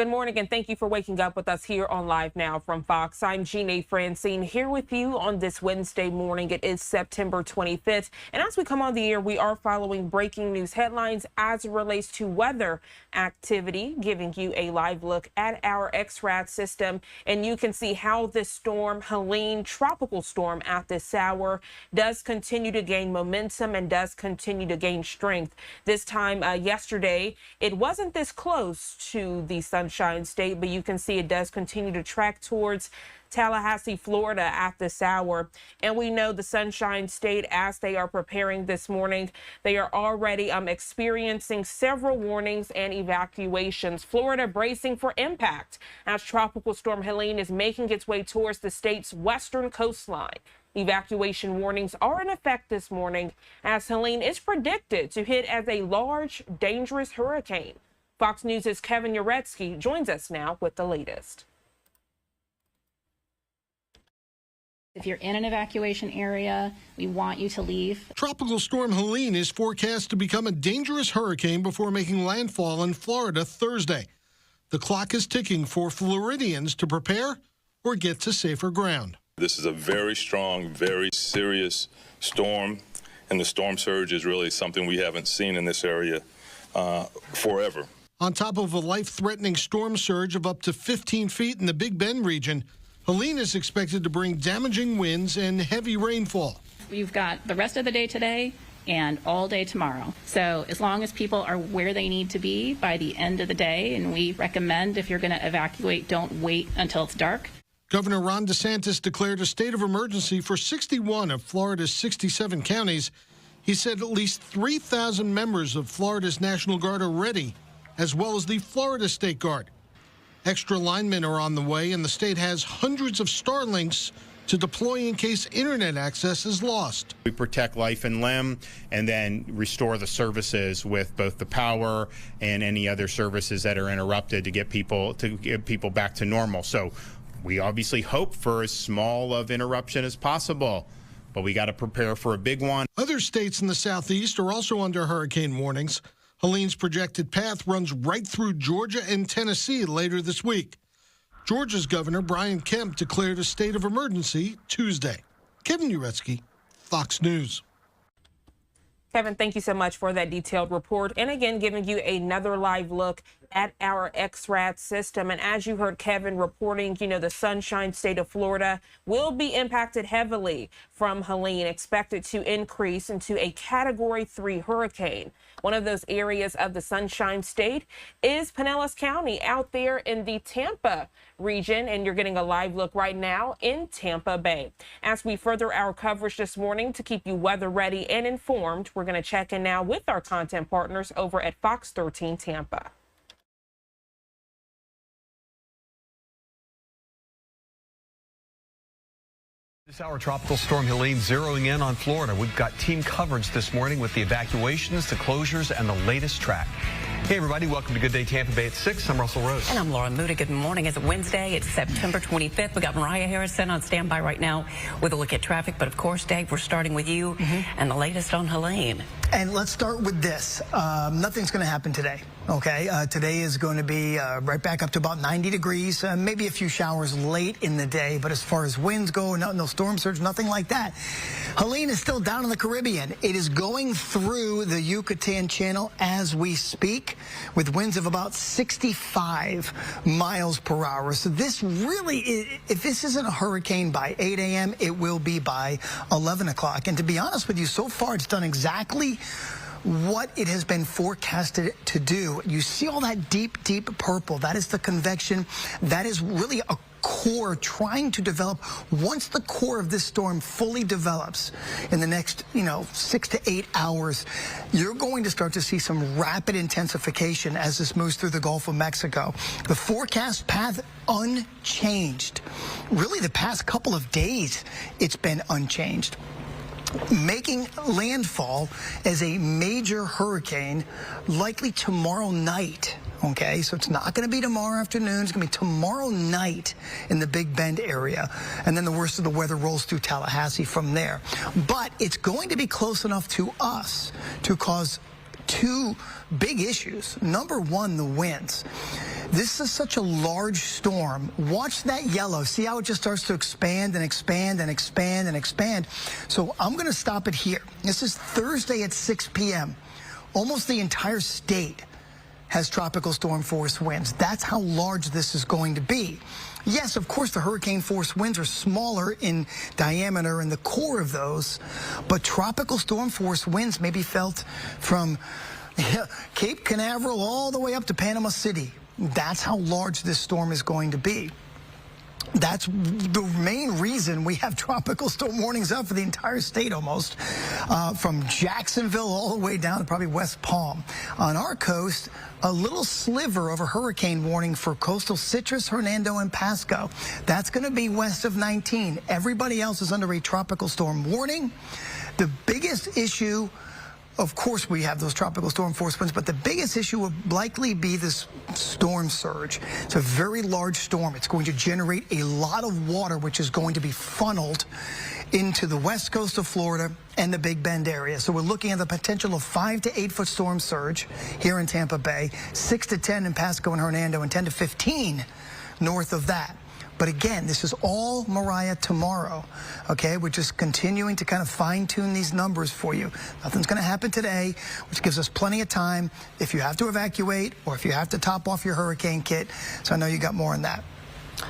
Good morning, and thank you for waking up with us here on Live Now from Fox. I'm Jeanne Francine here with you on this Wednesday morning. It is September 25th, and as we come on the air, we are following breaking news headlines as it relates to weather activity, giving you a live look at our XRAD system, and you can see how this storm, Helene, tropical storm at this hour, does continue to gain momentum and does continue to gain strength. This time yesterday, it wasn't this close to the Sunshine State, but you can see it does continue to track towards Tallahassee, Florida at this hour. And we know the Sunshine State, as they are preparing this morning, they are already experiencing several warnings and evacuations. Florida bracing for impact as Tropical Storm Helene is making its way towards the state's western coastline. Evacuation warnings are in effect this morning as Helene is predicted to hit as a large, dangerous hurricane. Fox News' Kevin Uretsky joins us now with the latest. If you're in an evacuation area, we want you to leave. Tropical Storm Helene is forecast to become a dangerous hurricane before making landfall in Florida Thursday. The clock is ticking for Floridians to prepare or get to safer ground. This is a very strong, very serious storm, and the storm surge is really something we haven't seen in this area forever. On top of a life-threatening storm surge of up to 15 feet in the Big Bend region, Helene is expected to bring damaging winds and heavy rainfall. You've got the rest of the day today and all day tomorrow. So as long as people are where they need to be by the end of the day, and we recommend if you're going to evacuate, don't wait until it's dark. Governor Ron DeSantis declared a state of emergency for 61 of Florida's 67 counties. He said at least 3,000 members of Florida's National Guard are ready, as well as the Florida State Guard. Extra linemen are on the way, and the state has hundreds of Starlinks to deploy in case internet access is lost. We protect life and limb and then restore the services with both the power and any other services that are interrupted to get people back to normal. So we obviously hope for as small of interruption as possible, but we got to prepare for a big one. Other states in the southeast are also under hurricane warnings. Helene's projected path runs right through Georgia and Tennessee later this week. Georgia's Governor Brian Kemp declared a state of emergency Tuesday. Kevin Uretsky, Fox News. Kevin, thank you so much for that detailed report. And again, giving you another live look at our XRAD system. And as you heard Kevin reporting, you know, the Sunshine State of Florida will be impacted heavily from Helene, expected to increase into a Category 3 hurricane. One of those areas of the Sunshine State is Pinellas County out there in the Tampa region. And you're getting a live look right now in Tampa Bay. As we further our coverage this morning to keep you weather ready and informed, we're going to check in now with our content partners over at Fox 13 Tampa. This hour, Tropical Storm Helene zeroing in on Florida. We've got team coverage this morning with the evacuations, the closures, and the latest track. Hey, everybody. Welcome to Good Day Tampa Bay at 6. I'm Russell Rose. And I'm Laura Moody. Good morning. It's Wednesday. It's September 25th. We got Mariah Harrison on standby right now with a look at traffic. But, of course, Dave, we're starting with you and the latest on Helene. And let's start with this. Nothing's going to happen today. Okay, today is going to be right back up to about 90 degrees, maybe a few showers late in the day. But as far as winds go, no storm surge, nothing like that. Helene is still down in the Caribbean. It is going through the Yucatan Channel as we speak with winds of about 65 miles per hour. So this really is, if this isn't a hurricane by 8 a.m., it will be by 11 o'clock. And to be honest with you, so far it's done exactly what it has been forecasted to do. You see all that deep, deep purple. That is the convection. That is really a core trying to develop. Once the core of this storm fully develops in the next, 6 to 8 hours, you're going to start to see some rapid intensification as this moves through the Gulf of Mexico. The forecast path unchanged. Really, the past couple of days, it's been unchanged. Making landfall as a major hurricane likely tomorrow night. Okay, so it's not going to be tomorrow afternoon. It's going to be tomorrow night in the Big Bend area. And then the worst of the weather rolls through Tallahassee from there. But it's going to be close enough to us to cause two big issues. Number one, the winds. This is such a large storm. Watch that yellow. See how it just starts to expand and expand and expand and expand. So I'm going to stop it here. This is Thursday at 6 p.m. Almost the entire state has tropical storm force winds. That's how large this is going to be. Yes, of course, the hurricane force winds are smaller in diameter in the core of those, but tropical storm force winds may be felt from Cape Canaveral all the way up to Panama City. That's how large this storm is going to be. That's the main reason we have tropical storm warnings out for the entire state almost, from Jacksonville all the way down to probably West Palm. On our coast, a little sliver of a hurricane warning for coastal Citrus, Hernando, and Pasco. That's going to be west of 19. Everybody else is under a tropical storm warning. The biggest issue, of course, we have those tropical storm force winds, but the biggest issue will likely be this storm surge. It's a very large storm. It's going to generate a lot of water, which is going to be funneled into the west coast of Florida and the Big Bend area. So we're looking at the potential of 5 to 8 foot storm surge here in Tampa Bay, 6 to 10 in Pasco and Hernando, and 10 to 15 north of that. But again, this is all, Mariah, tomorrow, okay? We're just continuing to kind of fine-tune these numbers for you. Nothing's going to happen today, which gives us plenty of time if you have to evacuate or if you have to top off your hurricane kit. So I know you got more on that.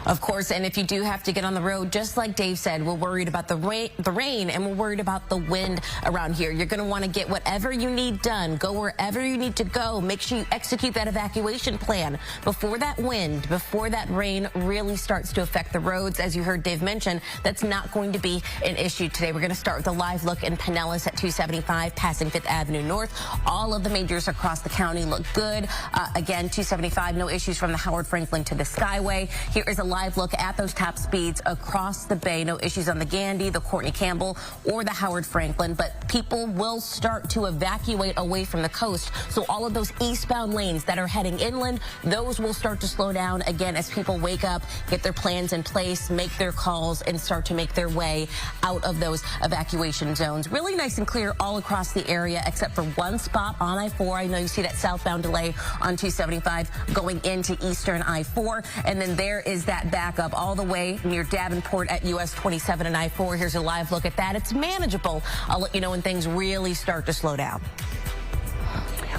Of course, and if you do have to get on the road, just like Dave said, we're worried about the rain and we're worried about the wind around here. You're going to want to get whatever you need done. Go wherever you need to go. Make sure you execute that evacuation plan before that wind, before that rain really starts to affect the roads. As you heard Dave mention, that's not going to be an issue today. We're going to start with a live look in Pinellas at 275, passing 5th Avenue North. All of the majors across the county look good. Again, 275, no issues from the Howard Franklin to the Skyway. Here is a live look at those top speeds across the bay. No issues on the Gandy, the Courtney Campbell, or the Howard Franklin, but people will start to evacuate away from the coast. So all of those eastbound lanes that are heading inland, those will start to slow down again as people wake up, get their plans in place, make their calls, and start to make their way out of those evacuation zones. Really nice and clear all across the area, except for one spot on I-4. I know you see that southbound delay on 275 going into eastern I-4, and then there is that backup all the way near Davenport at US 27 and I-4. Here's a live look at that. It's manageable. I'll let you know when things really start to slow down.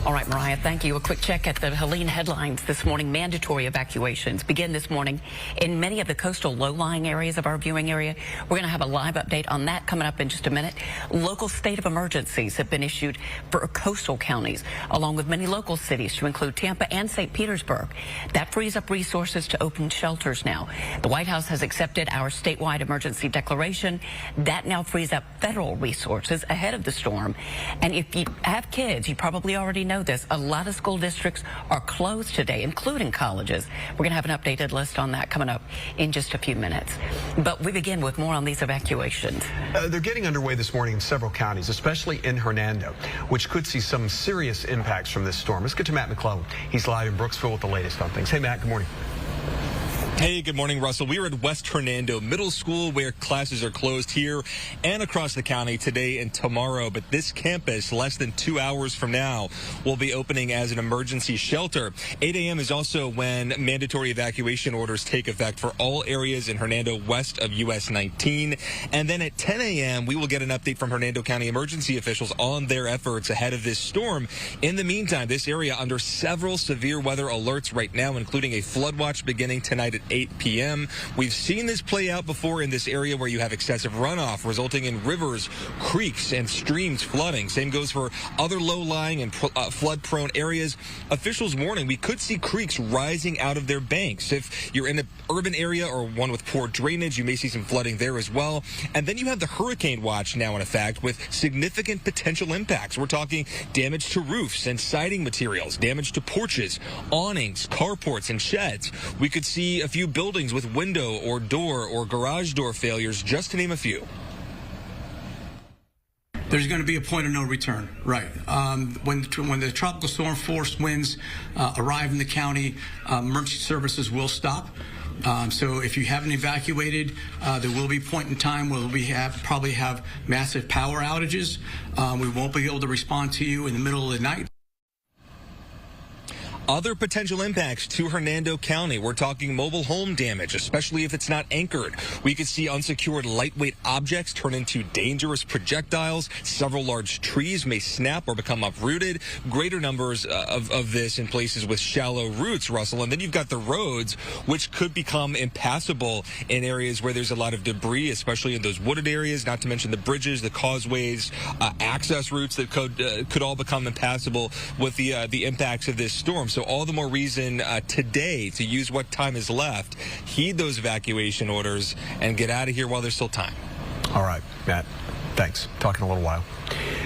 All right, Mariah, thank you. A quick check at the Helene headlines this morning. Mandatory evacuations begin this morning in many of the coastal low-lying areas of our viewing area. We're going to have a live update on that coming up in just a minute. Local state of emergencies have been issued for coastal counties, along with many local cities to include Tampa and St. Petersburg. That frees up resources to open shelters now. The White House has accepted our statewide emergency declaration. That now frees up federal resources ahead of the storm. And if you have kids, you probably already know this. A lot of school districts are closed today, including colleges. We're going to have an updated list on that coming up in just a few minutes. But we begin with more on these evacuations. They're getting underway this morning in several counties, especially in Hernando, which could see some serious impacts from this storm. Let's get to Matt McClellan. He's live in Brooksville with the latest on things. Hey, Matt, good morning. Hey, good morning, Russell. We are at West Hernando Middle School, where classes are closed here and across the county today and tomorrow. But this campus, less than 2 hours from now, will be opening as an emergency shelter. 8 a.m. is also when mandatory evacuation orders take effect for all areas in Hernando west of US 19. And then at 10 a.m., we will get an update from Hernando County emergency officials on their efforts ahead of this storm. In the meantime, this area under several severe weather alerts right now, including a flood watch beginning tonight at 8 p.m. We've seen this play out before in this area where you have excessive runoff resulting in rivers, creeks, and streams flooding. Same goes for other low-lying and flood-prone areas. Officials warning we could see creeks rising out of their banks. If you're in an urban area or one with poor drainage, you may see some flooding there as well. And then you have the hurricane watch now in effect with significant potential impacts. We're talking damage to roofs and siding materials, damage to porches, awnings, carports, and sheds. We could see a few buildings with window or door or garage door failures, just to name a few. There's going to be a point of no return, right? When the tropical storm force winds arrive in the county, emergency services will stop. So if you haven't evacuated, there will be a point in time where we probably have massive power outages. We won't be able to respond to you in the middle of the night. Other potential impacts to Hernando County. We're talking mobile home damage, especially if it's not anchored. We could see unsecured lightweight objects turn into dangerous projectiles. Several large trees may snap or become uprooted. Greater numbers of this in places with shallow roots, Russell. And then you've got the roads, which could become impassable in areas where there's a lot of debris, especially in those wooded areas, not to mention the bridges, the causeways, access routes that could all become impassable with the impacts of this storm. So all the more reason today to use what time is left, heed those evacuation orders, and get out of here while there's still time. All right, Matt. Thanks. Talk in a little while.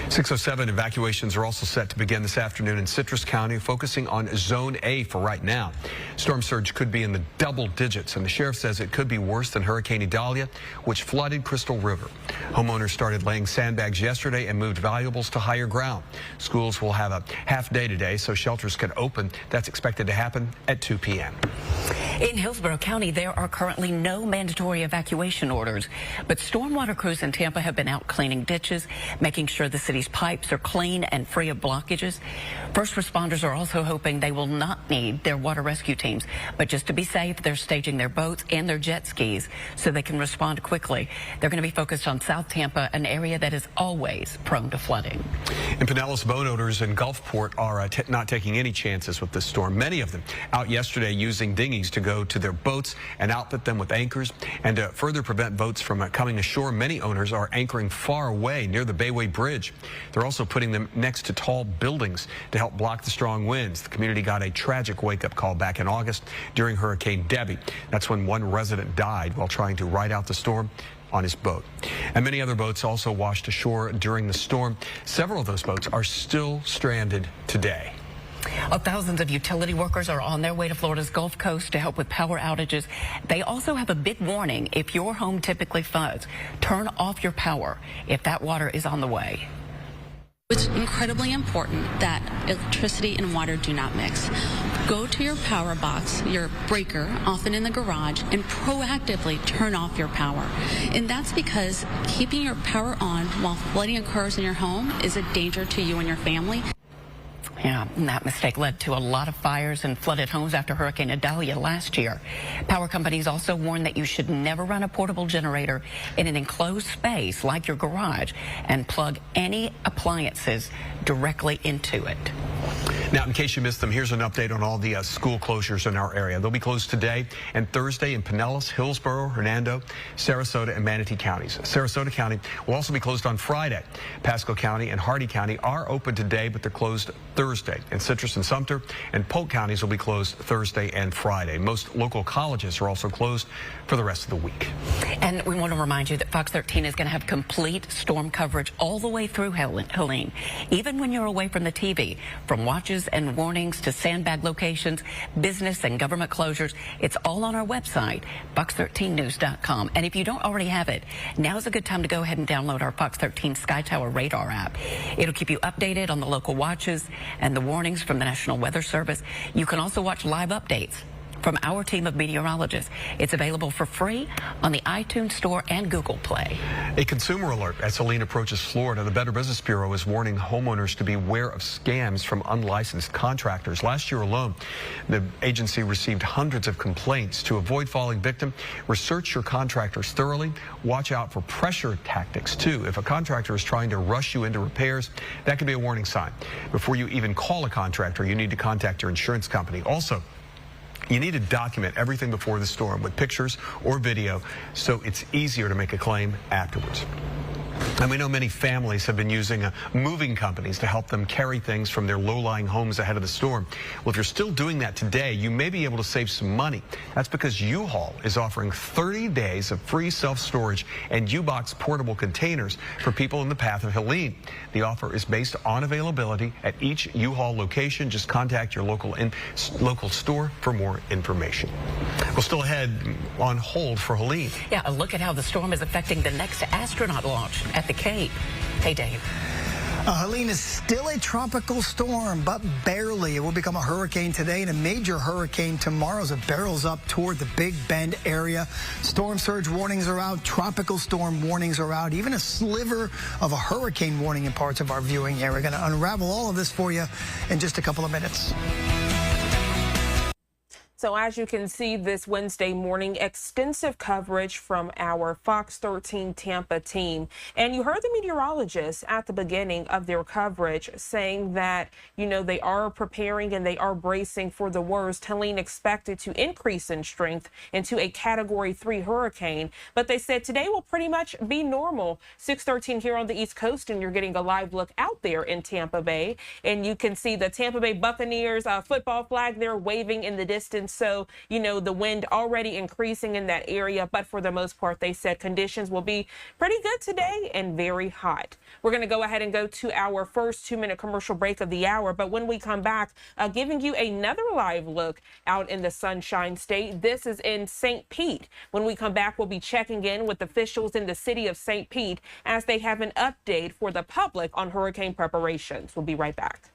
6:07 evacuations are also set to begin this afternoon in Citrus County, focusing on Zone A for right now. Storm surge could be in the double digits, and the sheriff says it could be worse than Hurricane Idalia, which flooded Crystal River. Homeowners started laying sandbags yesterday and moved valuables to higher ground. Schools will have a half day today, so shelters can open. That's expected to happen at 2 p.m. In Hillsborough County, there are currently no mandatory evacuation orders, but stormwater crews in Tampa have been out cleaning ditches, making sure the city's pipes are clean and free of blockages. First responders are also hoping they will not need their water rescue teams, but just to be safe, they're staging their boats and their jet skis so they can respond quickly. They're going to be focused on South Tampa, an area that is always prone to flooding. In Pinellas, boat owners in Gulfport are not taking any chances with this storm. Many of them out yesterday using dinghies to go to their boats and outfit them with anchors. And to further prevent boats from coming ashore, many owners are anchoring far away near the Bayway Bridge. They're also putting them next to tall buildings to help block the strong winds. The community got a tragic wake-up call back in August during Hurricane Debbie. That's when one resident died while trying to ride out the storm on his boat. And many other boats also washed ashore during the storm. Several of those boats are still stranded today. Thousands of utility workers are on their way to Florida's Gulf Coast to help with power outages. They also have a big warning. If your home typically floods, turn off your power if that water is on the way. It's incredibly important that electricity and water do not mix. Go to your power box, your breaker, often in the garage, and proactively turn off your power. And that's because keeping your power on while flooding occurs in your home is a danger to you and your family. Yeah, and that mistake led to a lot of fires and flooded homes after Hurricane Idalia last year. Power companies also warn that you should never run a portable generator in an enclosed space like your garage and plug any appliances directly into it. Now, in case you missed them, here's an update on all the school closures in our area. They'll be closed today and Thursday in Pinellas, Hillsborough, Hernando, Sarasota, and Manatee counties. Sarasota County will also be closed on Friday. Pasco County and Hardy County are open today, but they're closed Thursday. And Citrus and Sumter and Polk counties will be closed Thursday and Friday. Most local colleges are also closed for the rest of the week. And we want to remind you that Fox 13 is going to have complete storm coverage all the way through Helene, even when you're away from the TV. From watches and warnings to sandbag locations, business and government closures, it's all on our website, fox13news.com. And if you don't already have it, now's a good time to go ahead and download our Fox 13 Sky Tower Radar app. It'll keep you updated on the local watches and the warnings from the National Weather Service. You can also watch live updates from our team of meteorologists. It's available for free on the iTunes Store and Google Play. A consumer alert as Helene approaches Florida. The Better Business Bureau is warning homeowners to beware of scams from unlicensed contractors. Last year alone, the agency received hundreds of complaints. To avoid falling victim, research your contractors thoroughly. Watch out for pressure tactics, too. If a contractor is trying to rush you into repairs, that could be a warning sign. Before you even call a contractor, you need to contact your insurance company. Also, you need to document everything before the storm with pictures or video so it's easier to make a claim afterwards. And we know many families have been using moving companies to help them carry things from their low-lying homes ahead of the storm. Well, if you're still doing that today, you may be able to save some money. That's because U-Haul is offering 30 days of free self-storage and U-Box portable containers for people in the path of Helene. The offer is based on availability at each U-Haul location. Just contact your local store for more information. We'll still ahead on hold for Helene. Yeah, a look at how the storm is affecting the next astronaut launch at the Cape. Hey, Dave. Helene is still a tropical storm, but barely. It will become a hurricane today and a major hurricane tomorrow as it barrels up toward the Big Bend area. Storm surge warnings are out. Tropical storm warnings are out. Even a sliver of a hurricane warning in parts of our viewing area. We're going to unravel all of this for you in just a couple of minutes. So as you can see this Wednesday morning, extensive coverage from our Fox 13 Tampa team. And you heard the meteorologists at the beginning of their coverage saying that, you know, they are preparing and they are bracing for the worst. Helene expected to increase in strength into a Category 3 hurricane. But they said today will pretty much be normal. 6:13 here on the East Coast, and you're getting a live look out there in Tampa Bay. And you can see the Tampa Bay Buccaneers football flag there waving in the distance. So, you know, the wind already increasing in that area. But for the most part, they said conditions will be pretty good today and very hot. We're going to go ahead and go to our first 2-minute commercial break of the hour. But when we come back, giving you another live look out in the Sunshine State. This is in St. Pete. When we come back, we'll be checking in with officials in the city of St. Pete as they have an update for the public on hurricane preparations. We'll be right back.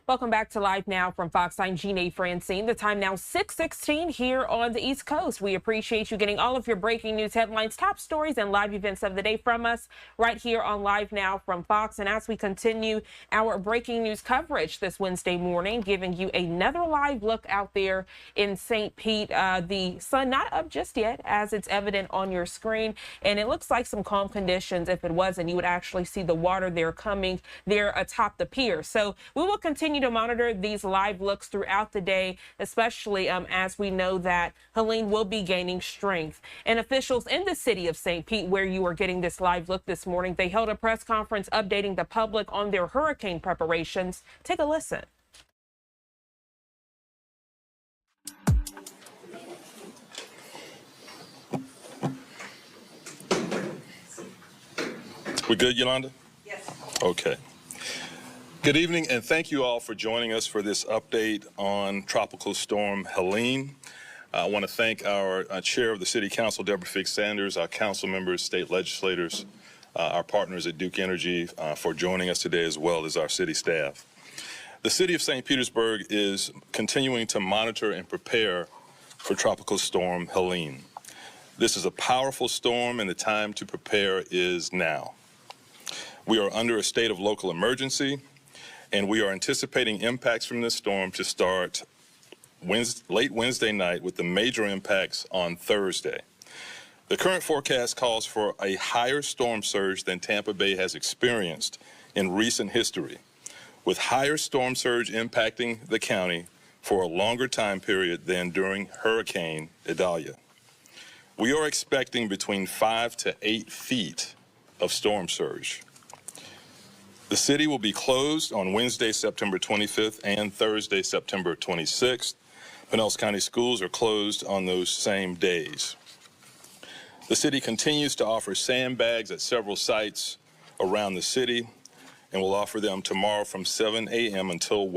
Welcome back to Live Now from Fox. I'm Jeanne Francine. The time now 6:16 here on the East Coast. We appreciate you getting all of your breaking news headlines, top stories, and live events of the day from us right here on Live Now from Fox. And as we continue our breaking news coverage this Wednesday morning, giving you another live look out there in St. Pete. The sun not up just yet, as it's evident on your screen. And it looks like some calm conditions. If it wasn't, you would actually see the water there coming there atop the pier. So we will continue to monitor these live looks throughout the day, especially as we know that Helene will be gaining strength. And officials in the city of St. Pete, where you are getting this live look this morning, they held a press conference updating the public on their hurricane preparations. Take a listen. We good, Yolanda? Yes. Okay. Good evening, and thank you all for joining us for this update on Tropical Storm Helene. I want to thank our chair of the City Council, Deborah Figgs Sanders, our council members, state legislators, our partners at Duke Energy for joining us today, as well as our city staff. The city of St. Petersburg is continuing to monitor and prepare for Tropical Storm Helene. This is a powerful storm, and the time to prepare is now. We are under a state of local emergency, and we are anticipating impacts from this storm to start late Wednesday night, with the major impacts on Thursday. The current forecast calls for a higher storm surge than Tampa Bay has experienced in recent history, with higher storm surge impacting the county for a longer time period than during Hurricane Idalia. We are expecting between 5 to 8 feet of storm surge. The The city will be closed on Wednesday, September 25th and Thursday, September 26th. Pinellas County schools are closed on those same days. The city continues to offer sandbags at several sites around the city and will offer them tomorrow from 7 a.m. until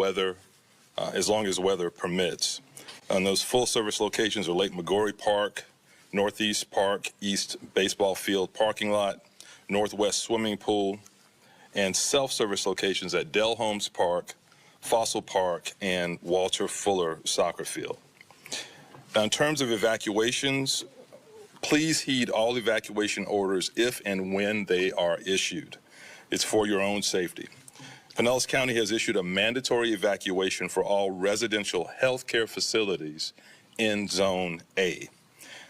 as long as weather permits. And those full-service locations are Lake McGorry Park, Northeast Park, East Baseball Field Parking Lot, Northwest Swimming Pool, and self-service locations at Dell Holmes Park, Fossil Park, and Walter Fuller Soccer Field. Now, in terms of evacuations, please heed all evacuation orders if and when they are issued. It's for your own safety. Pinellas County has issued a mandatory evacuation for all residential health care facilities in Zone A.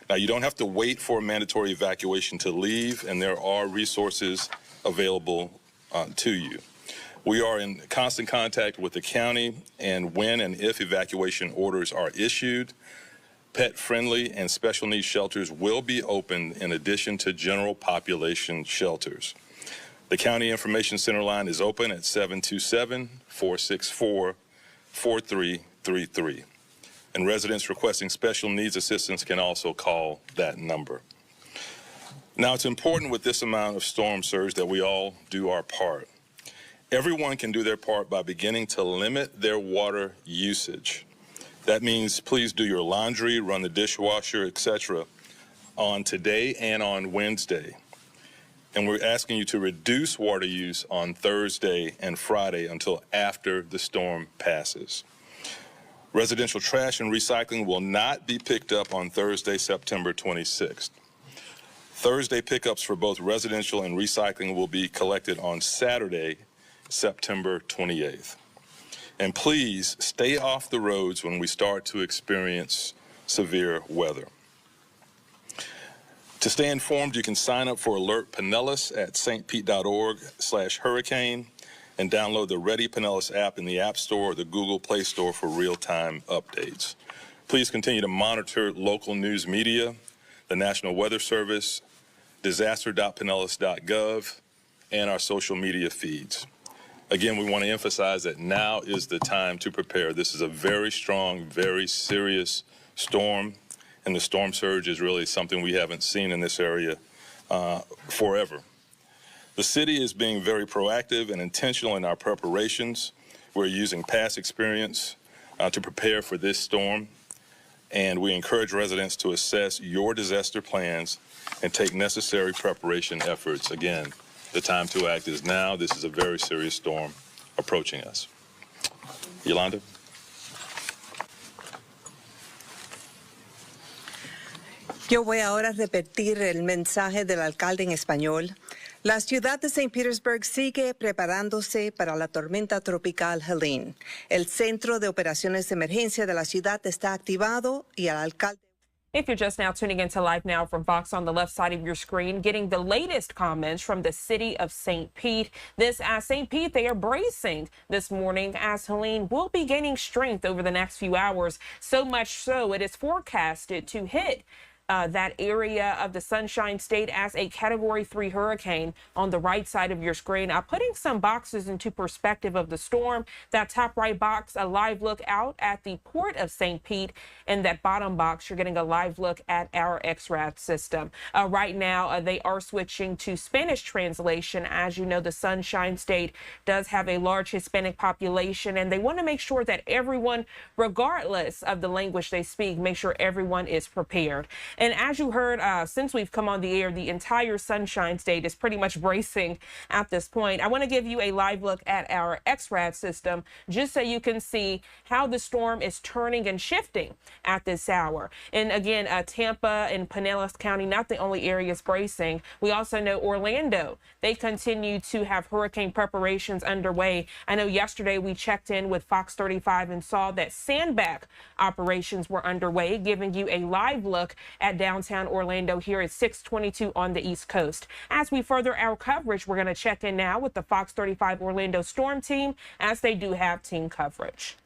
Now, you don't have to wait for a mandatory evacuation to leave, and there are resources available to you. We are in constant contact with the county, and when and if evacuation orders are issued, pet-friendly and special needs shelters will be opened in addition to general population shelters. The County Information Center line is open at 727-464-4333. And residents requesting special needs assistance can also call that number. Now, it's important with this amount of storm surge that we all do our part. Everyone can do their part by beginning to limit their water usage. That means please do your laundry, run the dishwasher, etc. on today and on Wednesday. And we're asking you to reduce water use on Thursday and Friday until after the storm passes. Residential trash and recycling will not be picked up on Thursday, September 26th. Thursday pickups for both residential and recycling will be collected on Saturday, September 28th. And please stay off the roads when we start to experience severe weather. To stay informed, you can sign up for Alert Pinellas at stpete.org/hurricane and download the Ready Pinellas app in the App Store or the Google Play Store for real-time updates. Please continue to monitor local news media, the National Weather Service, disaster.pinellas.gov, and our social media feeds. Again, we want to emphasize that now is the time to prepare. This is a very strong, very serious storm, and the storm surge is really something we haven't seen in this area forever. The city is being very proactive and intentional in our preparations. We're using past experience to prepare for this storm, and we encourage residents to assess your disaster plans and take necessary preparation efforts. Again, the time to act is now. This is a very serious storm approaching us. Yolanda? Yo voy ahora a repetir el mensaje del alcalde en español. La ciudad de St. Petersburg sigue preparándose para la tormenta tropical Helene. El Centro de Operaciones de Emergencia de la ciudad está activado y el alcalde... If you're just now tuning into Live Now from Fox on the left side of your screen, getting the latest comments from the city of St. Pete. This as St. Pete, they are bracing this morning as Helene will be gaining strength over the next few hours. So much so it is forecasted to hit that area of the Sunshine State as a Category 3 hurricane on the right side of your screen. Putting some boxes into perspective of the storm. That top right box, a live look out at the port of St. Pete. And that bottom box, you're getting a live look at our XRAD system. Right now, they are switching to Spanish translation. As you know, the Sunshine State does have a large Hispanic population, and they want to make sure that everyone, regardless of the language they speak, make sure everyone is prepared. And as you heard, since we've come on the air, the entire Sunshine State is pretty much bracing at this point. I want to give you a live look at our XRAD system just so you can see how the storm is turning and shifting at this hour. And again, Tampa and Pinellas County, not the only areas bracing. We also know Orlando, they continue to have hurricane preparations underway. I know yesterday we checked in with Fox 35 and saw that sandbag operations were underway, giving you a live look at downtown Orlando here at 622 on the East Coast. As we further our coverage, we're going to check in now with the Fox 35 Orlando Storm team as they do have team coverage.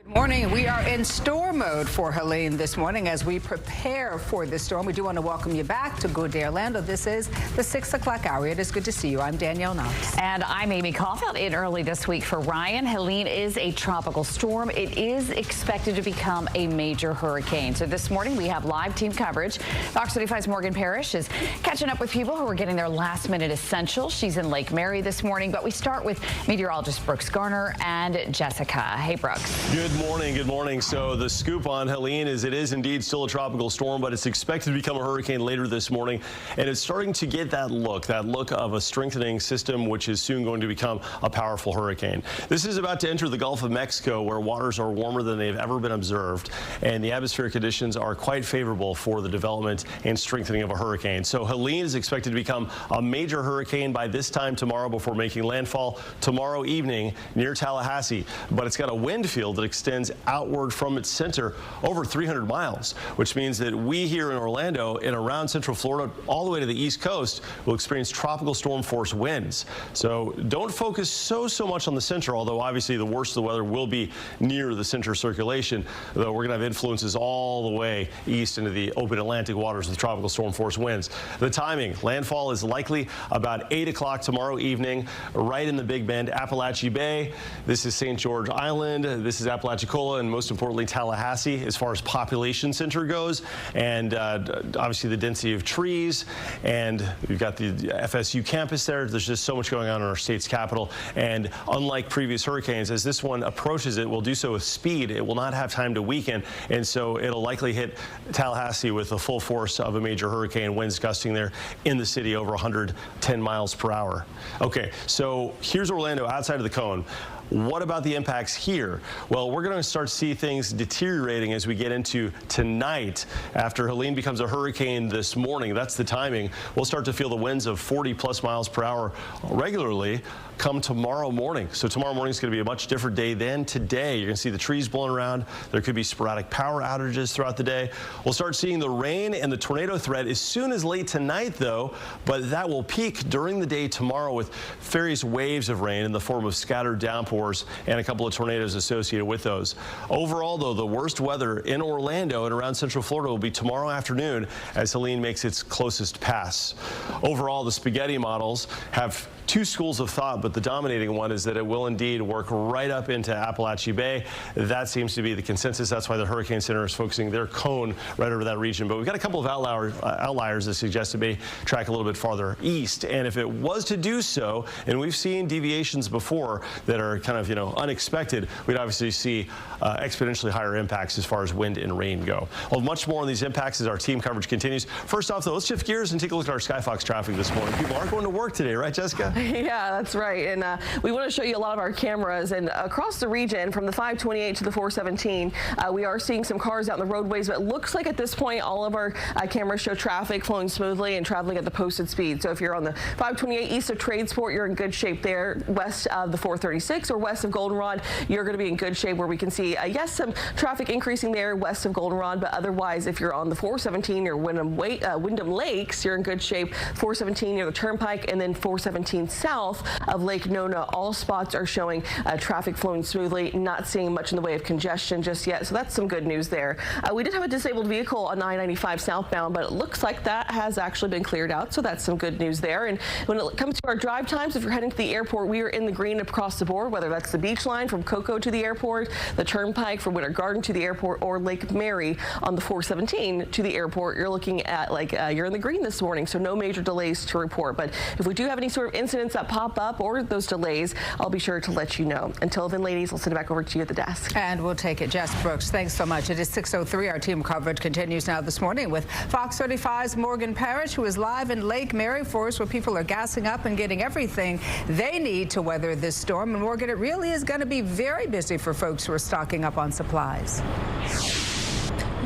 Good morning. We are in storm mode for Helene this morning as we prepare for this storm. We do want to welcome you back to Good Day Orlando. This is the 6 o'clock hour. It is good to see you. I'm Danielle Knox. And I'm Amy Caulfield. In early this week for Ryan, Helene is a tropical storm. It is expected to become a major hurricane. So this morning we have live team coverage. Fox 35's Morgan Parrish is catching up with people who are getting their last minute essentials. She's in Lake Mary this morning, but we start with meteorologist Brooks Garner and Jessica. Hey, Brooks. Good morning. Good morning. So the scoop on Helene is it is indeed still a tropical storm, but it's expected to become a hurricane later this morning. And it's starting to get that look of a strengthening system, which is soon going to become a powerful hurricane. This is about to enter the Gulf of Mexico, where waters are warmer than they've ever been observed. And the atmospheric conditions are quite favorable for the development and strengthening of a hurricane. So Helene is expected to become a major hurricane by this time tomorrow before making landfall tomorrow evening near Tallahassee. But it's got a wind field that extends outward from its center over 300 miles, which means that we here in Orlando and around Central Florida all the way to the East Coast will experience tropical storm force winds. So don't focus so much on the center, although obviously the worst of the weather will be near the center circulation, though we're going to have influences all the way east into the open Atlantic waters with tropical storm force winds. The timing, landfall is likely about 8 o'clock tomorrow evening, right in the Big Bend, Appalachia Bay. This is St. George Island. This is Apalachicola, and most importantly Tallahassee as far as population center goes, and obviously the density of trees, and we've got the FSU campus there. There's just so much going on in our state's capital, and unlike previous hurricanes, as this one approaches it will do so with speed. It will not have time to weaken, and so it'll likely hit Tallahassee with the full force of a major hurricane, winds gusting there in the city over 110 miles per hour. Okay, so here's Orlando outside of the cone. What about the impacts here? Well, we're going to start to see things deteriorating as we get into tonight. After Helene becomes a hurricane this morning, that's the timing, we'll start to feel the winds of 40+ miles per hour regularly come tomorrow morning. So tomorrow morning is going to be a much different day than today. You're going to see the trees blowing around. There could be sporadic power outages throughout the day. We'll start seeing the rain and the tornado threat as soon as late tonight, though, but that will peak during the day tomorrow with various waves of rain in the form of scattered downpours and a couple of tornadoes associated with those. Overall, though, the worst weather in Orlando and around Central Florida will be tomorrow afternoon as Helene makes its closest pass. Overall, the spaghetti models have two schools of thought, but the dominating one is that it will indeed work right up into Appalachia Bay. That seems to be the consensus. That's why the Hurricane Center is focusing their cone right over that region. But we've got a couple of outliers that suggest it may track a little bit farther east. And if it was to do so, and we've seen deviations before that are kind of, unexpected, we'd obviously see exponentially higher impacts as far as wind and rain go. Well, much more on these impacts as our team coverage continues. First off, though, let's shift gears and take a look at our Skyfox traffic this morning. People aren't going to work today, right, Jessica? Yeah, that's right. And we want to show you a lot of our cameras. And across the region, from the 528 to the 417, we are seeing some cars out in the roadways. But it looks like at this point, all of our cameras show traffic flowing smoothly and traveling at the posted speed. So if you're on the 528 east of Tradesport, you're in good shape there. West of the 436 or west of Goldenrod, you're going to be in good shape where we can see, yes, some traffic increasing there west of Goldenrod. But otherwise, if you're on the 417 or Wyndham Lakes, you're in good shape. 417 near the Turnpike, and then 417 south of Lake Nona. All spots are showing traffic flowing smoothly, not seeing much in the way of congestion just yet. So that's some good news there. We did have a disabled vehicle on 995 southbound, but it looks like that has actually been cleared out. So that's some good news there. And when it comes to our drive times, if you're heading to the airport, we are in the green across the board, whether that's the beach line from Cocoa to the airport, the Turnpike from Winter Garden to the airport, or Lake Mary on the 417 to the airport. You're looking at you're in the green this morning, so no major delays to report. But if we do have any sort of incidents that pop up or those delays, I'll be sure to let you know. Until then, ladies, I'll send it back over to you at the desk. And we'll take it. Jess Brooks, thanks so much. It is 6:03. Our team coverage continues now this morning with Fox 35's Morgan Parrish, who is live in Lake Mary for us, where people are gassing up and getting everything they need to weather this storm. And Morgan, it really is going to be very busy for folks who are stocking up on supplies.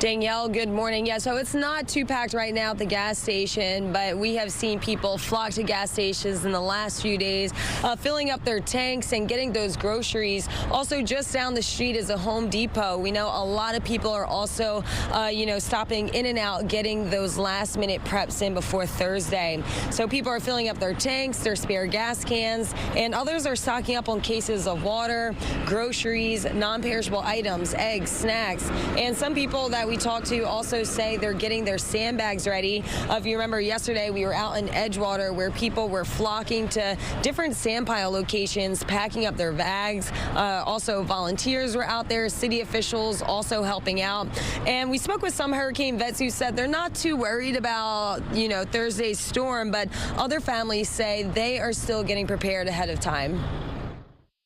Danielle, good morning. Yeah, so it's not too packed right now at the gas station, but we have seen people flock to gas stations in the last few days, filling up their tanks and getting those groceries. Also, just down the street is a Home Depot. We know a lot of people are also, stopping in and out, getting those last-minute preps in before Thursday. So people are filling up their tanks, their spare gas cans, and others are stocking up on cases of water, groceries, non-perishable items, eggs, snacks, and some people that we talked to also say they're getting their sandbags ready. If you remember yesterday, we were out in Edgewater where people were flocking to different sand pile locations, packing up their bags. Also, volunteers were out there, city officials also helping out. And we spoke with some hurricane vets who said they're not too worried about, Thursday's storm, but other families say they are still getting prepared ahead of time.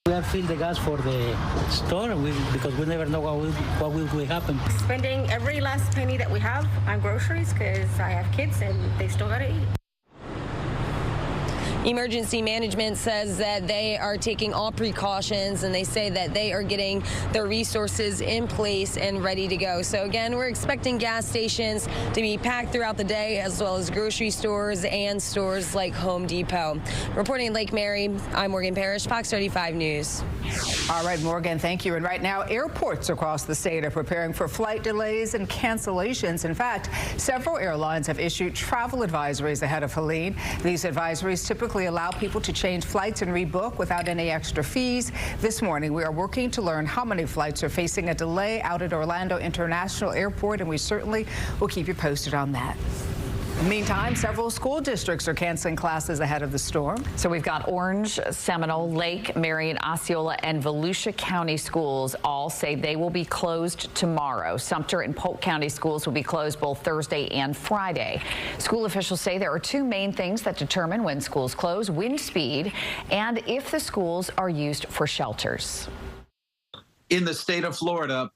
We have filled the gas for the storm because we never know what will happen. Spending every last penny that we have on groceries because I have kids and they still gotta eat. Emergency management says that they are taking all precautions, and they say that they are getting their resources in place and ready to go. So again, we're expecting gas stations to be packed throughout the day, as well as grocery stores and stores like Home Depot. Reporting in Lake Mary, I'm Morgan Parrish, Fox 35 News. All right, Morgan, thank you. And right now, airports across the state are preparing for flight delays and cancellations. In fact, several airlines have issued travel advisories ahead of Helene. These advisories typically allow people to change flights and rebook without any extra fees. This morning, we are working to learn how many flights are facing a delay out at Orlando International Airport, and we certainly will keep you posted on that. Meantime, several school districts are canceling classes ahead of the storm. So we've got Orange, Seminole, Lake, Marion, Osceola, and Volusia County schools all say they will be closed tomorrow. Sumter and Polk County schools will be closed both Thursday and Friday. School officials say there are two main things that determine when schools close: wind speed and if the schools are used for shelters. In the state of Florida,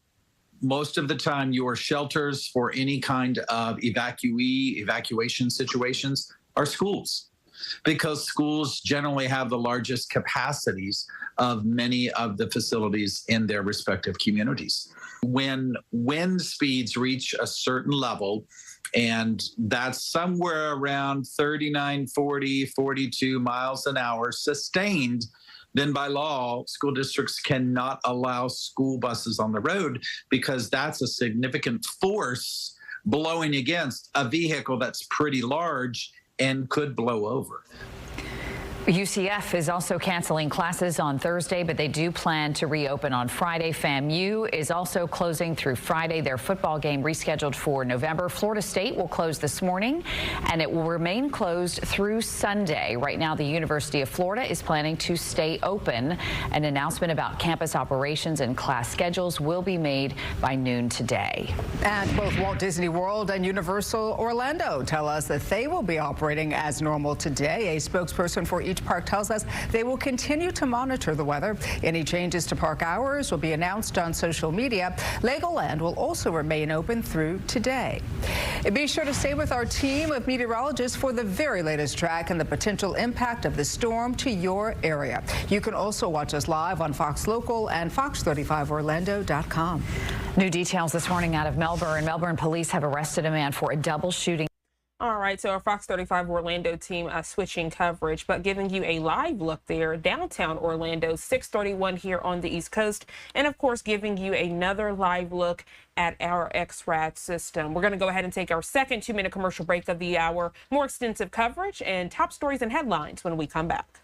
most of the time, your shelters for any kind of evacuation situations are schools, because schools generally have the largest capacities of many of the facilities in their respective communities. When wind speeds reach a certain level, and that's somewhere around 39, 40, 42 miles an hour sustained, then by law, school districts cannot allow school buses on the road, because that's a significant force blowing against a vehicle that's pretty large and could blow over. UCF is also canceling classes on Thursday, but they do plan to reopen on Friday. FAMU is also closing through Friday. Their football game rescheduled for November. Florida State will close this morning, and it will remain closed through Sunday. Right now, the University of Florida is planning to stay open. An announcement about campus operations and class schedules will be made by noon today. And both Walt Disney World and Universal Orlando tell us that they will be operating as normal today. A spokesperson for each park tells us they will continue to monitor the weather. Any changes to park hours will be announced on social media. Legoland will also remain open through today. Be sure to stay with our team of meteorologists for the very latest track and the potential impact of the storm to your area. You can also watch us live on Fox Local and Fox35Orlando.com. New details this morning out of Melbourne. Melbourne police have arrested a man for a double shooting. All right, so our Fox 35 Orlando team switching coverage, but giving you a live look there, downtown Orlando, 6:31 here on the East Coast, and of course giving you another live look at our XRAD system. We're going to go ahead and take our second 2-minute commercial break of the hour. More extensive coverage and top stories and headlines when we come back.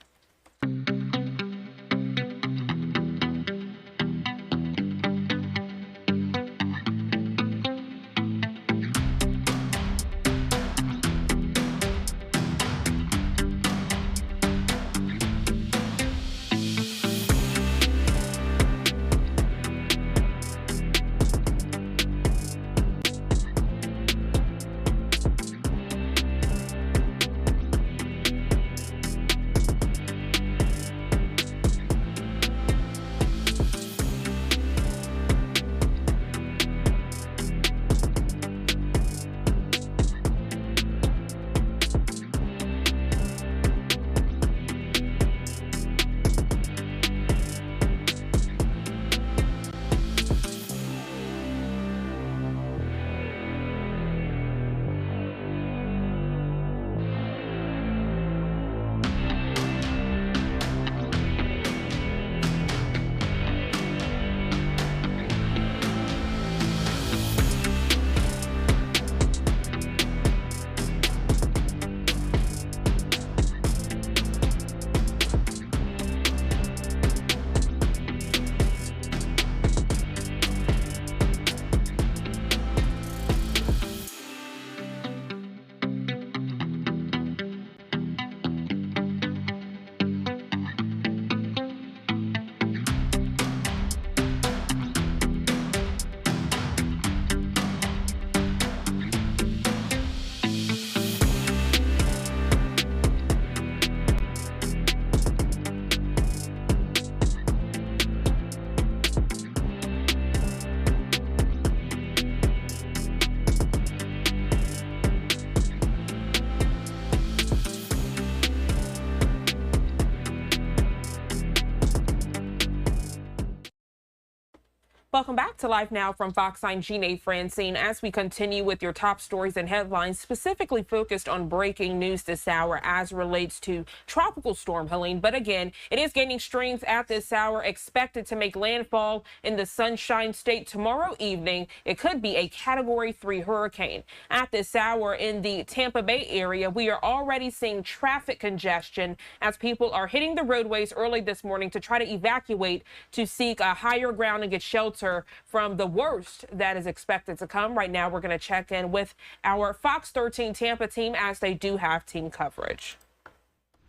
Welcome back to Live Now from Fox. I'm Jeanne Francine. As we continue with your top stories and headlines, specifically focused on breaking news this hour as relates to Tropical Storm Helene. But again, it is gaining strength at this hour, expected to make landfall in the Sunshine State tomorrow evening. It could be a Category 3 hurricane. At this hour in the Tampa Bay area, we are already seeing traffic congestion as people are hitting the roadways early this morning to try to evacuate to seek a higher ground and get shelter from the worst that is expected to come. Right now, we're going to check in with our Fox 13 Tampa team as they do have team coverage.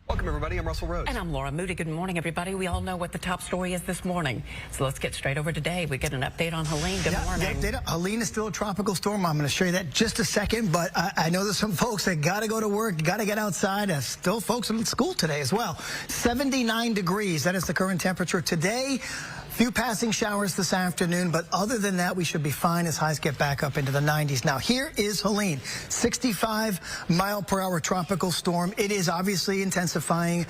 Welcome, everybody. I'm Russell Rhodes. And I'm Laura Moody. Good morning, everybody. We all know what the top story is this morning. So let's get straight over to Dave. We get an update on Helene. Good morning. Helene is still a tropical storm. I'm going to show you that in just a second. But I know there's some folks that got to go to work, got to get outside. There's still folks in school today as well. 79 degrees. That is the current temperature today. Few passing showers this afternoon, but other than that, we should be fine as highs get back up into the 90s. Now, here is Helene, 65-mile-per-hour tropical storm. It is obviously intensifying.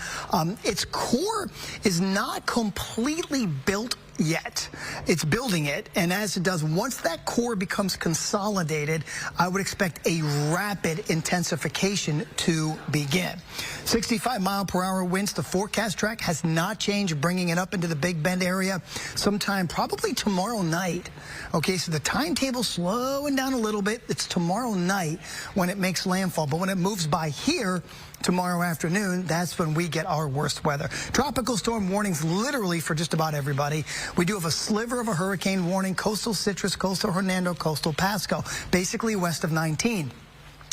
Its core is not completely built yet. It's building it, and as it does, once that core becomes consolidated, I would expect a rapid intensification to begin. 65-mile-per-hour winds. The forecast track has not changed, bringing it up into the Big Bend area sometime probably tomorrow night. Okay, so the timetable's slowing down a little bit. It's tomorrow night when it makes landfall, but when it moves by here tomorrow afternoon, that's when we get our worst weather. Tropical storm warnings literally for just about everybody. We do have a sliver of a hurricane warning, coastal Citrus, coastal Hernando, coastal Pasco, basically west of 19.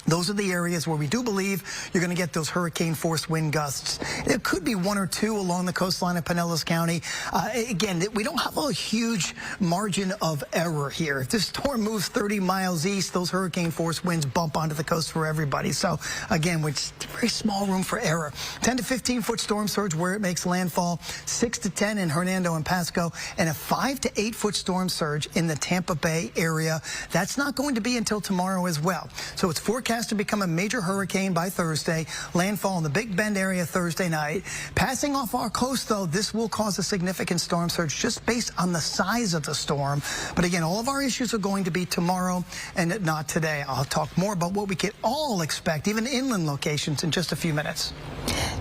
Those are the areas where we do believe you're going to get those hurricane-force wind gusts. There could be one or two along the coastline of Pinellas County. Again, we don't have a huge margin of error here. If this storm moves 30 miles east, those hurricane-force winds bump onto the coast for everybody. So, again, with very small room for error. 10 to 15-foot storm surge where it makes landfall, 6 to 10 in Hernando and Pasco, and a 5 to 8-foot storm surge in the Tampa Bay area. That's not going to be until tomorrow as well. So it's forecast to become a major hurricane by Thursday. Landfall in the Big Bend area Thursday night. Passing off our coast, though, this will cause a significant storm surge just based on the size of the storm. But again, all of our issues are going to be tomorrow and not today. I'll talk more about what we can all expect, even inland locations, in just a few minutes.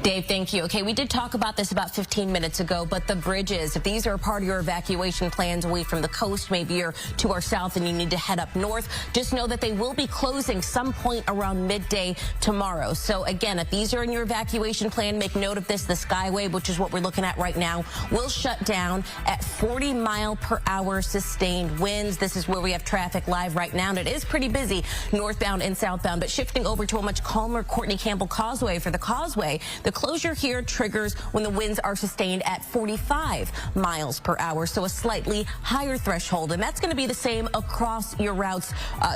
Dave, thank you. Okay, we did talk about this about 15 minutes ago, but the bridges, if these are a part of your evacuation plans away from the coast, maybe you're to our south and you need to head up north, just know that they will be closing some point around midday tomorrow. So again, if these are in your evacuation plan, make note of this. The Skyway, which is what we're looking at right now, will shut down at 40-mile-per-hour sustained winds. This is where we have traffic live right now, and it is pretty busy northbound and southbound. But shifting over to a much calmer Courtney Campbell Causeway. For the Causeway, the closure here triggers when the winds are sustained at 45 miles per hour, so a slightly higher threshold. And that's going to be the same across your routes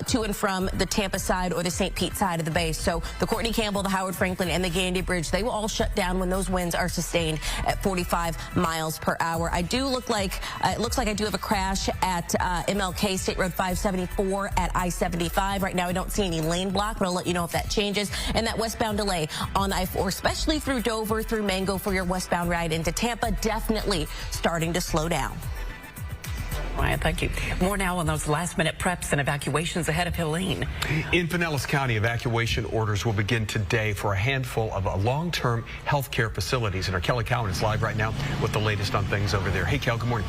to and from the Tampa side or the St. Pete side of the bay. So the Courtney Campbell, the Howard Franklin, and the Gandy Bridge, they will all shut down when those winds are sustained at 45 miles per hour. It looks like I do have a crash at MLK State Road 574 at I-75. Right now, I don't see any lane block, but I'll let you know if that changes. And that westbound delay on I-4, especially through Dover, through Mango for your westbound ride into Tampa, definitely starting to slow down. Ryan, thank you. More now on those last-minute preps and evacuations ahead of Helene. In Pinellas County, evacuation orders will begin today for a handful of long-term health care facilities. And our Kelly Cowan is live right now with the latest on things over there. Hey, Kel, good morning.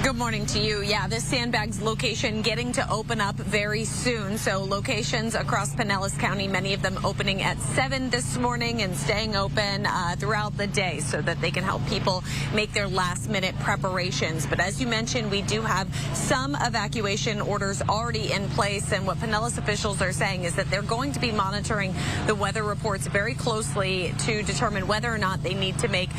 Good morning to you. Yeah, this Sandbags location getting to open up very soon. So locations across Pinellas County, many of them opening at 7 this morning and staying open throughout the day so that they can help people make their last minute preparations. But as you mentioned, we do have some evacuation orders already in place. And what Pinellas officials are saying is that they're going to be monitoring the weather reports very closely to determine whether or not they need to make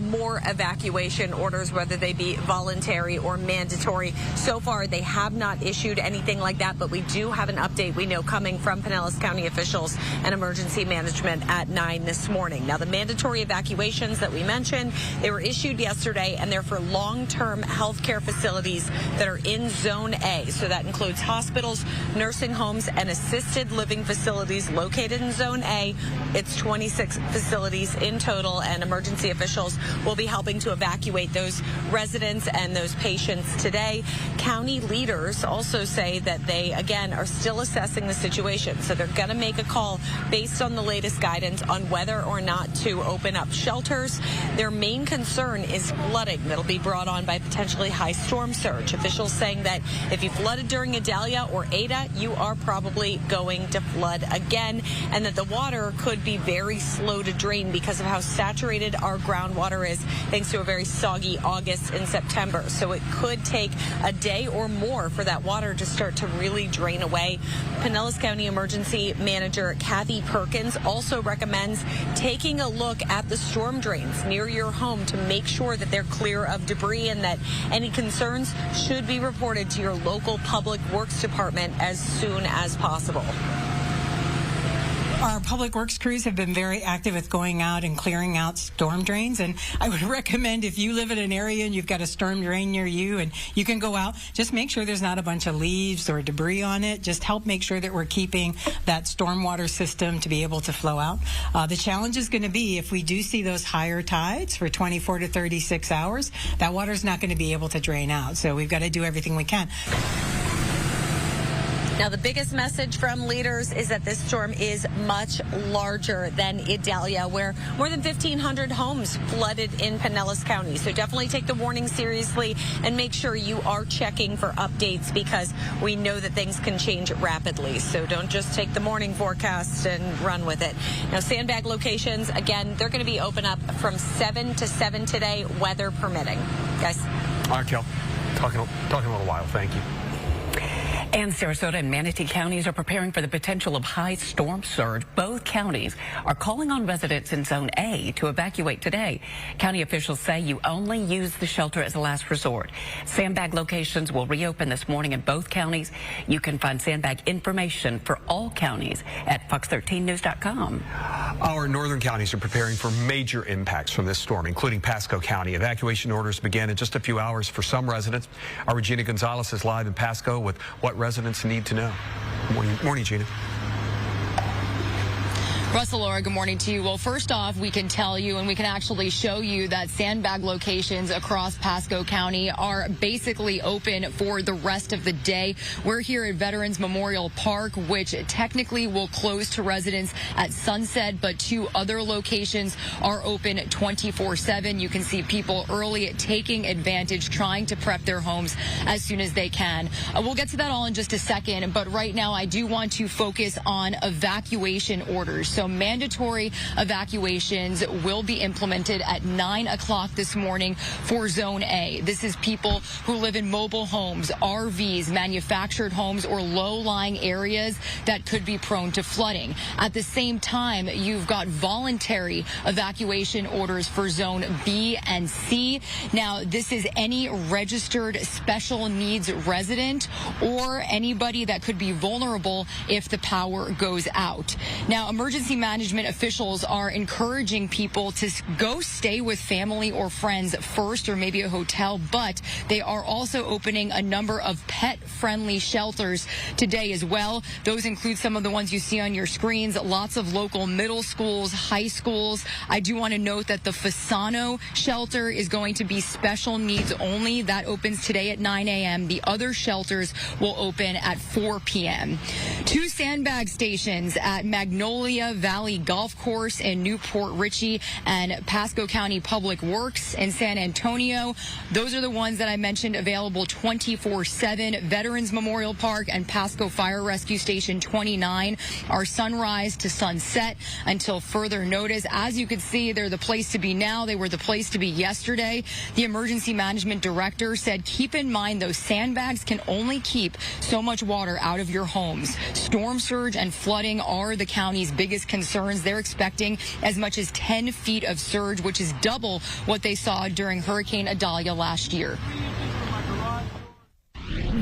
more evacuation orders, whether they be voluntary or mandatory. So far, they have not issued anything like that, but we do have an update we know coming from Pinellas County officials and emergency management at 9 this morning. Now, the mandatory evacuations that we mentioned, they were issued yesterday, and they're for long-term health care facilities that are in Zone A. So that includes hospitals, nursing homes, and assisted living facilities located in Zone A. It's 26 facilities in total, and emergency officials will be helping to evacuate those residents and those patients locations today. County leaders also say that they, again, are still assessing the situation. So they're going to make a call based on the latest guidance on whether or not to open up shelters. Their main concern is flooding that'll be brought on by potentially high storm surge. Officials saying that if you flooded during Idalia or Ada, you are probably going to flood again, and that the water could be very slow to drain because of how saturated our groundwater is, thanks to a very soggy August and September. So it could take a day or more for that water to start to really drain away. Pinellas County Emergency Manager Kathy Perkins also recommends taking a look at the storm drains near your home to make sure that they're clear of debris, and that any concerns should be reported to your local public works department as soon as possible. Our public works crews have been very active with going out and clearing out storm drains, and I would recommend if you live in an area and you've got a storm drain near you and you can go out, just make sure there's not a bunch of leaves or debris on it. Just help make sure that we're keeping that stormwater system to be able to flow out. The challenge is going to be if we do see those higher tides for 24 to 36 hours, that water's not going to be able to drain out. So we've got to do everything we can. Now, the biggest message from leaders is that this storm is much larger than Idalia, where more than 1,500 homes flooded in Pinellas County. So definitely take the warning seriously and make sure you are checking for updates, because we know that things can change rapidly. So don't just take the morning forecast and run with it. Now, sandbag locations, again, they're going to be open up from 7 to 7 today, weather permitting. Guys. All right, Kel. Talking a little while. Thank you. And Sarasota and Manatee counties are preparing for the potential of high storm surge. Both counties are calling on residents in Zone A to evacuate today. County officials say you only use the shelter as a last resort. Sandbag locations will reopen this morning in both counties. You can find sandbag information for all counties at fox13news.com. Our northern counties are preparing for major impacts from this storm, including Pasco County. Evacuation orders begin in just a few hours for some residents. Our Regina Gonzalez is live in Pasco with what residents need to know. Morning, Gina. Russell, Laura, good morning to you. Well, first off, we can tell you and we can actually show you that sandbag locations across Pasco County are basically open for the rest of the day. We're here at Veterans Memorial Park, which technically will close to residents at sunset, but 2 other locations are open 24/7. You can see people early taking advantage, trying to prep their homes as soon as they can. We'll get to that all in just a second, but right now I do want to focus on evacuation orders. So mandatory evacuations will be implemented at 9 o'clock this morning for Zone A. This is people who live in mobile homes, RVs, manufactured homes, or low-lying areas that could be prone to flooding. At the same time, you've got voluntary evacuation orders for Zone B and C. Now, this is any registered special needs resident or anybody that could be vulnerable if the power goes out. Now, emergency management officials are encouraging people to go stay with family or friends first, or maybe a hotel, but they are also opening a number of pet-friendly shelters today as well. Those include some of the ones you see on your screens, lots of local middle schools, high schools. I do want to note that the Fasano shelter is going to be special needs only. That opens today at 9 a.m. The other shelters will open at 4 p.m. 2 sandbag stations at Magnolia Valley Golf Course in Newport Richey and Pasco County Public Works in San Antonio. Those are the ones that I mentioned available 24/7. Veterans Memorial Park and Pasco Fire Rescue Station 29 are sunrise to sunset until further notice. As you can see, they're the place to be now. They were the place to be yesterday. The emergency management director said, keep in mind those sandbags can only keep so much water out of your homes. Storm surge and flooding are the county's biggest concerns. They're expecting as much as 10 feet of surge, which is double what they saw during Hurricane Idalia last year.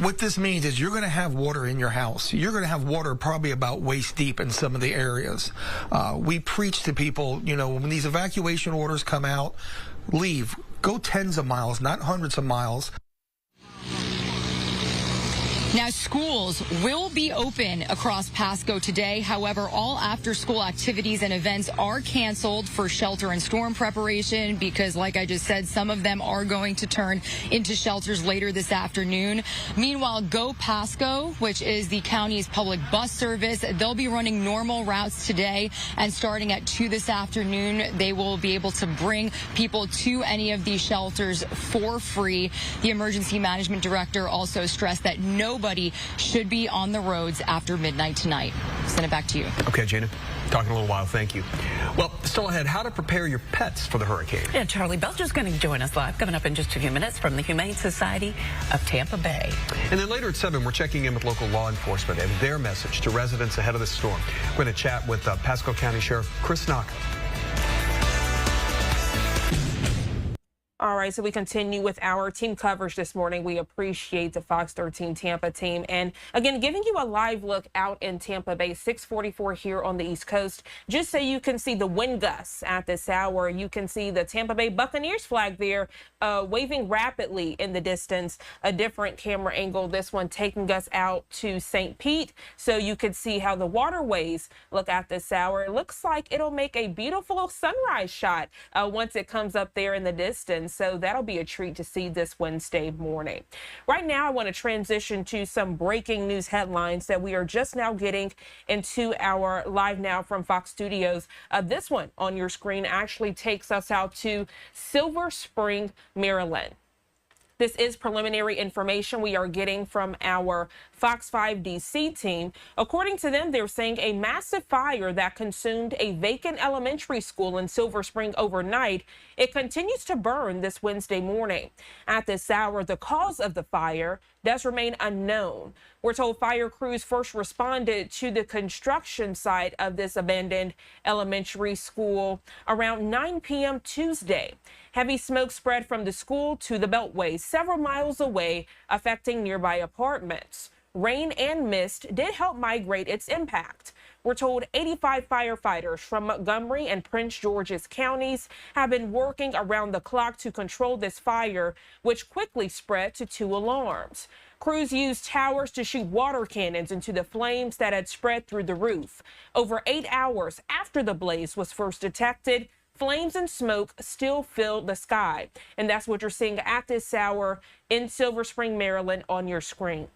What this means is you're going to have water in your house. You're going to have water probably about waist deep in some of the areas. We preach to people, you know, when these evacuation orders come out, leave. Go tens of miles, not hundreds of miles. Now, schools will be open across Pasco today. However, all after-school activities and events are canceled for shelter and storm preparation because, like I just said, some of them are going to turn into shelters later this afternoon. Meanwhile, Go Pasco, which is the county's public bus service, they'll be running normal routes today, and starting at 2 this afternoon, they will be able to bring people to any of these shelters for free. The emergency management director also stressed that nobody should be on the roads after midnight tonight. Send it back to you. Okay, Gina. Talking a little while. Thank you. Well, still ahead, how to prepare your pets for the hurricane. Yeah, Charlie Belcher's going to join us live coming up in just a few minutes from the Humane Society of Tampa Bay. And then later at 7, we're checking in with local law enforcement and their message to residents ahead of the storm. We're going to chat with Pasco County Sheriff Chris Knock. All right, so we continue with our team coverage this morning. We appreciate the Fox 13 Tampa team. And again, giving you a live look out in Tampa Bay, 644 here on the East Coast. Just so you can see the wind gusts at this hour. You can see the Tampa Bay Buccaneers flag there waving rapidly in the distance. A different camera angle, this one taking us out to St. Pete. So you can see how the waterways look at this hour. It looks like it'll make a beautiful sunrise shot once it comes up there in the distance. So that'll be a treat to see this Wednesday morning. Right now, I want to transition to some breaking news headlines that we are just now getting into our Live Now from Fox Studios. This one on your screen actually takes us out to Silver Spring, Maryland. This is preliminary information we are getting from our Fox 5 DC team. According to them, they're saying a massive fire that consumed a vacant elementary school in Silver Spring overnight. It continues to burn this Wednesday morning. At this hour, the cause of the fire does remain unknown. We're told fire crews first responded to the construction site of this abandoned elementary school around 9 p.m. Tuesday. Heavy smoke spread from the school to the Beltway several miles away, affecting nearby apartments. Rain and mist did help migrate its impact. We're told 85 firefighters from Montgomery and Prince George's counties have been working around the clock to control this fire, which quickly spread to 2 alarms. Crews used towers to shoot water cannons into the flames that had spread through the roof. Over 8 hours after the blaze was first detected, flames and smoke still filled the sky. And that's what you're seeing at this hour in Silver Spring, Maryland on your screen.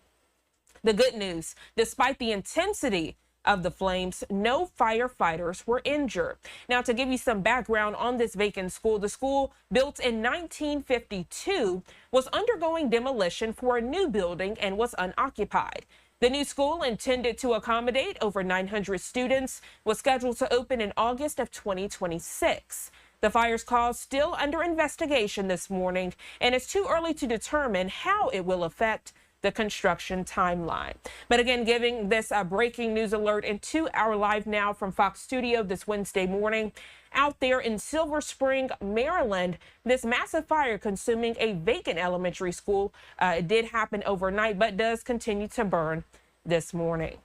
The good news, despite the intensity of the flames, no firefighters were injured. Now, to give you some background on this vacant school, the school, built in 1952, was undergoing demolition for a new building and was unoccupied. The new school, intended to accommodate over 900 students, was scheduled to open in August of 2026. The fire's cause still under investigation this morning, and it's too early to determine how it will affect the construction timeline. But again, giving this breaking news alert into our Live Now from Fox Studio this Wednesday morning. Out there in Silver Spring, Maryland, this massive fire consuming a vacant elementary school did happen overnight, but does continue to burn this morning.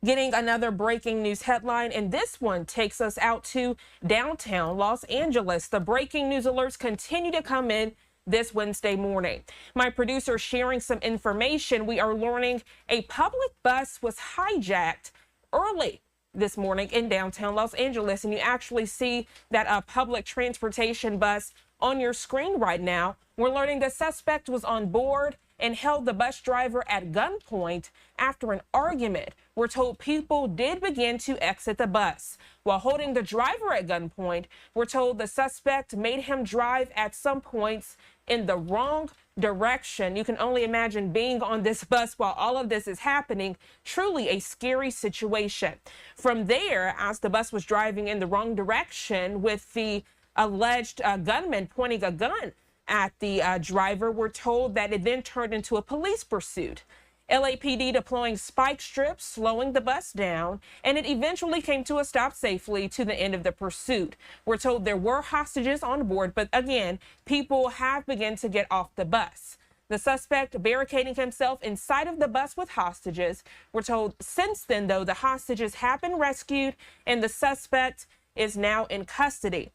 Getting another breaking news headline, and this one takes us out to downtown Los Angeles. The breaking news alerts continue to come in this Wednesday morning. My producer sharing some information. We are learning a public bus was hijacked early this morning in downtown Los Angeles, and you actually see that public transportation bus on your screen right now. We're learning the suspect was on board and held the bus driver at gunpoint after an argument. We're told people did begin to exit the bus. While holding the driver at gunpoint, we're told the suspect made him drive at some points in the wrong direction. You can only imagine being on this bus while all of this is happening. Truly a scary situation. From there, as the bus was driving in the wrong direction with the alleged gunman pointing a gun at the driver, we're told that it then turned into a police pursuit. LAPD deploying spike strips, slowing the bus down, and it eventually came to a stop safely to the end of the pursuit. We're told there were hostages on board, but again, people have begun to get off the bus. The suspect barricading himself inside of the bus with hostages. We're told since then, though, the hostages have been rescued and the suspect is now in custody.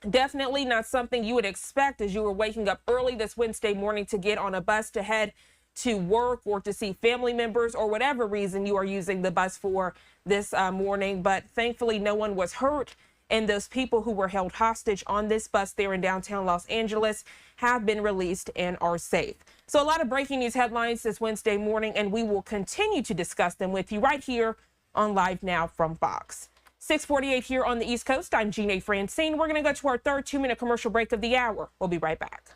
Definitely not something you would expect as you were waking up early this Wednesday morning to get on a bus to head to work or to see family members or whatever reason you are using the bus for this morning. But thankfully, no one was hurt. And those people who were held hostage on this bus there in downtown Los Angeles have been released and are safe. So a lot of breaking news headlines this Wednesday morning, and we will continue to discuss them with you right here on Live Now from Fox. 6:48 here on the East Coast. I'm Jeanne Francine. We're going to go to our third 2-minute commercial break of the hour. We'll be right back.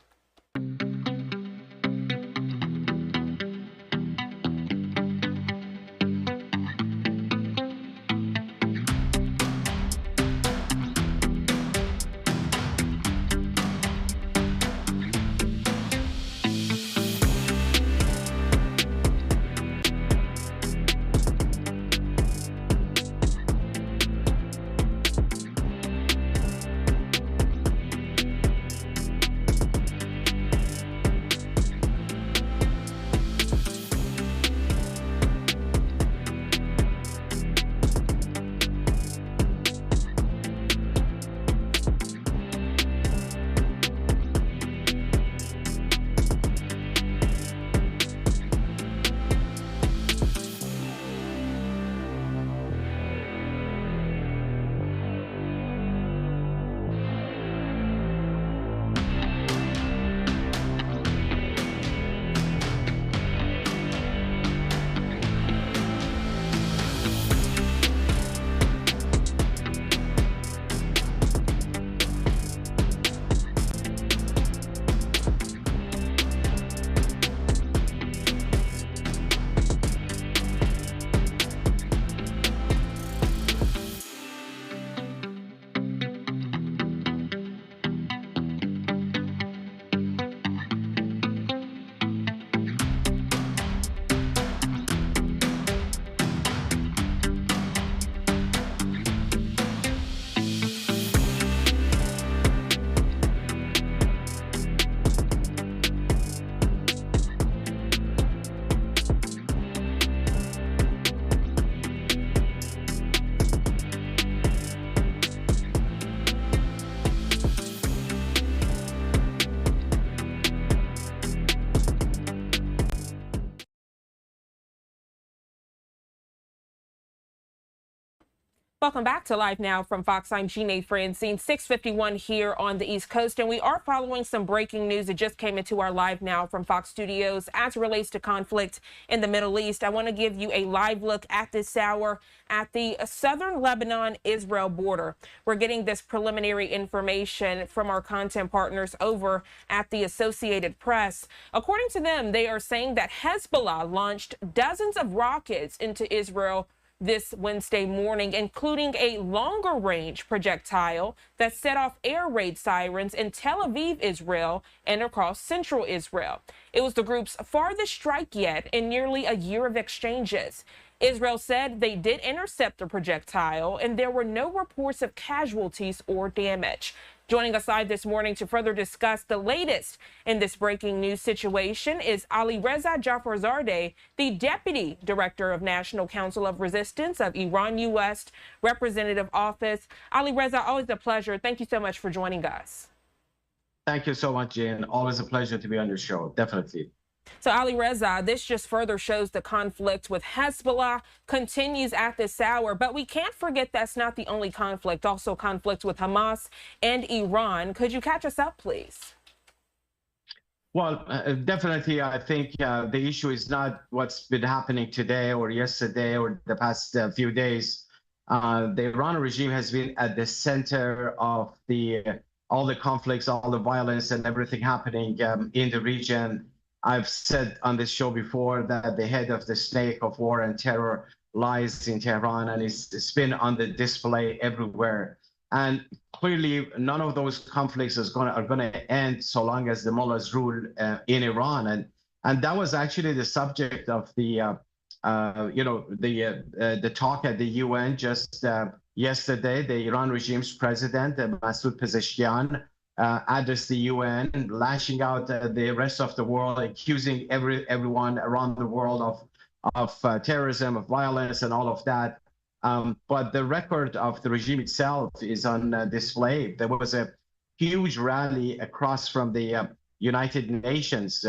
Welcome back to Live Now from Fox. I'm Jeanne Francine. 6:51 here on the East Coast, and we are following some breaking news that just came into our Live Now from Fox studios as it relates to conflict in the Middle East. I want to give you a live look at this hour at the southern Lebanon-Israel border. We're getting this preliminary information from our content partners over at the Associated Press. According to them, they are saying that Hezbollah launched dozens of rockets into Israel this Wednesday morning, including a longer range projectile that set off air raid sirens in Tel Aviv, Israel, and across central Israel. It was the group's farthest strike yet in nearly a year of exchanges. Israel said they did intercept the projectile, and there were no reports of casualties or damage. Joining us live this morning to further discuss the latest in this breaking news situation is Alireza Jafarzadeh, the Deputy Director of National Council of Resistance of Iran U.S. Representative Office. Alireza, always a pleasure. Thank you so much for joining us. Thank you so much, Jane. Always a pleasure to be on your show. Definitely. So, Alireza, this just further shows the conflict with Hezbollah continues at this hour. But we can't forget that's not the only conflict. Also conflict with Hamas and Iran. Could you catch us up, please? Well, definitely, I think the issue is not what's been happening today or yesterday or the past few days. The Iran regime has been at the center of all the conflicts, all the violence and everything happening in the region. I've said on this show before that the head of the snake of war and terror lies in Tehran, and it's been on the display everywhere. And clearly, none of those conflicts are going to end so long as the mullahs rule in Iran. And that was actually the subject of the talk at the UN just yesterday. The Iran regime's president, Masoud Pezeshkian, addressed the UN, lashing out the rest of the world, accusing everyone around the world of terrorism, of violence, and all of that. But the record of the regime itself is on display. There was a huge rally across from the United Nations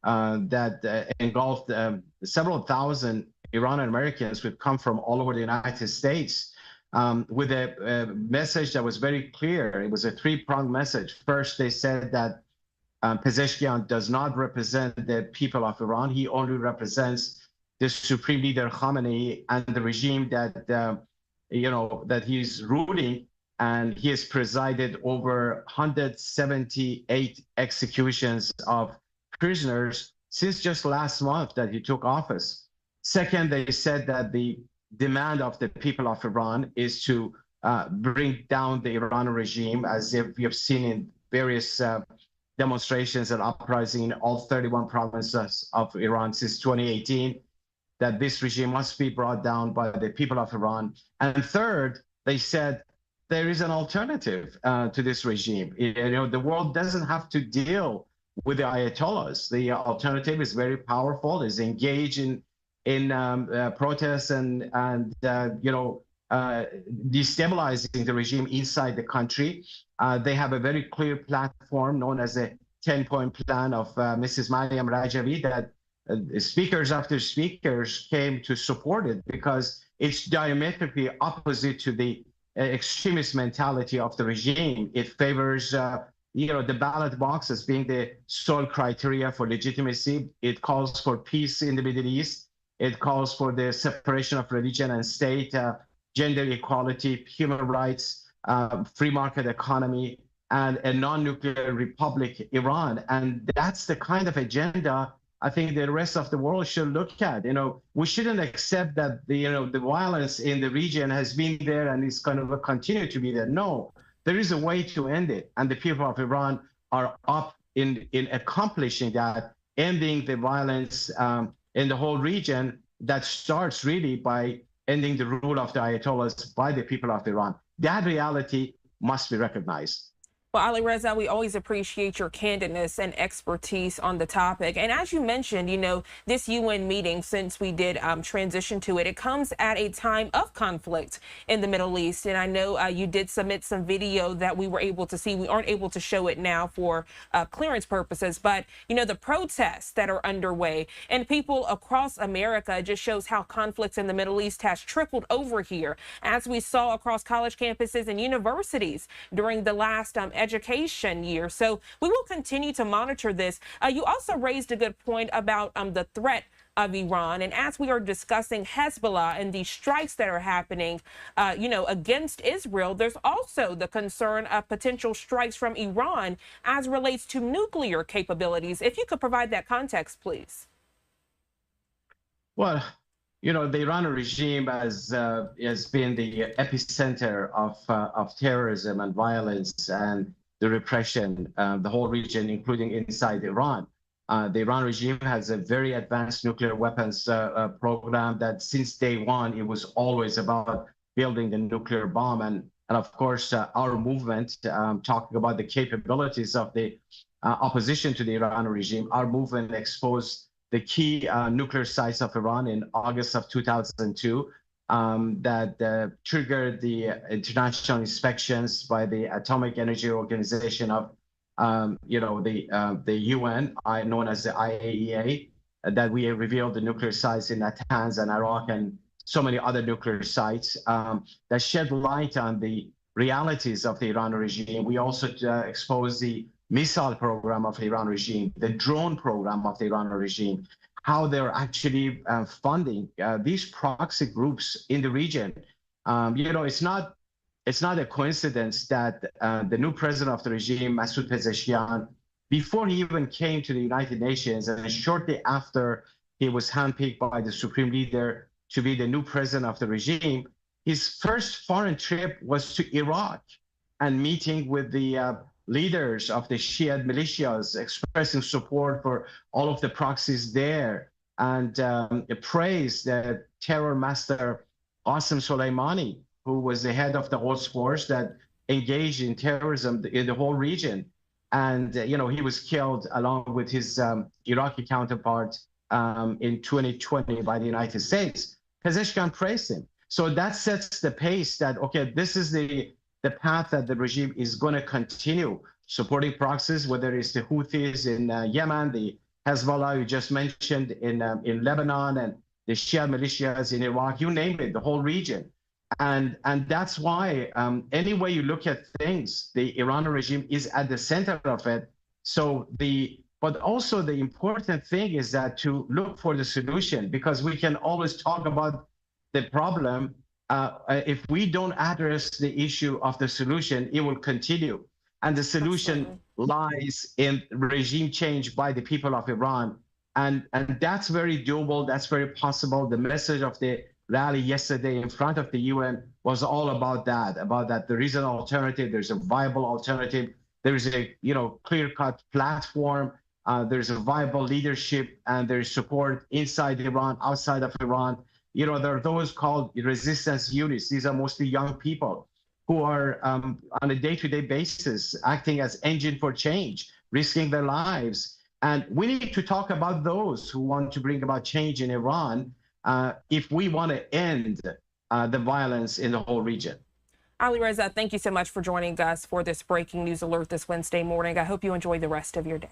that engulfed several thousand Iranian Americans who come from all over the United States, with a message that was very clear. It was a three-pronged message. First, they said that Pezeshkian does not represent the people of Iran. He only represents the supreme leader Khamenei and the regime that that he's ruling, and he has presided over 178 executions of prisoners since just last month that he took office. Second, they said that the demand of the people of Iran is to bring down the Iranian regime, as if we have seen in various demonstrations and uprising in all 31 provinces of Iran since 2018, that this regime must be brought down by the people of Iran. And third, they said there is an alternative to this regime. The world doesn't have to deal with the Ayatollahs. The alternative is very powerful, is engage in protests and destabilizing the regime inside the country. They have a very clear platform known as the 10-point plan of Mrs. Mariam Rajavi that speakers after speakers came to support it, because it's diametrically opposite to the extremist mentality of the regime. It favors the ballot box as being the sole criteria for legitimacy. It calls for peace in the Middle East. It calls for the separation of religion and state, gender equality, human rights, free market economy, and a non-nuclear republic, Iran. And that's the kind of agenda I think the rest of the world should look at. We shouldn't accept that the violence in the region has been there and is going to continue to be there. No, there is a way to end it, and the people of Iran are up in accomplishing that, ending the violence in the whole region. That starts really by ending the rule of the Ayatollahs by the people of Iran. That reality must be recognized. Well, Ali Reza, we always appreciate your candidness and expertise on the topic. And as you mentioned, this UN meeting, since we did transition to it, it comes at a time of conflict in the Middle East. And I know you did submit some video that we were able to see. We aren't able to show it now for clearance purposes, but, the protests that are underway and people across America just shows how conflicts in the Middle East has trickled over here, as we saw across college campuses and universities during the last education year. So we will continue to monitor this. You also raised a good point about the threat of Iran. And as we are discussing Hezbollah and the strikes that are happening, against Israel, there's also the concern of potential strikes from Iran as relates to nuclear capabilities. If you could provide that context, please. Well, the Iranian regime has been the epicenter of terrorism and violence and the repression, the whole region, including inside Iran. The Iran regime has a very advanced nuclear weapons program that since day one, it was always about building the nuclear bomb. And of course, our movement, talking about the capabilities of the opposition to the Iran regime, our movement exposed the key nuclear sites of Iran in August of 2002 that triggered the international inspections by the Atomic Energy Organization of the UN, known as the IAEA, that we revealed the nuclear sites in Natanz and Iraq and so many other nuclear sites that shed light on the realities of the Iran regime. We also exposed the missile program of the Iran regime, the drone program of the Iran regime, how they're actually funding these proxy groups in the region. It's not a coincidence that the new president of the regime, Masoud Pezeshkian, before he even came to the United Nations and shortly after he was handpicked by the supreme leader to be the new president of the regime, his first foreign trip was to Iraq and meeting with the leaders of the Shia militias, expressing support for all of the proxies there, and praised the terror master Qasem Soleimani, who was the head of the Quds force that engaged in terrorism in the whole region. And, he was killed along with his Iraqi counterpart in 2020 by the United States. Pezeshkian praised him. So that sets the pace that, okay, this is the path that the regime is going to continue supporting proxies, whether it's the Houthis in Yemen, the Hezbollah, you just mentioned in Lebanon, and the Shia militias in Iraq, you name it, the whole region. And that's why any way you look at things, the Iranian regime is at the center of it. But also the important thing is that to look for the solution, because we can always talk about the problem. If we don't address the issue of the solution, it will continue. And the solution lies in regime change by the people of Iran. And that's very doable. That's very possible. The message of the rally yesterday in front of the UN was all about that there is an alternative, there's a viable alternative, there is a clear-cut platform, there's a viable leadership, and there's support inside Iran, outside of Iran. There are those called resistance units. These are mostly young people who are on a day-to-day basis acting as engine for change, risking their lives. And we need to talk about those who want to bring about change in Iran if we want to end the violence in the whole region. Ali Reza, thank you so much for joining us for this breaking news alert this Wednesday morning. I hope you enjoy the rest of your day.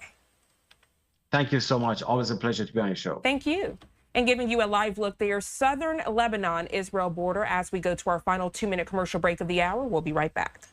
Thank you so much. Always a pleasure to be on your show. Thank you. And giving you a live look there, southern Lebanon-Israel border as we go to our final 2-minute commercial break of the hour. We'll be right back.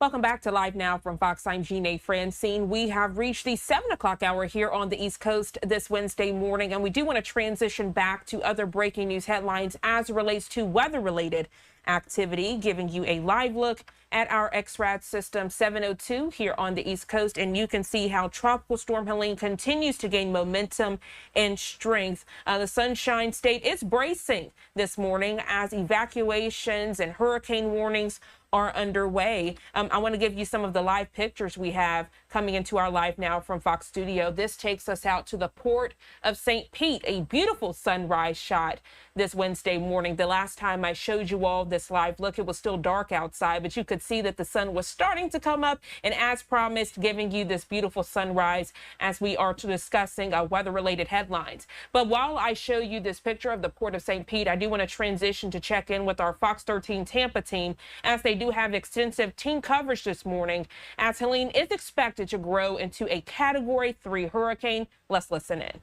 Welcome back to Live Now from Fox. I'm Jeanne Francine. We have reached the 7 o'clock hour here on the East Coast this Wednesday morning, and we do want to transition back to other breaking news headlines as it relates to weather-related activity, giving you a live look at our XRAD system 702 here on the East Coast. And you can see how Tropical Storm Helene continues to gain momentum and strength. The Sunshine State is bracing this morning as evacuations and hurricane warnings are underway. I want to give you some of the live pictures we have coming into our Live Now from Fox Studio. This takes us out to the port of St. Pete, a beautiful sunrise shot this Wednesday morning. The last time I showed you all this live look, it was still dark outside, but you could see that the sun was starting to come up, and as promised, giving you this beautiful sunrise as we are discussing weather-related headlines. But while I show you this picture of the port of St. Pete, I do want to transition to check in with our Fox 13 Tampa team as they do have extensive team coverage this morning as Helene is expected to grow into a Category 3 hurricane. Let's listen in.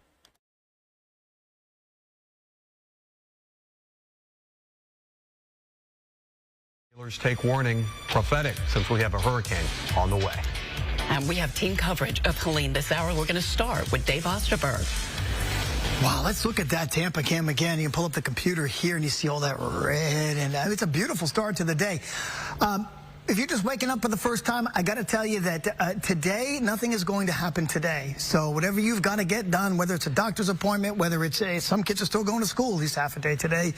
Sailors take warning, prophetic, since we have a hurricane on the way. And we have team coverage of Helene this hour. We're going to start with Dave Osterberg. Wow, let's look at that Tampa cam again. You can pull up the computer here and you see all that red, and it's a beautiful start to the day. If you're just waking up for the first time, I got to tell you that today, nothing is going to happen today. So whatever you've got to get done, whether it's a doctor's appointment, whether it's some kids are still going to school at least half a day today,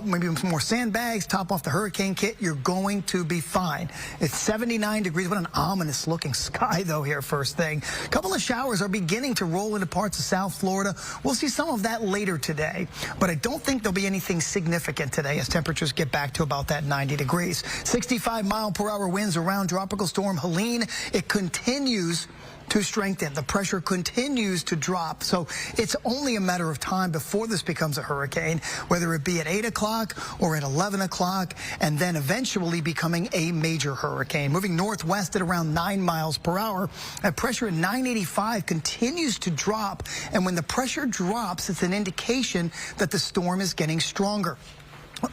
maybe some more sandbags, top off the hurricane kit, you're going to be fine. It's 79 degrees. What an ominous looking sky, though, here first thing. A couple of showers are beginning to roll into parts of South Florida. We'll see some of that later today, but I don't think there'll be anything significant today as temperatures get back to about that 90 degrees. 65-mile-per-hour winds around Tropical Storm Helene. It continues to strengthen. The pressure continues to drop. So it's only a matter of time before this becomes a hurricane, whether it be at 8 o'clock or at 11 o'clock, and then eventually becoming a major hurricane. Moving northwest at around 9 miles per hour. That pressure at 985 continues to drop. And when the pressure drops, it's an indication that the storm is getting stronger.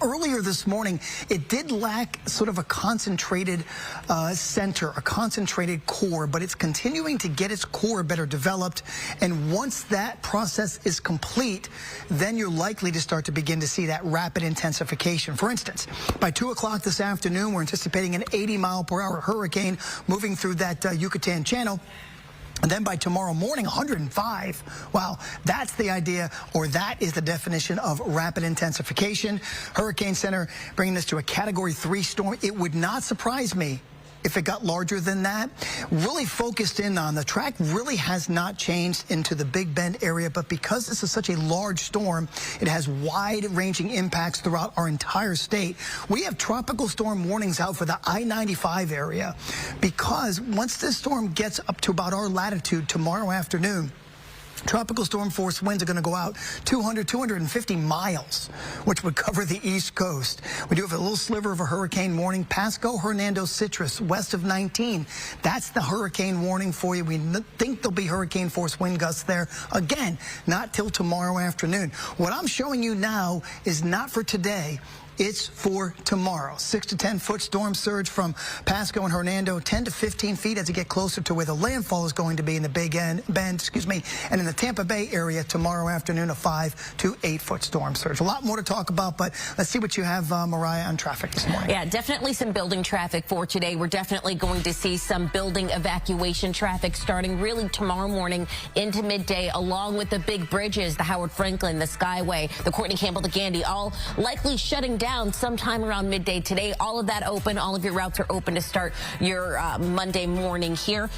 Earlier this morning, it did lack sort of a concentrated center, a concentrated core, but it's continuing to get its core better developed. And once that process is complete, then you're likely to start to begin to see that rapid intensification. For instance, by 2 o'clock this afternoon, we're anticipating an 80-mile-per-hour hurricane moving through that Yucatan Channel. And then by tomorrow morning, 105. Wow, that's the idea, or that is the definition of rapid intensification. Hurricane Center bringing us to a Category 3 storm. It would not surprise me if it got larger than that. Really focused in on the track really has not changed into the Big Bend area, but because this is such a large storm, it has wide-ranging impacts throughout our entire state. We have tropical storm warnings out for the I-95 area because once this storm gets up to about our latitude tomorrow afternoon, tropical storm force winds are going to go out 200, 250 miles, which would cover the East Coast. We do have a little sliver of a hurricane warning. Pasco, Hernando, Citrus, west of 19. That's the hurricane warning for you. We think there'll be hurricane force wind gusts there. Again, not till tomorrow afternoon. What I'm showing you now is not for today. It's for tomorrow. 6 to 10 foot storm surge from Pasco and Hernando, 10 to 15 feet as you get closer to where the landfall is going to be in the Big Bend, and in the Tampa Bay area tomorrow afternoon, a 5 to 8 foot storm surge. A lot more to talk about, but let's see what you have, Mariah, on traffic this morning. Yeah, definitely some building traffic for today. We're definitely going to see some building evacuation traffic starting really tomorrow morning into midday, along with the big bridges, the Howard Franklin, the Skyway, the Courtney Campbell, the Gandy, all likely shutting down sometime around midday today. All of that open. All of your routes are open to start your Monday morning here,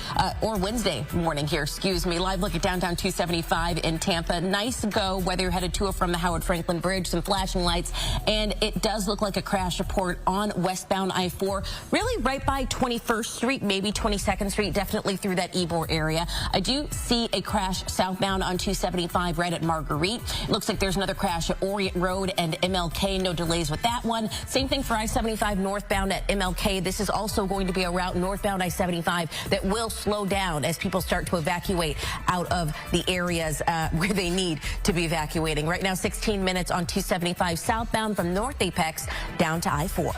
or Wednesday morning here, excuse me. Live look at downtown 275 in Tampa. Nice go, whether you're headed to or from the Howard Franklin Bridge, some flashing lights, and it does look like a crash report on westbound I-4, really right by 21st Street, maybe 22nd Street, definitely through that Ybor area. I do see a crash southbound on 275 right at Marguerite. It looks like there's another crash at Orient Road and MLK. No delays with that one. Same thing for I-75 northbound at MLK. This is also going to be a route northbound I-75 that will slow down as people start to evacuate out of the areas where they need to be evacuating. Right now, 16 minutes on 275 southbound from North Apex down to I-4.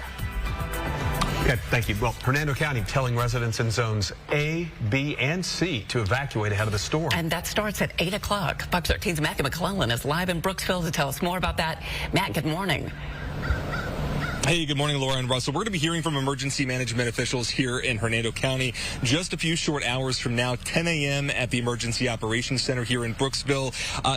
Okay, thank you. Well, Hernando County telling residents in zones A, B, and C to evacuate ahead of the storm. And that starts at 8 o'clock. Fox 13's Matt McClellan is live in Brooksville to tell us more about that. Matt, good morning. Hey, good morning, Laura and Russell. We're going to be hearing from emergency management officials here in Hernando County just a few short hours from now, 10 a.m. at the Emergency Operations Center here in Brooksville.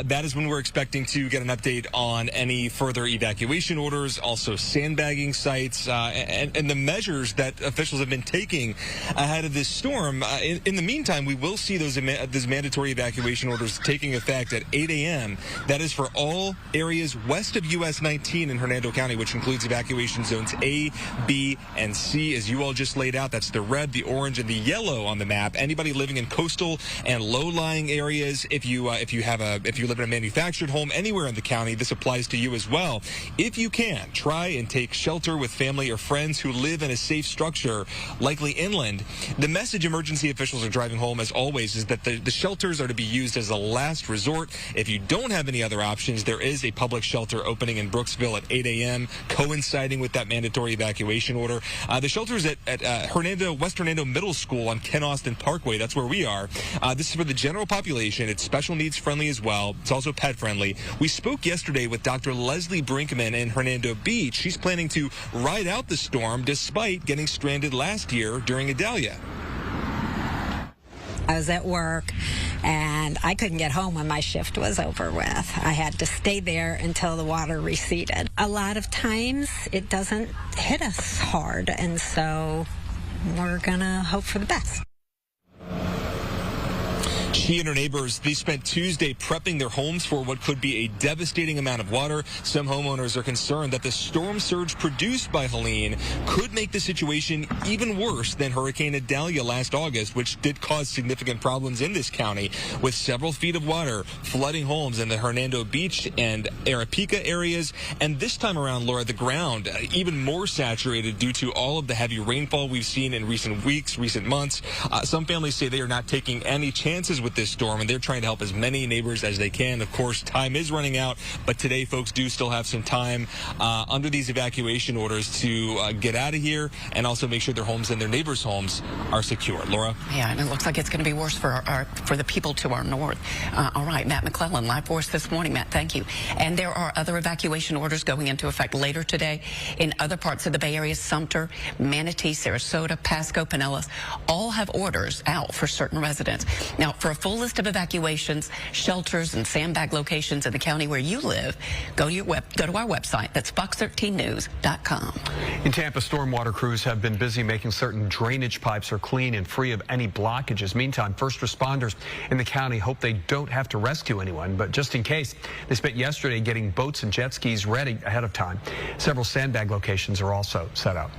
That is when we're expecting to get an update on any further evacuation orders, also sandbagging sites, and the measures that officials have been taking ahead of this storm. In the meantime, we will see those mandatory evacuation orders taking effect at 8 a.m. That is for all areas west of US 19 in Hernando County, which includes evacuation zones A, B, and C, as you all just laid out. That's the red, the orange, and the yellow on the map. Anybody living in coastal and low-lying areas, if you live in a manufactured home anywhere in the county, this applies to you as well. If you can, try and take shelter with family or friends who live in a safe structure, likely inland. The message emergency officials are driving home, as always, is that the shelters are to be used as a last resort. If you don't have any other options, there is a public shelter opening in Brooksville at 8 a.m., coinciding with that mandatory evacuation order. The shelter's at West Hernando Middle School on Ken Austin Parkway. That's where we are. This is for the general population. It's special needs friendly as well. It's also pet friendly. We spoke yesterday with Dr. Leslie Brinkman in Hernando Beach. She's planning to ride out the storm despite getting stranded last year during Idalia. I was at work, and I couldn't get home when my shift was over with. I had to stay there until the water receded. A lot of times, it doesn't hit us hard, and so we're going to hope for the best. She and her neighbors, they spent Tuesday prepping their homes for what could be a devastating amount of water. Some homeowners are concerned that the storm surge produced by Helene could make the situation even worse than Hurricane Idalia last August, which did cause significant problems in this county with several feet of water flooding homes in the Hernando Beach and Arapica areas. And this time around, Laura, the ground even more saturated due to all of the heavy rainfall we've seen in recent weeks, recent months. Some families say they are not taking any chances with this storm, and they're trying to help as many neighbors as they can. Of course, time is running out, but today folks do still have some time under these evacuation orders to get out of here and also make sure their homes and their neighbors' homes are secure. Laura? Yeah, and it looks like it's going to be worse for the people to our north. All right, Matt McClellan, live for us this morning. Matt, thank you. And there are other evacuation orders going into effect later today in other parts of the Bay Area. Sumter, Manatee, Sarasota, Pasco, Pinellas all have orders out for certain residents. Now, for a full list of evacuations, shelters, and sandbag locations in the county where you live, go to our website. That's fox13news.com. In Tampa, stormwater crews have been busy making certain drainage pipes are clean and free of any blockages. Meantime, first responders in the county hope they don't have to rescue anyone, but just in case, they spent yesterday getting boats and jet skis ready ahead of time. Several sandbag locations are also set up.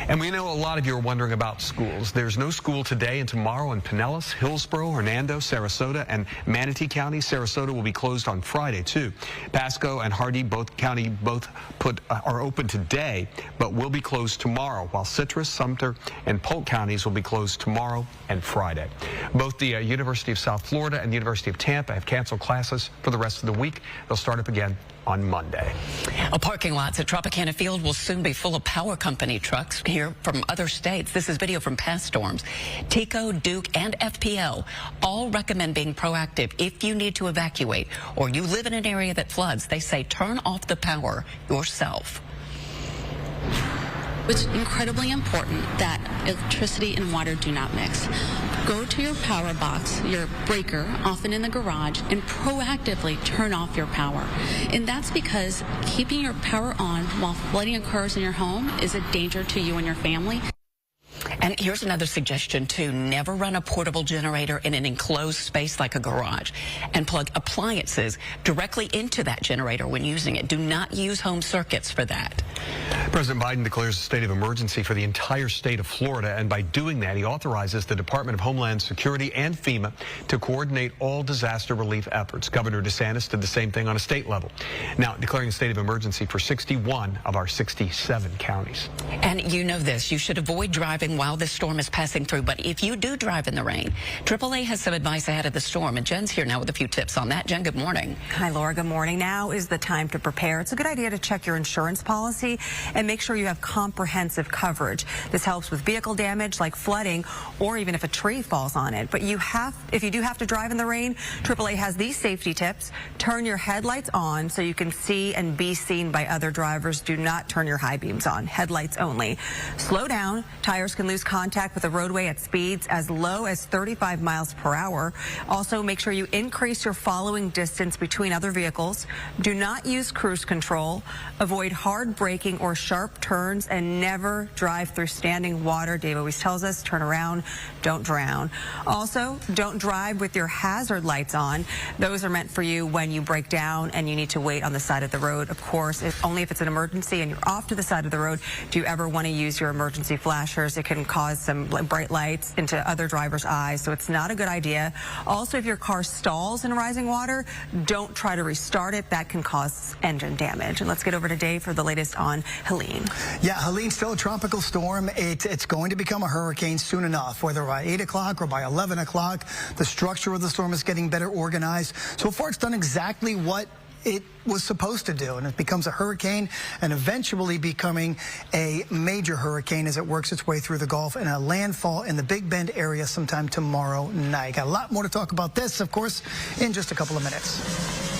And we know a lot of you are wondering about schools. There's no school today and tomorrow in Pinellas, Hillsborough, Hernando, Sarasota, and Manatee County. Sarasota will be closed on Friday, too. Pasco and Hardee are open today, but will be closed tomorrow, while Citrus, Sumter, and Polk counties will be closed tomorrow and Friday. Both the University of South Florida and the University of Tampa have canceled classes for the rest of the week. They'll start up again on Monday. Parking lots at Tropicana Field will soon be full of power company trucks here from other states. This is video from past storms. TECO, Duke, and FPL all recommend being proactive if you need to evacuate or you live in an area that floods. They say turn off the power yourself. It's incredibly important that electricity and water do not mix. Go to your power box, your breaker, often in the garage, and proactively turn off your power. And that's because keeping your power on while flooding occurs in your home is a danger to you and your family. And here's another suggestion, too. Never run a portable generator in an enclosed space like a garage, and plug appliances directly into that generator when using it. Do not use home circuits for that. President Biden declares a state of emergency for the entire state of Florida, and by doing that, he authorizes the Department of Homeland Security and FEMA to coordinate all disaster relief efforts. Governor DeSantis did the same thing on a state level, now declaring a state of emergency for 61 of our 67 counties. And you know this, you should avoid driving while this storm is passing through, but if you do drive in the rain, AAA has some advice ahead of the storm, and Jen's here now with a few tips on that. Jen, good morning. Hi, Laura. Good morning. Now is the time to prepare. It's a good idea to check your insurance policy and make sure you have comprehensive coverage. This helps with vehicle damage like flooding or even if a tree falls on it. But if you do have to drive in the rain, AAA has these safety tips. Turn your headlights on so you can see and be seen by other drivers. Do not turn your high beams on. Headlights only. Slow down. Tires can lose contact with the roadway at speeds as low as 35 miles per hour. Also, make sure you increase your following distance between other vehicles. Do not use cruise control. Avoid hard braking or sharp turns, and never drive through standing water. Dave always tells us, turn around, don't drown. Also, don't drive with your hazard lights on. Those are meant for you when you break down and you need to wait on the side of the road. Of course, only if it's an emergency and you're off to the side of the road do you ever want to use your emergency flashers. It can cause some bright lights into other drivers' eyes, so it's not a good idea. Also, if your car stalls in rising water, don't try to restart it. That can cause engine damage. And let's get over to Dave for the latest on Helene. Yeah, Helene's still a tropical storm. It's going to become a hurricane soon enough, whether by 8 o'clock or by 11 o'clock. The structure of the storm is getting better organized. So far, it's done exactly what it was supposed to do, and it becomes a hurricane and eventually becoming a major hurricane as it works its way through the Gulf and a landfall in the Big Bend area sometime tomorrow night. Got a lot more to talk about this, of course, in just a couple of minutes.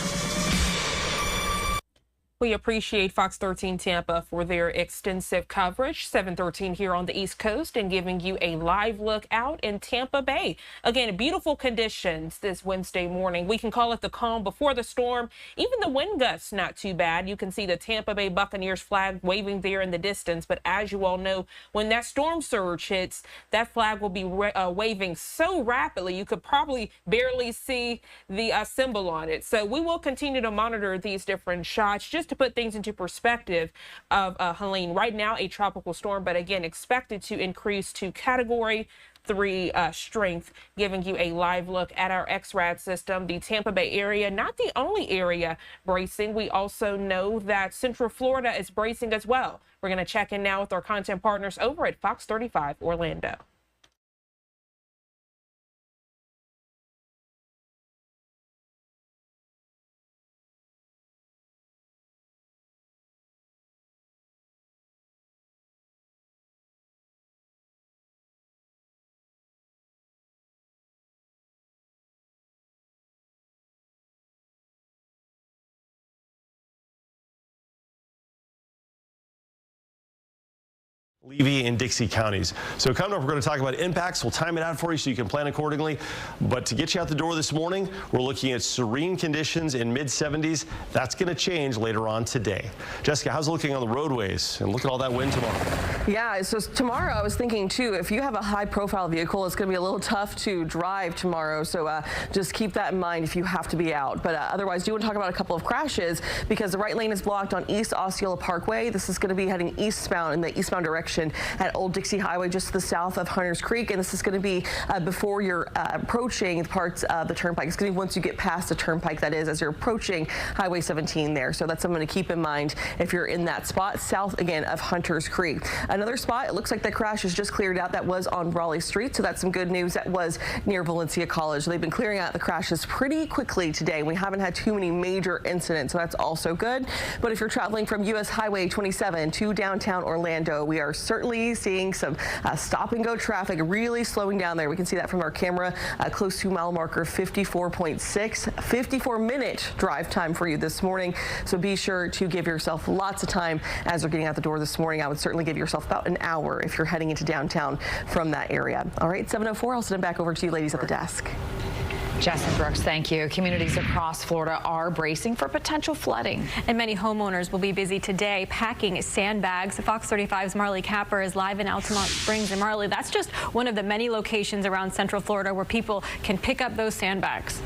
We appreciate Fox 13 Tampa for their extensive coverage. 7:13 here on the East Coast and giving you a live look out in Tampa Bay. Again, beautiful conditions this Wednesday morning. We can call it the calm before the storm. Even the wind gusts not too bad. You can see the Tampa Bay Buccaneers flag waving there in the distance. But as you all know, when that storm surge hits, that flag will be waving so rapidly you could probably barely see the symbol on it. So we will continue to monitor these different shots just to put things into perspective of Helene. Right now, a tropical storm, but again, expected to increase to Category 3 strength, giving you a live look at our XRAD system. The Tampa Bay area, not the only area bracing. We also know that Central Florida is bracing as well. We're going to check in now with our content partners over at Fox 35 Orlando. Levy and Dixie counties. So coming up, we're going to talk about impacts. We'll time it out for you so you can plan accordingly. But to get you out the door this morning, we're looking at serene conditions in mid-70s. That's going to change later on today. Jessica, how's it looking on the roadways? And look at all that wind tomorrow. Yeah, so tomorrow I was thinking too, if you have a high-profile vehicle, it's going to be a little tough to drive tomorrow. So just keep that in mind if you have to be out. But otherwise, do want to talk about a couple of crashes because the right lane is blocked on East Osceola Parkway. This is going to be heading eastbound in the eastbound direction at Old Dixie Highway, just to the south of Hunters Creek. And this is going to be before you're approaching parts of the turnpike. It's going to be once you get past the turnpike, that is, as you're approaching Highway 17 there. So that's something to keep in mind if you're in that spot, south again of Hunters Creek. Another spot, it looks like the crash is just cleared out. That was on Raleigh Street. So that's some good news. That was near Valencia College. They've been clearing out the crashes pretty quickly today. We haven't had too many major incidents, so that's also good. But if you're traveling from US Highway 27 to downtown Orlando, we are certainly seeing some stop and go traffic really slowing down there. We can see that from our camera close to mile marker 54.6, 54-minute drive time for you this morning. So be sure to give yourself lots of time as you're getting out the door this morning. I would certainly give yourself about an hour if you're heading into downtown from that area. All right, 7:04. I'll send it back over to you ladies at the desk. Jess and Brooks, thank you. Communities across Florida are bracing for potential flooding. And many homeowners will be busy today packing sandbags. Fox 35's Marley Capper is live in Altamont Springs. And Marley, that's just one of the many locations around Central Florida where people can pick up those sandbags.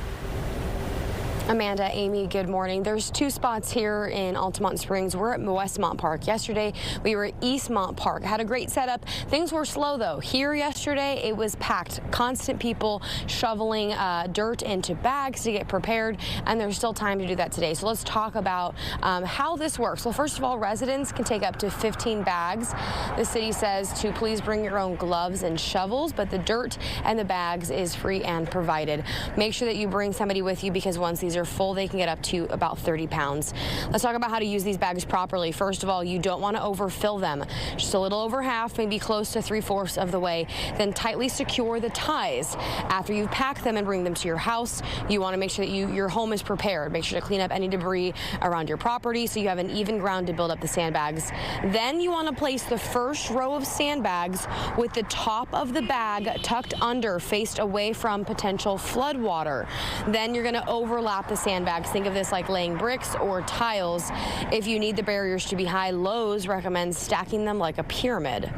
Amanda, Amy, good morning. There's two spots here in Altamont Springs. We're at Westmont Park. Yesterday, we were at Eastmont Park. Had a great setup. Things were slow, though. Here yesterday, it was packed. Constant people shoveling dirt into bags to get prepared, and there's still time to do that today. So let's talk about how this works. Well, first of all, residents can take up to 15 bags. The city says to please bring your own gloves and shovels, but the dirt and the bags is free and provided. Make sure that you bring somebody with you because once these are full, they can get up to about 30 pounds. Let's talk about how to use these bags properly. First of all, you don't want to overfill them. Just a little over half, maybe close to 3/4 of the way. Then tightly secure the ties. After you pack them and bring them to your house, you want to make sure that your home is prepared. Make sure to clean up any debris around your property so you have an even ground to build up the sandbags. Then you want to place the first row of sandbags with the top of the bag tucked under, faced away from potential flood water. Then you're going to overlap the sandbags. Think of this like laying bricks or tiles. If you need the barriers to be high, Lowe's recommends stacking them like a pyramid.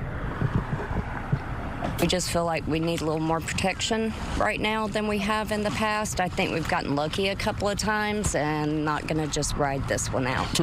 We just feel like we need a little more protection right now than we have in the past. I think we've gotten lucky a couple of times and not going to just ride this one out.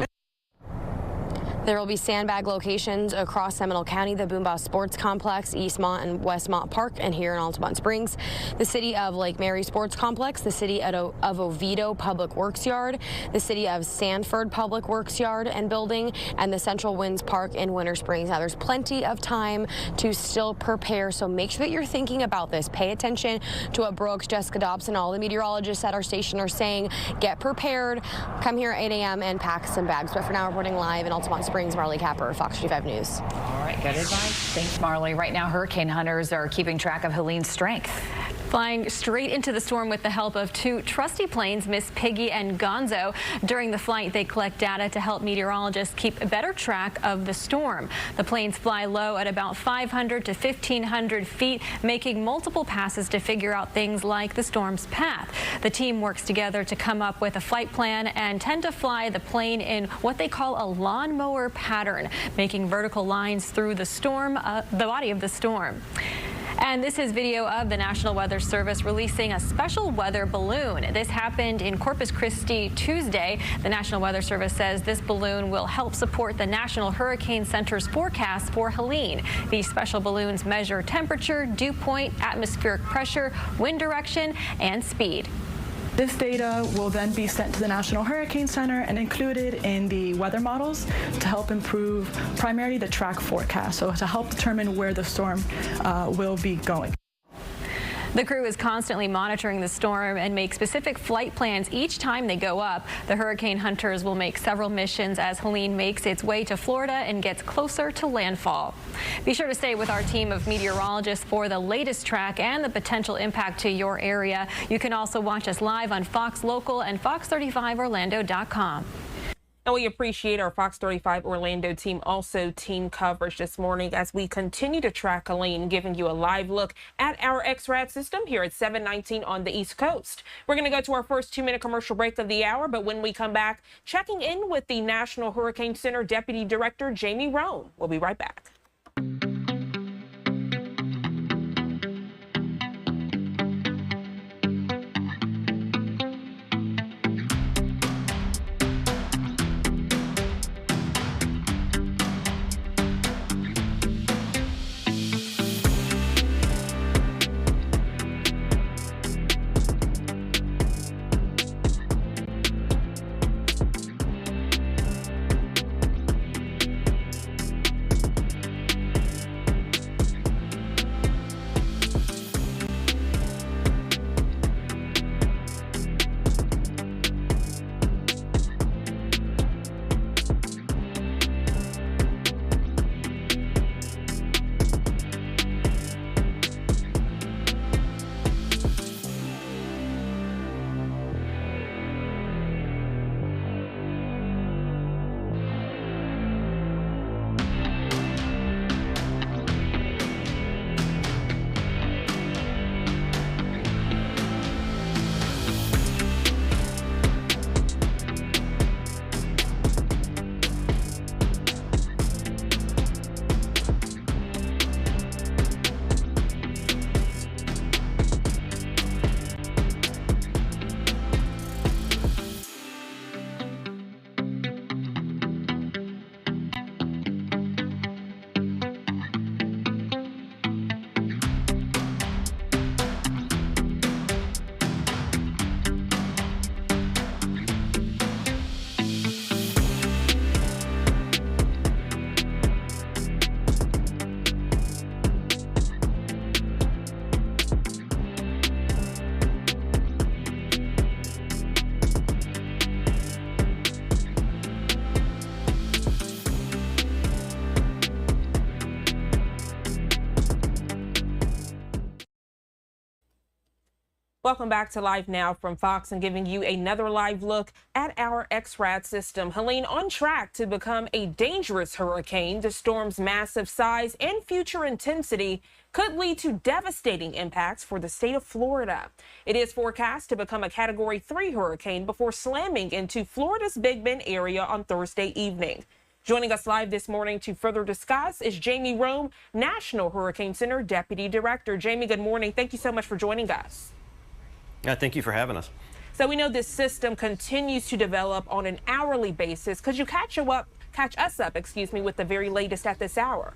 There will be sandbag locations across Seminole County, the Boomba Sports Complex, Eastmont and Westmont Park, and here in Altamont Springs. The City of Lake Mary Sports Complex, the City of Oviedo Public Works Yard, the City of Sanford Public Works Yard and Building, and the Central Winds Park in Winter Springs. Now, there's plenty of time to still prepare, so make sure that you're thinking about this. Pay attention to what Brooks, Jessica Dobson, all the meteorologists at our station are saying. Get prepared. Come here at 8 a.m. and pack some bags. But for now, reporting live in Altamont Springs, Marley Capper, Fox 35 News. All right, good advice. Thanks, Marley. Right now, hurricane hunters are keeping track of Helene's strength. Flying straight into the storm with the help of two trusty planes, Miss Piggy and Gonzo. During the flight, they collect data to help meteorologists keep better track of the storm. The planes fly low at about 500 to 1,500 feet, making multiple passes to figure out things like the storm's path. The team works together to come up with a flight plan and tend to fly the plane in what they call a lawnmower pattern, making vertical lines through the storm, the body of the storm. And this is video of the National Weather Service releasing a special weather balloon. This happened in Corpus Christi Tuesday. The National Weather Service says this balloon will help support the National Hurricane Center's forecast for Helene. These special balloons measure temperature, dew point, atmospheric pressure, wind direction, and speed. This data will then be sent to the National Hurricane Center and included in the weather models to help improve primarily the track forecast, so to help determine where the storm will be going. The crew is constantly monitoring the storm and make specific flight plans each time they go up. The hurricane hunters will make several missions as Helene makes its way to Florida and gets closer to landfall. Be sure to stay with our team of meteorologists for the latest track and the potential impact to your area. You can also watch us live on Fox Local and Fox35Orlando.com. And we appreciate our Fox 35 Orlando team, also team coverage this morning as we continue to track Helene, giving you a live look at our XRAD system here at 7:19 on the East Coast. We're going to go to our first 2-minute commercial break of the hour, but when we come back, checking in with the National Hurricane Center Deputy Director Jamie Roan. We'll be right back. Welcome back to Live Now from Fox and giving you another live look at our XRAD system. Helene on track to become a dangerous hurricane. The storm's massive size and future intensity could lead to devastating impacts for the state of Florida. It is forecast to become a Category 3 hurricane before slamming into Florida's Big Bend area on Thursday evening. Joining us live this morning to further discuss is Jamie Roan, National Hurricane Center Deputy Director. Jamie, good morning. Thank you so much for joining us. Thank you for having us. So we know this system continues to develop on an hourly basis. Could you catch catch us up, with the very latest at this hour.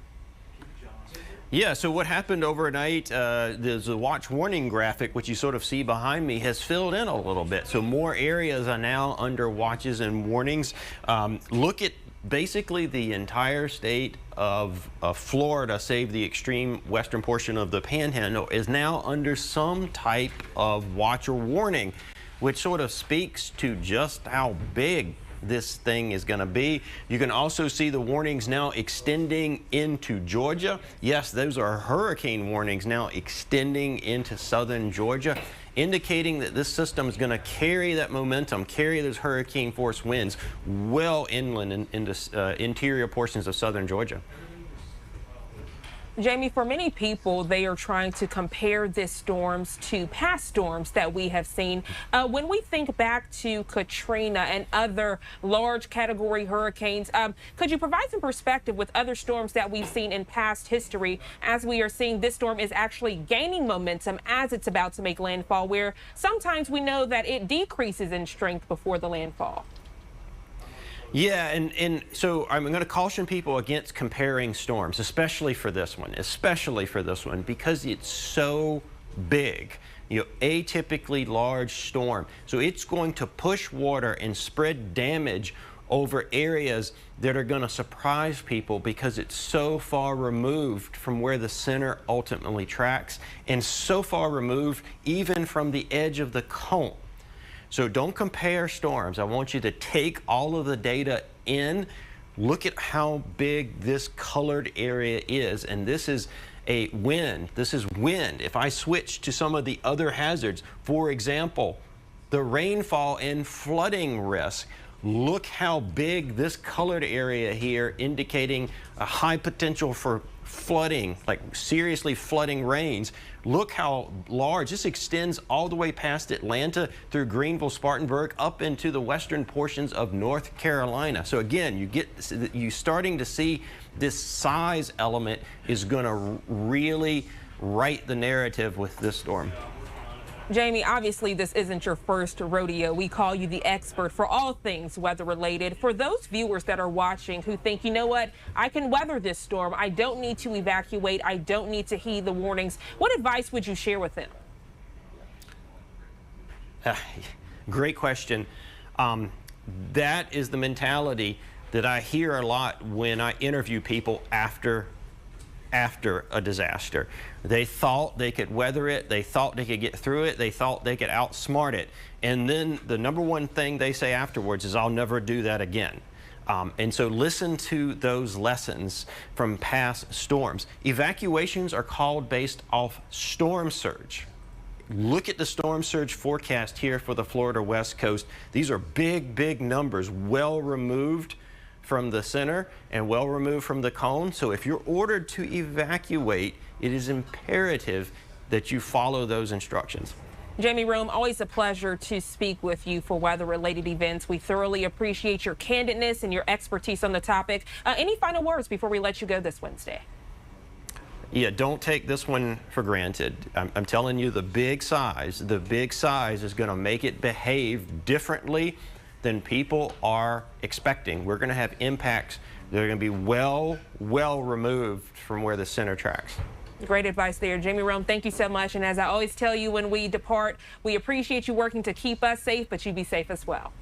Yeah, so what happened overnight, the watch warning graphic, which you sort of see behind me, has filled in a little bit. So more areas are now under watches and warnings. Look at basically the entire state of Florida, save the extreme western portion of the Panhandle, is now under some type of watch or warning, which sort of speaks to just how big this thing is going to be. You can also see the warnings now extending into Georgia. Yes, those are hurricane warnings now extending into southern Georgia, indicating that this system is going to carry that momentum, carry those hurricane force winds well inland and into interior portions of southern Georgia. Jamie, for many people, they are trying to compare these storms to past storms that we have seen. When we think back to Katrina and other large category hurricanes, could you provide some perspective with other storms that we've seen in past history, as we are seeing this storm is actually gaining momentum as it's about to make landfall, where sometimes we know that it decreases in strength before the landfall? Yeah, and so I'm going to caution people against comparing storms, especially for this one, because it's so big. Atypically large storm. So it's going to push water and spread damage over areas that are going to surprise people because it's so far removed from where the center ultimately tracks, and so far removed even from the edge of the cone. So don't compare storms. I want you to take all of the data in, look at how big this colored area is, and this is a wind. This is wind. If I switch to some of the other hazards, for example, the rainfall and flooding risk, look how big this colored area here, indicating a high potential for flooding, like seriously flooding rains. Look how large this extends all the way past Atlanta through Greenville, Spartanburg, up into the western portions of North Carolina. So again, you starting to see this size element is going to really write the narrative with this storm. Jamie, obviously this isn't your first rodeo. We call you the expert for all things weather related. For those viewers that are watching who think, you know what, I can weather this storm, I don't need to evacuate, I don't need to heed the warnings, what advice would you share with them? Great question. That is the mentality that I hear a lot when I interview people after a disaster. They thought they could weather it, they thought they could get through it, they thought they could outsmart it. And then the number one thing they say afterwards is, I'll never do that again. And so listen to those lessons from past storms. Evacuations are called based off storm surge. Look at the storm surge forecast here for the Florida West Coast. These are big, big numbers, well removed from the center and well removed from the cone. So if you're ordered to evacuate, it is imperative that you follow those instructions. Jamie Rome, always a pleasure to speak with you for weather-related events. We thoroughly appreciate your candidness and your expertise on the topic. Any final words before we let you go this Wednesday? Yeah, don't take this one for granted. I'm telling you, the big size is going to make it behave differently than people are expecting. We're going to have impacts that are going to be well removed from where the center tracks. Great advice there. Jamie Rome, thank you so much. And as I always tell you when we depart, we appreciate you working to keep us safe, but you be safe as well.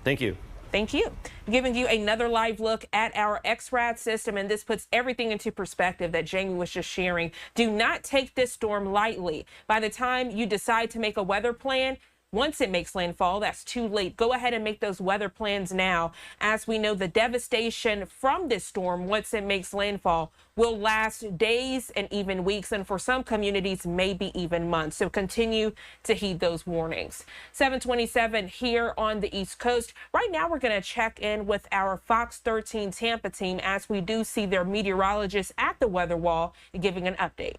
Thank you. Thank you. Giving you another live look at our XRAD system, and this puts everything into perspective that Jamie was just sharing. Do not take this storm lightly. By the time you decide to make a weather plan, once it makes landfall, that's too late. Go ahead and make those weather plans now. As we know, the devastation from this storm, once it makes landfall, will last days and even weeks, and for some communities, maybe even months. So continue to heed those warnings. 727 here on the East Coast. Right now, we're going to check in with our Fox 13 Tampa team as we do see their meteorologists at the weather wall giving an update.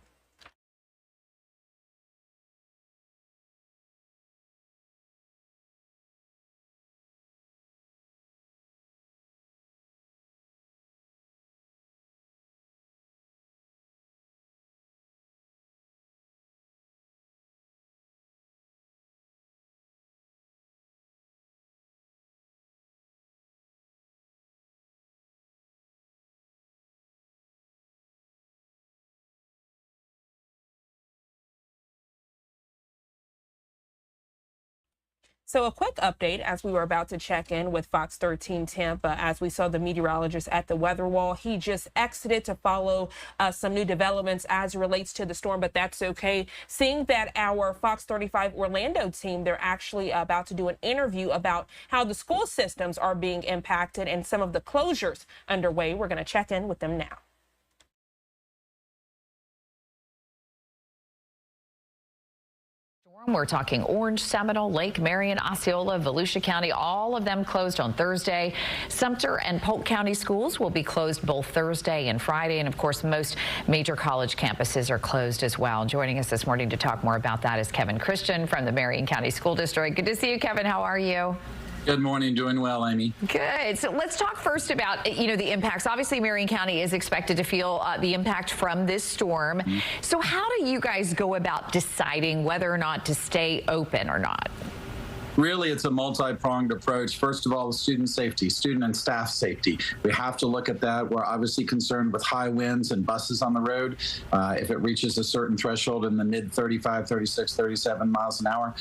So a quick update as we were about to check in with Fox 13 Tampa, as we saw the meteorologist at the weather wall. He just exited to follow some new developments as it relates to the storm, but that's okay. Seeing that our Fox 35 Orlando team, they're actually about to do an interview about how the school systems are being impacted and some of the closures underway. We're going to check in with them now. We're talking Orange, Seminole, Lake Marion, Osceola, Volusia County, all of them closed on Thursday. Sumter and Polk County schools will be closed both Thursday and Friday. And of course, most major college campuses are closed as well. Joining us this morning to talk more about that is Kevin Christian from the Marion County School District. Good to see you, Kevin. How are you? Good morning. Doing well, Amy. Good. So let's talk first about, the impacts. Obviously, Marion County is expected to feel the impact from this storm. So how do you guys go about deciding whether or not to stay open or not? Really, it's a multi-pronged approach. First of all, student safety, student and staff safety. We have to look at that. We're obviously concerned with high winds and buses on the road. If it reaches a certain threshold in the mid 35, 36, 37 miles an hour,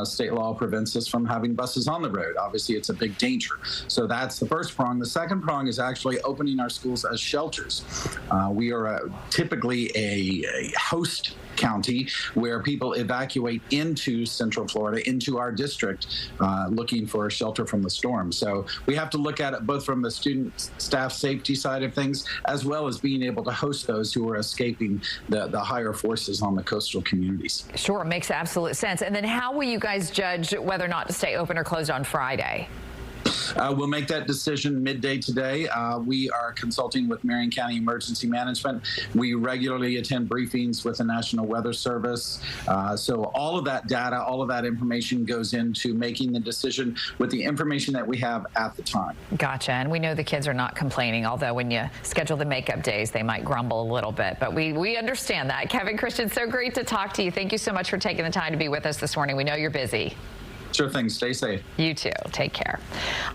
state law prevents us from having buses on the road. Obviously, it's a big danger. So that's the first prong. The second prong is actually opening our schools as shelters. We are typically a host county where people evacuate into Central Florida, into our district, looking for a shelter from the storm. So we have to look at it both from the student staff safety side of things, as well as being able to host those who are escaping the higher forces on the coastal communities. Sure, makes absolute sense. And then how will you guys judge whether or not to stay open or closed on Friday? We'll make that decision midday today. We are consulting with Marion County Emergency Management. We regularly attend briefings with the National Weather Service. So all of that data, all of that information goes into making the decision with the information that we have at the time. Gotcha. And we know the kids are not complaining, although when you schedule the makeup days, they might grumble a little bit. But we understand that. Kevin Christian, so great to talk to you. Thank you so much for taking the time to be with us this morning. We know you're busy. Sure thing. Stay safe. You too. Take care.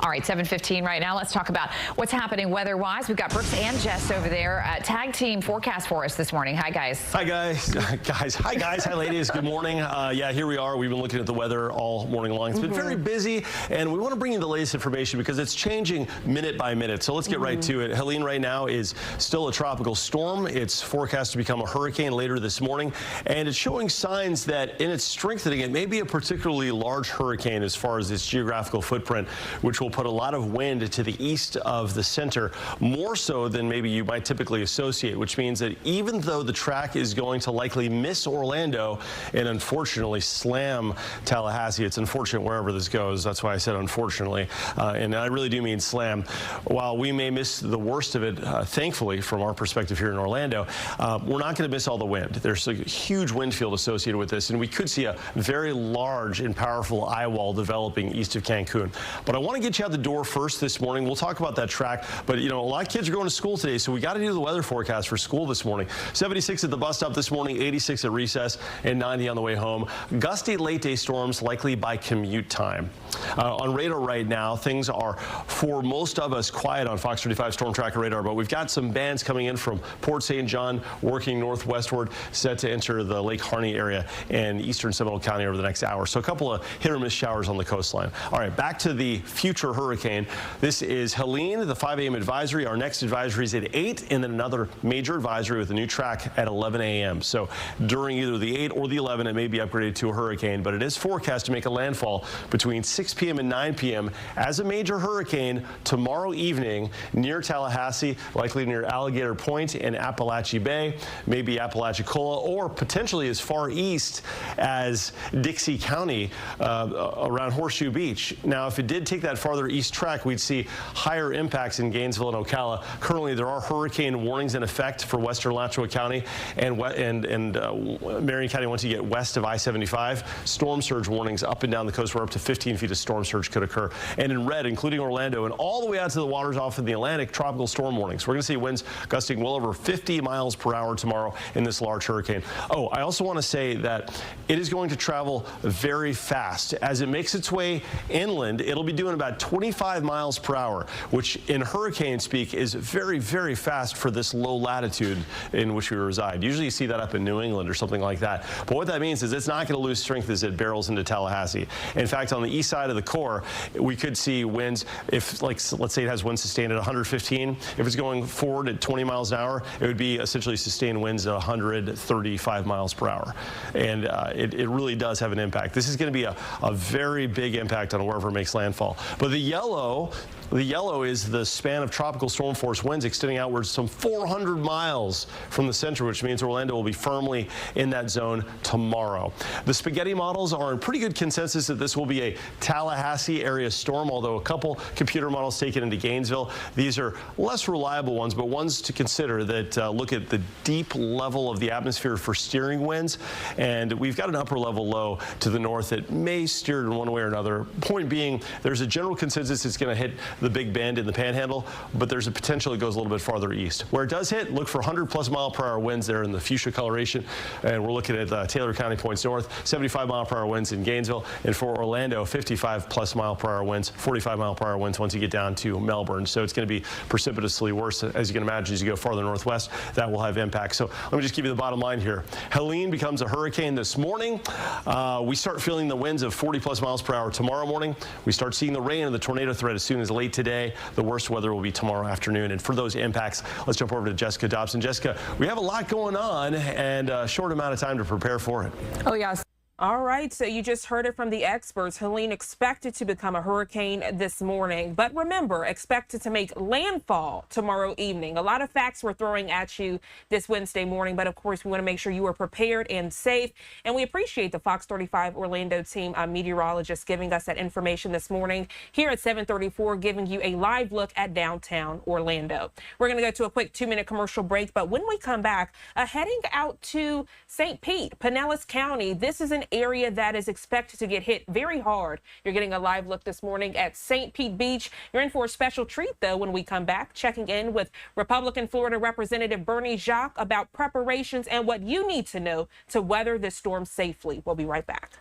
All right, 7:15 right now. Let's talk about what's happening weather-wise. We've got Brooks and Jess over there. Tag team forecast for us this morning. Hi, guys. Hi, guys. Hi, guys. Hi, ladies. Good morning. Yeah, here we are. We've been looking at the weather all morning long. It's been very busy, and we want to bring you the latest information because it's changing minute by minute. So let's get right to it. Helene right now is still a tropical storm. It's forecast to become a hurricane later this morning, and it's showing signs that in its strengthening, it may be a particularly large hurricane as far as its geographical footprint, which will put a lot of wind to the east of the center, more so than maybe you might typically associate, which means that even though the track is going to likely miss Orlando and unfortunately slam Tallahassee, it's unfortunate wherever this goes. That's why I said unfortunately, and I really do mean slam. While we may miss the worst of it, thankfully, from our perspective here in Orlando, we're not going to miss all the wind. There's a huge wind field associated with this, and we could see a very large and powerful eye wall developing east of Cancun. But I want to get you out the door first this morning. We'll talk about that track. But, a lot of kids are going to school today, so we got to do the weather forecast for school this morning. 76 at the bus stop this morning, 86 at recess, and 90 on the way home. Gusty late-day storms likely by commute time. On radar right now, things are, for most of us, quiet on Fox 35 Storm Tracker radar, but we've got some bands coming in from Port St. John, working northwestward, set to enter the Lake Harney area and eastern Seminole County over the next hour. So a couple of hit-or-miss showers on the coastline. All right, back to the future hurricane. This is Helene, the 5 a.m. advisory. Our next advisory is at 8, and then another major advisory with a new track at 11 a.m. So during either the 8 or the 11, it may be upgraded to a hurricane, but it is forecast to make a landfall between 6 p.m. and 9 p.m. as a major hurricane tomorrow evening near Tallahassee, likely near Alligator Point and Appalachia Bay, maybe Apalachicola, or potentially as far east as Dixie County, around Horseshoe Beach. Now, if it did take that farther east track, we'd see higher impacts in Gainesville and Ocala. Currently, there are hurricane warnings in effect for western Alachua County and Marion County once you get west of I-75. Storm surge warnings up and down the coast where up to 15 feet of storm surge could occur. And in red, including Orlando and all the way out to the waters off of the Atlantic, tropical storm warnings. We're going to see winds gusting well over 50 miles per hour tomorrow in this large hurricane. Oh, I also want to say that it is going to travel very fast as it makes its way inland, it'll be doing about 25 miles per hour, which in hurricane speak is very, very fast for this low latitude in which we reside. Usually you see that up in New England or something like that. But what that means is it's not going to lose strength as it barrels into Tallahassee. In fact, on the east side of the core, we could see winds, if, like, let's say it has wind sustained at 115, if it's going forward at 20 miles an hour, it would be essentially sustained winds at 135 miles per hour. And it really does have an impact. This is going to be a very big impact on wherever it makes landfall. But the yellow is the span of tropical storm force winds extending outwards some 400 miles from the center, which means Orlando will be firmly in that zone tomorrow. The spaghetti models are in pretty good consensus that this will be a Tallahassee area storm, although a couple computer models take it into Gainesville. These are less reliable ones, but ones to consider that look at the deep level of the atmosphere for steering winds. And we've got an upper level low to the north that may steer in one way or another. Point being, there's a general consensus it's going to hit the Big Bend in the Panhandle, but there's a potential it goes a little bit farther east. Where it does hit, look for 100+ mile-per-hour winds there in the fuchsia coloration, and we're looking at Taylor County points north, 75 mile-per-hour winds in Gainesville, and for Orlando, 55+ mile-per-hour winds, 45 mile-per-hour winds once you get down to Melbourne. So it's going to be precipitously worse, as you can imagine, as you go farther northwest. That will have impact. So let me just give you the bottom line here. Helene becomes a hurricane this morning. We start feeling the winds of 40+ miles per hour tomorrow morning. We start seeing the rain and the tornado threat as soon as late today. The worst weather will be tomorrow afternoon. And for those impacts, let's jump over to Jessica Dobson. Jessica, we have a lot going on and a short amount of time to prepare for it. Oh, yes. All right, so you just heard it from the experts. Helene expected to become a hurricane this morning, but remember, expected to make landfall tomorrow evening. A lot of facts we're throwing at you this Wednesday morning, but of course, we want to make sure you are prepared and safe. And we appreciate the Fox 35 Orlando team meteorologist giving us that information this morning here at 7:34, giving you a live look at downtown Orlando. We're going to go to a quick 2-minute commercial break, but when we come back, heading out to St. Pete, Pinellas County, this is an area that is expected to get hit very hard. You're getting a live look this morning at St. Pete Beach. You're in for a special treat, though, when we come back, checking in with Republican Florida Representative Bernie Jacques about preparations and what you need to know to weather this storm safely. We'll be right back.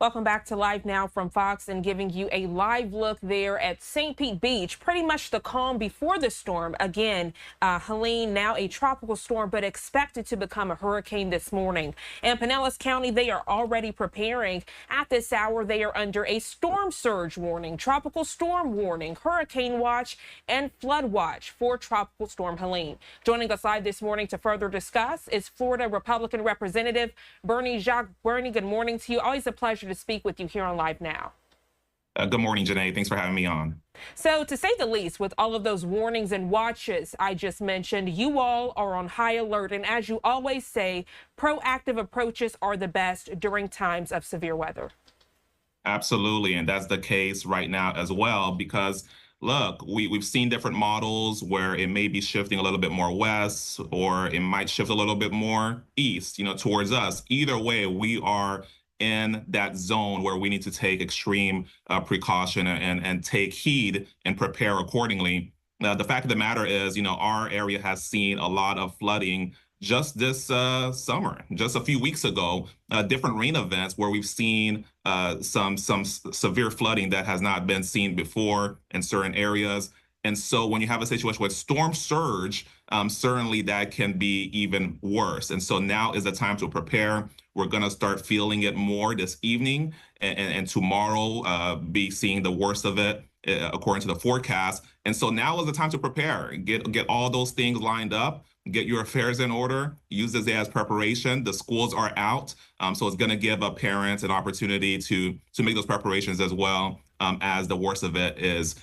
Welcome back to Live Now from Fox and giving you a live look there at St. Pete Beach. Pretty much the calm before the storm. Again, Helene, now a tropical storm, but expected to become a hurricane this morning. In Pinellas County, they are already preparing. At this hour, they are under a storm surge warning, tropical storm warning, hurricane watch, and flood watch for Tropical Storm Helene. Joining us live this morning to further discuss is Florida Republican Representative Bernie Jacques. Bernie, good morning to you. Always a pleasure to speak with you here on Live Now. Good morning, Janae. Thanks for having me on. So, to say the least, with all of those warnings and watches I just mentioned, you all are on high alert. And as you always say, proactive approaches are the best during times of severe weather. Absolutely. And that's the case right now as well, because look, we've seen different models where it may be shifting a little bit more west, or it might shift a little bit more east, towards us. Either way, we are in that zone where we need to take extreme precaution and take heed and prepare accordingly. The fact of the matter is, our area has seen a lot of flooding just this summer. Just a few weeks ago, different rain events where we've seen some severe flooding that has not been seen before in certain areas. And so when you have a situation with storm surge, certainly that can be even worse. And so now is the time to prepare. We're going to start feeling it more this evening, and tomorrow be seeing the worst of it according to the forecast. And so now is the time to prepare. Get all those things lined up. Get your affairs in order. Use this day as preparation. The schools are out, so it's going to give parents an opportunity to make those preparations as well, as the worst of it is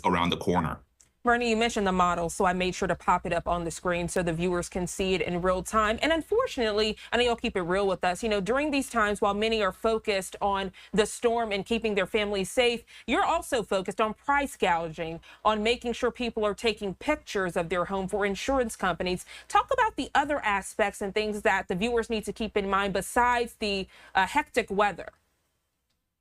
around the corner. Bernie, you mentioned the model, so I made sure to pop it up on the screen so the viewers can see it in real time. And unfortunately, I know you'll keep it real with us. During these times, while many are focused on the storm and keeping their families safe, you're also focused on price gouging, on making sure people are taking pictures of their home for insurance companies. Talk about the other aspects and things that the viewers need to keep in mind besides the hectic weather.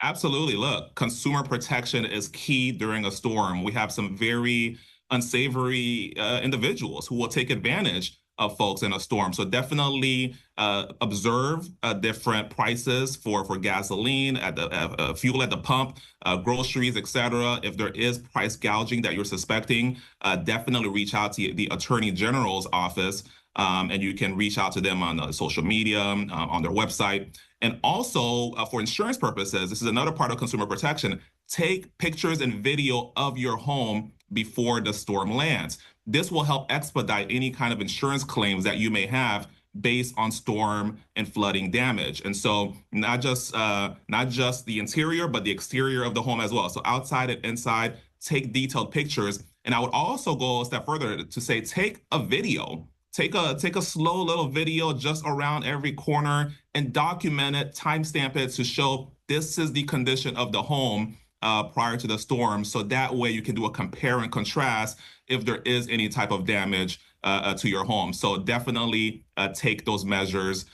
Absolutely. Look, consumer protection is key during a storm. We have some very unsavory individuals who will take advantage of folks in a storm. So definitely observe different prices for gasoline, at the fuel at the pump, groceries, etc. If there is price gouging that you're suspecting, definitely reach out to the Attorney General's office, and you can reach out to them on social media, on their website. And also, for insurance purposes, this is another part of consumer protection. Take pictures and video of your home before the storm lands. This will help expedite any kind of insurance claims that you may have based on storm and flooding damage. And so not just the interior, but the exterior of the home as well. So outside and inside, take detailed pictures. And I would also go a step further to say, take a video. Take a slow little video just around every corner and document it, timestamp it to show this is the condition of the home prior to the storm. So that way you can do a compare and contrast if there is any type of damage to your home. So definitely take those measures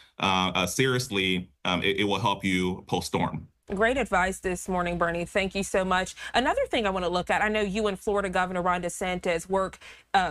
seriously. It will help you post-storm. Great advice this morning, Bernie. Thank you so much. Another thing I want to look at, I know you and Florida Governor Ron DeSantis work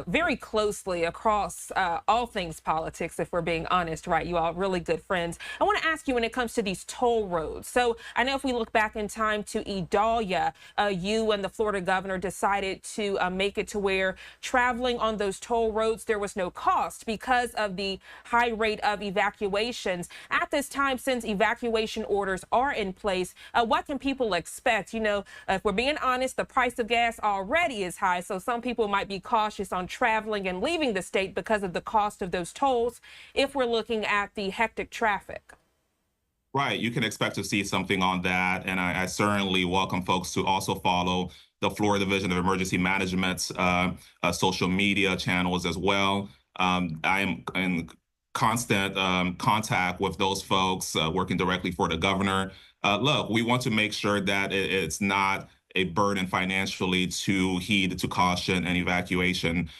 very closely across all things politics, if we're being honest, right? You all really good friends. I want to ask you when it comes to these toll roads. So I know if we look back in time to Idalia, you and the Florida governor decided to make it to where traveling on those toll roads, there was no cost because of the high rate of evacuations. At this time, since evacuation orders are in place, what can people expect? If we're being honest, the price of gas already is high, so some people might be cautious on traveling and leaving the state because of the cost of those tolls if we're looking at the hectic traffic. Right. You can expect to see something on that. And I certainly welcome folks to also follow the Florida Division of Emergency Management's social media channels as well. I am in constant contact with those folks working directly for the governor. Look, we want to make sure that it's not a burden financially to heed to caution and evacuation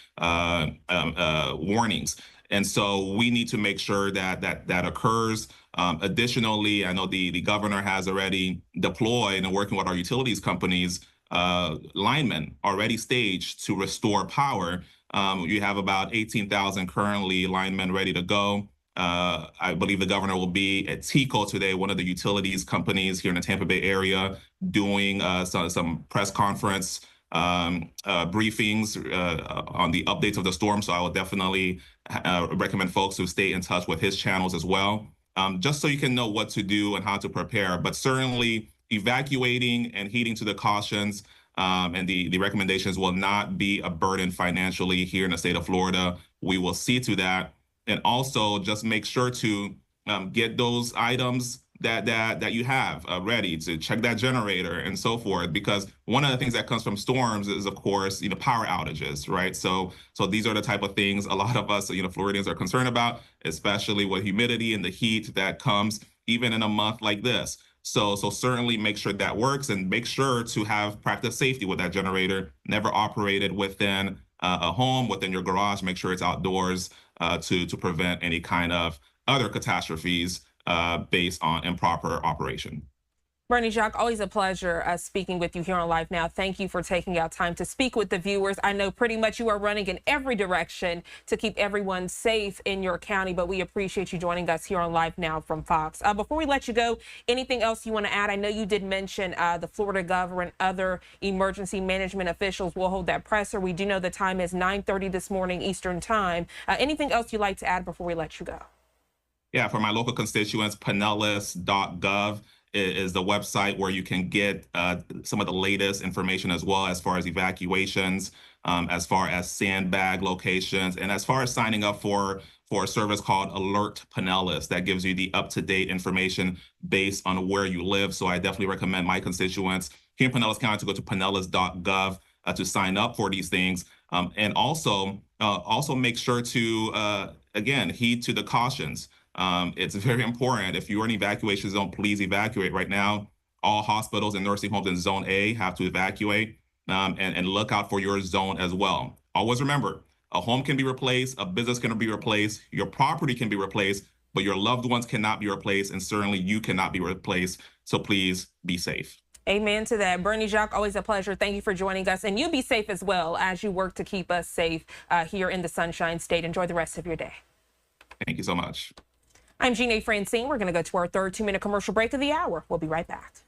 warnings. And so we need to make sure that occurs. Additionally, I know the governor has already deployed and working with our utilities companies, linemen already staged to restore power. You have about 18,000 currently linemen ready to go. I believe the governor will be at TECO today, one of the utilities companies here in the Tampa Bay area, doing some press conference briefings on the updates of the storm. So I will definitely recommend folks to stay in touch with his channels as well, just so you can know what to do and how to prepare. But certainly evacuating and heeding to the cautions and the recommendations will not be a burden financially here in the state of Florida. We will see to that. And also just make sure to get those items that you have ready, to check that generator and so forth, because one of the things that comes from storms is, of course, power outages, right? So these are the type of things a lot of us, Floridians are concerned about, especially with humidity and the heat that comes even in a month like this. So certainly make sure that works, and make sure to have practice safety with that generator. Never operate it within a home, within your garage. Make sure it's outdoors to prevent any kind of other catastrophes based on improper operation. Bernie Jacques, always a pleasure speaking with you here on Live Now. Thank you for taking out time to speak with the viewers. I know pretty much you are running in every direction to keep everyone safe in your county, but we appreciate you joining us here on Live Now from Fox. Before we let you go, anything else you want to add? I know you did mention the Florida governor and other emergency management officials will hold that presser. We do know the time is 9:30 this morning Eastern time. Anything else you'd like to add before we let you go? Yeah, for my local constituents, pinellas.gov is the website where you can get some of the latest information as well, as far as evacuations, as far as sandbag locations, and as far as signing up for a service called Alert Pinellas that gives you the up-to-date information based on where you live. So I definitely recommend my constituents here in Pinellas County to go to pinellas.gov to sign up for these things. And also make sure to, again, heed to the cautions. It's very important. If you're in evacuation zone, please evacuate. Right now, all hospitals and nursing homes in Zone A have to evacuate, and look out for your zone as well. Always remember, a home can be replaced, a business can be replaced, your property can be replaced, but your loved ones cannot be replaced, and certainly you cannot be replaced. So please be safe. Amen to that. Bernie Jacques, always a pleasure. Thank you for joining us. And you be safe as well as you work to keep us safe here in the Sunshine State. Enjoy the rest of your day. Thank you so much. I'm Jeanne Francine. We're going to go to our third 2-minute commercial break of the hour. We'll be right back.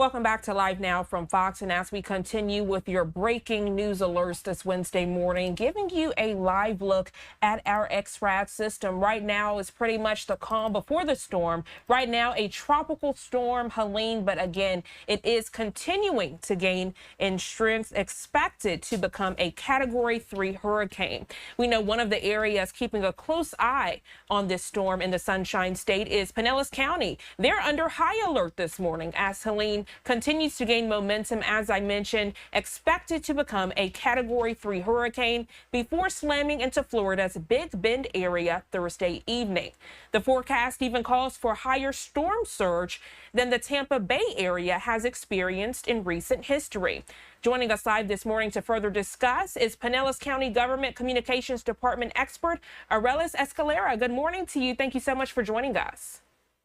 Welcome back to Live Now from Fox. And as we continue with your breaking news alerts this Wednesday morning, giving you a live look at our XRAD system. Right now is pretty much the calm before the storm. Right now, a tropical storm, Helene, but again, it is continuing to gain in strength, expected to become a Category 3 hurricane. We know one of the areas keeping a close eye on this storm in the Sunshine State is Pinellas County. They're under high alert this morning as Helene continues to gain momentum, as I mentioned, expected to become a Category 3 hurricane before slamming into Florida's Big Bend area Thursday evening. The forecast even calls for higher storm surge than the Tampa Bay area has experienced in recent history. Joining us live this morning to further discuss is Pinellas County Government Communications Department expert Arelis Escalera. Good morning to you. Thank you so much for joining us.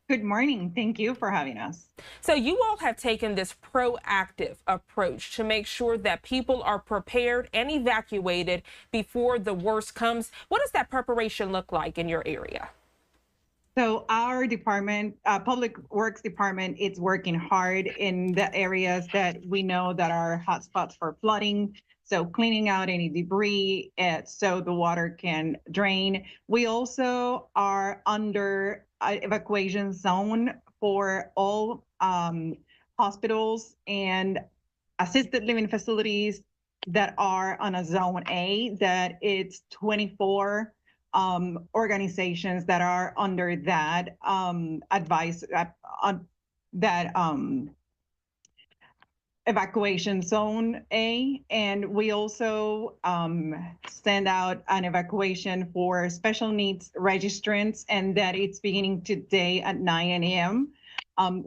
Good morning. Thank you for having us. So you all have taken this proactive approach to make sure that people are prepared and evacuated before the worst comes. What does that preparation look like in your area? So our department, Public Works Department, is working hard in the areas that we know that are hotspots for flooding. So cleaning out any debris so the water can drain. We also are under evacuation zone for all hospitals and assisted living facilities that are on a zone A, that it's 24 organizations that are under that advice on that evacuation zone A. And we also send out an evacuation for special needs registrants, and that it's beginning today at 9 a.m.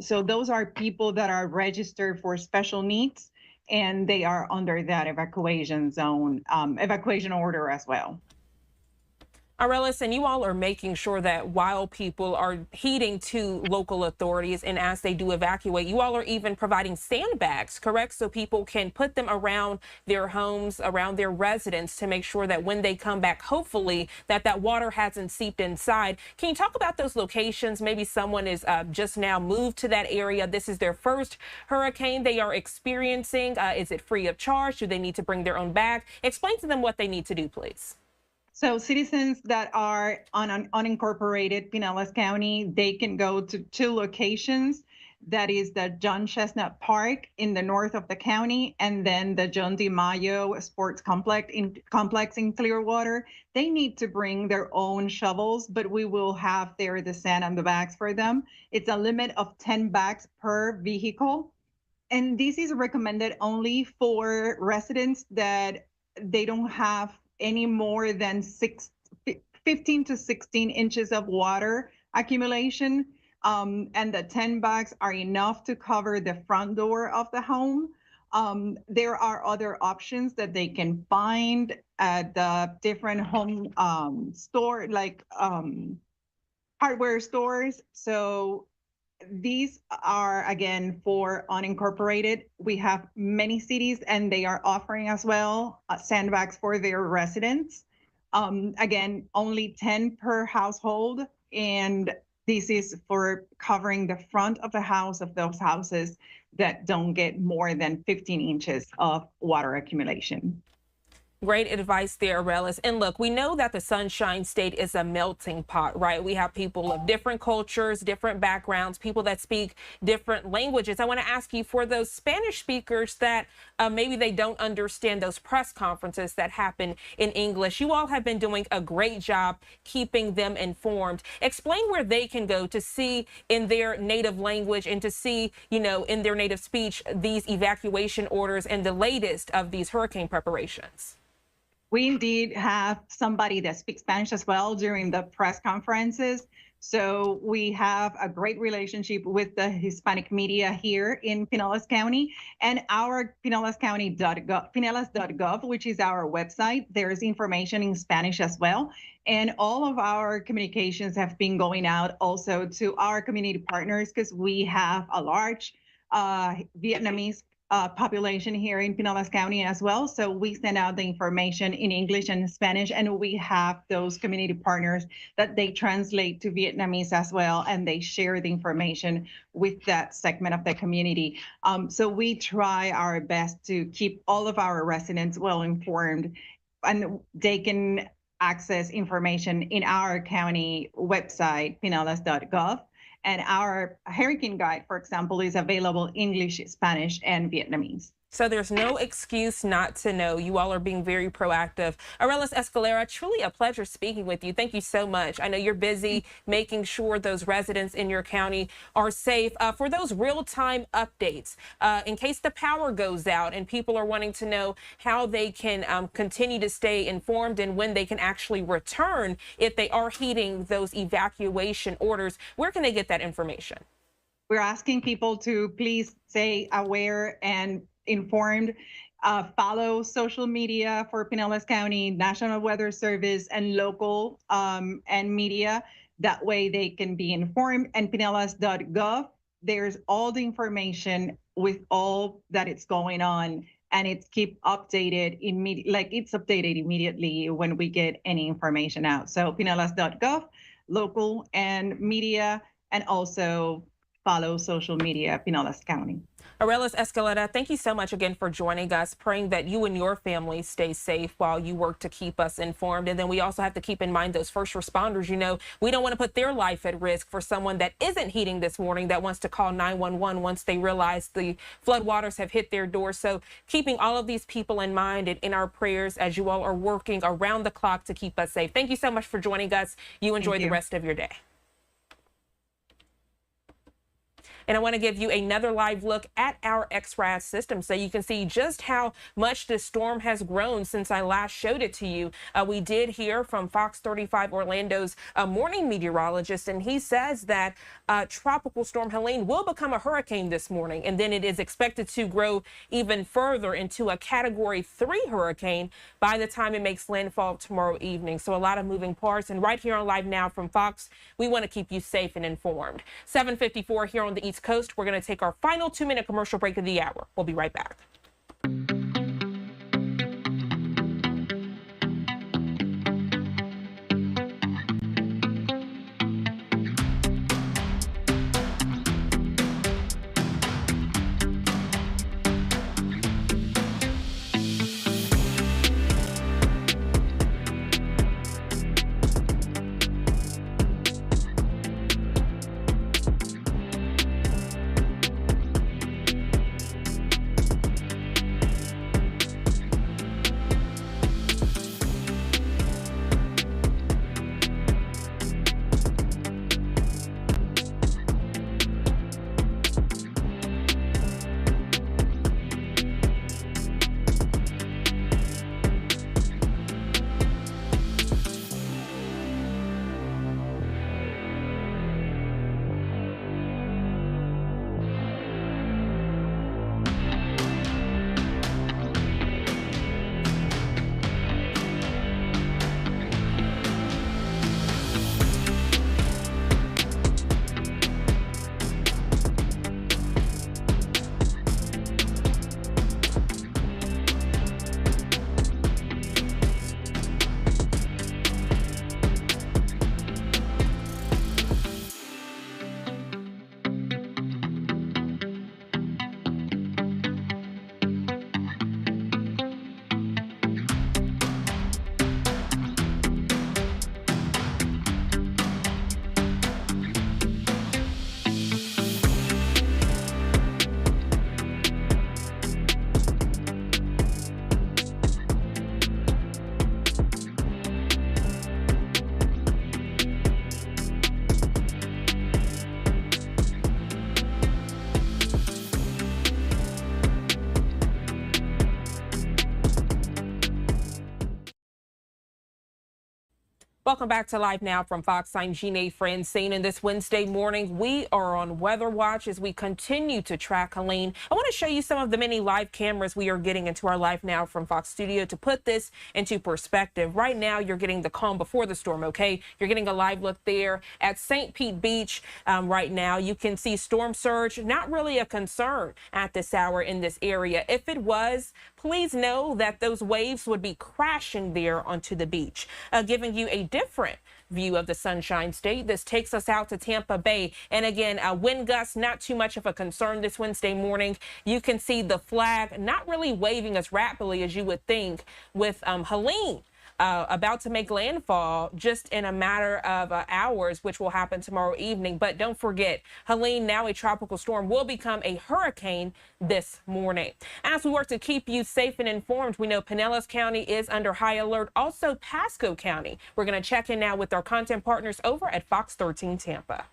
So those are people that are registered for special needs, and they are under that evacuation zone, evacuation order as well. Arelis, and you all are making sure that while people are heeding to local authorities and as they do evacuate, you all are even providing sandbags, correct? So people can put them around their homes, around their residence to make sure that when they come back, hopefully that water hasn't seeped inside. Can you talk about those locations? Maybe someone is just now moved to that area. This is their first hurricane they are experiencing. Is it free of charge? Do they need to bring their own bag? Explain to them what they need to do, please. So citizens that are on an unincorporated Pinellas County, they can go to two locations. That is the John Chestnut Park in the north of the county, and then the John D. Mayo Sports Complex in Clearwater. They need to bring their own shovels, but we will have there the sand and the bags for them. It's a limit of 10 bags per vehicle. And this is recommended only for residents that they don't have any more than 15 to 16 inches of water accumulation. And the 10 bags are enough to cover the front door of the home. There are other options that they can find at the different home store, like hardware stores. So these are, again, for unincorporated. We have many cities, and they are offering as well sandbags for their residents. Again, only 10 per household, and this is for covering the front of the house of those houses that don't get more than 15 inches of water accumulation. Great advice there, Arelis. And look, we know that the Sunshine State is a melting pot, right? We have people of different cultures, different backgrounds, people that speak different languages. I want to ask you, for those Spanish speakers that maybe they don't understand those press conferences that happen in English, you all have been doing a great job keeping them informed. Explain where they can go to see in their native language and to see, you know, in their native speech, these evacuation orders and the latest of these hurricane preparations. We indeed have somebody that speaks Spanish as well during the press conferences. So we have a great relationship with the Hispanic media here in Pinellas County, and our Pinellas.gov, which is our website. There's information in Spanish as well. And all of our communications have been going out also to our community partners, because we have a large Vietnamese population here in Pinellas County as well. So we send out the information in English and Spanish, and we have those community partners that they translate to Vietnamese as well, and they share the information with that segment of the community. So we try our best to keep all of our residents well informed, and they can access information in our county website, pinellas.gov. And our hurricane guide, for example, is available English, Spanish, and Vietnamese. So there's no excuse not to know. You all are being very proactive. Arelis Escalera, truly a pleasure speaking with you. Thank you so much. I know you're busy making sure those residents in your county are safe. For those real-time updates, in case the power goes out and people are wanting to know how they can continue to stay informed and when they can actually return if they are heeding those evacuation orders, where can they get that information? We're asking people to please stay aware and informed, follow social media for Pinellas County, National Weather Service, and local and media. That way they can be informed. And Pinellas.gov, there's all the information with all that it's going on, and it's updated immediately when we get any information out. So Pinellas.gov, local and media, and also follow social media, Pinellas County. Arelis Escalera, thank you so much again for joining us, praying that you and your family stay safe while you work to keep us informed. And then we also have to keep in mind those first responders. You know, we don't want to put their life at risk for someone that isn't heeding this warning, that wants to call 911 once they realize the floodwaters have hit their door. So keeping all of these people in mind and in our prayers as you all are working around the clock to keep us safe. Thank you so much for joining us. You enjoy the rest of your day. And I want to give you another live look at our XRAD system so you can see just how much this storm has grown since I last showed it to you. We did hear from Fox 35 Orlando's morning meteorologist, and he says that Tropical Storm Helene will become a hurricane this morning, and then it is expected to grow even further into a Category 3 hurricane by the time it makes landfall tomorrow evening. So a lot of moving parts, and right here on Live Now from Fox, we want to keep you safe and informed. 7:54 here on the East Coast. We're going to take our final 2-minute commercial break of the hour. We'll be right back. Welcome back to Live Now from Fox. I'm Jeanne Francine, and this Wednesday morning, we are on Weather Watch as we continue to track Helene. I want to show you some of the many live cameras we are getting into our Live Now from Fox studio to put this into perspective. Right now, you're getting the calm before the storm, okay? You're getting a live look there at St. Pete Beach right now. You can see storm surge, not really a concern at this hour in this area. If it was, please know that those waves would be crashing there onto the beach, giving you a different view of the Sunshine State. This takes us out to Tampa Bay. And again, wind gusts, not too much of a concern this Wednesday morning. You can see the flag not really waving as rapidly as you would think with Helene about to make landfall just in a matter of hours, which will happen tomorrow evening. But don't forget, Helene, now a tropical storm, will become a hurricane this morning. As we work to keep you safe and informed, we know Pinellas County is under high alert, also Pasco County. We're going to check in now with our content partners over at Fox 13 Tampa.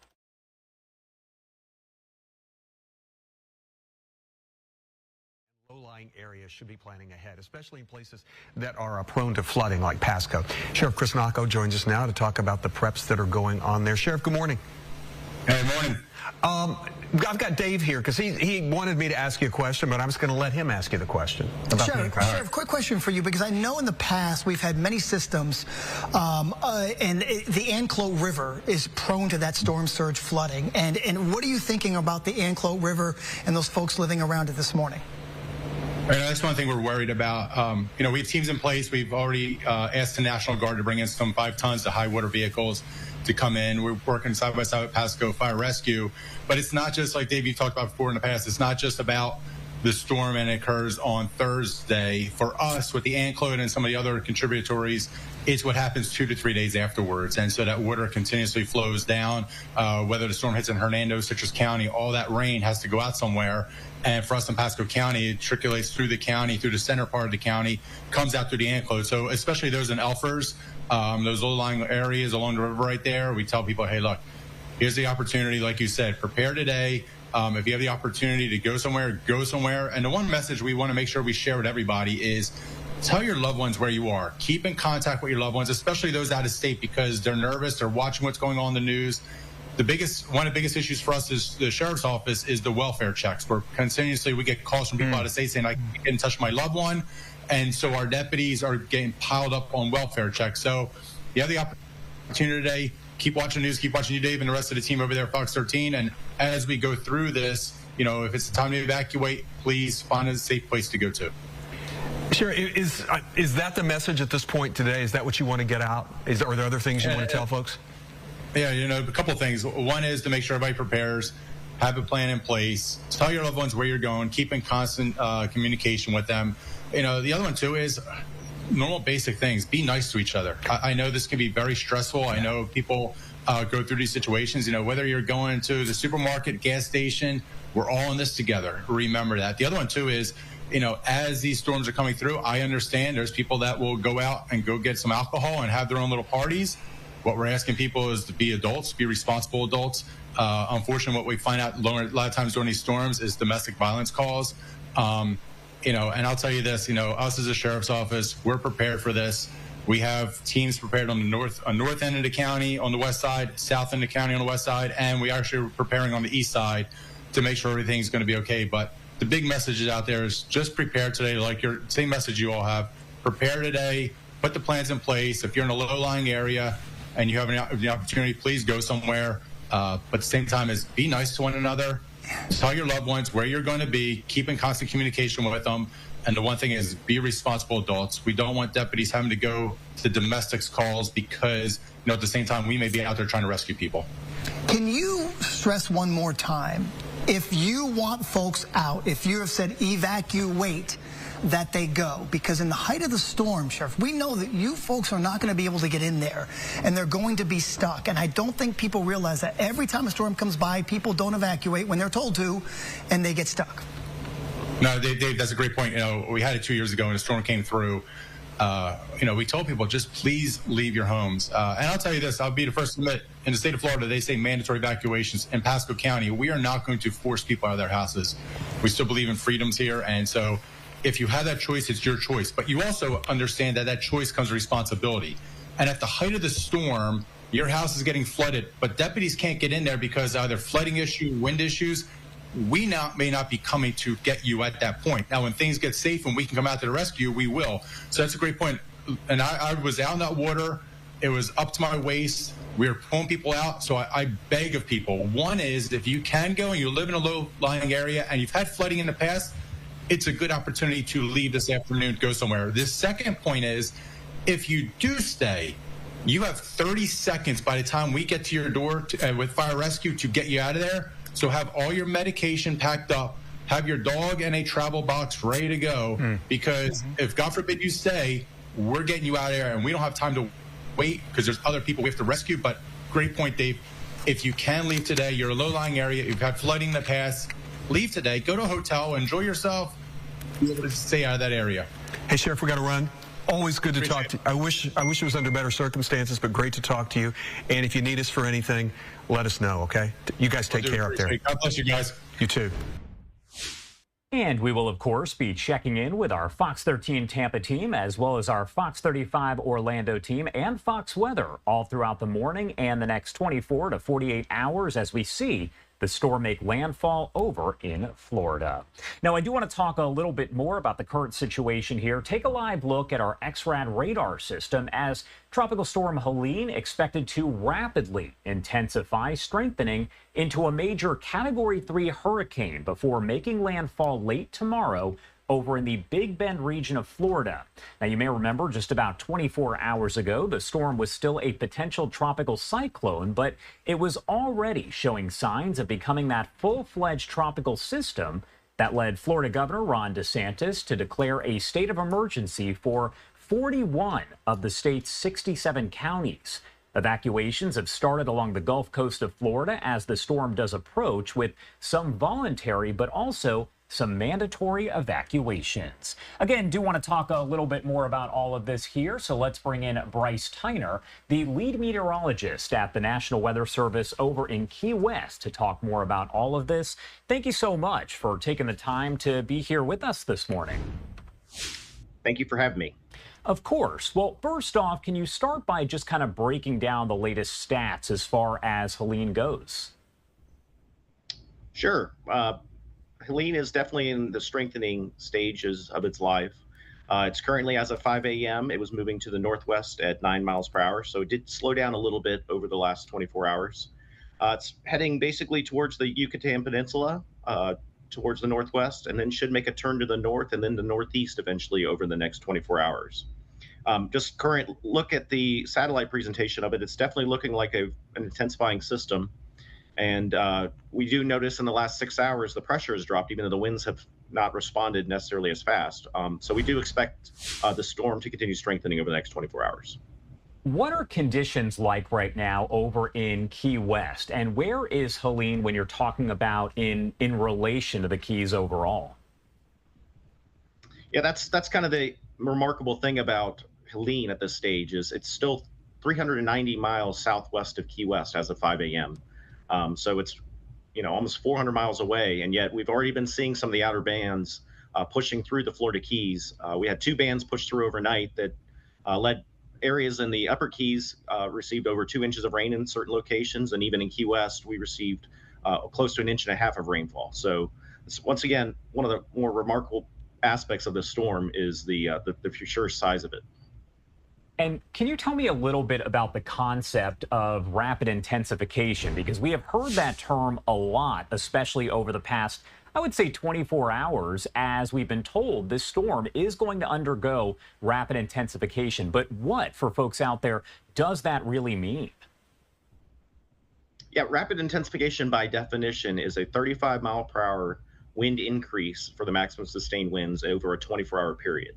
Low-lying areas should be planning ahead, especially in places that are prone to flooding like Pasco. Sheriff Chris Nacco joins us now to talk about the preps that are going on there. Sheriff, good morning. Hey, morning. I've got Dave here because he wanted me to ask you a question, but I'm just going to let him ask you the question. Sheriff, quick question for you, because I know in the past we've had many systems, and the Anclo River is prone to that storm surge flooding. And what are you thinking about the Anclo River and those folks living around it this morning? That's one thing we're worried about. We have teams in place. We've already asked the National Guard to bring in some 5 tons of high water vehicles to come in. We're working side by side with Pasco Fire Rescue. But it's not just like Dave, you talked about before in the past. It's not just about the storm and it occurs on Thursday. For us, with the Anclo and some of the other contributories, it's what happens 2 to 3 days afterwards. And so that water continuously flows down. Whether the storm hits in Hernando, Citrus County, all that rain has to go out somewhere. And for us in Pasco County, it circulates through the county, through the center part of the county, comes out through the Anclo. So especially those in Elfers, those low-lying areas along the river right there, we tell people, hey, look, here's the opportunity. Like you said, prepare today. If you have the opportunity to go somewhere, go somewhere. And the one message we want to make sure we share with everybody is tell your loved ones where you are. Keep in contact with your loved ones, especially those out of state, because they're nervous. They're watching what's going on in the news. One of the biggest issues for us is the sheriff's office is the welfare checks, where continuously we get calls from people out of state saying, I can't get in touch with my loved one. And so our deputies are getting piled up on welfare checks. So you have the opportunity today. Keep watching news, keep watching you, Dave, and the rest of the team over there at Fox 13. And as we go through this, if it's the time to evacuate, please find a safe place to go to. Sure. Is that the message at this point today? Is that what you want to get out? Are there other things you want to tell folks? Yeah, a couple of things. One is to make sure everybody prepares, have a plan in place, tell your loved ones where you're going, keep in constant communication with them. The other one, too, is normal basic things. Be nice to each other. I know this can be very stressful. I know people go through these situations. Whether you're going to the supermarket, gas station, we're all in this together. Remember that. The other one, too, is, as these storms are coming through, I understand there's people that will go out and go get some alcohol and have their own little parties. What we're asking people is to be adults, be responsible adults. Unfortunately, what we find out a lot of times during these storms is domestic violence calls. And I'll tell you this, us as a sheriff's office, we're prepared for this. We have teams prepared on the north end of the county, on the west side, south end of the county on the west side, and we actually are preparing on the east side to make sure everything's going to be okay. But the big message out there is just prepare today, like your same message you all have. Prepare today, put the plans in place. If you're in a low-lying area and you have the opportunity, please go somewhere. But at the same time, is be nice to one another. Tell your loved ones where you're going to be. Keep in constant communication with them. And the one thing is be responsible adults. We don't want deputies having to go to domestics calls because, at the same time, we may be out there trying to rescue people. Can you stress one more time, if you want folks out, if you have said evacuate, that they go? Because in the height of the storm, Sheriff, we know that you folks are not going to be able to get in there, and they're going to be stuck. And I don't think people realize that every time a storm comes by, people don't evacuate when they're told to, and they get stuck. No, Dave, that's a great point. We had it 2 years ago when a storm came through. We told people, just please leave your homes. And I'll tell you this, I'll be the first to admit, in the state of Florida, they say mandatory evacuations. In Pasco County, we are not going to force people out of their houses. We still believe in freedoms here. And so if you have that choice, it's your choice. But you also understand that choice comes with responsibility. and at the height of the storm, your house is getting flooded, but deputies can't get in there because either flooding issue, wind issues, we may not be coming to get you at that point. Now, when things get safe and we can come out to the rescue, we will. So that's a great point. And I was out in that water. It was up to my waist. We were pulling people out. So I beg of people. One is, if you can go and you live in a low-lying area and you've had flooding in the past, it's a good opportunity to leave this afternoon, go somewhere. The second point is, if you do stay, you have 30 seconds by the time we get to your door with fire rescue to get you out of there. So have all your medication packed up, have your dog in a travel box ready to go, because if God forbid you stay, we're getting you out of there and we don't have time to wait because there's other people we have to rescue. But great point, Dave. If you can leave today, you're a low-lying area, you've had flooding in the past, leave today, go to a hotel, enjoy yourself, be able to stay out of that area. Hey, Sheriff, we got to run. Always good to talk to you. I wish it was under better circumstances, but great to talk to you. And if you need us for anything, let us know, okay? You guys take care up there. God bless you guys. You too. And we will, of course, be checking in with our Fox 13 Tampa team, as well as our Fox 35 Orlando team and Fox Weather all throughout the morning and the next 24 to 48 hours as we see the storm make landfall over in Florida. Now, I do want to talk a little bit more about the current situation here. Take a live look at our XRAD radar system as Tropical Storm Helene expected to rapidly intensify, strengthening into a major Category 3 hurricane before making landfall late tomorrow over in the Big Bend region of Florida. Now, you may remember just about 24 hours ago, the storm was still a potential tropical cyclone, but it was already showing signs of becoming that full-fledged tropical system that led Florida Governor Ron DeSantis to declare a state of emergency for 41 of the state's 67 counties. Evacuations have started along the Gulf Coast of Florida as the storm does approach, with some voluntary but also some mandatory evacuations. Again, do want to talk a little bit more about all of this here, so let's bring in Bryce Tyner, the lead meteorologist at the National Weather Service over in Key West, to talk more about all of this. Thank you so much for taking the time to be here with us this morning. Thank you for having me. Of course. Well, first off, can you start by just kind of breaking down the latest stats as far as Helene goes? Sure. Helene is definitely in the strengthening stages of its life. It's currently, as of 5 a.m., it was moving to the northwest at 9 miles per hour, so it did slow down a little bit over the last 24 hours. It's heading basically towards the Yucatan Peninsula, towards the northwest, and then should make a turn to the north and then the northeast eventually over the next 24 hours. Just current look at the satellite presentation of it, it's definitely looking like an intensifying system. And we do notice in the last 6 hours, the pressure has dropped, even though the winds have not responded necessarily as fast. So we do expect the storm to continue strengthening over the next 24 hours. What are conditions like right now over in Key West? And where is Helene when you're talking about in relation to the Keys overall? Yeah, that's kind of the remarkable thing about Helene at this stage is it's still 390 miles southwest of Key West as of 5 a.m. So it's, almost 400 miles away, and yet we've already been seeing some of the outer bands pushing through the Florida Keys. We had 2 bands push through overnight that led areas in the upper Keys received over 2 inches of rain in certain locations, and even in Key West, we received close to 1.5 inches of rainfall. So it's, once again, one of the more remarkable aspects of the storm is the sheer size of it. And can you tell me a little bit about the concept of rapid intensification? Because we have heard that term a lot, especially over the past, I would say, 24 hours, as we've been told this storm is going to undergo rapid intensification. But what, for folks out there, does that really mean? Yeah, rapid intensification by definition is a 35 mile per hour wind increase for the maximum sustained winds over a 24-hour period.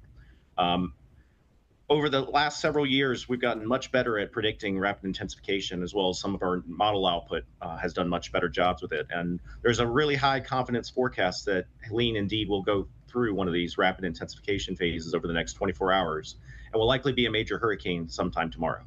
Over the last several years, we've gotten much better at predicting rapid intensification, as well as some of our model output has done much better jobs with it. And there's a really high confidence forecast that Helene indeed will go through one of these rapid intensification phases over the next 24 hours and will likely be a major hurricane sometime tomorrow.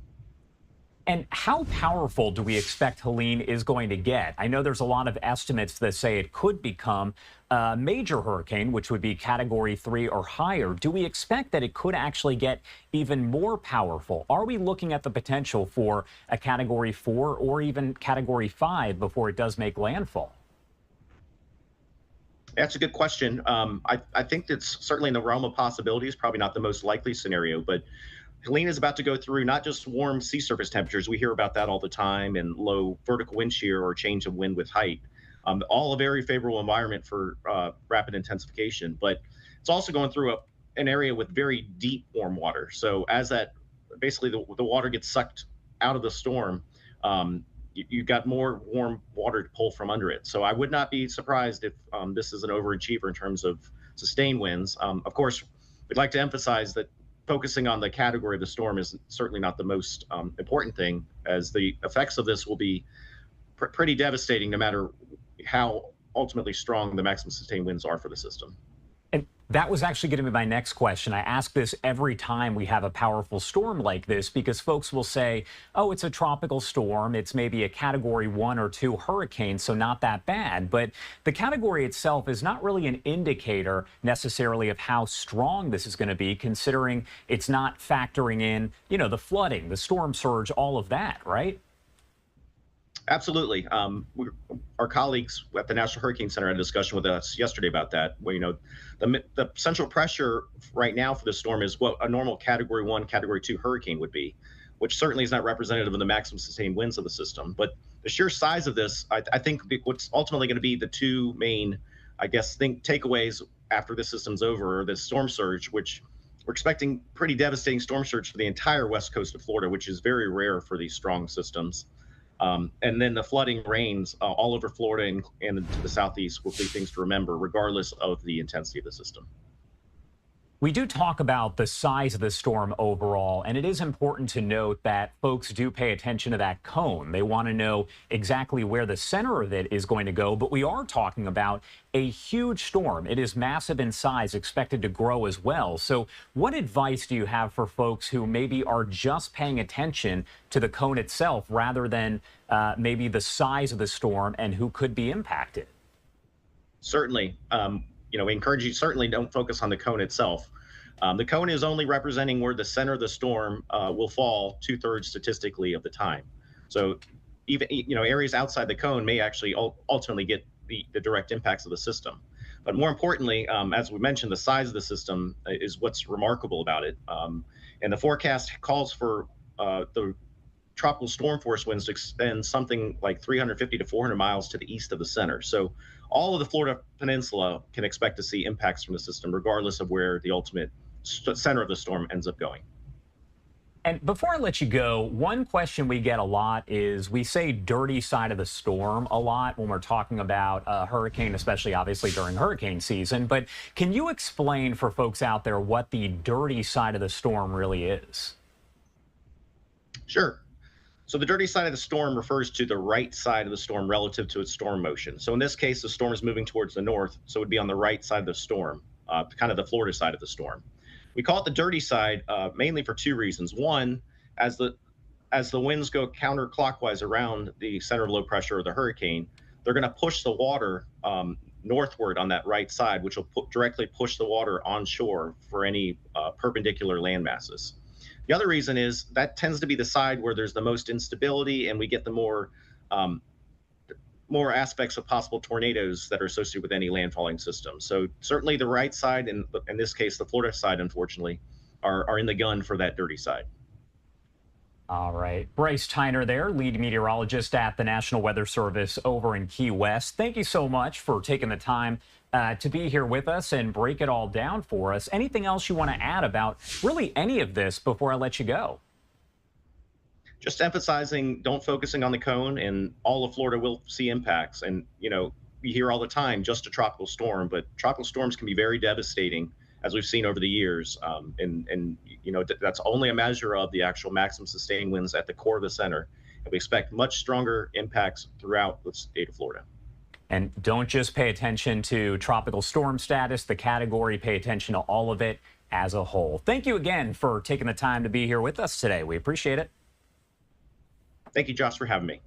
And how powerful do we expect Helene is going to get? I know there's a lot of estimates that say it could become a major hurricane, which would be Category 3 or higher. Do we expect that it could actually get even more powerful? Are we looking at the potential for a Category 4 or even Category 5 before it does make landfall? That's a good question. I think that's certainly in the realm of possibilities, probably not the most likely scenario, but Helene is about to go through not just warm sea surface temperatures. We hear about that all the time, and low vertical wind shear or change of wind with height. All a very favorable environment for rapid intensification, but it's also going through an area with very deep warm water. So as that, basically the water gets sucked out of the storm, you've got more warm water to pull from under it. So I would not be surprised if this is an overachiever in terms of sustained winds. Of course, we'd like to emphasize that focusing on the category of the storm is certainly not the most important thing, as the effects of this will be pretty devastating no matter how ultimately strong the maximum sustained winds are for the system. And that was actually going to be my next question. I ask this every time we have a powerful storm like this, because folks will say, oh, it's a tropical storm. It's maybe a Category 1 or 2 hurricane, so not that bad. But the category itself is not really an indicator necessarily of how strong this is going to be, considering it's not factoring in, you know, the flooding, the storm surge, all of that, right? Absolutely. Our colleagues at the National Hurricane Center had a discussion with us yesterday about that, where, you know, the central pressure right now for the storm is what a normal Category 1, Category 2 hurricane would be, which certainly is not representative of the maximum sustained winds of the system. But the sheer size of this, I think what's ultimately going to be the two main, I guess, takeaways after the system's over, or the storm surge, which we're expecting pretty devastating storm surge for the entire west coast of Florida, which is very rare for these strong systems. And then the flooding rains all over Florida and into the southeast will be things to remember, regardless of the intensity of the system. We do talk about the size of the storm overall, and it is important to note that folks do pay attention to that cone. They want to know exactly where the center of it is going to go, but we are talking about a huge storm. It is massive in size, expected to grow as well. So what advice do you have for folks who maybe are just paying attention to the cone itself rather than maybe the size of the storm and who could be impacted? Certainly. You know, we encourage you, certainly don't focus on the cone itself. The cone is only representing where the center of the storm will fall 2/3 statistically of the time. So even, you know, areas outside the cone may actually ultimately get the direct impacts of the system. But more importantly, as we mentioned, the size of the system is what's remarkable about it. And the forecast calls for the tropical storm force winds to extend something like 350 to 400 miles to the east of the center. So all of the Florida peninsula can expect to see impacts from the system, regardless of where the ultimate center of the storm ends up going. And before I let you go, one question we get a lot is we say dirty side of the storm a lot when we're talking about a hurricane, especially obviously during hurricane season. But can you explain for folks out there what the dirty side of the storm really is? Sure. So the dirty side of the storm refers to the right side of the storm relative to its storm motion. So in this case, the storm is moving towards the north, so it would be on the right side of the storm, kind of the Florida side of the storm. We call it the dirty side mainly for two reasons. One, as the winds go counterclockwise around the center of low pressure or the hurricane, they're going to push the water northward on that right side, which will directly push the water onshore for any perpendicular land masses. The other reason is that tends to be the side where there's the most instability, and we get the more aspects of possible tornadoes that are associated with any landfalling system. So certainly the right side, and in this case, the Florida side, unfortunately, are in the gun for that dirty side. All right. Bryce Tyner there, lead meteorologist at the National Weather Service over in Key West. Thank you so much for taking the time to be here with us and break it all down for us. Anything else you want to add about really any of this before I let you go? Just emphasizing, don't focusing on the cone, and all of Florida will see impacts. And, you know, we hear all the time, just a tropical storm, but tropical storms can be very devastating, as we've seen over the years. And you know, that's only a measure of the actual maximum sustained winds at the core of the center. And we expect much stronger impacts throughout the state of Florida. And don't just pay attention to tropical storm status, the category, pay attention to all of it as a whole. Thank you again for taking the time to be here with us today. We appreciate it. Thank you, Josh, for having me.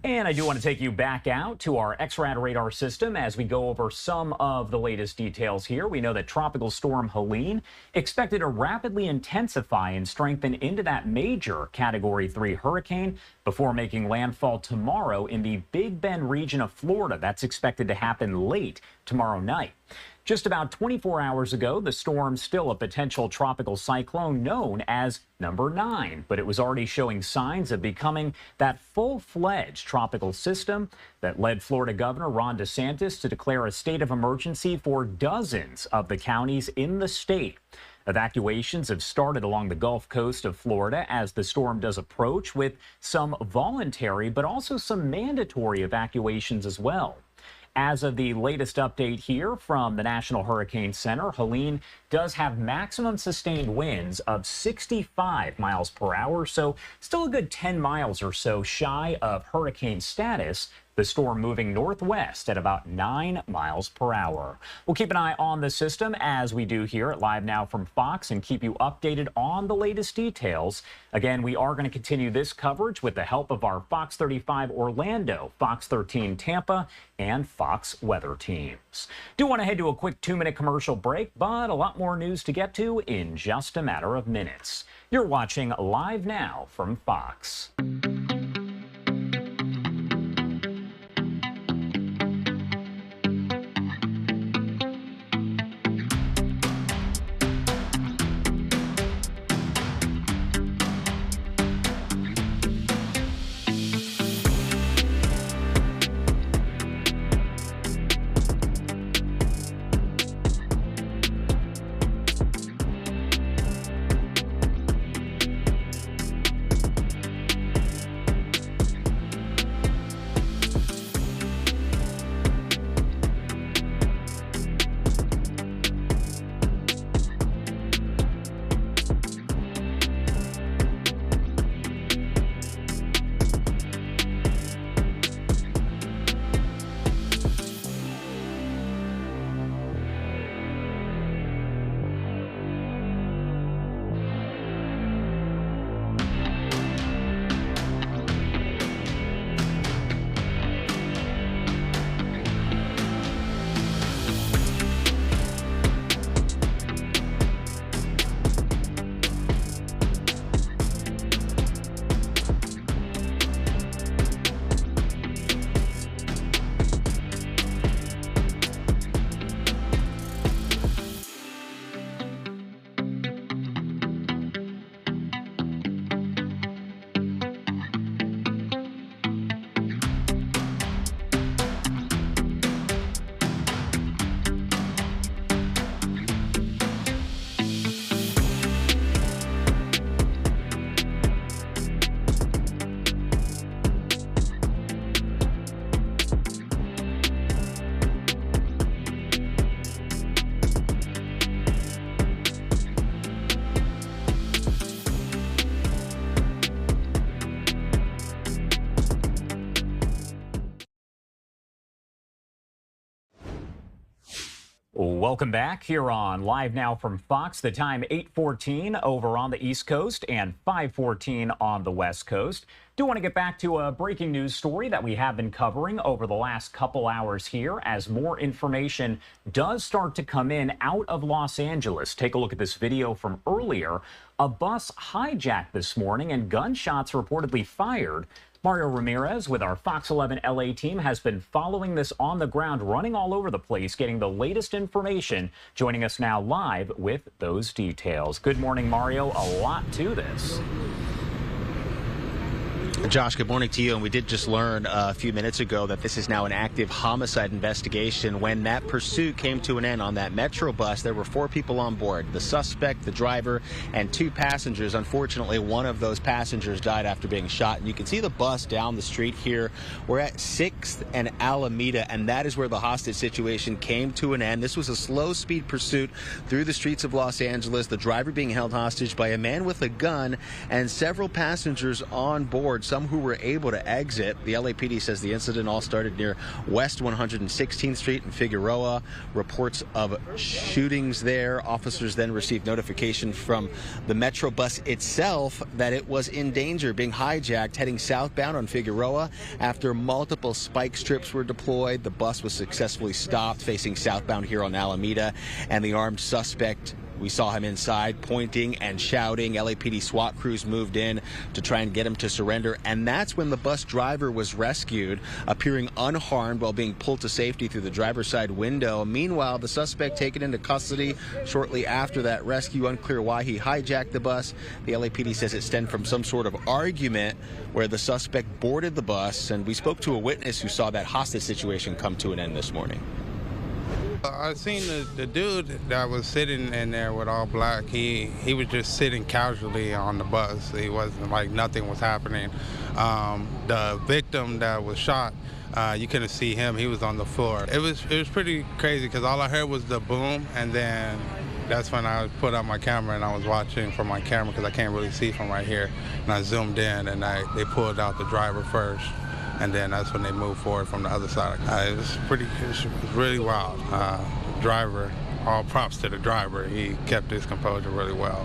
And I do want to take you back out to our X-RAD radar system as we go over some of the latest details here. We know that Tropical Storm Helene expected to rapidly intensify and strengthen into that major Category 3 hurricane before making landfall tomorrow in the Big Bend region of Florida. That's expected to happen late tomorrow night. Just about 24 hours ago, the storm, still a potential tropical cyclone known as number 9, but it was already showing signs of becoming that full-fledged tropical system that led Florida Governor Ron DeSantis to declare a state of emergency for dozens of the counties in the state. Evacuations have started along the Gulf Coast of Florida as the storm does approach, with some voluntary but also some mandatory evacuations as well. As of the latest update here from the National Hurricane Center, Helene does have maximum sustained winds of 65 miles per hour, so still a good 10 miles or so shy of hurricane status. The storm moving northwest at about 9 miles per hour. We'll keep an eye on the system as we do here at Live Now from Fox and keep you updated on the latest details. Again, we are going to continue this coverage with the help of our Fox 35 Orlando, Fox 13 Tampa, and Fox weather teams. Do want to head to a quick 2-minute commercial break, but a lot more news to get to in just a matter of minutes. You're watching Live Now from Fox. Welcome back here on Live Now from Fox. The time 8:14 over on the East Coast and 5:14 on the West Coast. Do want to get back to a breaking news story that we have been covering over the last couple hours here as more information does start to come in out of Los Angeles. Take a look at this video from earlier. A bus hijacked this morning and gunshots reportedly fired. Mario Ramirez with our Fox 11 LA team has been following this on the ground, running all over the place, getting the latest information, joining us now live with those details. Good morning, Mario. A lot to this. Josh, good morning to you. And we did just learn a few minutes ago that this is now an active homicide investigation. When that pursuit came to an end on that Metro bus, there were 4 people on board: the suspect, the driver, and 2 passengers. Unfortunately, one of those passengers died after being shot. And you can see the bus down the street here. We're at 6th and Alameda, and that is where the hostage situation came to an end. This was a slow-speed pursuit through the streets of Los Angeles, the driver being held hostage by a man with a gun and several passengers on board. some who were able to exit. The LAPD says the incident all started near West 116th Street in Figueroa. Reports of shootings there. Officers then received notification from the Metro bus itself that it was in danger, being hijacked, heading southbound on Figueroa. After multiple spike strips were deployed, the bus was successfully stopped, facing southbound here on Alameda, and the armed suspect, we saw him inside pointing and shouting. LAPD SWAT crews moved in to try and get him to surrender. And that's when the bus driver was rescued, appearing unharmed while being pulled to safety through the driver's side window. Meanwhile, the suspect taken into custody shortly after that rescue. Unclear why he hijacked the bus. The LAPD says it stemmed from some sort of argument where the suspect boarded the bus. And we spoke to a witness who saw that hostage situation come to an end this morning. I seen the dude that was sitting in there with all black. He was just sitting casually on the bus. He wasn't like nothing was happening. The victim that was shot, you couldn't see him. He was on the floor. It was pretty crazy because all I heard was the boom, and then that's when I put up my camera and I was watching from my camera because I can't really see from right here. And I zoomed in and they pulled out the driver first. And then that's when they moved forward from the other side. It was really wild. Driver, all props to the driver. He kept his composure really well.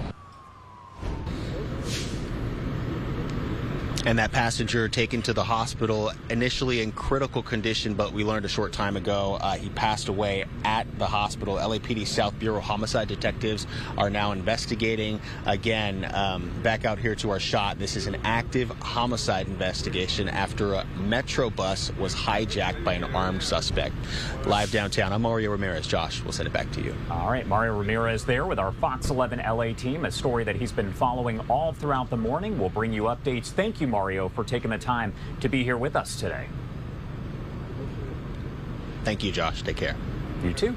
And that passenger taken to the hospital, initially in critical condition, but we learned a short time ago he passed away at the hospital. LAPD South Bureau homicide detectives are now investigating. Again, back out here to our shot. This is an active homicide investigation after a Metro bus was hijacked by an armed suspect. Live downtown, I'm Mario Ramirez. Josh, we'll send it back to you. All right, Mario Ramirez there with our Fox 11 LA team, a story that he's been following all throughout the morning. We'll bring you updates. Thank you, Mario, for taking the time to be here with us today. Thank you, Josh. Take care. You too.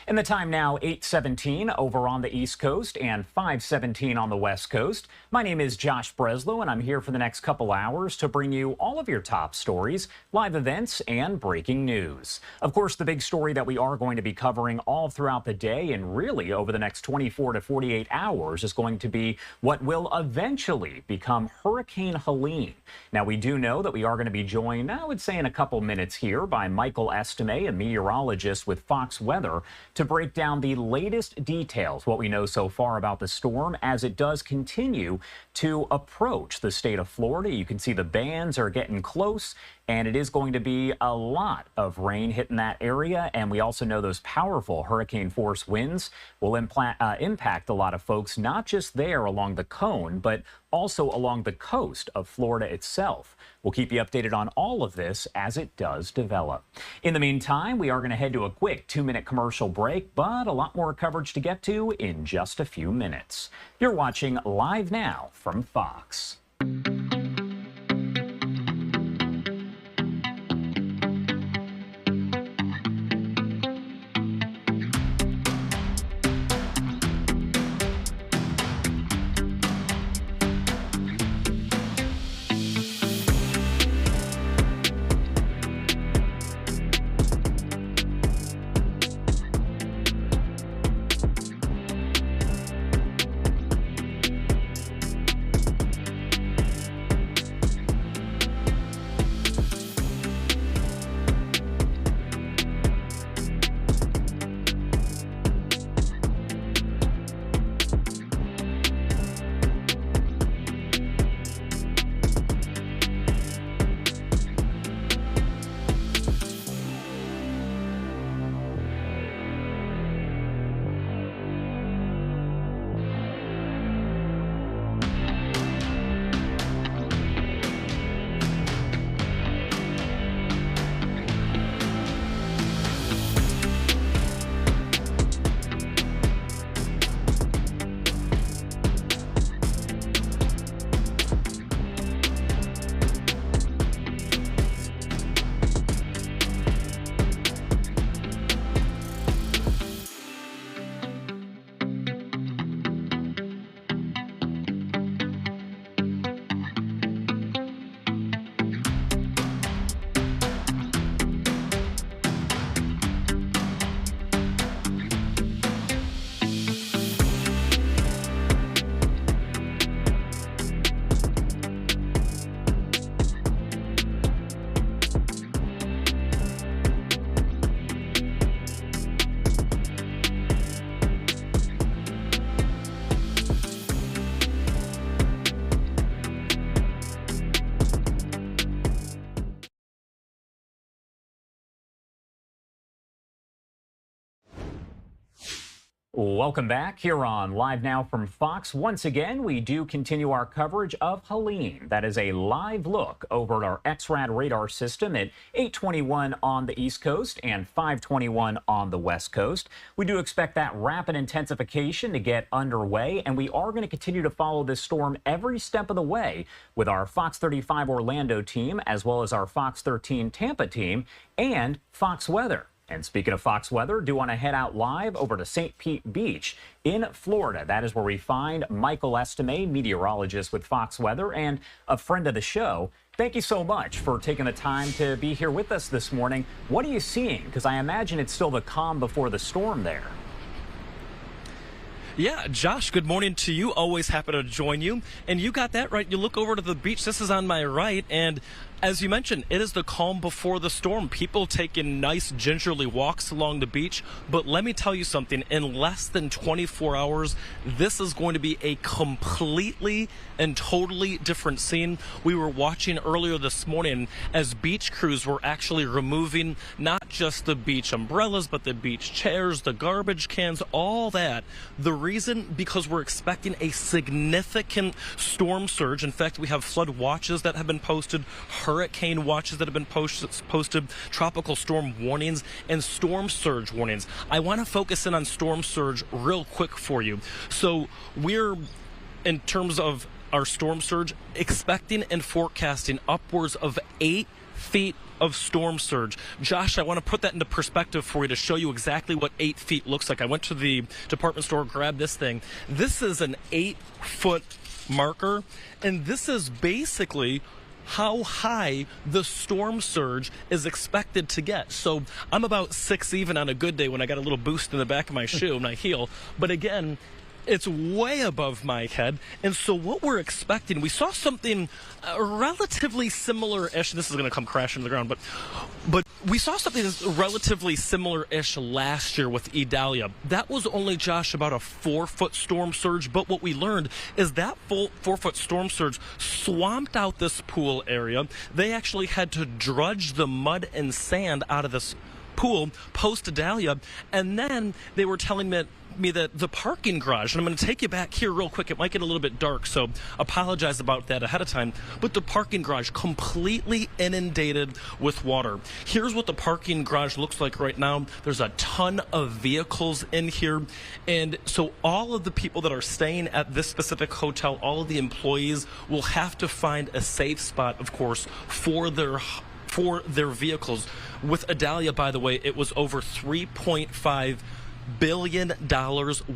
And the time now, 8:17 over on the East Coast and 5:17 on the West Coast. My name is Josh Breslow, and I'm here for the next couple hours to bring you all of your top stories, live events, and breaking news. Of course, the big story that we are going to be covering all throughout the day and really over the next 24 to 48 hours is going to be what will eventually become Hurricane Helene. Now, we do know that we are going to be joined, I would say in a couple minutes here, by Michael Estime, a meteorologist with Fox Weather, to break down the latest details, what we know so far about the storm as it does continue to approach the state of Florida. You can see the bands are getting close, and it is going to be a lot of rain hitting that area. And we also know those powerful hurricane force winds will impact a lot of folks, not just there along the cone, but also along the coast of Florida itself. We'll keep you updated on all of this as it does develop. In the meantime, we are going to head to a quick 2-minute commercial break, but a lot more coverage to get to in just a few minutes. You're watching Live Now from Fox. Welcome back here on Live Now from Fox. Once again, we do continue our coverage of Helene. That is a live look over at our XRAD radar system at 8:21 on the East Coast and 5:21 on the West Coast. We do expect that rapid intensification to get underway, and we are going to continue to follow this storm every step of the way with our Fox 35 Orlando team, as well as our Fox 13 Tampa team and Fox Weather. And speaking of Fox Weather, do want to head out live over to St. Pete Beach in Florida. That is where we find Michael Estime, meteorologist with Fox Weather and a friend of the show. Thank you so much for taking the time to be here with us this morning. What are you seeing? Because I imagine it's still the calm before the storm there. Yeah, Josh, good morning to you. Always happy to join you. And you got that right. You look over to the beach. This is on my right. And as you mentioned, it is the calm before the storm. People taking nice gingerly walks along the beach. But let me tell you something. In less than 24 hours, this is going to be a completely and totally different scene. We were watching earlier this morning as beach crews were actually removing not just the beach umbrellas, but the beach chairs, the garbage cans, all that. The reason, because we're expecting a significant storm surge. In fact, we have flood watches that have been posted, hurricane watches that have been posted, tropical storm warnings, and storm surge warnings. I want to focus in on storm surge real quick for you. So we're, in terms of our storm surge, expecting and forecasting upwards of 8 feet of storm surge. Josh, I want to put that into perspective for you to show you exactly what 8 feet looks like. I went to the department store, grabbed this thing. This is an 8-foot marker, and this is basically how high the storm surge is expected to get. So I'm about 6 even on a good day when I got a little boost in the back of my shoe, my heel. But again, it's way above my head. And so what we're expecting, we saw something relatively similar-ish. This is going to come crashing to the ground, but we saw something relatively similar-ish last year with Idalia. That was only, Josh, about a 4-foot storm surge. But what we learned is that full 4-foot storm surge swamped out this pool area. They actually had to drudge the mud and sand out of this pool post-Idalia. And then they were telling me that the parking garage, and I'm going to take you back here real quick. It might get a little bit dark, so apologize about that ahead of time. But the parking garage completely inundated with water. Here's what the parking garage looks like right now. There's a ton of vehicles in here. And so all of the people that are staying at this specific hotel, all of the employees will have to find a safe spot, of course, for their vehicles. With Idalia, by the way, it was over $3.5 billion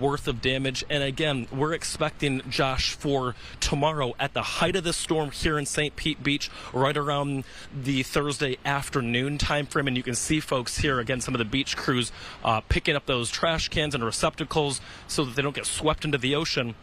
worth of damage. And again, we're expecting, Josh, for tomorrow at the height of the storm here in St. Pete Beach, right around the Thursday afternoon time frame. And you can see folks here, again, some of the beach crews picking up those trash cans and receptacles so that they don't get swept into the ocean.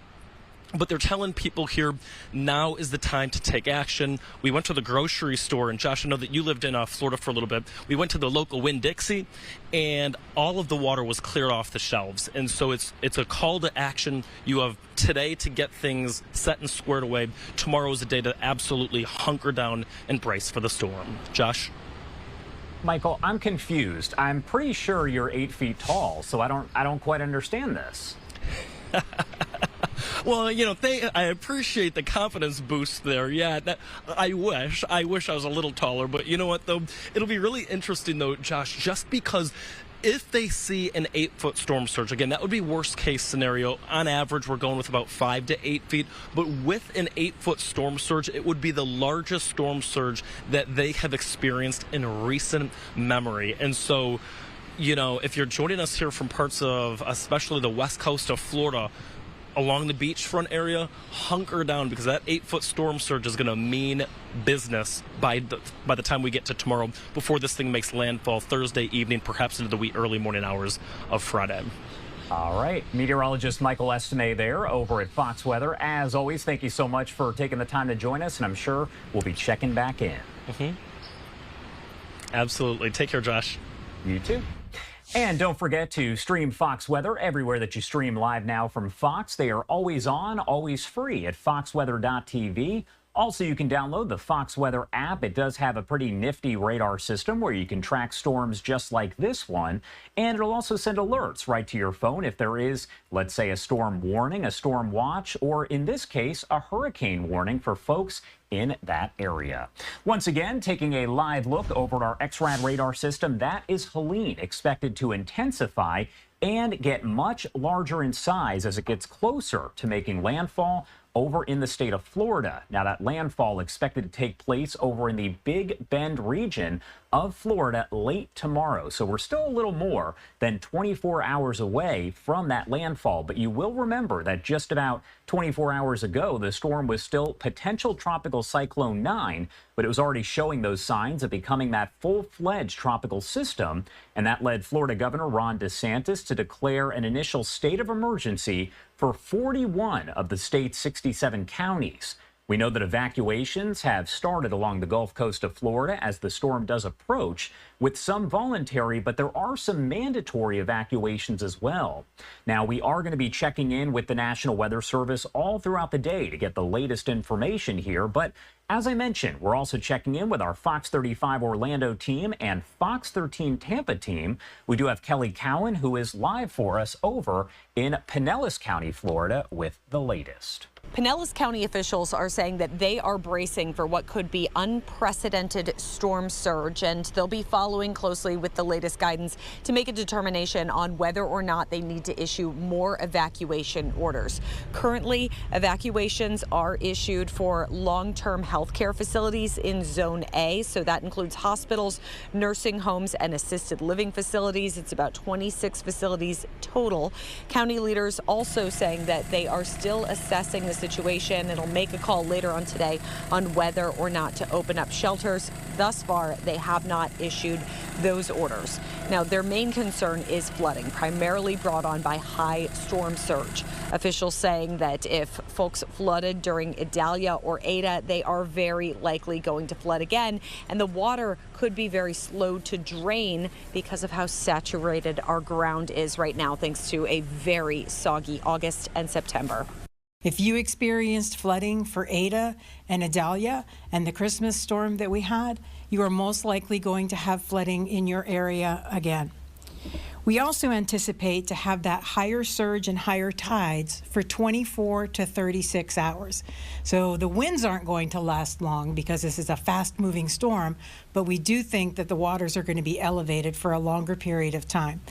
But they're telling people here, now is the time to take action. We went to the grocery store, and Josh, I know that you lived in Florida for a little bit. We went to the local Winn-Dixie, and all of the water was cleared off the shelves. And so it's a call to action. You have today to get things set and squared away. Tomorrow is a day to absolutely hunker down and brace for the storm. Josh? Michael, I'm confused. I'm pretty sure you're 8 feet tall, so I don't quite understand this. Well, I appreciate the confidence boost there. Yeah, I wish I was a little taller, but you know what, though? It'll be really interesting, though, Josh, just because if they see an 8-foot storm surge, again, that would be worst case scenario. On average, we're going with about 5 to 8 feet. But with an 8-foot storm surge, it would be the largest storm surge that they have experienced in recent memory. And so, if you're joining us here from parts of, especially the west coast of Florida, along the beachfront area, hunker down, because that 8-foot storm surge is going to mean business by the time we get to tomorrow, before this thing makes landfall Thursday evening, perhaps into the wee early morning hours of Friday. All right. Meteorologist Michael Estime there over at Fox Weather. As always, thank you so much for taking the time to join us, and I'm sure we'll be checking back in. Absolutely. Take care, Josh. You too. And don't forget to stream Fox Weather everywhere that you stream Live Now from Fox. They are always on, always free at foxweather.tv. Also, you can download the Fox Weather app. It does have a pretty nifty radar system where you can track storms just like this one. And it'll also send alerts right to your phone if there is, let's say, a storm warning, a storm watch, or in this case, a hurricane warning for folks in that area. Once again, taking a live look over at our XRAD radar system, that is Helene, expected to intensify and get much larger in size as it gets closer to making landfall over in the state of Florida. Now, that landfall expected to take place over in the Big Bend region of Florida late tomorrow. So we're still a little more than 24 hours away from that landfall. But you will remember that just about 24 hours ago, the storm was still potential tropical cyclone 9, but it was already showing those signs of becoming that full-fledged tropical system. And that led Florida Governor Ron DeSantis to declare an initial state of emergency for 41 of the state's 67 counties. We know that evacuations have started along the Gulf Coast of Florida as the storm does approach, with some voluntary, but there are some mandatory evacuations as well. Now, we are going to be checking in with the National Weather Service all throughout the day to get the latest information here. But as I mentioned, we're also checking in with our Fox 35 Orlando team and Fox 13 Tampa team. We do have Kelly Cowan, who is live for us over in Pinellas County, Florida, with the latest. Pinellas County officials are saying that they are bracing for what could be unprecedented storm surge, and they'll be following closely with the latest guidance to make a determination on whether or not they need to issue more evacuation orders. Currently, evacuations are issued for long-term health care facilities in Zone A, so that includes hospitals, nursing homes, and assisted living facilities. It's about 26 facilities total. County leaders also saying that they are still assessing the situation. It'll make a call later on today on whether or not to open up shelters. Thus far, they have not issued those orders. Now, their main concern is flooding, primarily brought on by high storm surge. Officials saying that if folks flooded during Idalia or Ada, they are very likely going to flood again, and the water could be very slow to drain because of how saturated our ground is right now, thanks to a very soggy August and September. If you experienced flooding for Ada and Idalia and the Christmas storm that we had, you are most likely going to have flooding in your area again. We also anticipate to have that higher surge and higher tides for 24 to 36 hours. So the winds aren't going to last long because this is a fast-moving storm, but we do think that the waters are going to be elevated for a longer period of time.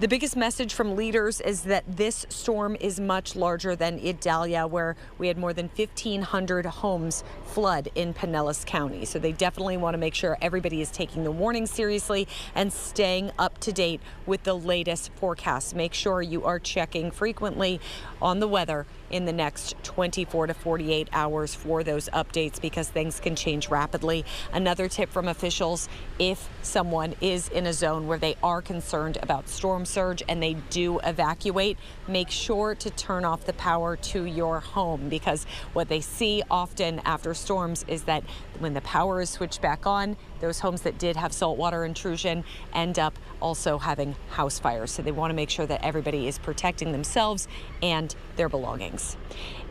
The biggest message from leaders is that this storm is much larger than Idalia, where we had more than 1,500 homes flood in Pinellas County. So they definitely want to make sure everybody is taking the warning seriously and staying up to date with the latest forecasts. Make sure you are checking frequently on the weather in the next 24 to 48 hours for those updates, because things can change rapidly. Another tip from officials: if someone is in a zone where they are concerned about storm surge and they do evacuate, make sure to turn off the power to your home, because what they see often after storms is that when the power is switched back on, those homes that did have saltwater intrusion end up also having house fires. So they want to make sure that everybody is protecting themselves and their belongings.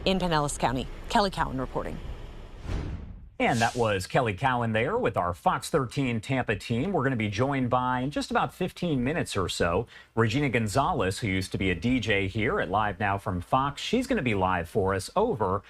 In Pinellas County, Kelly Cowan reporting. And that was Kelly Cowan there with our Fox 13 Tampa team. We're going to be joined by, in just about 15 minutes or so, Regina Gonzalez, who used to be a DJ here at Live Now from Fox. She's going to be live for us over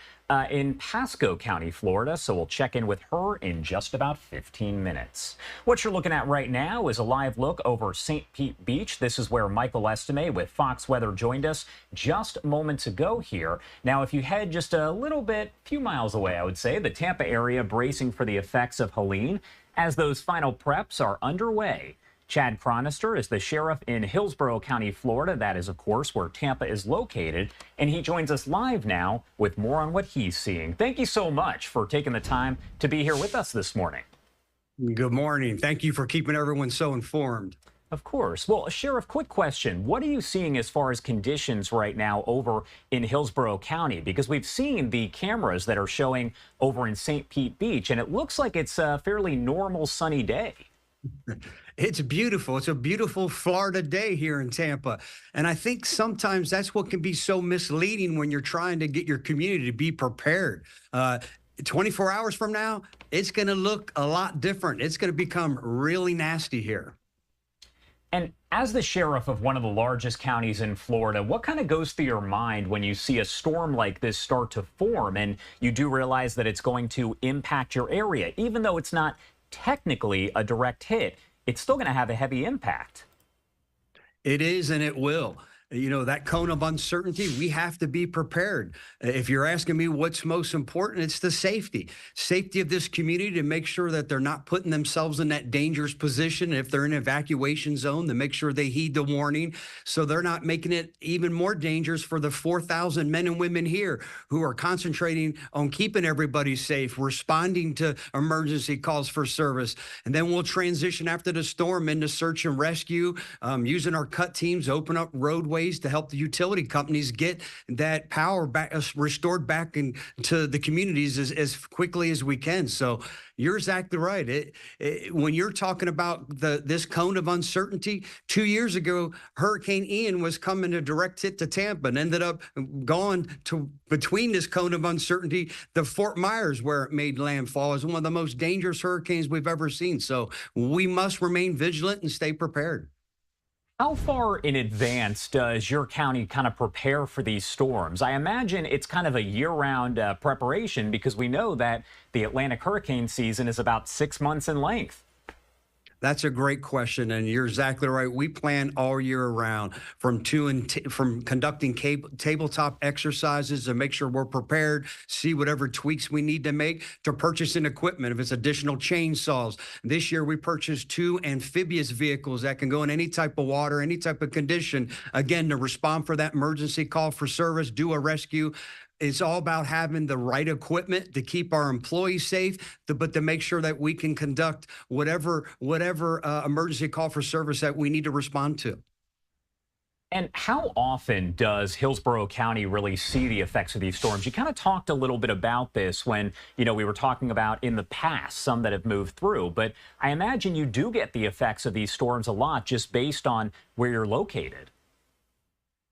in Pasco County, Florida. So we'll check in with her in just about 15 minutes. What you're looking at right now is a live look over St. Pete Beach. This is where Michael Estime with Fox Weather joined us just moments ago here. Now, if you head just a little bit, few miles away, I would say, the Tampa area bracing for the effects of Helene as those final preps are underway. Chad Chronister is the sheriff in Hillsborough County, Florida. That is, of course, where Tampa is located. And he joins us live now with more on what he's seeing. Thank you so much for taking the time to be here with us this morning. Good morning. Thank you for keeping everyone so informed. Of course. Well, Sheriff, quick question. What are you seeing as far as conditions right now over in Hillsborough County? Because we've seen the cameras that are showing over in St. Pete Beach, and it looks like it's a fairly normal sunny day. It's beautiful. It's a beautiful Florida day here in Tampa. And I think sometimes that's what can be so misleading when you're trying to get your community to be prepared. 24 hours from now, it's going to look a lot different. It's going to become really nasty here. And as the sheriff of one of the largest counties in Florida, what kind of goes through your mind when you see a storm like this start to form and you do realize that it's going to impact your area? Even though it's not technically a direct hit, it's still going to have a heavy impact. It is, and it will. You know, that cone of uncertainty, we have to be prepared. If you're asking me what's most important, it's the safety of this community, to make sure that they're not putting themselves in that dangerous position. If they're in an evacuation zone, to make sure they heed the warning, so they're not making it even more dangerous for the 4,000 men and women here who are concentrating on keeping everybody safe, responding to emergency calls for service. And then we'll transition after the storm into search and rescue, using our cut teams, open up roadways to help the utility companies get that power back, restored back into the communities as quickly as we can. So you're exactly right. When you're talking about this cone of uncertainty, 2 years ago, Hurricane Ian was coming to direct hit to Tampa and ended up going to between this cone of uncertainty, the Fort Myers, where it made landfall, is one of the most dangerous hurricanes we've ever seen. So we must remain vigilant and stay prepared. How far in advance does your county kind of prepare for these storms? I imagine it's kind of a year-round preparation, because we know that the Atlantic hurricane season is about 6 months in length. That's a great question, and you're exactly right. We plan all year round, from conducting tabletop exercises to make sure we're prepared, see whatever tweaks we need to make, to purchasing equipment, if it's additional chainsaws. This year, we purchased 2 amphibious vehicles that can go in any type of water, any type of condition, again, to respond for that emergency call for service, do a rescue. It's all about having the right equipment to keep our employees safe, but to make sure that we can conduct whatever emergency call for service that we need to respond to. And how often does Hillsborough County really see the effects of these storms? You kind of talked a little bit about this when, we were talking about in the past some that have moved through, but I imagine you do get the effects of these storms a lot just based on where you're located.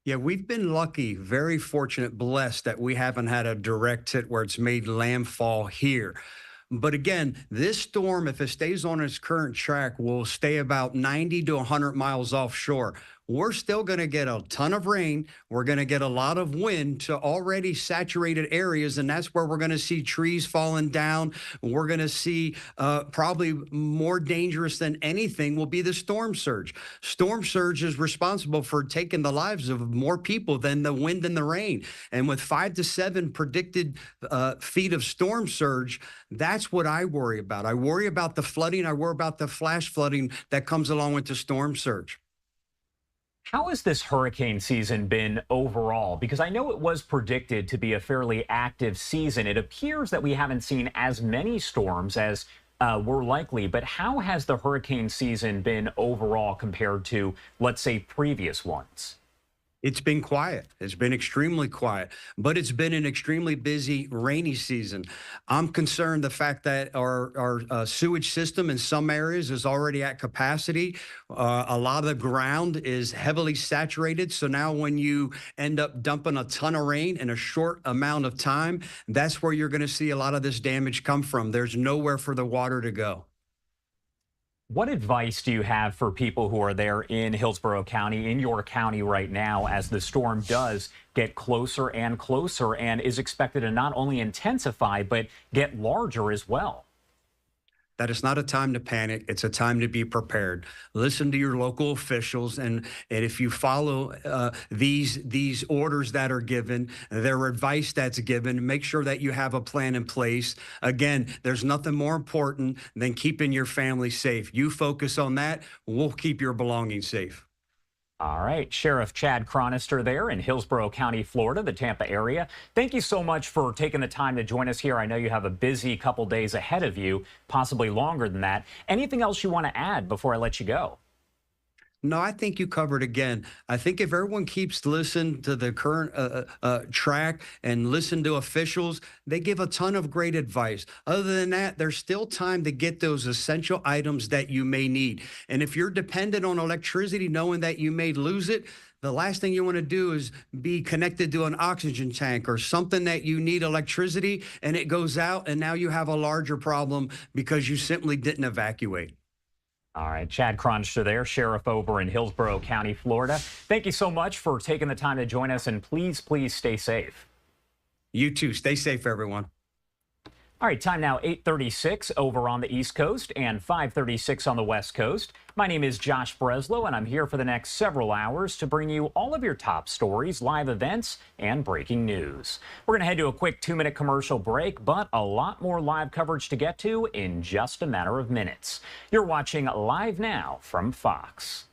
Yeah, we've been lucky, very fortunate, blessed that we haven't had a direct hit where it's made landfall here. But again, this storm, if it stays on its current track, will stay about 90 to 100 miles offshore. We're still going to get a ton of rain. We're going to get a lot of wind to already saturated areas, and that's where we're going to see trees falling down. We're going to see probably more dangerous than anything will be the storm surge. Storm surge is responsible for taking the lives of more people than the wind and the rain. And with 5 to 7 predicted feet of storm surge, that's what I worry about. I worry about the flooding. I worry about the flash flooding that comes along with the storm surge. How has this hurricane season been overall? Because I know it was predicted to be a fairly active season. It appears that we haven't seen as many storms as were likely, but how has the hurricane season been overall compared to, let's say, previous ones? It's been quiet. It's been extremely quiet, but it's been an extremely busy rainy season. I'm concerned the fact that our sewage system in some areas is already at capacity. A lot of the ground is heavily saturated. So now when you end up dumping a ton of rain in a short amount of time, that's where you're going to see a lot of this damage come from. There's nowhere for the water to go. What advice do you have for people who are there in Hillsborough County, in your county right now, as the storm does get closer and closer and is expected to not only intensify, but get larger as well? That it's not a time to panic. It's a time to be prepared. Listen to your local officials, and if you follow these orders that are given, their advice that's given, make sure that you have a plan in place. Again, there's nothing more important than keeping your family safe. You focus on that, we'll keep your belongings safe. All right, Sheriff Chad Chronister there in Hillsborough County, Florida, the Tampa area. Thank you so much for taking the time to join us here. I know you have a busy couple days ahead of you, possibly longer than that. Anything else you want to add before I let you go? No, I think you covered again. I think if everyone keeps listening to the current track and listen to officials, they give a ton of great advice. Other than that, there's still time to get those essential items that you may need. And if you're dependent on electricity, knowing that you may lose it, The last thing you want to do is be connected to an oxygen tank or something that you need electricity and it goes out, and now you have a larger problem because you simply didn't evacuate. All right, Chad Cronster there, sheriff over in Hillsborough County, Florida. Thank you so much for taking the time to join us, and please stay safe. You too. Stay safe, everyone. All right, time now 8:36 over on the East Coast and 5:36 on the West Coast. My name is Josh Breslow, and I'm here for the next several hours to bring you all of your top stories, live events, and breaking news. We're going to head to a quick 2-minute commercial break, but a lot more live coverage to get to in just a matter of minutes. You're watching Live Now from Fox.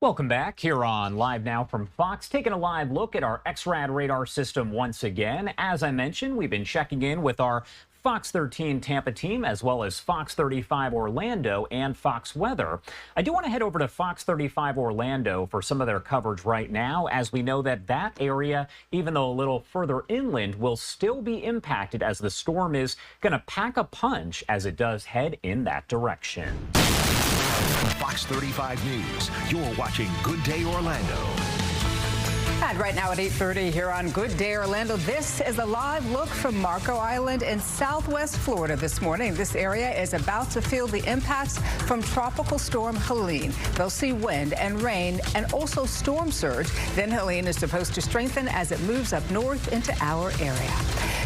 Welcome back here on Live Now from Fox, taking a live look at our XRAD radar system once again. As I mentioned, we've been checking in with our Fox 13 Tampa team, as well as Fox 35 Orlando and Fox Weather. I do want to head over to Fox 35 Orlando for some of their coverage right now, as we know that that area, even though a little further inland, will still be impacted as the storm is going to pack a punch as it does head in that direction. Fox 35 News, you're watching Good Day Orlando. And right now at 8:30 here on Good Day Orlando, this is a live look from Marco Island in southwest Florida this morning. This area is about to feel the impacts from Tropical Storm Helene. They'll see wind and rain and also storm surge. Then Helene is supposed to strengthen as it moves up north into our area.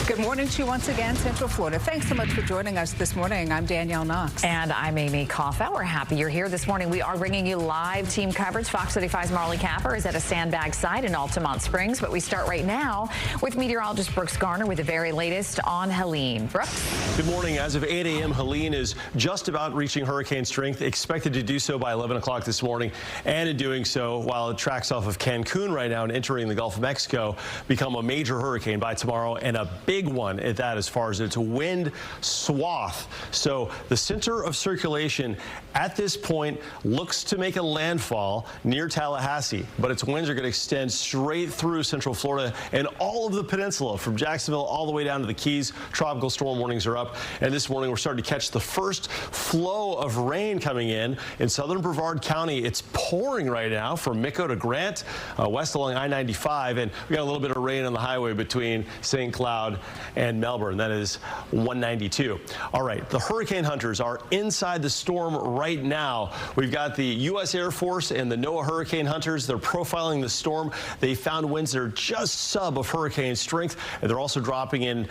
Good morning to you once again, Central Florida. Thanks so much for joining us this morning. I'm Danielle Knox. And I'm Amy Koffa. We're happy you're here this morning. We are bringing you live team coverage. Fox 35's Marley Capper is at a sandbag site in Altamont Springs, but we start right now with meteorologist Brooks Garner with the very latest on Helene. Brooks. Good morning. As of 8 a.m., Helene is just about reaching hurricane strength, expected to do so by 11 o'clock this morning, and in doing so, while it tracks off of Cancun right now and entering the Gulf of Mexico, become a major hurricane by tomorrow, and a big one at that as far as its wind swath. So the center of circulation at this point looks to make a landfall near Tallahassee, but its winds are going to extend straight through Central Florida and all of the peninsula from Jacksonville all the way down to the Keys. Tropical storm warnings are up, and this morning we're starting to catch the first flow of rain coming in southern Brevard County. It's pouring right now from Mico to Grant, west along I-95, and we got a little bit of rain on the highway between St. Cloud and Melbourne. That is 192. All right, the hurricane hunters are inside the storm right now. We've got the U.S. Air Force and the NOAA hurricane hunters. They're profiling the storm. They found winds that are just sub of hurricane strength, and they're also dropping in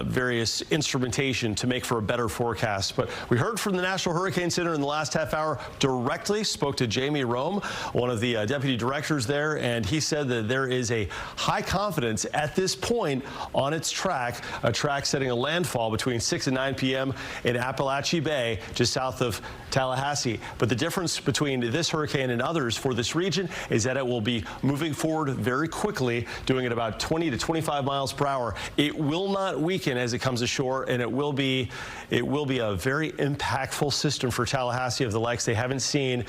various instrumentation to make for a better forecast. But we heard from the National Hurricane Center in the last half hour directly, spoke to Jamie Rome, one of the deputy directors there, and he said that there is a high confidence at this point on its track, a track setting a landfall between 6 and 9 p.m. in Appalachia Bay, just south of Tallahassee. But the difference between this hurricane and others for this region is that it will be moving forward very quickly, doing it about 20 to 25 miles per hour. It will not weaken as it comes ashore, and it will be a very impactful system for Tallahassee of the likes they haven't seen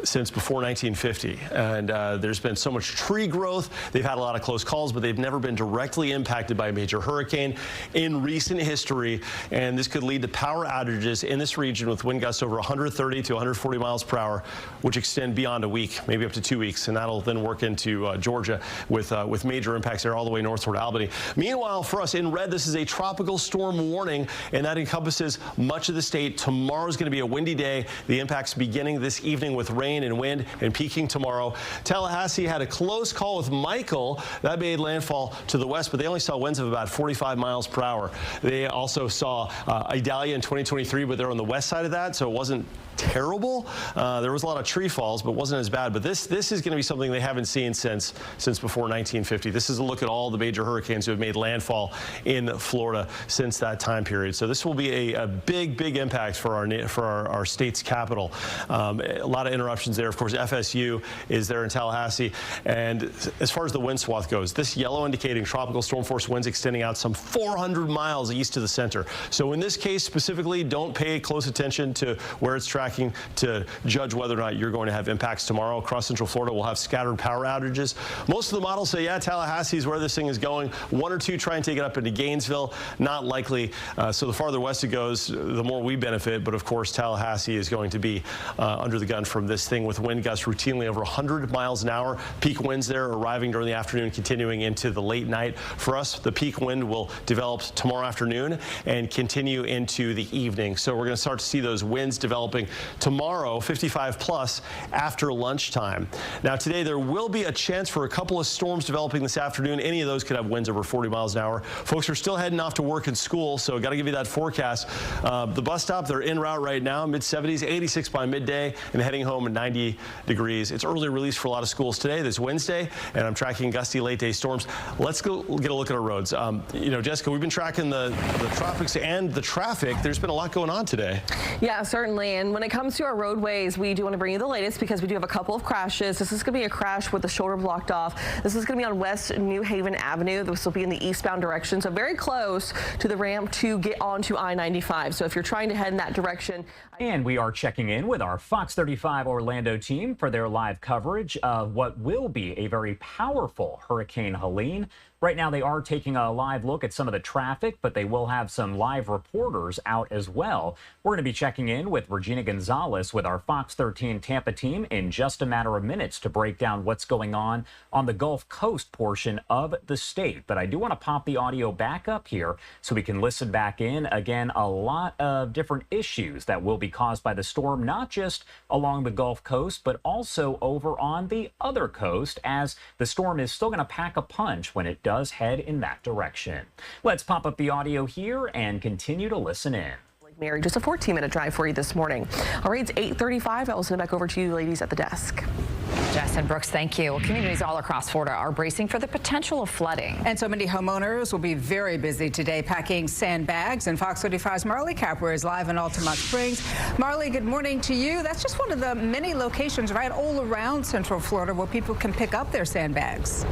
since before 1950. And there's been so much tree growth. They've had a lot of close calls, but they've never been directly impacted by a major hurricane in recent history. And this could lead to power outages in this region with wind gusts over 130 to 140 miles per hour, which extend beyond a week, maybe up to 2 weeks. And that'll then work into Georgia with major impacts there all the way north toward Albany. Meanwhile, for us in red, this is a tropical storm warning, and that encompasses much of the state. Tomorrow's going to be a windy day. The impacts beginning this evening with rain and wind and peaking tomorrow. Tallahassee had a close call with Michael. That made landfall to the west, but they only saw winds of about 45 miles per hour. They also saw Idalia in 2023, but they're on the west side of that, so it wasn't terrible. There was a lot of tree falls, but wasn't as bad. But this is going to be something they haven't seen since before 1950. This is a look at all the major hurricanes who have made landfall in Florida since that time period. So this will be a big impact for our state's capital. A lot of interruptions there. Of course, FSU is there in Tallahassee. And as far as the wind swath goes, this yellow indicating tropical storm force winds extending out some 400 miles east of the center. So in this case specifically, don't pay close attention to where it's tracking to judge whether or not you're going to have impacts tomorrow. Across Central Florida, we'll have scattered power outages. Most of the models say, yeah, Tallahassee is where this thing is going. One or two try and take it up into Gainesville. Not likely. So the farther west it goes, the more we benefit. But of course, Tallahassee is going to be under the gun from this thing with wind gusts routinely over 100 miles an hour. Peak winds there arriving during the afternoon, continuing into the late night. For us, the peak wind will develop tomorrow afternoon and continue into the evening. So we're going to start to see those winds developing tomorrow, 55 plus after lunchtime. Now today there will be a chance for a couple of storms developing this afternoon. Any of those could have winds over 40 miles an hour. Folks are still heading off to work and school, so got to give you that forecast. The bus stop, they're en route right now, mid-70s, 86 by midday, and heading home at 90 degrees. It's early release for a lot of schools today, this Wednesday, and I'm tracking gusty late day storms. Let's go get a look at our roads. You know, Jessica, we've been tracking the tropics and the traffic. There's been a lot going on today. Yeah, certainly. And when it comes to our roadways, we do want to bring you the latest because we do have a couple of crashes. This is going to be a crash with the shoulder blocked off. This is going to be on West New Haven Avenue. This will be in the eastbound direction, so very close to the ramp to get onto I-95. So if you're trying to head in that direction. And we are checking in with our Fox 35 Orlando team for their live coverage of what will be a very powerful Hurricane Helene. Right now, they are taking a live look at some of the traffic, but they will have some live reporters out as well. We're going to be checking in with Regina Gonzalez with our Fox 13 Tampa team in just a matter of minutes to break down what's going on the Gulf Coast portion of the state. But I do want to pop the audio back up here so we can listen back in. Again, a lot of different issues that will be caused by the storm, not just along the Gulf Coast, but also over on the other coast, as the storm is still going to pack a punch when it does head in that direction. Let's pop up the audio here and continue to listen in. Mary, just a 14-minute drive for you this morning. All right, it's 8:35. I will send it back over to you ladies at the desk. Jess and Brooks, thank you. Communities all across Florida are bracing for the potential of flooding. And so many homeowners will be very busy today packing sandbags. And Fox 35's Marley Capper is live in Altamont Springs. Marley, good morning to you. That's just one of the many locations right all around Central Florida where people can pick up their sandbags.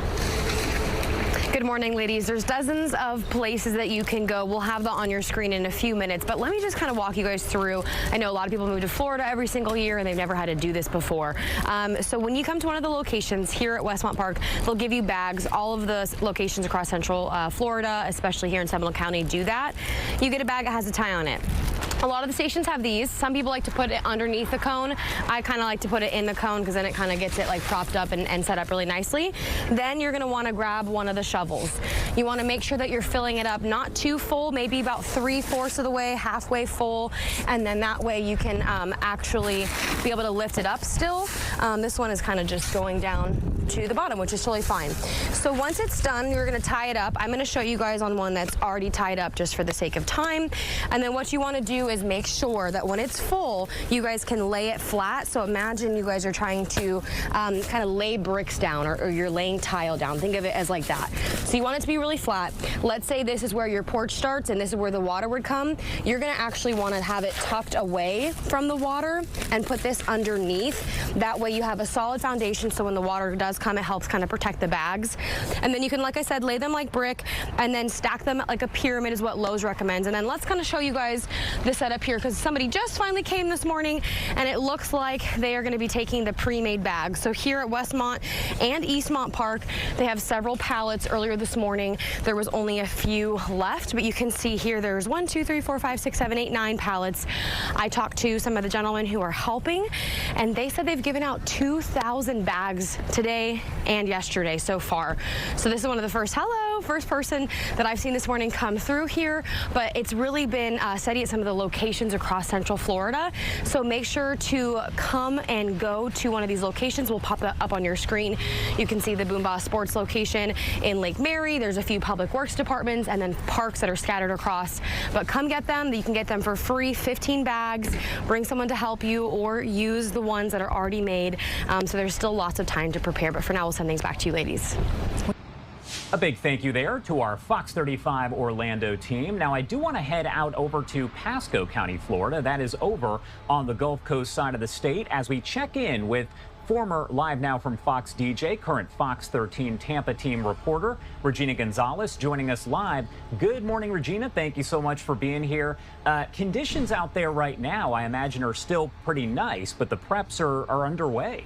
Good morning, ladies. There's dozens of places that you can go. We'll have that on your screen in a few minutes, but let me just kind of walk you guys through. I know a lot of people move to Florida every single year and they've never had to do this before. So when you come to one of the locations here at Westmont Park, they'll give you bags. All of the locations across Central Florida, especially here in Seminole County, do that. You get a bag that has a tie on it. A lot of the stations have these. Some people like to put it underneath the cone. I kind of like to put it in the cone because then it kind of gets it like propped up and set up really nicely. Then you're going to want to grab one of the shovels. You want to make sure that you're filling it up not too full, maybe about 3/4 of the way, halfway full, and then that way you can actually be able to lift it up still. This one is kind of just going down to the bottom, which is totally fine. So once it's done, you're going to tie it up. I'm going to show you guys on one that's already tied up just for the sake of time. And then what you want to do is make sure that when it's full, you guys can lay it flat. So imagine you guys are trying to kind of lay bricks down or you're laying tile down. Think of it as like that. So you want it to be really flat. Let's say this is where your porch starts and this is where the water would come. You're going to actually want to have it tucked away from the water and put this underneath. That way you have a solid foundation, so when the water does come, it helps kind of protect the bags. And then you can, like I said, lay them like brick and then stack them like a pyramid is what Lowe's recommends. And then let's kind of show you guys the setup here because somebody just finally came this morning and it looks like they are going to be taking the pre-made bags. So here at Westmont and Eastmont Park, they have several pallets. Earlier this morning, there was only a few left, but you can see here there's 1, 2, 3, 4, 5, 6, 7, 8, 9 pallets. I talked to some of the gentlemen who are helping, and they said they've given out 2,000 bags today and yesterday so far. So this is one of the first person that I've seen this morning come through here, but it's really been steady at some of the locations across Central Florida. So make sure to come and go to one of these locations. We'll pop that up on your screen. You can see the Boom Boss Sports location in Lake Mary. There's a few public works departments and then parks that are scattered across. But come get them. You can get them for free, 15 bags. Bring someone to help you or use the ones that are already made. So there's still lots of time to prepare. But for now, we'll send things back to you, ladies. A big thank you there to our Fox 35 Orlando team. Now, I do want to head out over to Pasco County, Florida. That is over on the Gulf Coast side of the state as we check in with former LiveNOW from Fox DJ, current Fox 13 Tampa team reporter, Regina Gonzalez, joining us live. Good morning, Regina. Thank you so much for being here. Conditions out there right now, I imagine, are still pretty nice, but the preps are underway.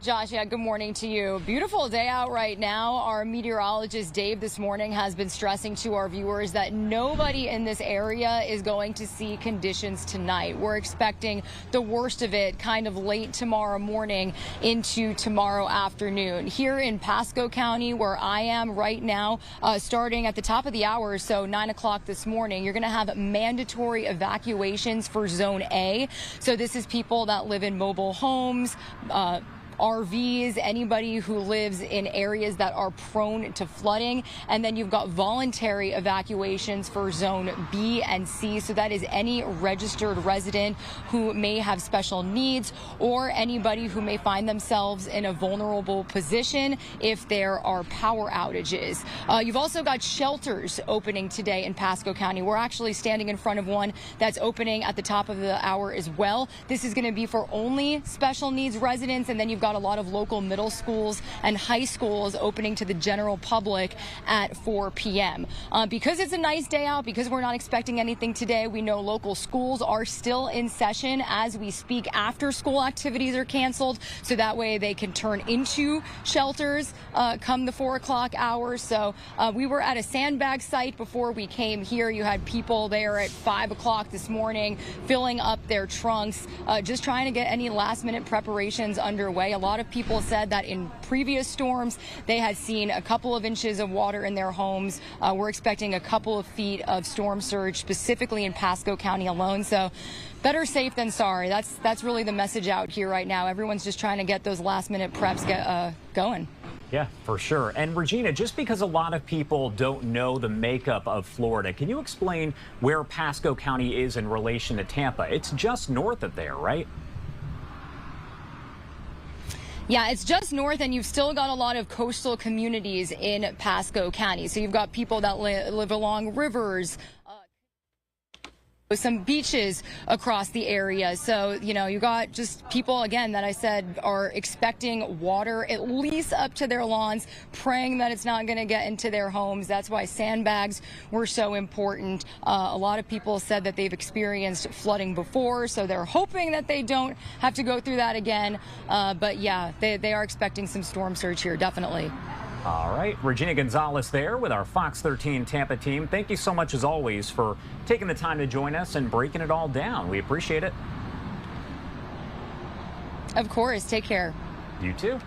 Josh, yeah, good morning to you. Beautiful day out right now. Our meteorologist Dave this morning has been stressing to our viewers that nobody in this area is going to see conditions tonight. We're expecting the worst of it kind of late tomorrow morning into tomorrow afternoon. Here in Pasco County, where I am right now, starting at the top of the hour, so 9 o'clock this morning, you're going to have mandatory evacuations for Zone A. So this is people that live in mobile homes, RVs, anybody who lives in areas that are prone to flooding. And then you've got voluntary evacuations for Zone B and C. So that is any registered resident who may have special needs or anybody who may find themselves in a vulnerable position if there are power outages. You've also got shelters opening today in Pasco County. We're actually standing in front of one that's opening at the top of the hour as well. This is going to be for only special needs residents. And then you've got a lot of local middle schools and high schools opening to the general public at 4 p.m. Because it's a nice day out, because we're not expecting anything today, we know local schools are still in session as we speak. After school activities are canceled, so that way they can turn into shelters come the 4 o'clock hour. So we were at a sandbag site before we came here. You had people there at 5 o'clock this morning filling up their trunks, just trying to get any last minute preparations underway. A lot of people said that in previous storms, they had seen a couple of inches of water in their homes. We're expecting a couple of feet of storm surge, specifically in Pasco County alone. So better safe than sorry. That's really the message out here right now. Everyone's just trying to get those last minute preps going. Yeah, for sure. And Regina, just because a lot of people don't know the makeup of Florida, can you explain where Pasco County is in relation to Tampa? It's just north of there, right? Yeah, it's just north, and you've still got a lot of coastal communities in Pasco County. So you've got people that live along rivers, some beaches across the area. So, you know, you got just people, again, that I said are expecting water at least up to their lawns, praying that it's not going to get into their homes. That's why sandbags were so important. A lot of people said that they've experienced flooding before, so they're hoping that they don't have to go through that again. But yeah, they are expecting some storm surge here, definitely. All right, Regina Gonzalez there with our Fox 13 Tampa team. Thank you so much, as always, for taking the time to join us and breaking it all down. We appreciate it. Of course. Take care. You too.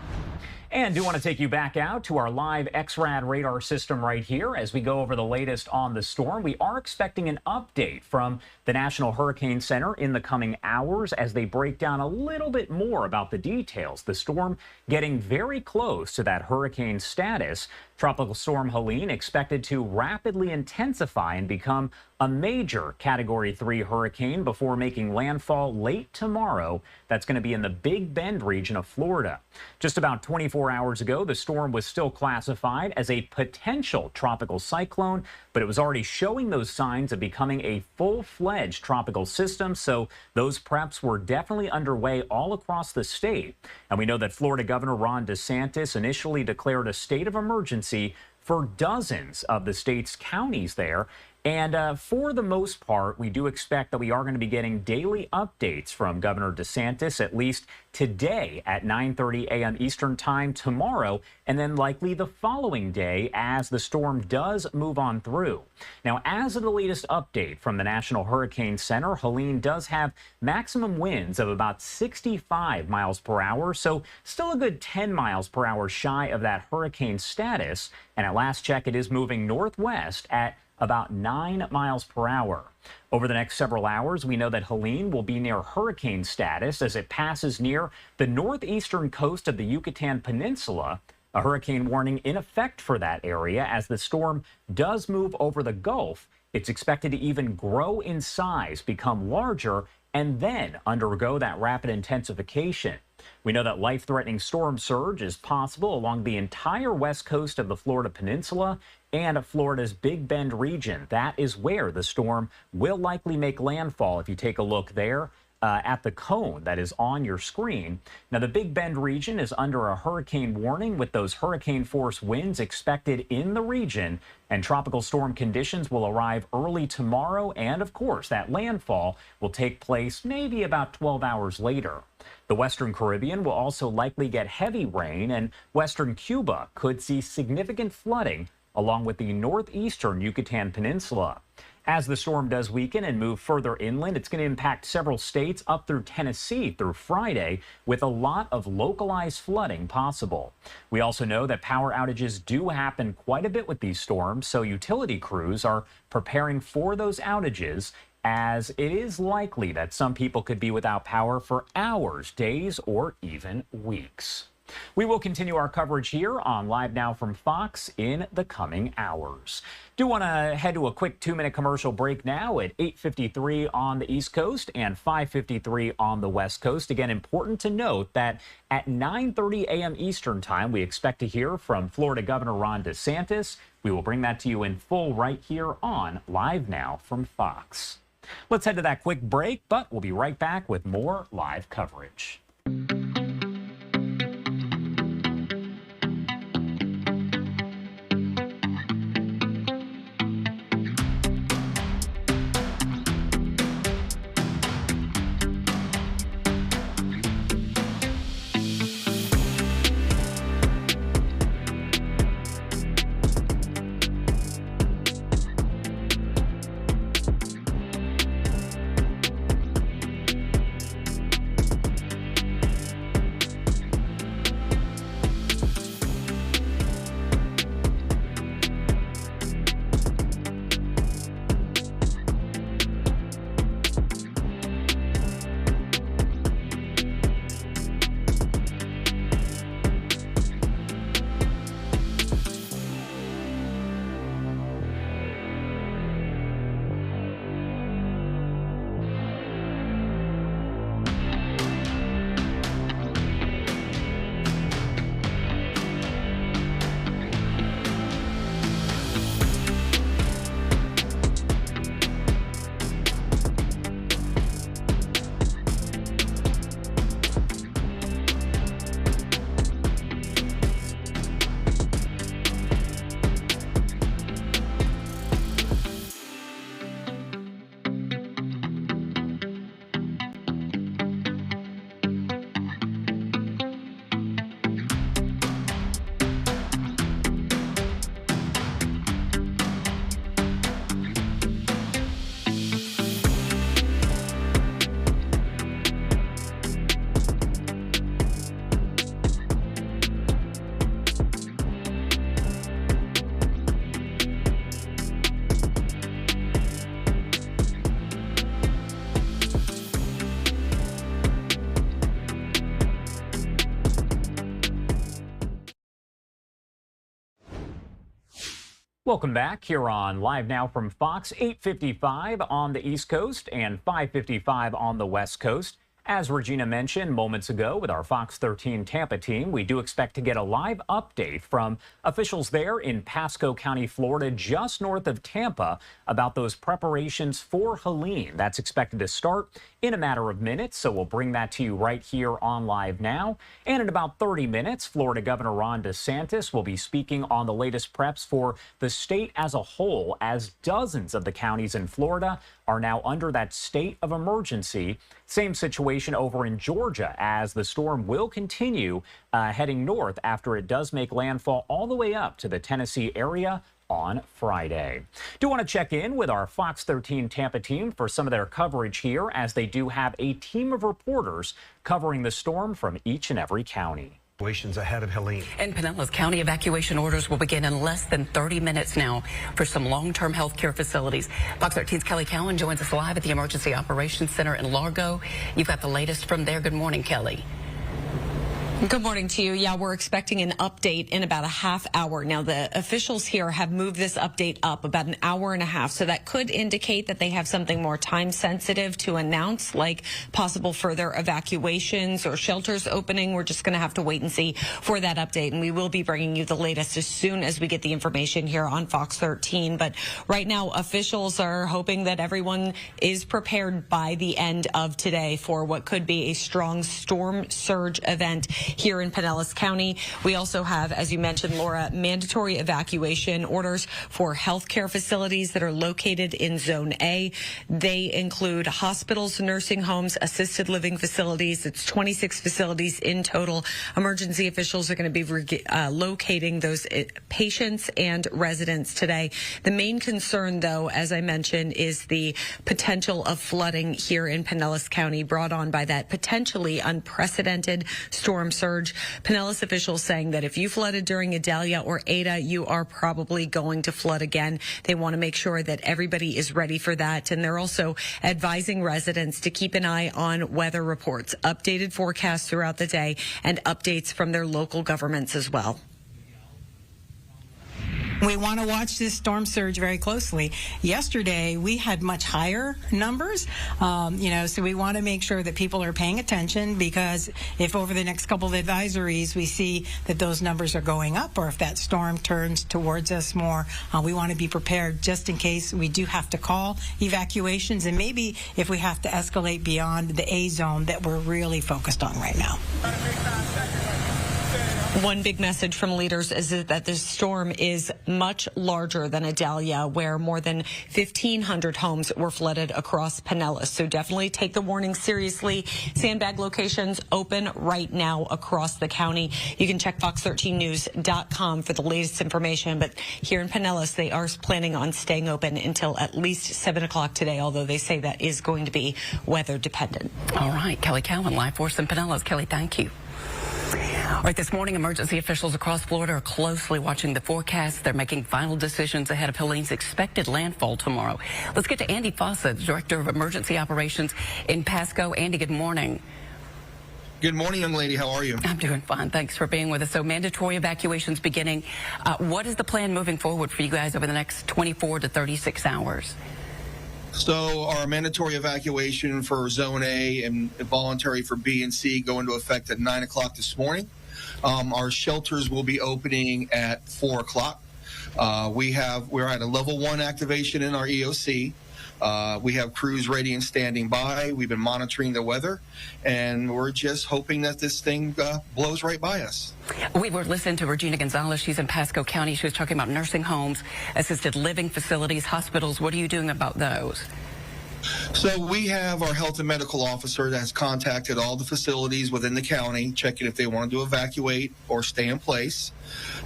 And do want to take you back out to our live XRAD radar system right here as we go over the latest on the storm. We are expecting an update from the National Hurricane Center in the coming hours as they break down a little bit more about the details. The storm getting very close to that hurricane status. Tropical storm Helene expected to rapidly intensify and become a major Category 3 hurricane before making landfall late tomorrow. That's going to be in the Big Bend region of Florida. Just about 24 hours ago, the storm was still classified as a potential tropical cyclone, but it was already showing those signs of becoming a full-fledged tropical system, so those preps were definitely underway all across the state. And we know that Florida Governor Ron DeSantis initially declared a state of emergency for dozens of the state's counties there. And for the most part, we do expect that we are going to be getting daily updates from Governor DeSantis, at least today at 9:30 a.m. Eastern Time, tomorrow, and then likely the following day as the storm does move on through. Now, as of the latest update from the National Hurricane Center, Helene does have maximum winds of about 65 miles per hour, so still a good 10 miles per hour shy of that hurricane status. And at last check, it is moving northwest at about 9 miles per hour. Over the next several hours, we know that Helene will be near hurricane status as it passes near the northeastern coast of the Yucatan Peninsula. A hurricane warning in effect for that area as the storm does move over the Gulf. It's expected to even grow in size, become larger, and then undergo that rapid intensification. We know that life-threatening storm surge is possible along the entire west coast of the Florida Peninsula and Florida's Big Bend region. That is where the storm will likely make landfall if you take a look there at the cone that is on your screen. Now, the Big Bend region is under a hurricane warning with those hurricane force winds expected in the region, and tropical storm conditions will arrive early tomorrow. And of course, that landfall will take place maybe about 12 hours later. The Western Caribbean will also likely get heavy rain, and Western Cuba could see significant flooding along with the northeastern Yucatan Peninsula. As the storm does weaken and move further inland, it's going to impact several states up through Tennessee through Friday, with a lot of localized flooding possible. We also know that power outages do happen quite a bit with these storms, so utility crews are preparing for those outages, as it is likely that some people could be without power for hours, days, or even weeks. We will continue our coverage here on Live Now from Fox in the coming hours. Do want to head to a quick 2-minute commercial break now at 8:53 on the East Coast and 5:53 on the West Coast. Again, important to note that at 9:30 a.m. Eastern Time, we expect to hear from Florida Governor Ron DeSantis. We will bring that to you in full right here on Live Now from Fox. Let's head to that quick break, but we'll be right back with more live coverage. Welcome back here on Live Now from Fox, 8:55 on the East Coast and 5:55 on the West Coast. As Regina mentioned moments ago with our Fox 13 Tampa team, we do expect to get a live update from officials there in Pasco County, Florida, just north of Tampa, about those preparations for Helene. That's expected to start in a matter of minutes, so we'll bring that to you right here on Live Now. And in about 30 minutes, Florida Governor Ron DeSantis will be speaking on the latest preps for the state as a whole, as dozens of the counties in Florida are now under that state of emergency. Same situation over in Georgia, as the storm will continue heading north after it does make landfall all the way up to the Tennessee area on Friday. Do want to check in with our Fox 13 Tampa team for some of their coverage here, as they do have a team of reporters covering the storm from each and every county. Ahead of Helene. In Pinellas County, evacuation orders will begin in less than 30 minutes now for some long-term health care facilities. Fox 13's Kelly Cowan joins us live at the Emergency Operations Center in Largo. You've got the latest from there. Good morning, Kelly. Good morning to you. Yeah, we're expecting an update in about a half hour. Now, the officials here have moved this update up about an hour and a half, so that could indicate that they have something more time sensitive to announce, like possible further evacuations or shelters opening. We're just going to have to wait and see for that update, and we will be bringing you the latest as soon as we get the information here on Fox 13. But right now, officials are hoping that everyone is prepared by the end of today for what could be a strong storm surge event here in Pinellas County. We also have, as you mentioned, Laura, mandatory evacuation orders for healthcare facilities that are located in Zone A. They include hospitals, nursing homes, assisted living facilities. It's 26 facilities in total. Emergency officials are going to be locating those patients and residents today. The main concern, though, as I mentioned, is the potential of flooding here in Pinellas County brought on by that potentially unprecedented storm surge. Pinellas officials saying that if you flooded during Idalia or Ada, you are probably going to flood again. They want to make sure that everybody is ready for that. And they're also advising residents to keep an eye on weather reports, updated forecasts throughout the day, and updates from their local governments as well. We want to watch this storm surge very closely. Yesterday, we had much higher numbers, so we want to make sure that people are paying attention, because if over the next couple of advisories we see that those numbers are going up, or if that storm turns towards us more, we want to be prepared just in case we do have to call evacuations, and maybe if we have to escalate beyond the A zone that we're really focused on right now. One big message from leaders is that this storm is much larger than Idalia, where more than 1,500 homes were flooded across Pinellas. So definitely take the warning seriously. Sandbag locations open right now across the county. You can check fox13news.com for the latest information. But here in Pinellas, they are planning on staying open until at least 7 o'clock today, although they say that is going to be weather dependent. All right, Kelly Cowan, Live Force in Pinellas. Kelly, thank you. All right, this morning, emergency officials across Florida are closely watching the forecast. They're making final decisions ahead of Helene's expected landfall tomorrow. Let's get to Andy Fawcett, Director of Emergency Operations in Pasco. Andy, good morning. Good morning, young lady. How are you? I'm doing fine. Thanks for being with us. So mandatory evacuations beginning. What is the plan moving forward for you guys over the next 24 to 36 hours? So our mandatory evacuation for Zone A and voluntary for B and C go into effect at 9 o'clock this morning. Our shelters will be opening at 4 o'clock. We're at a level 1 activation in our EOC. We have crews ready and standing by. We've been monitoring the weather, and we're just hoping that this thing blows right by us. We were listening to Regina Gonzalez. She's in Pasco County. She was talking about nursing homes, assisted living facilities, hospitals. What are you doing about those? So we have our health and medical officer that has contacted all the facilities within the county, checking if they want to evacuate or stay in place.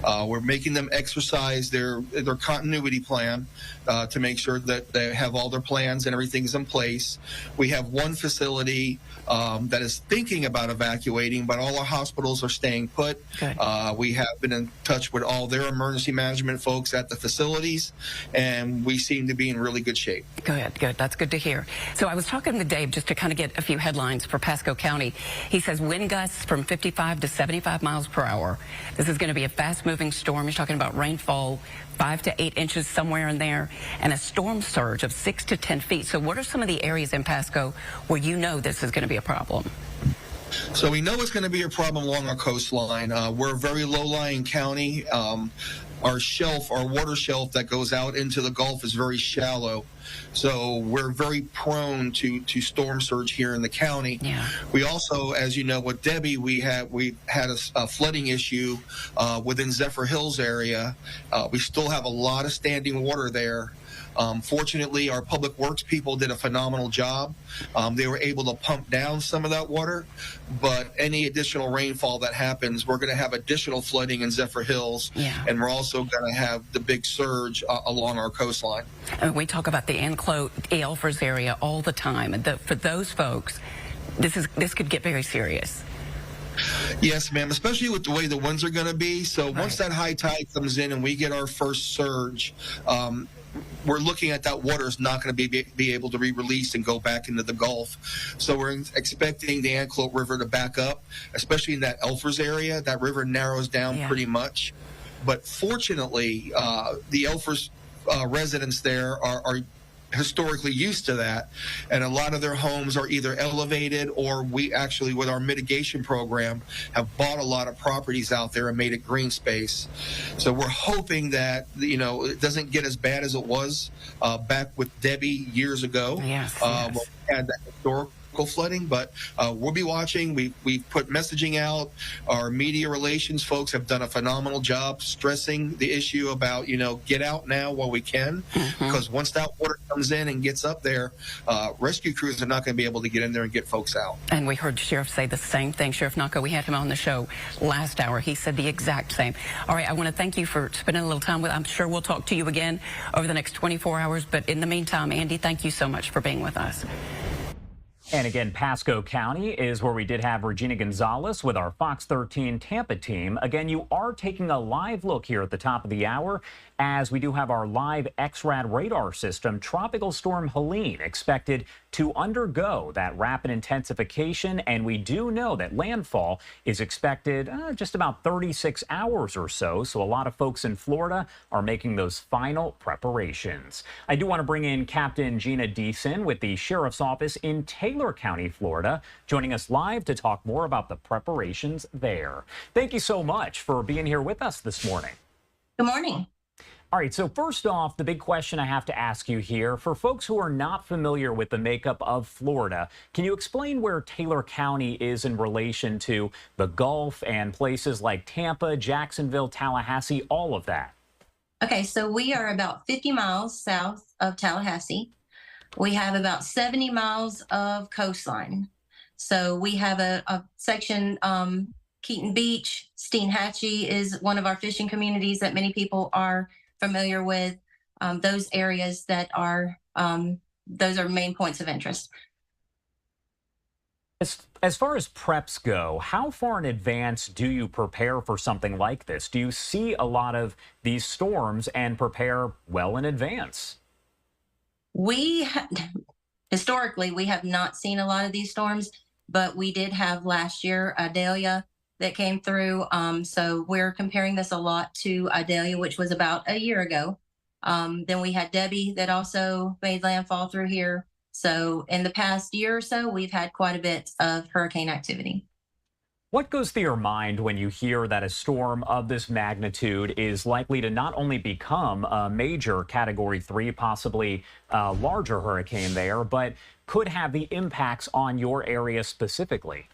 We're making them exercise their continuity plan to make sure that they have all their plans and everything's in place. We have one facility that is thinking about evacuating, but all our hospitals are staying put. We have been in touch with all their emergency management folks at the facilities, and we seem to be in really good shape. Good. That's good to hear. So I was talking to Dave just to kind of get a few headlines for Pasco County. He says wind gusts from 55 to 75 miles per hour. This is going to be a fast-moving storm. You're talking about rainfall 5 to 8 inches, somewhere in there, and a storm surge of 6 to 10 feet. So what are some of the areas in Pasco where you know this is going to be a problem? So we know it's going to be a problem along our coastline. We're a very low-lying county. Our water shelf that goes out into the Gulf is very shallow. So we're very prone to storm surge here in the county. Yeah. We also, as you know, with Debbie, we had a flooding issue within Zephyr Hills area. We still have a lot of standing water there. Fortunately, our public works people did a phenomenal job. They were able to pump down some of that water, but any additional rainfall that happens, we're going to have additional flooding in Zephyr Hills, and we're also going to have the big surge along our coastline. And we talk about the Elfers area all the time, and for those folks, this could get very serious. Yes, ma'am, especially with the way the winds are going to be. So once that high tide comes in and we get our first surge, we're looking at that water is not going to be able to be released and go back into the Gulf. So we're expecting the Antelope River to back up, especially in that Elfers area. That river narrows down pretty much. But fortunately, the Elfers residents there are historically used to that, and a lot of their homes are either elevated, or we actually, with our mitigation program, have bought a lot of properties out there and made it green space. So we're hoping that it doesn't get as bad as it was back with Debbie years ago. Yes. When we had that historical flooding, but we'll be watching. We put messaging out. Our media relations folks have done a phenomenal job stressing the issue about, get out now while we can, because once that water comes in and gets up there, rescue crews are not going to be able to get in there and get folks out. And we heard Sheriff say the same thing. Sheriff Nako, we had him on the show last hour. He said the exact same. All right, I want to thank you for spending a little time with us. I'm sure we'll talk to you again over the next 24 hours, but in the meantime, Andy, thank you so much for being with us. And again, Pasco County is where we did have Regina Gonzalez with our Fox 13 Tampa team. Again, you are taking a live look here at the top of the hour, as we do have our live XRAD radar system. Tropical Storm Helene expected to undergo that rapid intensification, and we do know that landfall is expected just about 36 hours or so. So a lot of folks in Florida are making those final preparations. I do want to bring in Captain Gina Deason with the Sheriff's Office in Taylor County, Florida, joining us live to talk more about the preparations there. Thank you so much for being here with us this morning. Good morning. All right, so first off, the big question I have to ask you here, for folks who are not familiar with the makeup of Florida, can you explain where Taylor County is in relation to the Gulf and places like Tampa, Jacksonville, Tallahassee, all of that? Okay, so we are about 50 miles south of Tallahassee. We have about 70 miles of coastline. So we have a section, Keaton Beach, Steenhatchee is one of our fishing communities that many people are familiar with. Those areas that are, those are main points of interest. As far as preps go, how far in advance do you prepare for something like this? Do you see a lot of these storms and prepare well in advance? Historically, we have not seen a lot of these storms, but we did have last year Idalia that came through. So we're comparing this a lot to Idalia, which was about a year ago. Then we had Debbie that also made landfall through here. So in the past year or so, we've had quite a bit of hurricane activity. What goes through your mind when you hear that a storm of this magnitude is likely to not only become a major Category 3, possibly a larger hurricane there, but could have the impacts on your area specifically?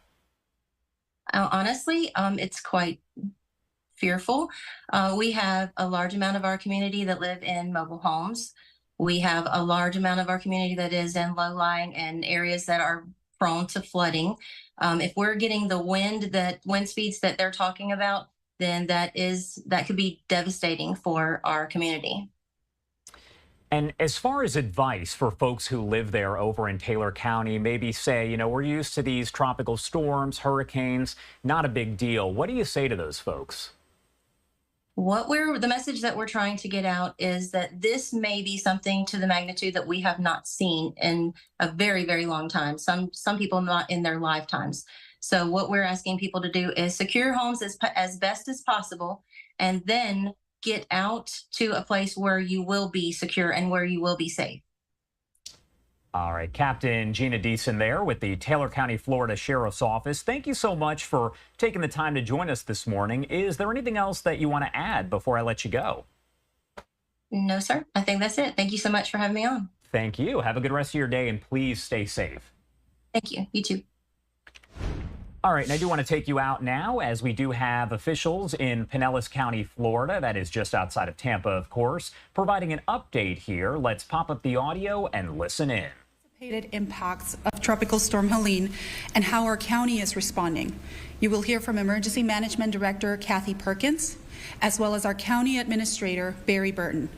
Honestly, it's quite fearful. We have a large amount of our community that live in mobile homes. We have a large amount of our community that is in low-lying and areas that are prone to flooding. If we're getting the wind speeds that they're talking about, then that could be devastating for our community. And as far as advice for folks who live there over in Taylor County, maybe say, we're used to these tropical storms, hurricanes, not a big deal. What do you say to those folks? The message that we're trying to get out is that this may be something to the magnitude that we have not seen in a very, very long time. Some people not in their lifetimes. So what we're asking people to do is secure homes as best as possible and then get out to a place where you will be secure and where you will be safe. All right, Captain Gina Deason there with the Taylor County, Florida Sheriff's Office. Thank you so much for taking the time to join us this morning. Is there anything else that you want to add before I let you go? No, sir. I think that's it. Thank you so much for having me on. Thank you. Have a good rest of your day, and please stay safe. Thank you. You too. All right, and I do want to take you out now, as we do have officials in Pinellas County, Florida, that is just outside of Tampa, of course, providing an update here. Let's pop up the audio and listen in. Impacts of Tropical Storm Helene and how our county is responding. You will hear from Emergency Management Director Kathy Perkins, as well as our County Administrator Barry Burton.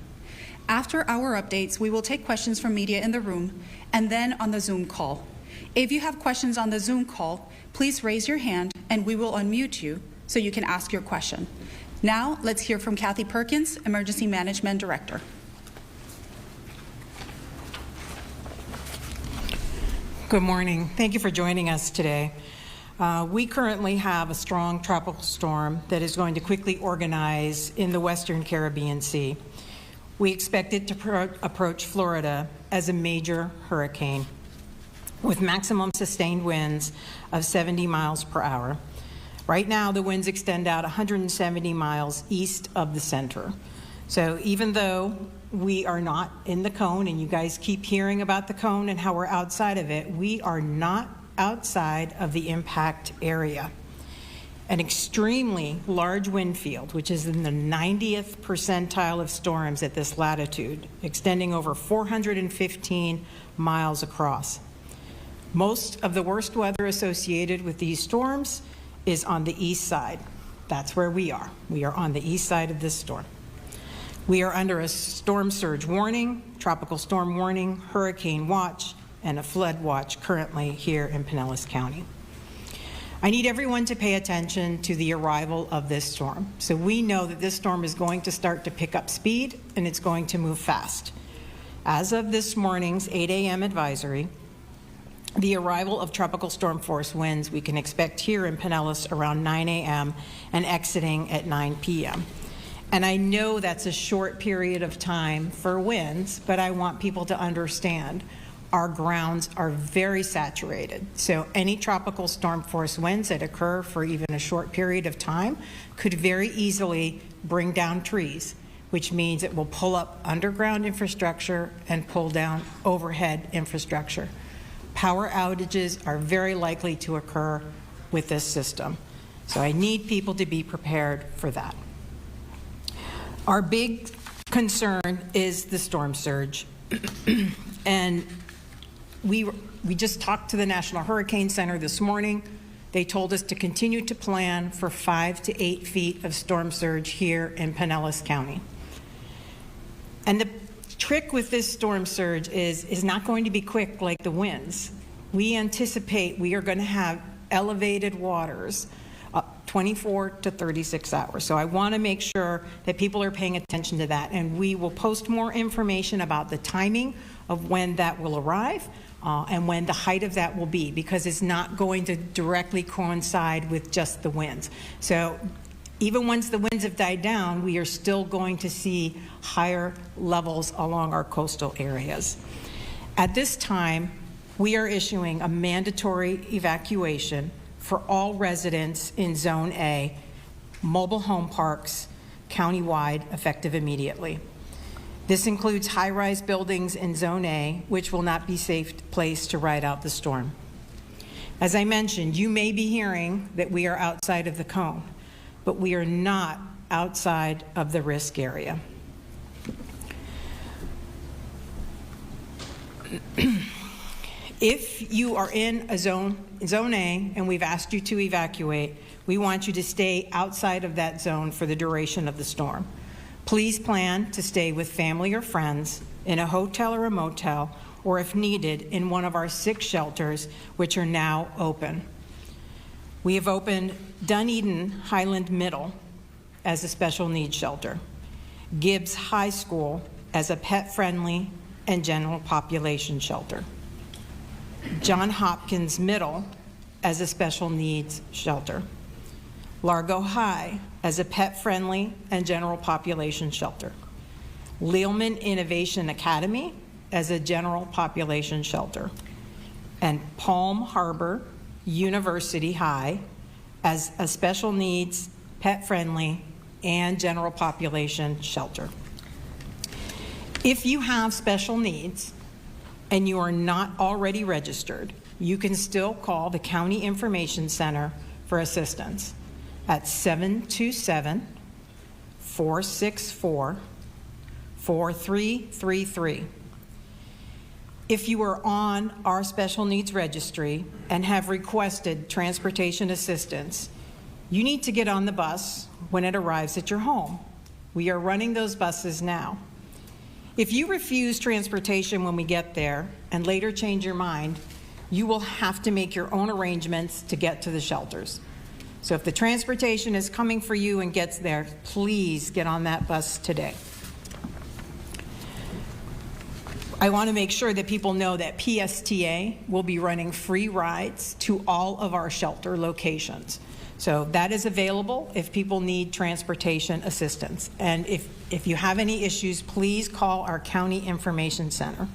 After our updates, we will take questions from media in the room and then on the Zoom call. If you have questions on the Zoom call, please raise your hand and we will unmute you so you can ask your question. Now, let's hear from Kathy Perkins, Emergency Management Director. Good morning. Thank you for joining us today. We currently have a strong tropical storm that is going to quickly organize in the Western Caribbean Sea. We expect it to approach Florida as a major hurricane with maximum sustained winds of 70 miles per hour. Right now, the winds extend out 170 miles east of the center. So even though we are not in the cone, and you guys keep hearing about the cone and how we're outside of it, we are not outside of the impact area. An extremely large wind field, which is in the 90th percentile of storms at this latitude, extending over 415 miles across. Most of the worst weather associated with these storms is on the east side. That's where we are. We are on the east side of this storm. We are under a storm surge warning, tropical storm warning, hurricane watch, and a flood watch currently here in Pinellas County. I need everyone to pay attention to the arrival of this storm. So we know that this storm is going to start to pick up speed and it's going to move fast. As of this morning's 8 a.m. advisory, the arrival of tropical storm force winds we can expect here in Pinellas around 9 a.m. and exiting at 9 p.m. And I know that's a short period of time for winds, but I want people to understand our grounds are very saturated. So any tropical storm force winds that occur for even a short period of time could very easily bring down trees, which means it will pull up underground infrastructure and pull down overhead infrastructure. Power outages are very likely to occur with this system. So I need people to be prepared for that. Our big concern is the storm surge. And we just talked to the National Hurricane Center this morning. They told us to continue to plan for 5 to 8 feet of storm surge here in Pinellas County. And the trick with this storm surge is not going to be quick like the winds. We anticipate we are going to have elevated waters 24 to 36 hours. So I want to make sure that people are paying attention to that, and we will post more information about the timing of when that will arrive and when the height of that will be, because it's not going to directly coincide with just the winds. So even once the winds have died down, we are still going to see higher levels along our coastal areas. At this time, we are issuing a mandatory evacuation for all residents in Zone A, mobile home parks, countywide, effective immediately. This includes high-rise buildings in Zone A, which will not be a safe place to ride out the storm. As I mentioned, you may be hearing that we are outside of the cone, but we are not outside of the risk area. If you are in a zone A and we've asked you to evacuate, we want you to stay outside of that zone for the duration of the storm. Please plan to stay with family or friends in a hotel or a motel, or if needed, in one of our 6 shelters, which are now open. We have opened Dunedin Highland Middle as a special needs shelter, Gibbs High School as a pet-friendly and general population shelter, John Hopkins Middle as a special needs shelter, Largo High as a pet-friendly and general population shelter. Lealman Innovation Academy as a general population shelter. And Palm Harbor University High as a special needs, pet-friendly, and general population shelter. If you have special needs and you are not already registered, you can still call the County Information Center for assistance at 727-464-4333. If you are on our special needs registry and have requested transportation assistance, you need to get on the bus when it arrives at your home. We are running those buses now. If you refuse transportation when we get there and later change your mind, you will have to make your own arrangements to get to the shelters. So if the transportation is coming for you and gets there, please get on that bus today. I want to make sure that people know that PSTA will be running free rides to all of our shelter locations. So that is available if people need transportation assistance. And if you have any issues, please call our County Information Center.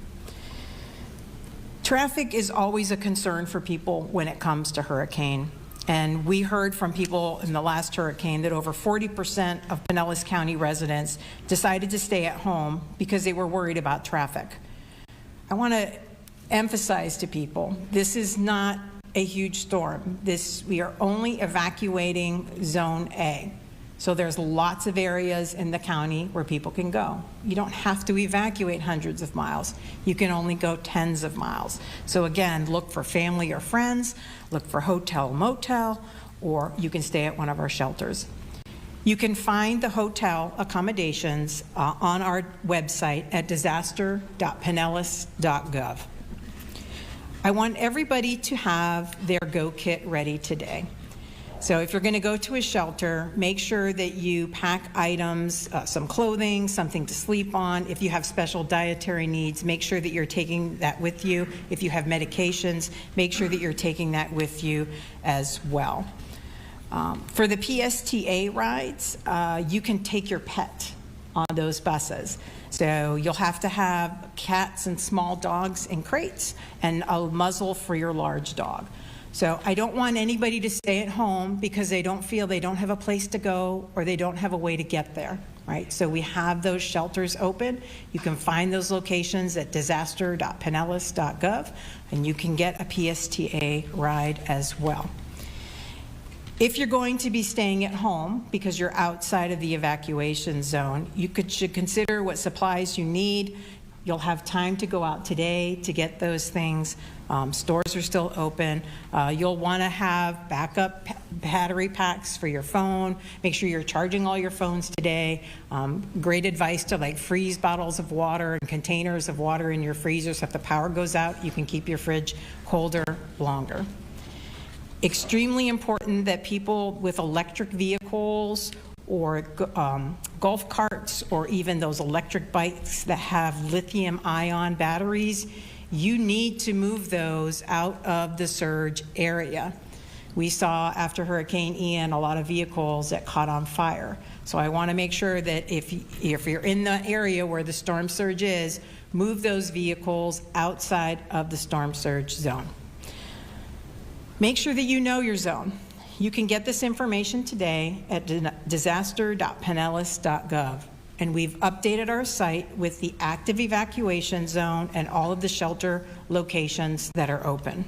Traffic is always a concern for people when it comes to hurricane. And we heard from people in the last hurricane that over 40% of Pinellas County residents decided to stay at home because they were worried about traffic. I want to emphasize to people, this is not a huge storm. We are only evacuating Zone A. So there's lots of areas in the county where people can go. You don't have to evacuate hundreds of miles. You can only go tens of miles. So again, look for family or friends, look for hotel, motel, or you can stay at one of our shelters. You can find the hotel accommodations on our website at disaster.pinellas.gov. I want everybody to have their Go Kit ready today. So if you're going to go to a shelter, make sure that you pack items, some clothing, something to sleep on. If you have special dietary needs, make sure that you're taking that with you. If you have medications, make sure that you're taking that with you as well. For the PSTA rides, you can take your pet on those buses. So you'll have to have cats and small dogs in crates and a muzzle for your large dog. So I don't want anybody to stay at home because they don't feel they don't have a place to go or they don't have a way to get there, right? So we have those shelters open. You can find those locations at disaster.pinellas.gov, and you can get a PSTA ride as well. If you're going to be staying at home because you're outside of the evacuation zone, you should consider what supplies you need. You'll have time to go out today to get those things. Stores are still open. You'll want to have backup battery packs for your phone. Make sure you're charging all your phones today. Great advice to freeze bottles of water and containers of water in your freezer so if the power goes out, you can keep your fridge colder longer. Extremely important that people with electric vehicles or golf carts or even those electric bikes that have lithium-ion batteries, you need to move those out of the surge area. We saw after Hurricane Ian a lot of vehicles that caught on fire. So I want to make sure that if you're in the area where the storm surge is, move those vehicles outside of the storm surge zone. Make sure that you know your zone. You can get this information today at disaster.pinellas.gov. And we've updated our site with the active evacuation zone and all of the shelter locations that are open.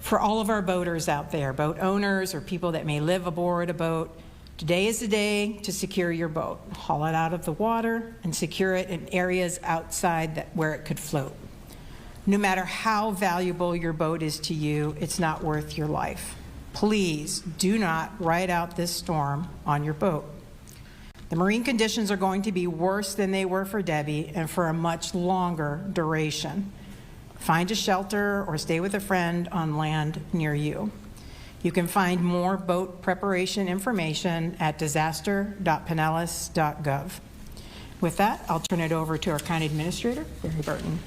For all of our boaters out there, boat owners or people that may live aboard a boat, today is the day to secure your boat. Haul it out of the water and secure it in areas outside where it could float. No matter how valuable your boat is to you, it's not worth your life. Please do not ride out this storm on your boat. The marine conditions are going to be worse than they were for Debbie and for a much longer duration. Find a shelter or stay with a friend on land near you. You can find more boat preparation information at disaster.pinellas.gov. With that, I'll turn it over to our County Administrator, Barry Burton.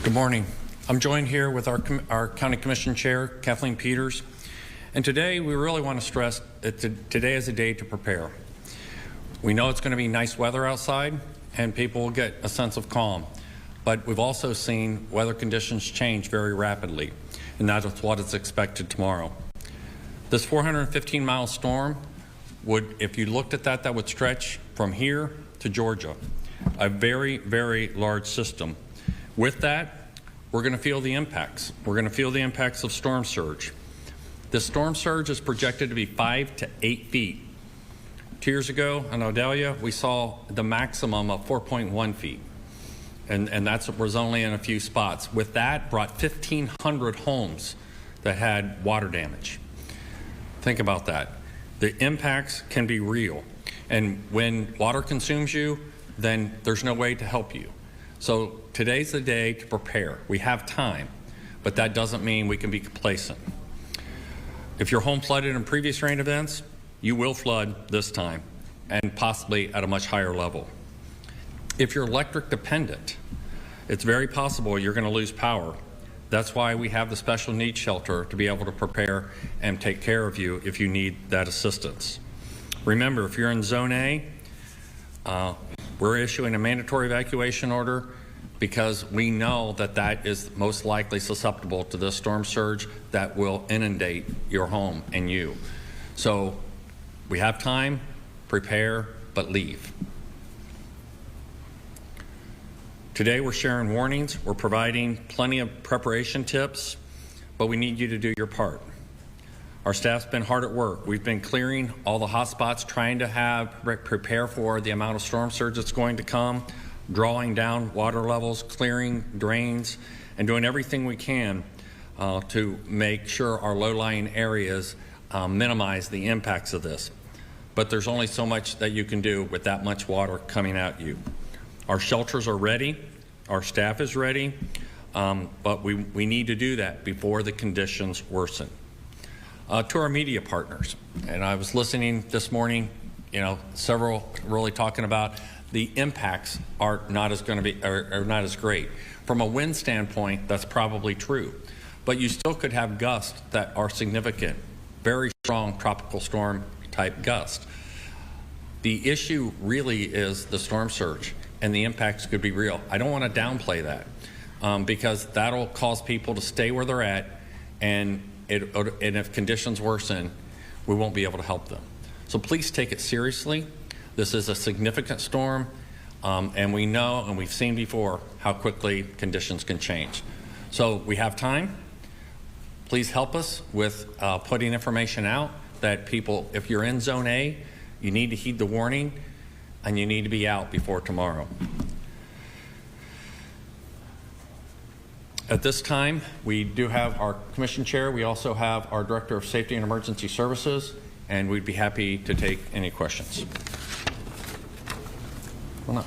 Good morning. I'm joined here with our County Commission Chair, Kathleen Peters, and today we really want to stress that today is a day to prepare. We know it's going to be nice weather outside and people will get a sense of calm, but we've also seen weather conditions change very rapidly, and that is what is expected tomorrow. This 415-mile storm would, if you looked at that, that would stretch from here to Georgia, a very, very large system. With that, we're going to feel the impacts. We're going to feel the impacts of storm surge. This storm surge is projected to be 5 to 8 feet. 2 years ago in Idalia, we saw the maximum of 4.1 feet. And that was only in a few spots. With that, brought 1,500 homes that had water damage. Think about that. The impacts can be real. And when water consumes you, then there's no way to help you. So today's the day to prepare. We have time, but that doesn't mean we can be complacent. If your home flooded in previous rain events, you will flood this time, and possibly at a much higher level. If you're electric dependent, it's very possible you're going to lose power. That's why we have the special needs shelter to be able to prepare and take care of you if you need that assistance. Remember, if you're in Zone A, we're issuing a mandatory evacuation order because we know that that is most likely susceptible to this storm surge that will inundate your home and you. So we have time, prepare, but leave. Today we're sharing warnings, we're providing plenty of preparation tips, but we need you to do your part. Our staff's been hard at work. We've been clearing all the hot spots, trying to prepare for the amount of storm surge that's going to come, drawing down water levels, clearing drains, and doing everything we can to make sure our low-lying areas minimize the impacts of this. But there's only so much that you can do with that much water coming at you. Our shelters are ready, our staff is ready, but we need to do that before the conditions worsen. To our media partners, and I was listening this morning, several really talking about the impacts are not as great. From a wind standpoint, that's probably true, but you still could have gusts that are significant, very strong tropical storm type gusts. The issue really is the storm surge, and the impacts could be real. I don't want to downplay that because that'll cause people to stay where they're at, and if conditions worsen, we won't be able to help them. So please take it seriously. This is a significant storm, and we know and we've seen before how quickly conditions can change. So we have time. Please help us with putting information out that people, if you're in Zone A, you need to heed the warning and you need to be out before tomorrow. At this time, we do have our commission chair. We also have our director of safety and emergency services, and we'd be happy to take any questions. Well, no.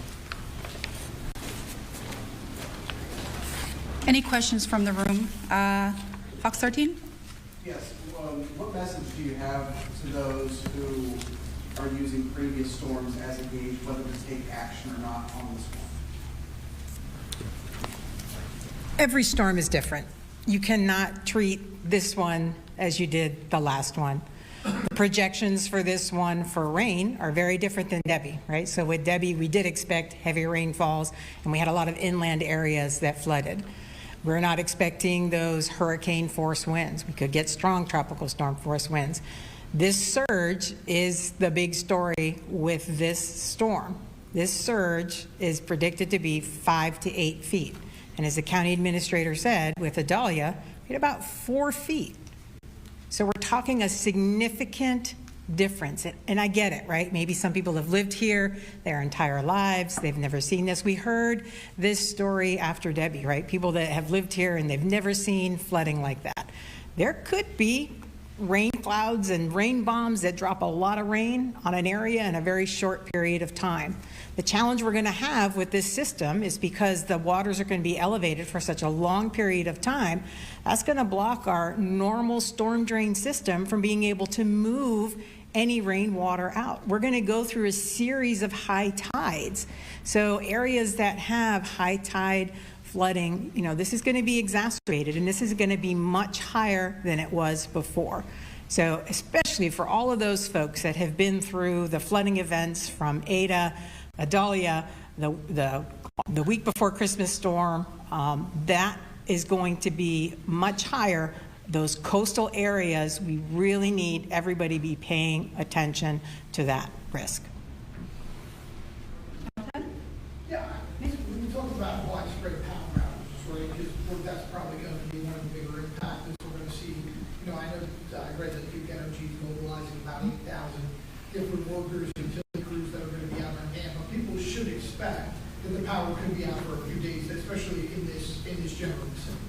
Any questions from the room? Fox 13? Yes. What message do you have to those who are using previous storms as a gauge whether to take action or not on this one? Every storm is different. You cannot treat this one as you did the last one. The projections for this one for rain are very different than Debbie, right? So with Debbie, we did expect heavy rainfalls, and we had a lot of inland areas that flooded. We're not expecting those hurricane force winds. We could get strong tropical storm force winds. This surge is the big story with this storm. This surge is predicted to be 5 to 8 feet. And as the county administrator said, with Idalia, we had about 4 feet. So we're talking a significant difference. And I get it, right? Maybe some people have lived here their entire lives. They've never seen this. We heard this story after Debbie, right? People that have lived here and they've never seen flooding like that. There could be rain clouds and rain bombs that drop a lot of rain on an area in a very short period of time. The challenge we're going to have with this system is because the waters are going to be elevated for such a long period of time, that's going to block our normal storm drain system from being able to move any rainwater out. We're going to go through a series of high tides. So areas that have high tide flooding, this is going to be exacerbated, and this is going to be much higher than it was before. So especially for all of those folks that have been through the flooding events from Ada, Idalia, the week before Christmas storm, that is going to be much higher. Those coastal areas, we really need everybody to be paying attention to that risk. Yeah, when you talk about widespread power outages, right, because that's probably going to be one of the bigger impacts that we're going to see. I know I read that Duke Energy is mobilizing about 8,000 different workers and utility crews that are going to be out on hand, but people should expect that the power could be out for a few days, especially in this general vicinity.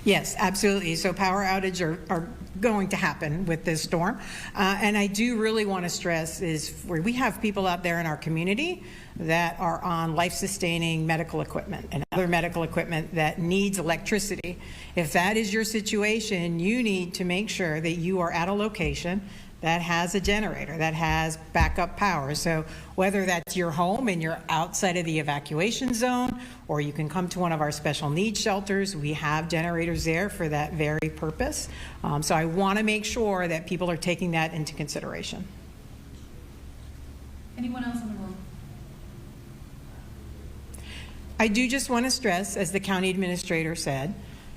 Yes, absolutely. So power outage are going to happen with this storm. And I do really want to stress is where we have people out there in our community that are on life-sustaining medical equipment and other medical equipment that needs electricity. If that is your situation, you need to make sure that you are at a location that has a generator, that has backup power. So whether that's your home and you're outside of the evacuation zone, or you can come to one of our special needs shelters, we have generators there for that very purpose. So I want to make sure that people are taking that into consideration. Anyone else in the room? I do just want to stress, as the county administrator said,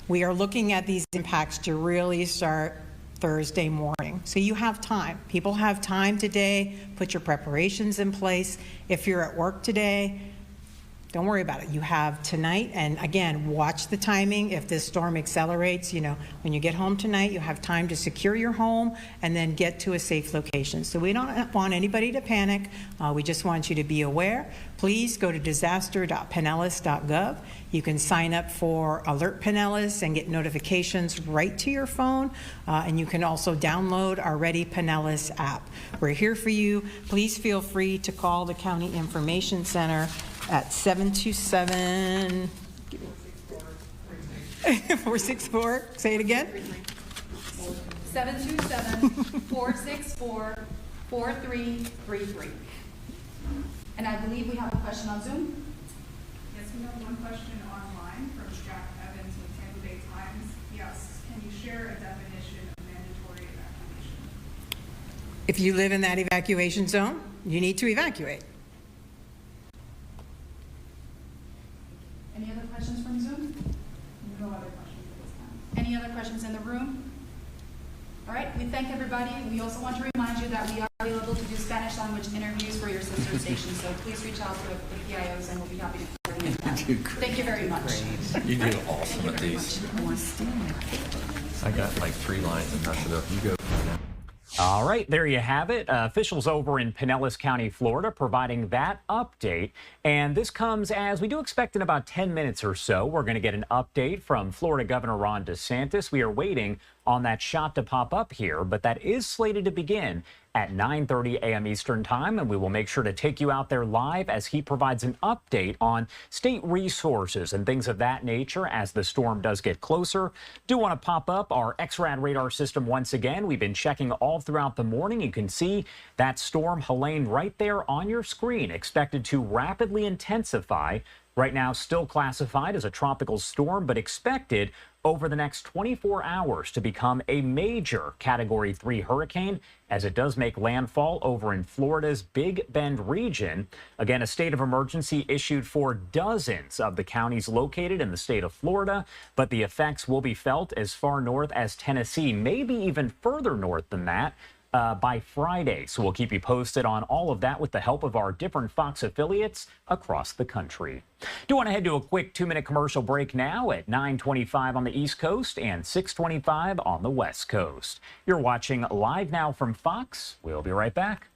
we are looking at these impacts to really start Thursday morning. So you have time. People have time today. Put your preparations in place. If you're at work today, don't worry about it. You have tonight, and again, watch the timing. If this storm accelerates, when you get home tonight, you have time to secure your home and then get to a safe location. So we don't want anybody to panic. We just want you to be aware. Please go to disaster.pinellas.gov. You can sign up for Alert Pinellas and get notifications right to your phone. And you can also download our Ready Pinellas app. We're here for you. Please feel free to call the County Information Center at 727 464. Say it again. 727-464-4333. And I believe we have a question on Zoom. Yes, we have one question online from Jack Evans with Tampa Bay Times. He asks, can you share a definition of mandatory evacuation? If you live in that evacuation zone, you need to evacuate. Any other questions from Zoom? No other questions at this time. Any other questions in the room? All right, we thank everybody. We also want to remind you that we are available to do Spanish language interviews for your sister stations, so please reach out to the PIOs and we'll be happy to coordinate that. Thank you very much. You do awesome at these. I got like 3 lines. I'm not sure if you go. All right, there you have it. Officials over in Pinellas County, Florida, providing that update. And this comes as we do expect in about 10 minutes or so. We're going to get an update from Florida Governor Ron DeSantis. We are waiting on that shot to pop up here, but that is slated to begin at 9:30 a.m. Eastern Time, and we will make sure to take you out there live as he provides an update on state resources and things of that nature as the storm does get closer. Do want to pop up our XRAD radar system once again. We've been checking all throughout the morning. You can see that storm Helene right there on your screen, expected to rapidly intensify. Right now, still classified as a tropical storm, but expected over the next 24 hours to become a major Category 3 hurricane as it does make landfall over in Florida's Big Bend region. Again, a state of emergency issued for dozens of the counties located in the state of Florida, but the effects will be felt as far north as Tennessee, maybe even further north than that. By Friday. So we'll keep you posted on all of that with the help of our different Fox affiliates across the country. Do want to head to a quick 2-minute commercial break now at 9:25 on the East Coast and 6:25 on the West Coast. You're watching Live Now from Fox. We'll be right back.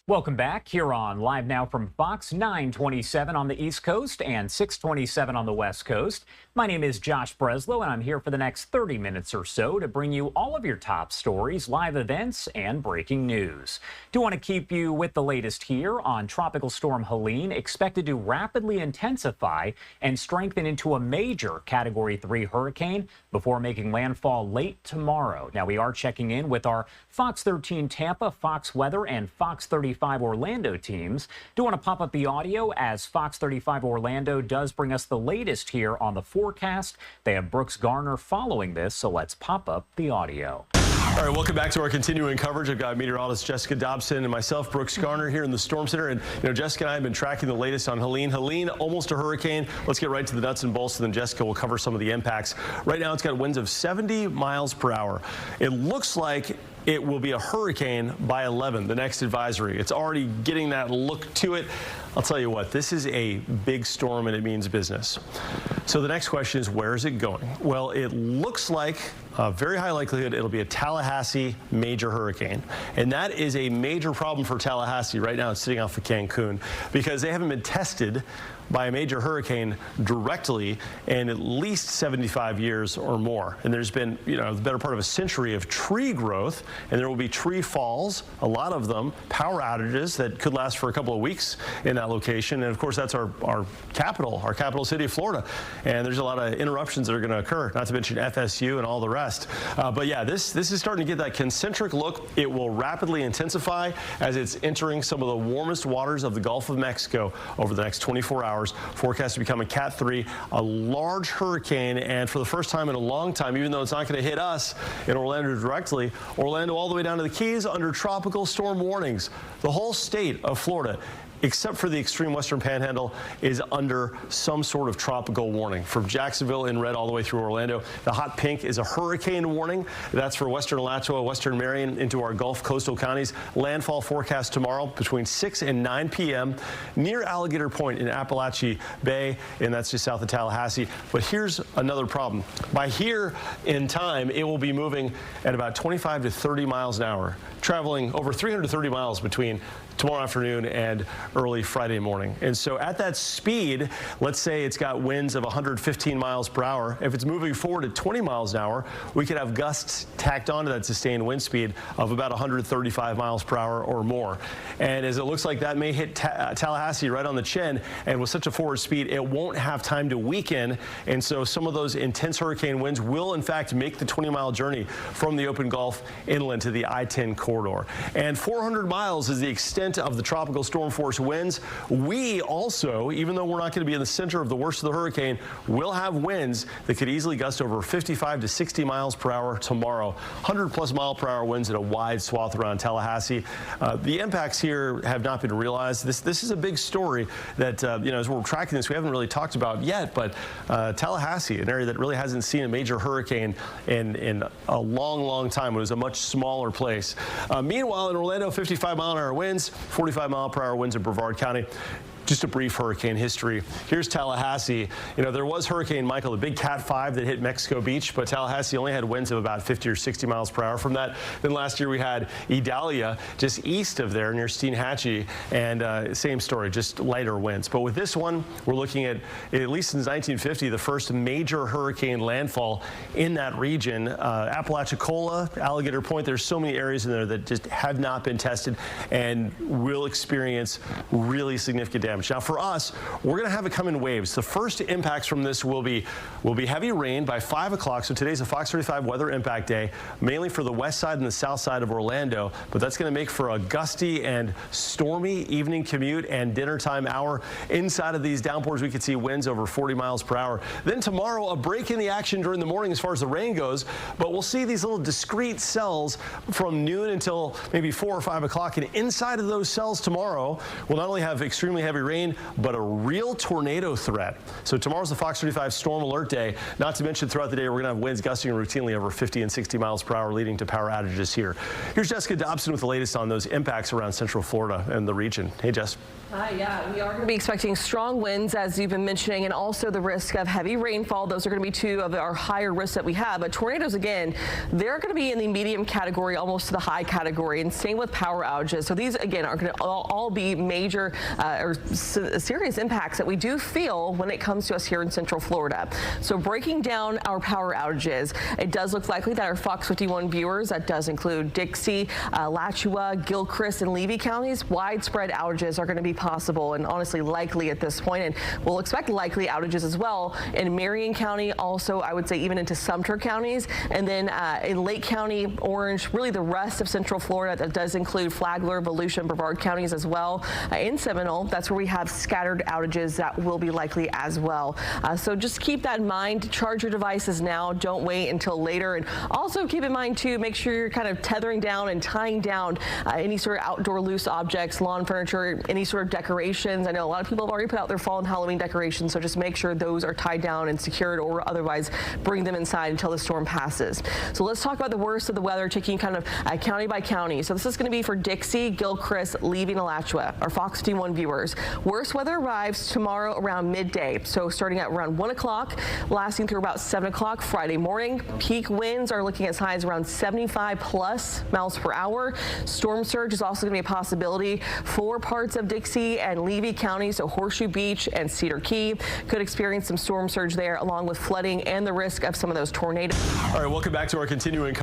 Welcome back here on Live Now from Fox, 927 on the East Coast and 627 on the West Coast. My name is Josh Breslow, and I'm here for the next 30 minutes or so to bring you all of your top stories, live events, and breaking news. Do want to keep you with the latest here on Tropical Storm Helene, expected to rapidly intensify and strengthen into a major Category 3 hurricane before making landfall late tomorrow. Now, we are checking in with our Fox 13 Tampa, Fox Weather, and Fox 35 Orlando teams. Do want to pop up the audio as Fox 35 Orlando does bring us the latest here on the forecast. They have Brooks Garner following this, so let's pop up the audio. All right, welcome back to our continuing coverage. I've got meteorologist Jessica Dobson and myself, Brooks Garner, here in the Storm Center. And, Jessica and I have been tracking the latest on Helene. Helene, almost a hurricane. Let's get right to the nuts and bolts, and then Jessica will cover some of the impacts. Right now, it's got winds of 70 miles per hour. It looks like it will be a hurricane by 11, the next advisory. It's already getting that look to it. I'll tell you what, this is a big storm and it means business. So the next question is, where is it going? Well, it looks like a very high likelihood it'll be a Tallahassee major hurricane. And that is a major problem for Tallahassee. Right now it's sitting off of Cancun because they haven't been tested by a major hurricane directly in at least 75 years or more. And there's been, the better part of a century of tree growth, and there will be tree falls, a lot of them, power outages that could last for a couple of weeks in that location. And of course, that's our capital city of Florida. And there's a lot of interruptions that are going to occur, not to mention FSU and all the rest. But yeah, this is starting to get that concentric look. It will rapidly intensify as it's entering some of the warmest waters of the Gulf of Mexico over the next 24 hours. Forecast to become a Cat 3, a large hurricane, and for the first time in a long time, even though it's not going to hit us in Orlando directly, Orlando all the way down to the Keys under tropical storm warnings. The whole state of Florida, except for the extreme western panhandle, is under some sort of tropical warning. From Jacksonville in red all the way through Orlando. The hot pink is a hurricane warning. That's for western Alachua, western Marion into our Gulf coastal counties. Landfall forecast tomorrow between 6 and 9 p.m. near Alligator Point in Appalachia Bay, and that's just south of Tallahassee. But here's another problem. By here in time, it will be moving at about 25 to 30 miles an hour, traveling over 330 miles between tomorrow afternoon and early Friday morning. And so at that speed, let's say it's got winds of 115 miles per hour. If it's moving forward at 20 miles an hour, we could have gusts tacked onto that sustained wind speed of about 135 miles per hour or more. And as it looks like that may hit Tallahassee right on the chin, and with such a forward speed, it won't have time to weaken. And so some of those intense hurricane winds will in fact make the 20-mile journey from the open Gulf inland to the I-10 corridor. And 400 miles is the extent of the tropical storm force winds. We also, even though we're not going to be in the center of the worst of the hurricane, will have winds that could easily gust over 55 to 60 miles per hour tomorrow. 100+ mile per hour winds in a wide swath around Tallahassee. The impacts here have not been realized. This is a big story that, as we're tracking this, we haven't really talked about yet, but Tallahassee, an area that really hasn't seen a major hurricane in a long, long time. It was a much smaller place. Meanwhile, in Orlando, 55-mile-an-hour winds, 45-mile-per-hour winds in Brevard County. Just a brief hurricane history. Here's Tallahassee. There was Hurricane Michael, the big Cat 5 that hit Mexico Beach, but Tallahassee only had winds of about 50 or 60 miles per hour from that. Then last year we had Idalia just east of there near Steinhatchee, and same story, just lighter winds. But with this one, we're looking at least since 1950, the first major hurricane landfall in that region. Apalachicola, Alligator Point, there's so many areas in there that just have not been tested and will experience really significant damage. Now for us, we're going to have it come in waves. The first impacts from this will be heavy rain by 5 o'clock. So today's a Fox 35 weather impact day, mainly for the west side and the south side of Orlando. But that's going to make for a gusty and stormy evening commute and dinner time hour. Inside of these downpours, we could see winds over 40 miles per hour. Then tomorrow, a break in the action during the morning as far as the rain goes. But we'll see these little discrete cells from noon until maybe 4 or 5 o'clock. And inside of those cells tomorrow, we'll not only have extremely heavy rain, but a real tornado threat. So tomorrow's the Fox 35 storm alert day. Not to mention throughout the day, we're going to have winds gusting routinely over 50 and 60 miles per hour, leading to power outages here. Here's Jessica Dobson with the latest on those impacts around Central Florida and the region. Hey, Jess. Hi, yeah, we are going to be expecting strong winds, as you've been mentioning, and also the risk of heavy rainfall. Those are going to be two of our higher risks that we have. But tornadoes, again, they're going to be in the medium category, almost to the high category, and same with power outages. So these, again, are going to all be major or serious impacts that we do feel when it comes to us here in Central Florida. So breaking down our power outages, it does look likely that our Fox 51 viewers, that does include Dixie, Alachua, Gilchrist, and Levy counties, widespread outages are going to be possible and honestly likely at this point, and we'll expect likely outages as well in Marion County, also I would say even into Sumter counties, and then in Lake County, Orange, really the rest of Central Florida. That does include Flagler, Volusia, Brevard counties as well. In Seminole, that's where we have scattered outages that will be likely as well. So just keep that in mind. Charge your devices now. Don't wait until later. And also keep in mind too, make sure you're kind of tethering down and tying down any sort of outdoor loose objects, lawn furniture, any sort of decorations. I know a lot of people have already put out their fall and Halloween decorations, so just make sure those are tied down and secured, or otherwise bring them inside until the storm passes. So let's talk about the worst of the weather, taking kind of county by county. So this is going to be for Dixie, Gilchrist, Levy, and Alachua, our Fox 51 viewers. Worst weather arrives tomorrow around midday. So starting at around 1 o'clock, lasting through about 7 o'clock Friday morning. Peak winds are looking as high as around 75 plus miles per hour. Storm surge is also going to be a possibility for parts of Dixie and Levy counties. So Horseshoe Beach and Cedar Key could experience some storm surge there, along with flooding and the risk of some of those tornadoes. All right, welcome back to our continuing.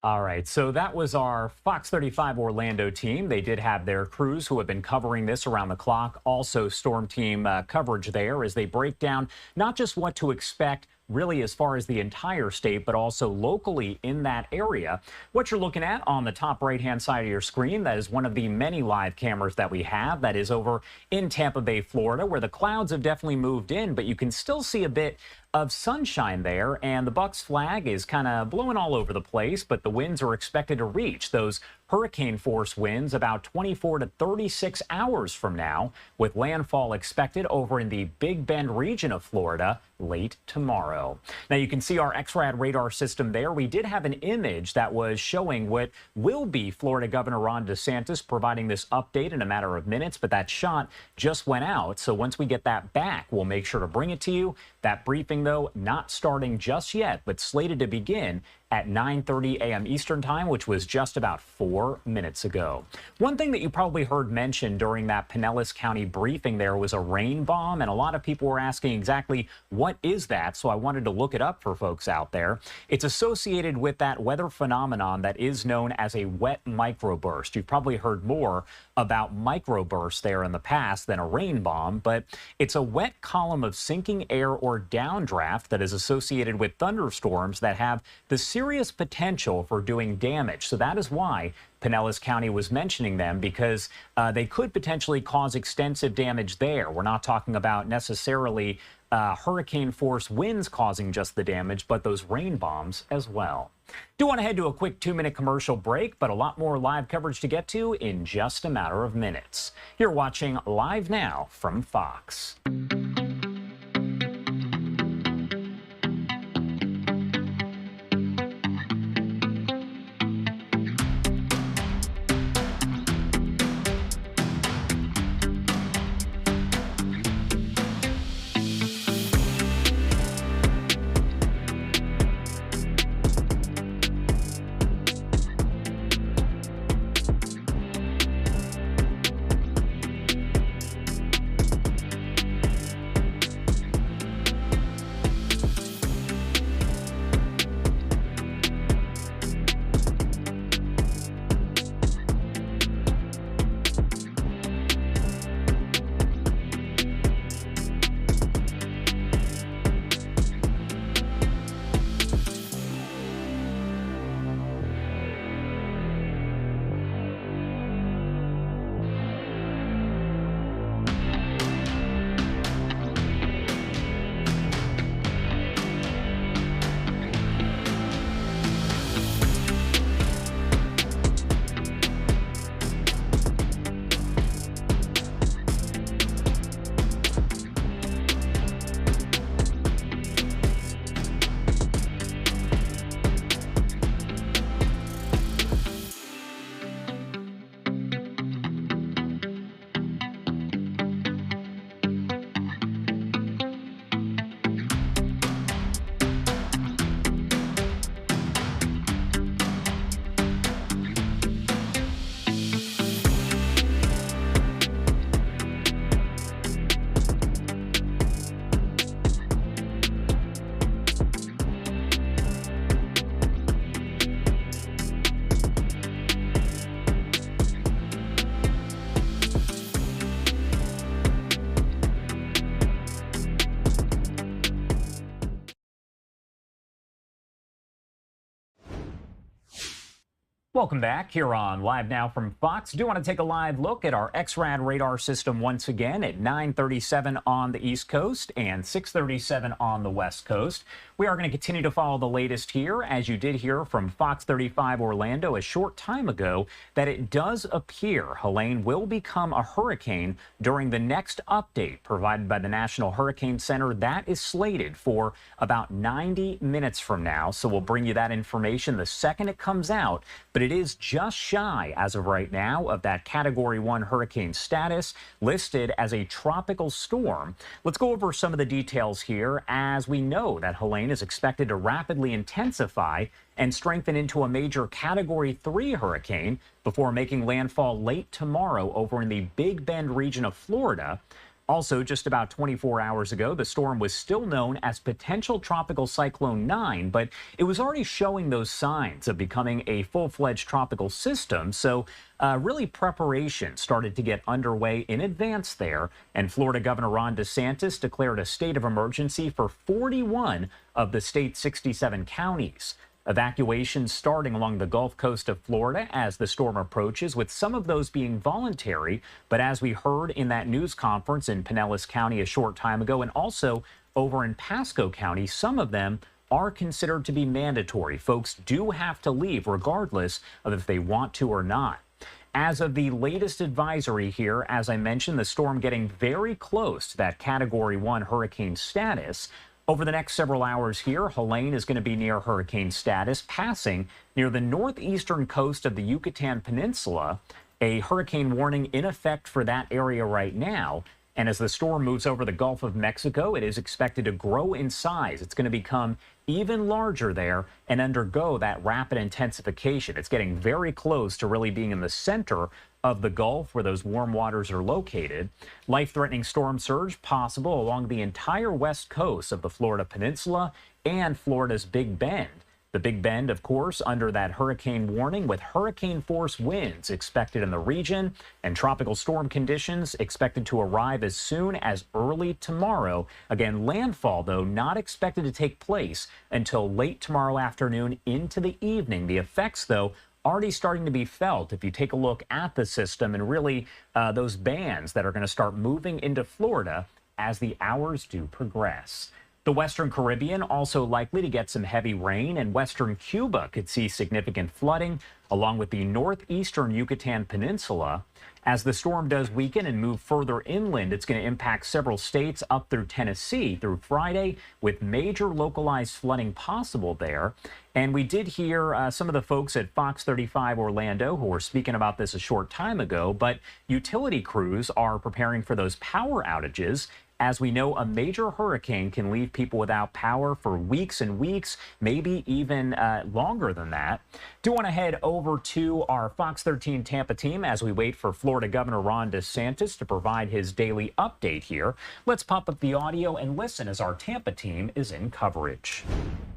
All right, so that was our Fox 35 Orlando team. They did have their crews who have been covering this around the clock. Also storm team coverage there as they break down not just what to expect really as far as the entire state, but also locally in that area. What you're looking at on the top right-hand side of your screen, that is one of the many live cameras that we have. That is over in Tampa Bay, Florida, where the clouds have definitely moved in, but you can still see a bit of sunshine there, and the Bucks flag is kind of blowing all over the place, but the winds are expected to reach those hurricane force winds about 24 to 36 hours from now, with landfall expected over in the Big Bend region of Florida late tomorrow. Now you can see our XRAD radar system there. We did have an image that was showing what will be Florida Governor Ron DeSantis providing this update in a matter of minutes, but that shot just went out. So once we get that back, we'll make sure to bring it to you. That briefing, though, not starting just yet, but slated to begin at 9:30 a.m. Eastern Time, which was just about 4 minutes ago. One thing that you probably heard mentioned during that Pinellas County briefing there was a rain bomb, and a lot of people were asking exactly what is that, so I wanted to look it up for folks out there. It's associated with that weather phenomenon that is known as a wet microburst. You've probably heard more about microbursts there in the past than a rain bomb, but it's a wet column of sinking air or downdraft that is associated with thunderstorms that have the serious potential for doing damage. So that is why Pinellas County was mentioning them, because they could potentially cause extensive damage there. We're not talking about necessarily hurricane force winds causing just the damage, but those rain bombs as well. Do want to head to a quick 2-minute commercial break, but a lot more live coverage to get to in just a matter of minutes. You're watching Live Now from Fox. Welcome back here on Live Now from Fox. Do want to take a live look at our XRAD radar system once again at 9:37 on the East Coast and 6:37 on the West Coast. We are going to continue to follow the latest here, as you did hear from Fox 35 Orlando a short time ago, that it does appear Helene will become a hurricane during the next update provided by the National Hurricane Center. That is slated for about 90 minutes from now, so we'll bring you that information the second it comes out. But it is just shy, as of right now, of that Category 1 hurricane status, listed as a tropical storm. Let's go over some of the details here, as we know that Helene is expected to rapidly intensify and strengthen into a major Category 3 hurricane before making landfall late tomorrow over in the Big Bend region of Florida. Also, just about 24 hours ago, the storm was still known as potential tropical cyclone 9, but it was already showing those signs of becoming a full-fledged tropical system. So really preparation started to get underway in advance there, and Florida Governor Ron DeSantis declared a state of emergency for 41 of the state's 67 counties. Evacuations starting along the Gulf Coast of Florida as the storm approaches, with some of those being voluntary. But as we heard in that news conference in Pinellas County a short time ago, and also over in Pasco County, some of them are considered to be mandatory. Folks do have to leave regardless of if they want to or not. As of the latest advisory here, as I mentioned, the storm getting very close to that Category 1 hurricane status. Over the next several hours here, Helene is going to be near hurricane status, passing near the northeastern coast of the Yucatan Peninsula. A hurricane warning in effect for that area right now. And as the storm moves over the Gulf of Mexico, it is expected to grow in size. It's going to become even larger there and undergo that rapid intensification. It's getting very close to really being in the center of the Gulf where those warm waters are located. Life-threatening storm surge possible along the entire west coast of the Florida Peninsula and Florida's Big Bend. The Big Bend, of course, under that hurricane warning, with hurricane force winds expected in the region and tropical storm conditions expected to arrive as soon as early tomorrow. Again, landfall, though, not expected to take place until late tomorrow afternoon into the evening. The effects, though, already starting to be felt if you take a look at the system and really those bands that are going to start moving into Florida as the hours do progress. The Western Caribbean also likely to get some heavy rain, and Western Cuba could see significant flooding, along with the northeastern Yucatan Peninsula. As the storm does weaken and move further inland, it's going to impact several states up through Tennessee through Friday, with major localized flooding possible there. And we did hear some of the folks at Fox 35 Orlando who were speaking about this a short time ago, but utility crews are preparing for those power outages. As we know, a major hurricane can leave people without power for weeks and weeks, maybe even longer than that. Do want to head over to our Fox 13 Tampa team as we wait for Florida Governor Ron DeSantis to provide his daily update here. Let's pop up the audio and listen as our Tampa team is in coverage.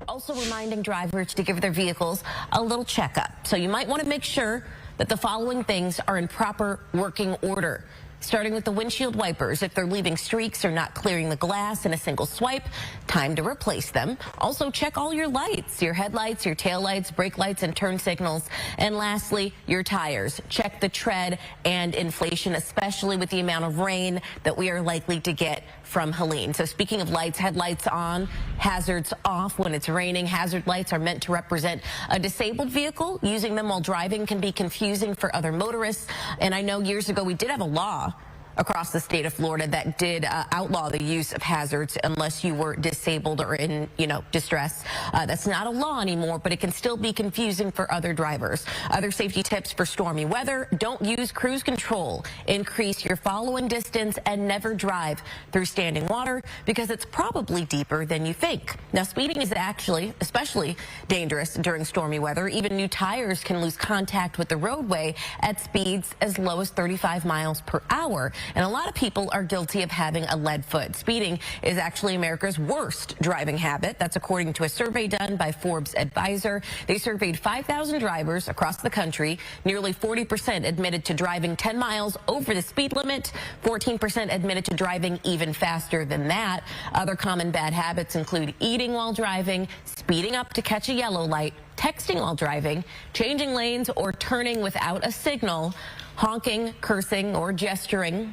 Also reminding drivers to give their vehicles a little checkup. So you might want to make sure that the following things are in proper working order. Starting with the windshield wipers. If they're leaving streaks or not clearing the glass in a single swipe, time to replace them. Also check all your lights, your headlights, your taillights, brake lights, and turn signals. And lastly, your tires. Check the tread and inflation, especially with the amount of rain that we are likely to get from Helene. So speaking of lights, headlights on, hazards off when it's raining. Hazard lights are meant to represent a disabled vehicle. Using them while driving can be confusing for other motorists. And I know years ago we did have a law across the state of Florida that did outlaw the use of hazards unless you were disabled or in, distress. That's not a law anymore, but it can still be confusing for other drivers. Other safety tips for stormy weather: don't use cruise control. Increase your following distance and never drive through standing water because it's probably deeper than you think. Now, speeding is actually especially dangerous during stormy weather. Even new tires can lose contact with the roadway at speeds as low as 35 miles per hour. And a lot of people are guilty of having a lead foot. Speeding is actually America's worst driving habit. That's according to a survey done by Forbes Advisor. They surveyed 5,000 drivers across the country. Nearly 40% admitted to driving 10 miles over the speed limit. 14% admitted to driving even faster than that. Other common bad habits include eating while driving, speeding up to catch a yellow light, texting while driving, changing lanes, or turning without a signal, honking, cursing, or gesturing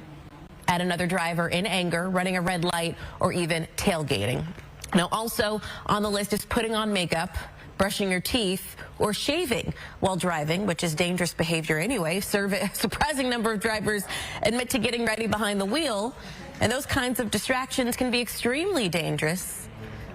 at another driver in anger, running a red light, or even tailgating. Now, also on the list is putting on makeup, brushing your teeth, or shaving while driving, which is dangerous behavior anyway. A surprising number of drivers admit to getting ready behind the wheel, and those kinds of distractions can be extremely dangerous.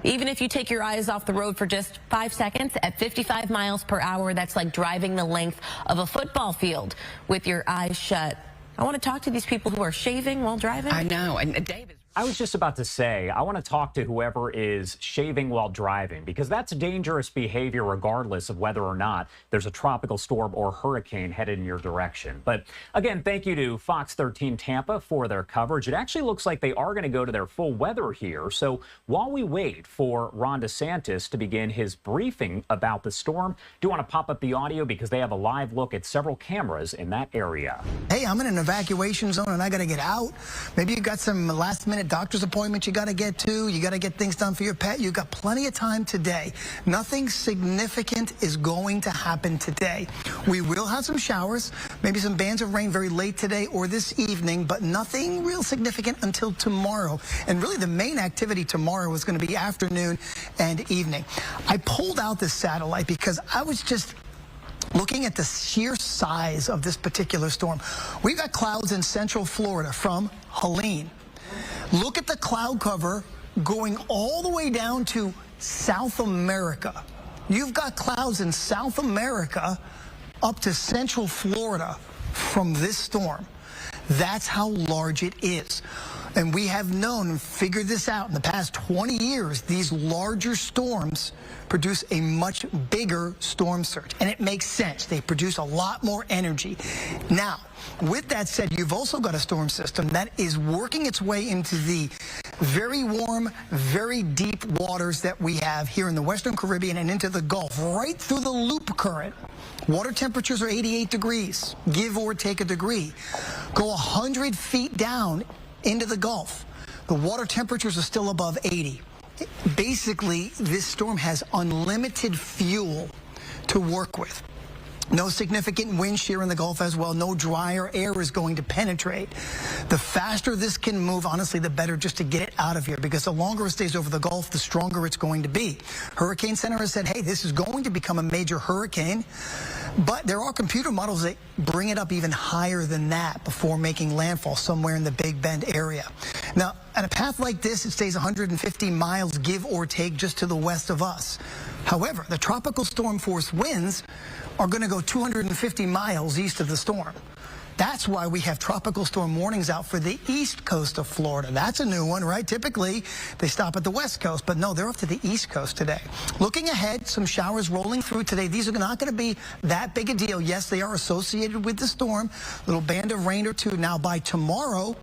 Even if you take your eyes off the road for just 5 seconds at 55 miles per hour, that's like driving the length of a football field with your eyes shut. I want to talk to these people who are shaving while driving. I know, and David. I was just about to say, I want to talk to whoever is shaving while driving, because that's dangerous behavior regardless of whether or not there's a tropical storm or hurricane headed in your direction. But again, thank you to Fox 13 Tampa for their coverage. It actually looks like they are going to go to their full weather here. So while we wait for Ron DeSantis to begin his briefing about the storm, do want to pop up the audio because they have a live look at several cameras in that area. Hey, I'm in an evacuation zone and I got to get out. Maybe you got some last minute doctor's appointments you got to get to. You got to get things done for your pet. You got plenty of time today. Nothing significant is going to happen today. We will have some showers, maybe some bands of rain very late today or this evening, but nothing real significant until tomorrow. And really the main activity tomorrow is going to be afternoon and evening. I pulled out this satellite because I was just looking at the sheer size of this particular storm. We've got clouds in central Florida from Helene. Look at the cloud cover going all the way down to South America. You've got clouds in South America up to central Florida from this storm. That's how large it is. And we have known and figured this out in the past 20 years. These larger storms produce a much bigger storm surge. And it makes sense. They produce a lot more energy. Now, with that said, you've also got a storm system that is working its way into the very warm, very deep waters that we have here in the Western Caribbean and into the Gulf, right through the loop current. Water temperatures are 88 degrees, give or take a degree. Go 100 feet down into the Gulf. The water temperatures are still above 80. Basically, this storm has unlimited fuel to work with. No significant wind shear in the Gulf as well. No drier air is going to penetrate. The faster this can move, honestly, the better just to get it out of here, because the longer it stays over the Gulf, the stronger it's going to be. Hurricane Center has said, hey, this is going to become a major hurricane, but there are computer models that bring it up even higher than that before making landfall somewhere in the Big Bend area. Now, on a path like this, it stays 150 miles, give or take, just to the west of us. However, the tropical storm force winds are going to go 250 miles east of the storm. That's why we have tropical storm warnings out for the east coast of Florida. That's a new one, right? Typically, they stop at the west coast, but no, they're up to the east coast today. Looking ahead, some showers rolling through today. These are not going to be that big a deal. Yes, they are associated with the storm. Little band of rain or two. Now, by tomorrow,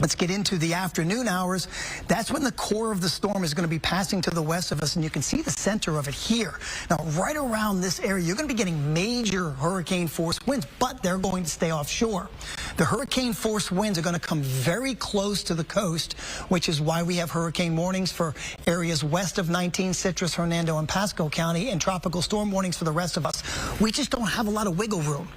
let's get into the afternoon hours. That's when the core of the storm is going to be passing to the west of us, and you can see the center of it here. Now, right around this area, you're going to be getting major hurricane force winds, but they're going to stay offshore. The hurricane force winds are going to come very close to the coast, which is why we have hurricane warnings for areas west of 19, Citrus, Hernando, and Pasco County, and tropical storm warnings for the rest of us. We just don't have a lot of wiggle room,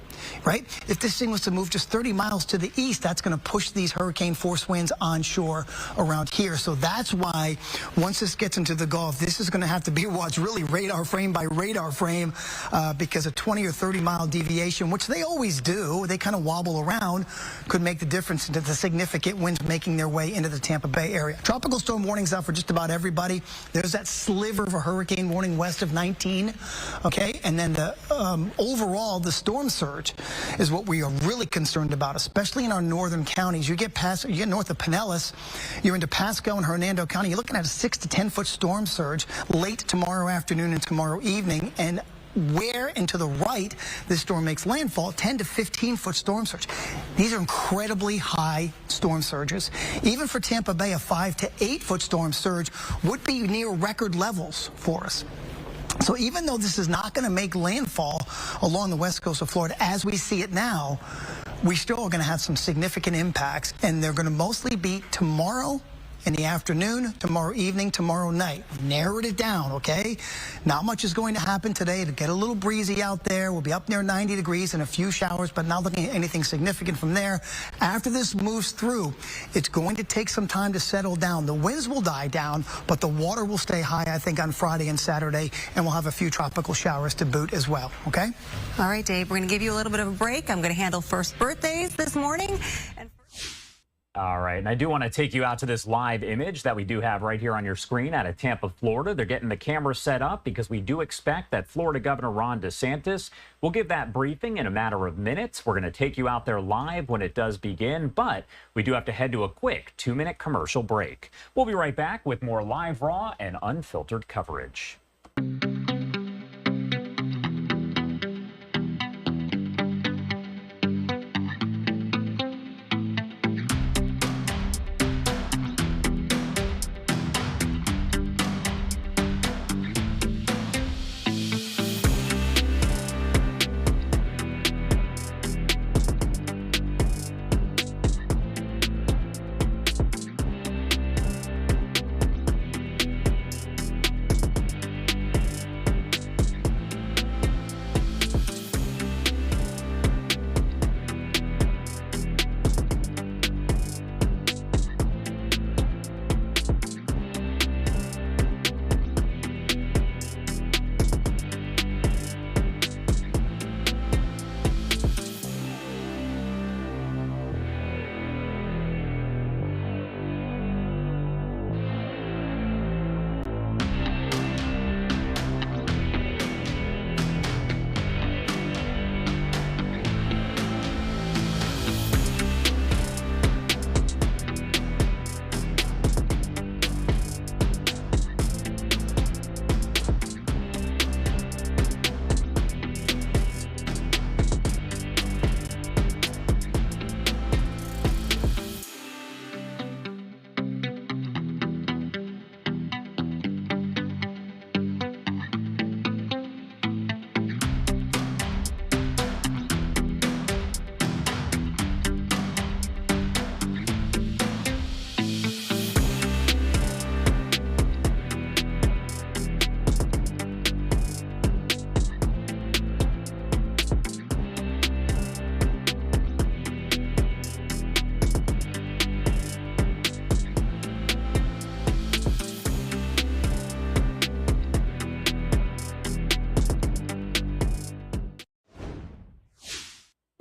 right? If this thing was to move just 30 miles to the east, that's going to push these hurricane force winds onshore around here. So that's why once this gets into the Gulf, this is going to have to be watched really radar frame by radar frame, because a 20 or 30 mile deviation, which they always do, they kind of wobble around, could make the difference into the significant winds making their way into the Tampa Bay area. Tropical storm warnings out for just about everybody. There's that sliver of a hurricane warning west of 19, okay? And then the overall, the storm surge is what we are really concerned about, especially in our northern counties. You get north of Pinellas, you're into Pasco and Hernando County, you're looking at a 6 to 10 foot storm surge late tomorrow afternoon and tomorrow evening. And where and to the right this storm makes landfall, 10 to 15 foot storm surge. These are incredibly high storm surges. Even for Tampa Bay, a 5 to 8 foot storm surge would be near record levels for us. So even though this is not going to make landfall along the west coast of Florida as we see it now, we still are going to have some significant impacts, and they're going to mostly be tomorrow in the afternoon, tomorrow evening, tomorrow night. We've narrowed it down, okay? Not much is going to happen today. It'll get a little breezy out there. We'll be up near 90 degrees and a few showers, but not looking at anything significant from there. After this moves through, it's going to take some time to settle down. The winds will die down, but the water will stay high, I think, on Friday and Saturday, and we'll have a few tropical showers to boot as well, okay? All right, Dave, we're going to give you a little bit of a break. I'm going to handle first birthdays this morning. All right, and I do want to take you out to this live image that we do have right here on your screen out of Tampa, Florida. They're getting the camera set up because we do expect that Florida Governor Ron DeSantis will give that briefing in a matter of minutes. We're going to take you out there live when it does begin, but we do have to head to a quick 2-minute commercial break. We'll be right back with more live, raw, and unfiltered coverage.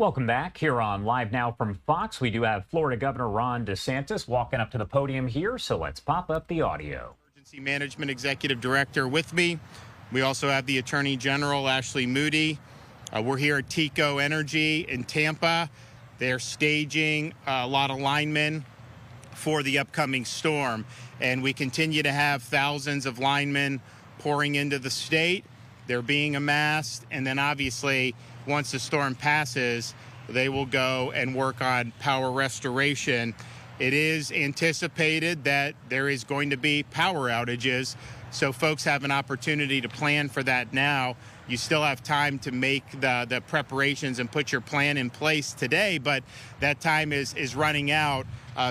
Welcome back here on Live Now from Fox. We do have Florida Governor Ron DeSantis walking up to the podium here, so let's pop up the audio. Emergency Management Executive Director with me. We also have the Attorney General, Ashley Moody. We're here at TECO Energy in Tampa. They're staging a lot of linemen for the upcoming storm, and we continue to have thousands of linemen pouring into the state. They're being amassed, and then obviously once the storm passes, they will go and work on power restoration. It is anticipated that there is going to be power outages, so folks have an opportunity to plan for that now. You still have time to make the preparations and put your plan in place today, but that time is running out.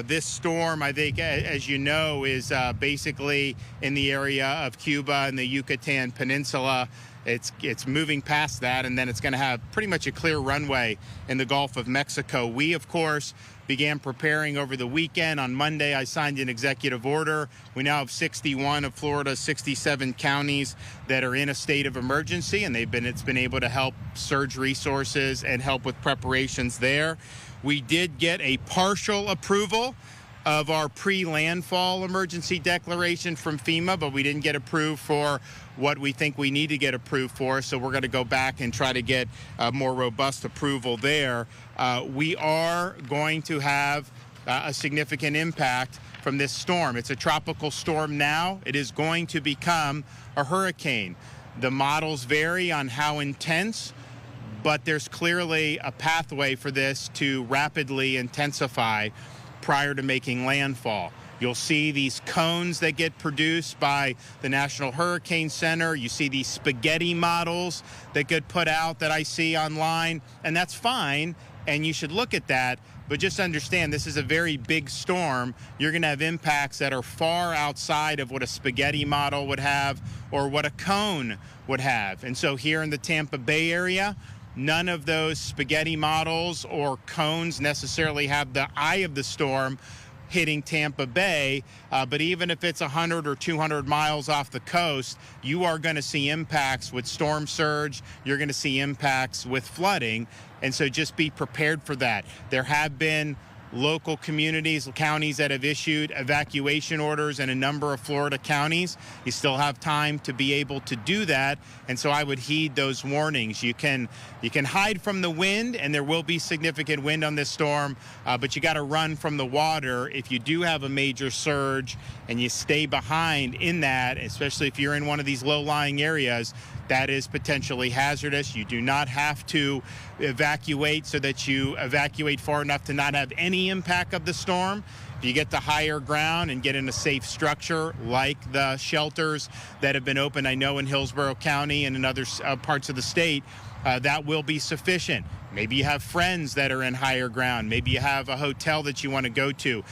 This storm, I think, as you know, is basically in the area of Cuba and the Yucatan Peninsula. It's moving past that, and then it's going to have pretty much a clear runway in the Gulf of Mexico. We, of course, began preparing over the weekend. On Monday, I signed an executive order. We now have 61 of Florida's 67 counties that are in a state of emergency, and it's been able to help surge resources and help with preparations there. We did get a partial approval of our pre-landfall emergency declaration from FEMA, but we didn't get approved for what we think we need to get approved for, so we're going to go back and try to get a more robust approval there. We are going to have a significant impact from this storm. It's a tropical storm now. It is going to become a hurricane. The models vary on how intense, but there's clearly a pathway for this to rapidly intensify prior to making landfall. You'll see these cones that get produced by the National Hurricane Center. You see these spaghetti models that get put out that I see online, and that's fine and you should look at that. But just understand, this is a very big storm. You're going to have impacts that are far outside of what a spaghetti model would have or what a cone would have. And so here in the Tampa Bay area, none of those spaghetti models or cones necessarily have the eye of the storm hitting Tampa Bay, but even if it's 100 or 200 miles off the coast, you are going to see impacts with storm surge. You're going to see impacts with flooding, and so just be prepared for that. There have been local communities, counties that have issued evacuation orders in a number of Florida counties. You still have time to be able to do that, and so I would heed those warnings. You can hide from the wind, and there will be significant wind on this storm, but you got to run from the water if you do have a major surge, and you stay behind in that, especially if you're in one of these low-lying areas. That is potentially hazardous. You do not have to evacuate so that you evacuate far enough to not have any impact of the storm. If you get to higher ground and get in a safe structure like the shelters that have been opened, I know in Hillsborough County and in other parts of the state, that will be sufficient. Maybe you have friends that are in higher ground. Maybe you have a hotel that you want to go to.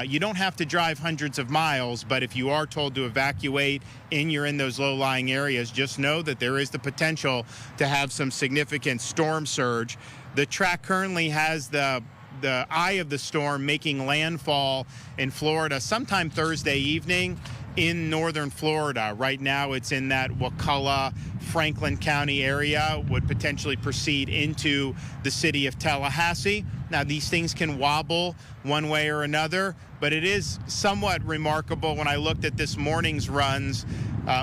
You don't have to drive hundreds of miles, but if you are told to evacuate and you're in those low-lying areas, just know that there is the potential to have some significant storm surge. The track currently has the eye of the storm making landfall in Florida sometime Thursday evening in northern Florida. Right now it's in that Wakulla, Franklin County area, would potentially proceed into the city of Tallahassee. Now these things can wobble one way or another, but it is somewhat remarkable when I looked at this morning's runs.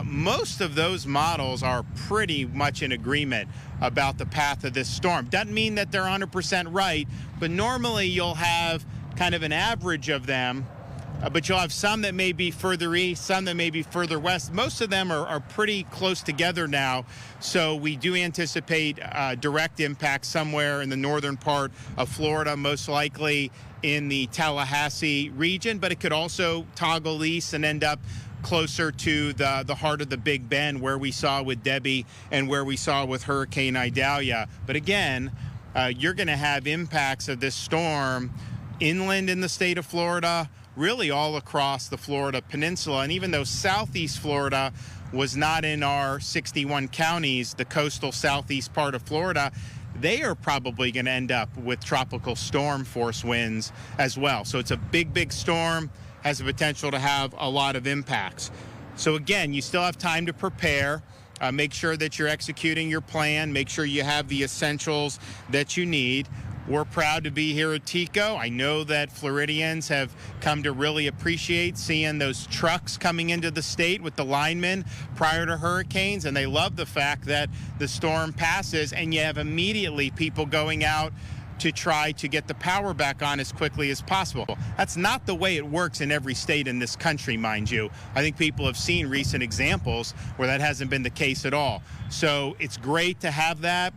Most of those models are pretty much in agreement about the path of this storm. Doesn't mean that they're 100% right, but normally you'll have kind of an average of them. But you'll have some that may be further east, some that may be further west. Most of them are pretty close together now. So we do anticipate direct impact somewhere in the northern part of Florida, most likely in the Tallahassee region. But it could also toggle east and end up closer to the heart of the Big Bend, where we saw with Debbie and where we saw with Hurricane Idalia. But again, you're going to have impacts of this storm inland in the state of Florida, really all across the Florida peninsula. And even though southeast Florida was not in our 61 counties, the coastal southeast part of Florida, they are probably going to end up with tropical storm force winds as well. So it's a big, big storm, has the potential to have a lot of impacts. So again, you still have time to prepare. Make sure that you're executing your plan. Make sure you have the essentials that you need. We're proud to be here at TECO. I know that Floridians have come to really appreciate seeing those trucks coming into the state with the linemen prior to hurricanes, and they love the fact that the storm passes and you have immediately people going out to try to get the power back on as quickly as possible. That's not the way it works in every state in this country, mind you. I think people have seen recent examples where that hasn't been the case at all. So it's great to have that.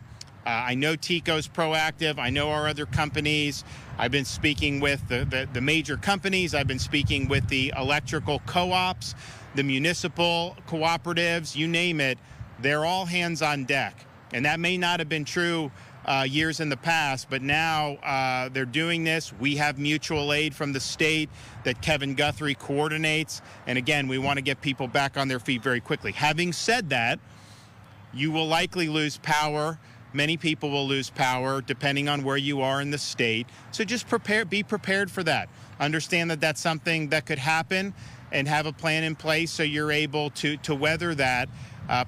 I know TECO's proactive. I know our other companies. I've been speaking with the major companies. I've been speaking with the electrical co-ops, the municipal cooperatives, you name it. They're all hands on deck. And that may not have been true years in the past, but now they're doing this. We have mutual aid from the state that Kevin Guthrie coordinates. And again, we want to get people back on their feet very quickly. Having said that, you will likely lose power. Many people will lose power depending on where you are in the state. So just be prepared for that. Understand that that's something that could happen and have a plan in place so you're able to weather that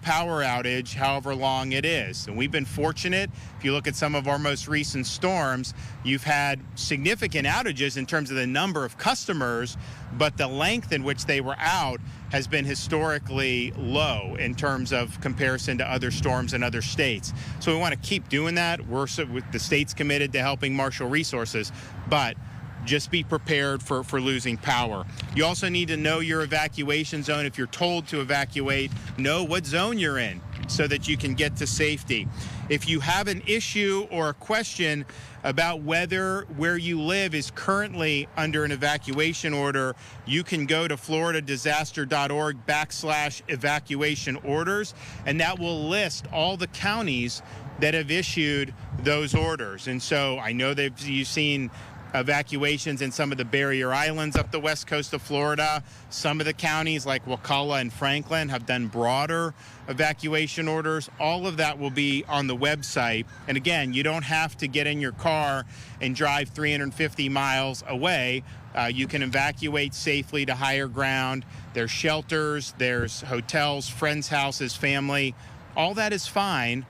power outage, however long it is. And we've been fortunate. If you look at some of our most recent storms, you've had significant outages in terms of the number of customers, but the length in which they were out has been historically low in terms of comparison to other storms in other states. So we want to keep doing that. The state's committed to helping marshal resources, but just be prepared for losing power. You also need to know your evacuation zone. If you're told to evacuate, know what zone you're in so that you can get to safety. If you have an issue or a question about whether where you live is currently under an evacuation order, you can go to floridadisaster.org/evacuation orders, and that will list all the counties that have issued those orders. And so I know that you've seen evacuations in some of the barrier islands up the west coast of Florida. Some of the counties like Wakulla and Franklin have done broader evacuation orders. All of that will be on the website. And again, you don't have to get in your car and drive 350 miles away. You can evacuate safely to higher ground. There's shelters, there's hotels, friends' houses, family. All that is fine.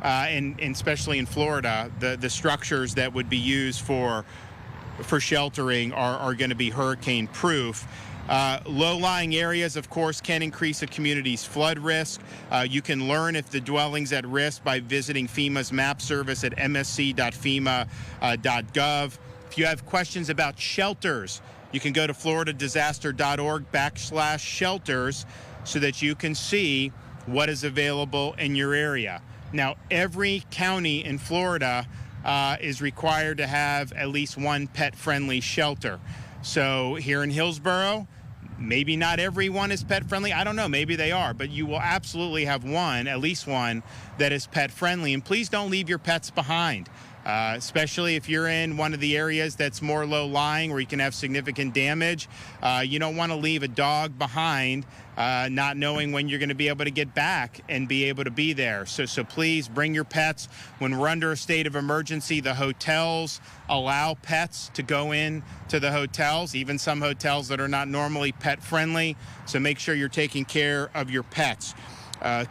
And especially in Florida, the structures that would be used for sheltering are going to be hurricane proof. Low-lying areas, of course, can increase a community's flood risk. You can learn if the dwelling's at risk by visiting FEMA's map service at msc.fema.gov. If you have questions about shelters, you can go to floridadisaster.org/shelters so that you can see what is available in your area. Now, every county in Florida is required to have at least one pet-friendly shelter. So here in Hillsborough, maybe not everyone is pet-friendly. I don't know, maybe they are, but you will absolutely have one, at least one, that is pet-friendly. And please don't leave your pets behind, especially if you're in one of the areas that's more low-lying where you can have significant damage. You don't want to leave a dog behind, not knowing when you're going to be able to get back and be able to be there. So please bring your pets. When we're under a state of emergency, the hotels allow pets to go in to the hotels, even some hotels that are not normally pet friendly. So make sure you're taking care of your pets.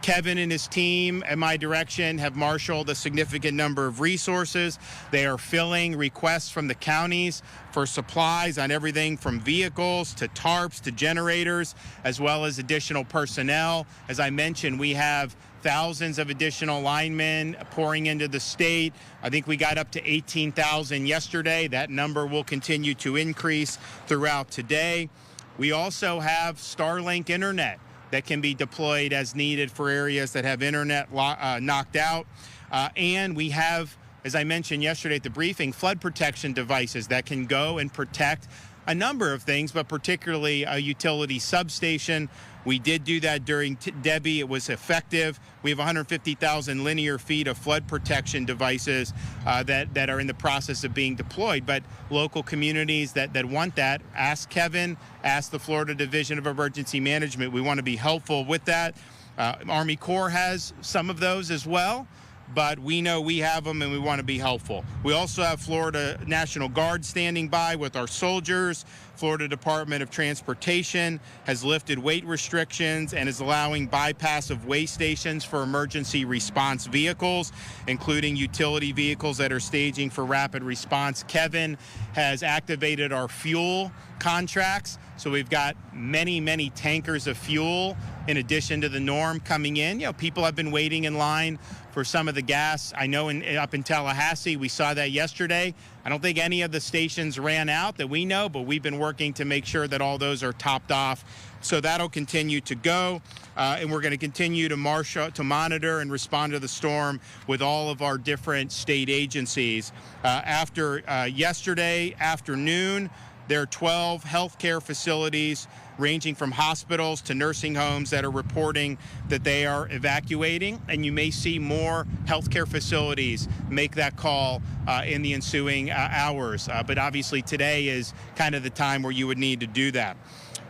Kevin and his team at my direction have marshaled a significant number of resources. They are filling requests from the counties for supplies on everything from vehicles to tarps to generators, as well as additional personnel. As I mentioned, we have thousands of additional linemen pouring into the state. I think we got up to 18,000 yesterday. That number will continue to increase throughout today. We also have Starlink internet that can be deployed as needed for areas that have internet knocked out. And we have, as I mentioned yesterday at the briefing, flood protection devices that can go and protect a number of things, but particularly a utility substation. We did do that during Debbie. It was effective. We have 150,000 linear feet of flood protection devices that are in the process of being deployed. But local communities that want that, ask Kevin, ask the Florida Division of Emergency Management. We want to be helpful with that. Army Corps has some of those as well, but we know we have them and we want to be helpful. We also have Florida National Guard standing by with our soldiers. Florida Department of Transportation has lifted weight restrictions and is allowing bypass of way stations for emergency response vehicles, including utility vehicles that are staging for rapid response. Kevin has activated our fuel contracts. So we've got many, many tankers of fuel in addition to the norm coming in. You know, people have been waiting in line for some of the gas. I know up in Tallahassee, we saw that yesterday. I don't think any of the stations ran out that we know, but we've been working to make sure that all those are topped off. So that'll continue to go, and we're going to continue to monitor and respond to the storm with all of our different state agencies. After yesterday afternoon, there are 12 healthcare facilities ranging from hospitals to nursing homes that are reporting that they are evacuating, and you may see more healthcare facilities make that call in the ensuing hours. But obviously today is kind of the time where you would need to do that.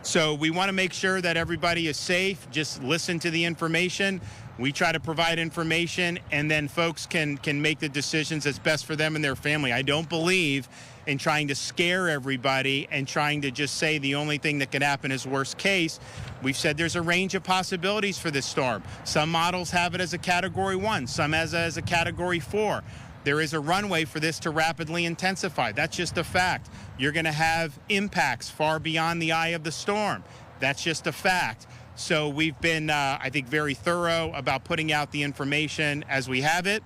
So we want to make sure that everybody is safe. Just listen to the information. We try to provide information, and then folks can make the decisions that's best for them and their family. I don't believe in trying to scare everybody and trying to just say the only thing that could happen is worst case. We've said there's a range of possibilities for this storm. Some models have it as a Category 1, some has it as a Category 4. There is a runway for this to rapidly intensify. That's just a fact. You're going to have impacts far beyond the eye of the storm. That's just a fact. So we've been, I think, very thorough about putting out the information as we have it.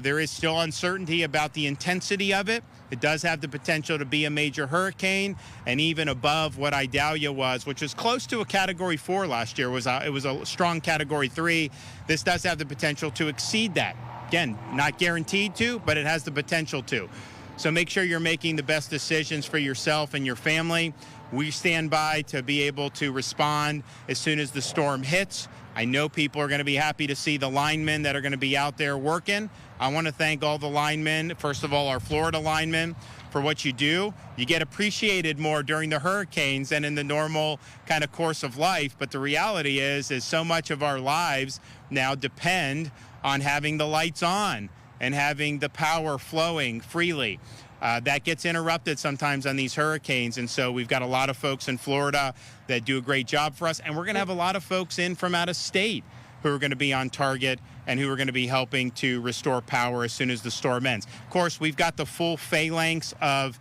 There is still uncertainty about the intensity of it. It does have the potential to be a major hurricane, and even above what Idalia was, which was close to a Category 4 last year. It was a strong Category 3. This does have the potential to exceed that. Again, not guaranteed to, but it has the potential to. So make sure you're making the best decisions for yourself and your family. We stand by to be able to respond as soon as the storm hits. I know people are going to be happy to see the linemen that are going to be out there working. I want to thank all the linemen, first of all, our Florida linemen, for what you do. You get appreciated more during the hurricanes than in the normal kind of course of life. But the reality is so much of our lives now depend on having the lights on and having the power flowing freely. That gets interrupted sometimes on these hurricanes, and so we've got a lot of folks in Florida that do a great job for us, and we're going to have a lot of folks in from out of state who are going to be on target and who are going to be helping to restore power as soon as the storm ends. Of course, we've got the full phalanx of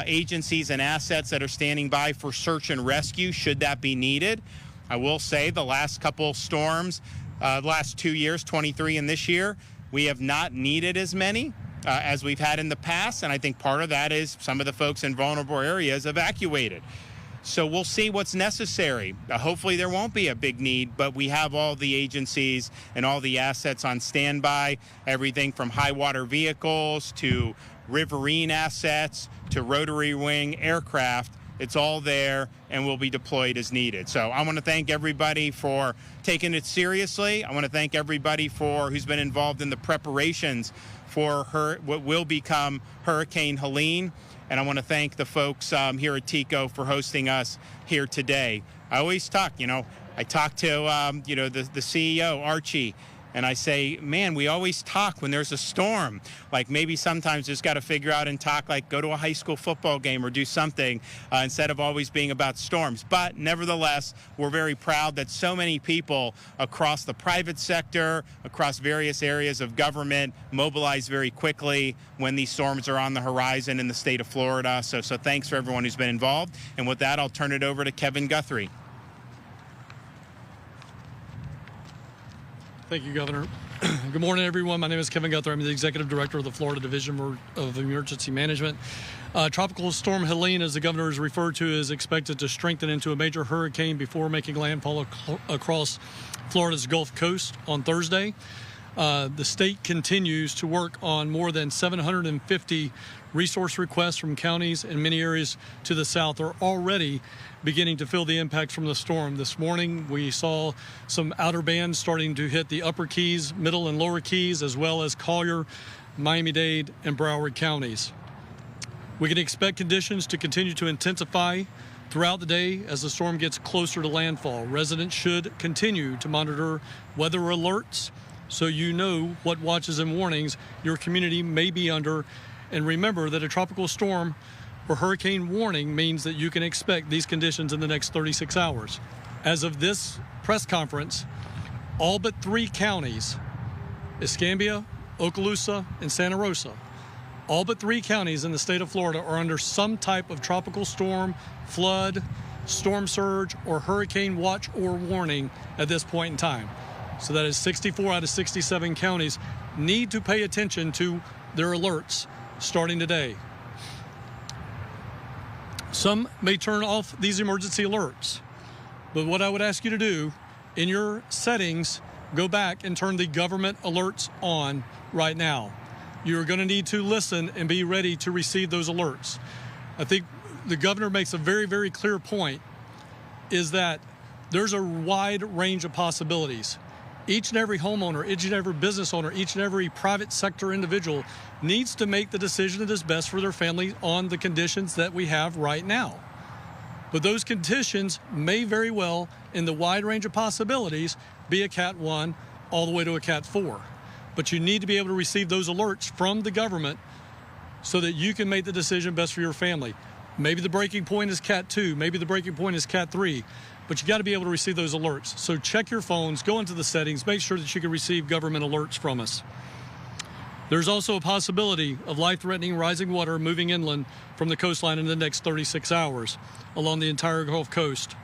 agencies and assets that are standing by for search and rescue should that be needed. I will say the last couple storms, the last 2 years, 23 and this year, we have not needed as many as we've had in the past, and I think part of that is some of the folks in vulnerable areas evacuated. So we'll see what's necessary. Hopefully there won't be a big need, but we have all the agencies and all the assets on standby, everything from high water vehicles to riverine assets to rotary wing aircraft. It's all there and will be deployed as needed. So I want to thank everybody for taking it seriously. I want to thank everybody who's been involved in the preparations for what will become Hurricane Helene. And I want to thank the folks here at TECO for hosting us here today. I always talk, I talk to, the CEO, Archie, and I say, man, we always talk when there's a storm. Like maybe sometimes just got to figure out and talk, like go to a high school football game or do something instead of always being about storms. But nevertheless, we're very proud that so many people across the private sector, across various areas of government, mobilize very quickly when these storms are on the horizon in the state of Florida. So thanks for everyone who's been involved. And with that, I'll turn it over to Kevin Guthrie. Thank you, Governor. Good morning, everyone. My name is Kevin Guthrie. I'm the Executive Director of the Florida Division of Emergency Management. Tropical Storm Helene, as the Governor has referred to, is expected to strengthen into a major hurricane before making landfall across Florida's Gulf Coast on Thursday. The state continues to work on more than 750 resource requests from counties, and many areas to the south are already beginning to feel the impact from the storm. This morning, we saw some outer bands starting to hit the upper Keys, middle and lower Keys, as well as Collier, Miami-Dade, and Broward counties. We can expect conditions to continue to intensify throughout the day as the storm gets closer to landfall. Residents should continue to monitor weather alerts so you know what watches and warnings your community may be under. And remember that a tropical storm or hurricane warning means that you can expect these conditions in the next 36 hours. As of this press conference, all but 3 counties, Escambia, Okaloosa, and Santa Rosa, all but 3 counties in the state of Florida are under some type of tropical storm, flood, storm surge, or hurricane watch or warning at this point in time. So that is 64 out of 67 counties need to pay attention to their alerts starting today. Some may turn off these emergency alerts, but what I would ask you to do in your settings, go back and turn the government alerts on right now. You're going to need to listen and be ready to receive those alerts. I think the governor makes a very, very clear point, is that there's a wide range of possibilities. Each and every homeowner, each and every business owner, each and every private sector individual needs to make the decision that is best for their family on the conditions that we have right now. But those conditions may very well, in the wide range of possibilities, be a Cat 1 all the way to a Cat 4. But you need to be able to receive those alerts from the government so that you can make the decision best for your family. Maybe the breaking point is Cat 2, maybe the breaking point is Cat 3. But you got to be able to receive those alerts. So check your phones, go into the settings, make sure that you can receive government alerts from us. There's also a possibility of life-threatening rising water moving inland from the coastline in the next 36 hours along the entire Gulf Coast.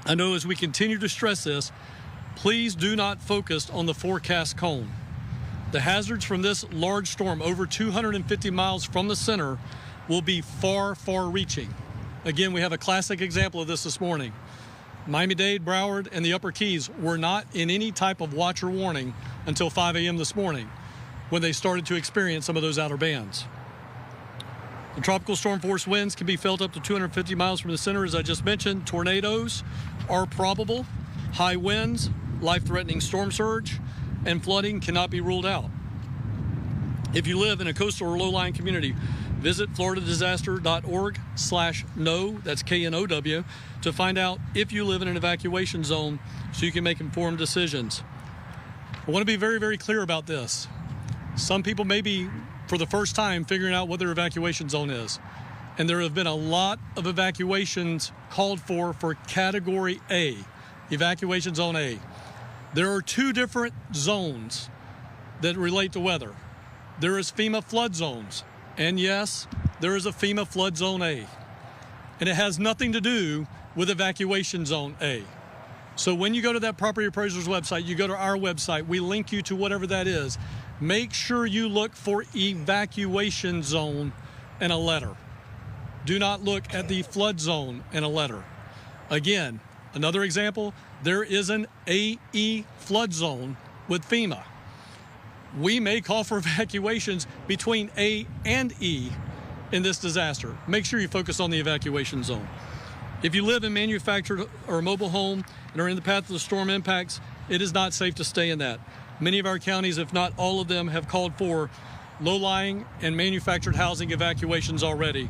I know as we continue to stress this, please do not focus on the forecast cone. The hazards from this large storm, over 250 miles from the center, will be far, far-reaching. Again, we have a classic example of this morning. Miami-Dade, Broward, and the Upper Keys were not in any type of watch or warning until 5 a.m. this morning when they started to experience some of those outer bands. The tropical storm force winds can be felt up to 250 miles from the center, as I just mentioned. Tornadoes are probable. High winds, life-threatening storm surge, and flooding cannot be ruled out. If you live in a coastal or low-lying community, visit floridadisaster.org/know, that's KNOW, to find out if you live in an evacuation zone so you can make informed decisions. I want to be very, very clear about this. Some people may be, for the first time, figuring out what their evacuation zone is. And there have been a lot of evacuations called for Category A, Evacuation Zone A. There are two different zones that relate to weather. There is FEMA flood zones, and yes, there is a FEMA flood zone A. And it has nothing to do with evacuation zone A. So when you go to that property appraiser's website, you go to our website, we link you to whatever that is. Make sure you look for evacuation zone in a letter. Do not look at the flood zone in a letter. Again, another example, there is an AE flood zone with FEMA. We may call for evacuations between A and E in this disaster. Make sure you focus on the evacuation zone. If you live in manufactured or a mobile home and are in the path of the storm impacts, it is not safe to stay in that. Many of our counties, if not all of them, have called for low-lying and manufactured housing evacuations already.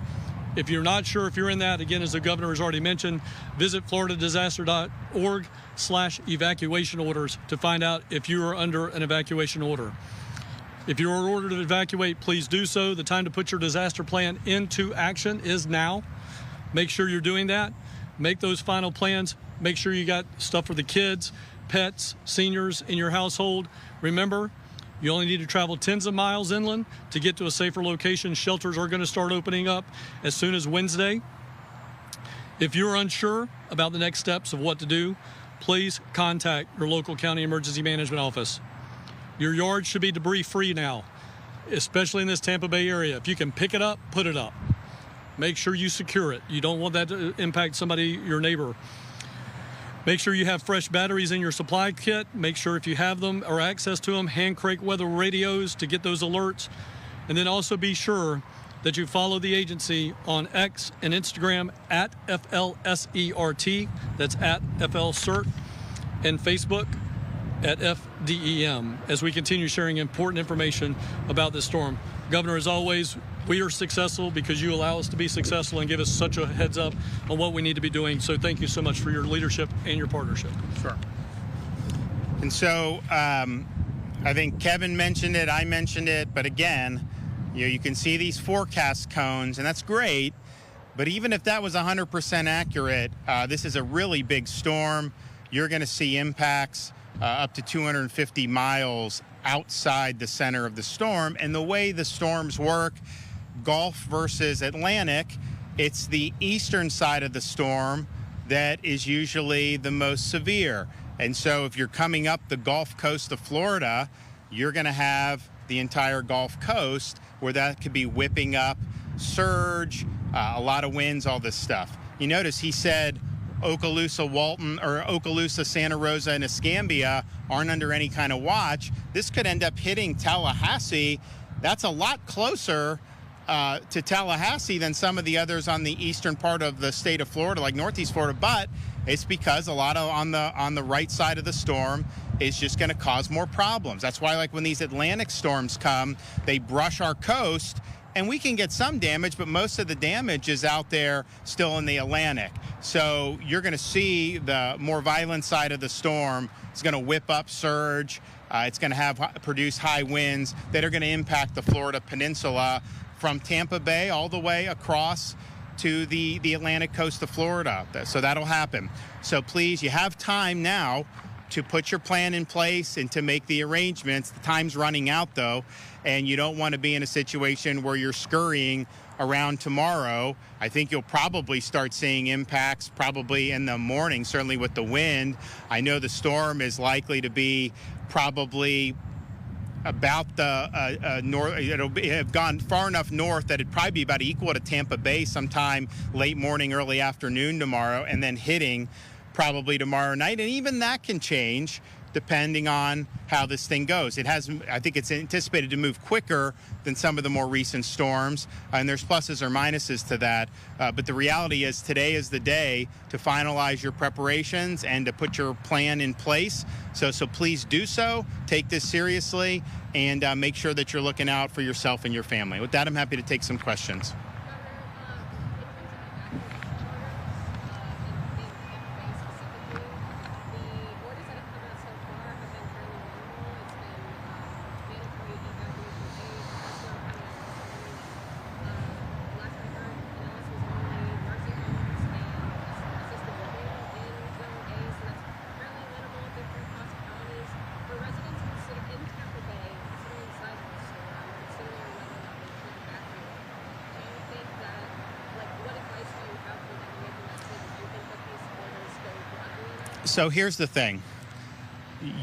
If you're not sure if you're in that, again, as the governor has already mentioned, visit floridadisaster.org/evacuation orders to find out if you are under an evacuation order. If you are ordered to evacuate, please do so. The time to put your disaster plan into action is now. Make sure you're doing that. Make those final plans. Make sure you got stuff for the kids, pets, seniors in your household. Remember, you only need to travel tens of miles inland to get to a safer location. Shelters are going to start opening up as soon as Wednesday. If you're unsure about the next steps of what to do, please contact your local county emergency management office. Your yard should be debris-free now, especially in this Tampa Bay area. If you can pick it up, put it up. Make sure you secure it. You don't want that to impact somebody, your neighbor. Make sure you have fresh batteries in your supply kit. Make sure if you have them or access to them, hand crank weather radios to get those alerts. And then also be sure that you follow the agency on X and Instagram at FLSERT, that's at FLCERT, and Facebook at FDEM, as we continue sharing important information about this storm. Governor, as always, we are successful because you allow us to be successful and give us such a heads up on what we need to be doing. So thank you so much for your leadership and your partnership. Sure. And so I think Kevin mentioned it, I mentioned it, but again, you can see these forecast cones, and that's great. But even if that was 100% accurate, this is a really big storm. You're going to see impacts up to 250 miles outside the center of the storm. And the way the storms work, Gulf versus Atlantic, it's the eastern side of the storm that is usually the most severe. And so if you're coming up the Gulf Coast of Florida, you're going to have the entire Gulf Coast where that could be whipping up surge, a lot of winds, all this stuff. You notice he said Okaloosa, Walton, or Okaloosa, Santa Rosa, and Escambia aren't under any kind of watch. This could end up hitting Tallahassee. That's a lot closer to Tallahassee than some of the others on the eastern part of the state of Florida, like Northeast Florida, but it's because a lot of on the right side of the storm is just going to cause more problems. That's why, like when these Atlantic storms come, they brush our coast, and we can get some damage, but most of the damage is out there still in the Atlantic. So you're going to see the more violent side of the storm. It's going to whip up surge. It's going to produce high winds that are going to impact the Florida Peninsula from Tampa Bay all the way across to the Atlantic coast of Florida. So that'll happen. So please, you have time now to put your plan in place and to make the arrangements. The time's running out, though, and you don't want to be in a situation where you're scurrying around tomorrow. I think you'll probably start seeing impacts probably in the morning, certainly with the wind. I know the storm is likely to be probably about the north. It'll have gone far enough north that it'd probably be about equal to Tampa Bay sometime late morning, early afternoon tomorrow, and then hitting probably tomorrow night. And even that can change depending on how this thing goes. It has, I think it's anticipated to move quicker than some of the more recent storms, and there's pluses or minuses to that. But the reality is today is the day to finalize your preparations and to put your plan in place. So please do so. Take this seriously and make sure that you're looking out for yourself and your family. With that, I'm happy to take some questions. So here's the thing.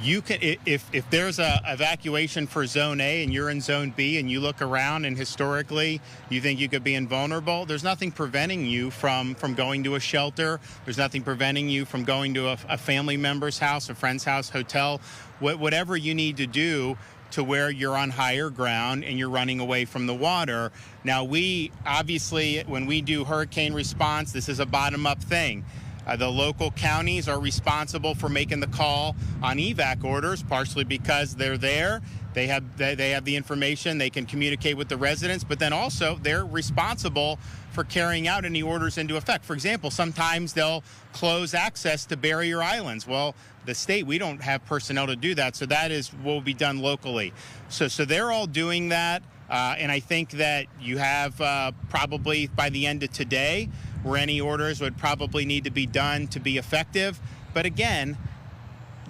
You can, if there's a evacuation for Zone A and you're in Zone B and you look around and historically you think you could be invulnerable, there's nothing preventing you from going to a shelter. There's nothing preventing you from going to a family member's house, a friend's house, hotel, whatever you need to do to where you're on higher ground and you're running away from the water. Now, we obviously, when we do hurricane response, this is a bottom-up thing. The local counties are responsible for making the call on evac orders, partially because they're there. They have the information. They can communicate with the residents, but then also they're responsible for carrying out any orders into effect. For example, sometimes they'll close access to barrier islands. Well, the state, we don't have personnel to do that, so that is what will be done locally. So they're all doing that, and I think that you have probably by the end of today, where any orders would probably need to be done to be effective. But again,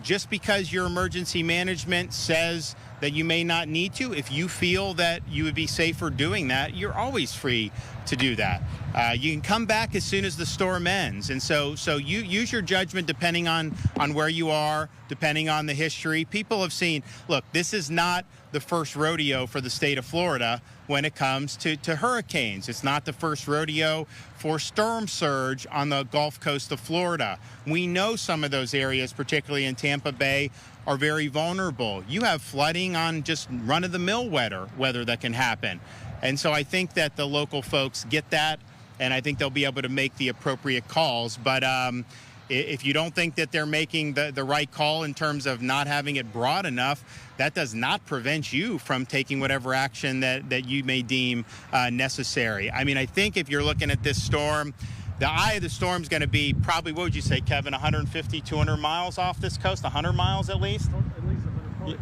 just because your emergency management says that you may not need to, if you feel that you would be safer doing that, you're always free to do that. You can come back as soon as the storm ends. And so you use your judgment depending on where you are, depending on the history. People have seen, look, this is not the first rodeo for the state of Florida when it comes to hurricanes. It's not the first rodeo for storm surge on the Gulf Coast of Florida. We know some of those areas, particularly in Tampa Bay, are very vulnerable. You have flooding on just run-of-the-mill weather that can happen. And so I think that the local folks get that, and I think they'll be able to make the appropriate calls. But if you don't think that they're making the right call in terms of not having it broad enough, that does not prevent you from taking whatever action that you may deem necessary. I mean, I think if you're looking at this storm, the eye of the storm is going to be probably, what would you say, Kevin, 150, 200 miles off this coast, 100 miles at least? At least 100.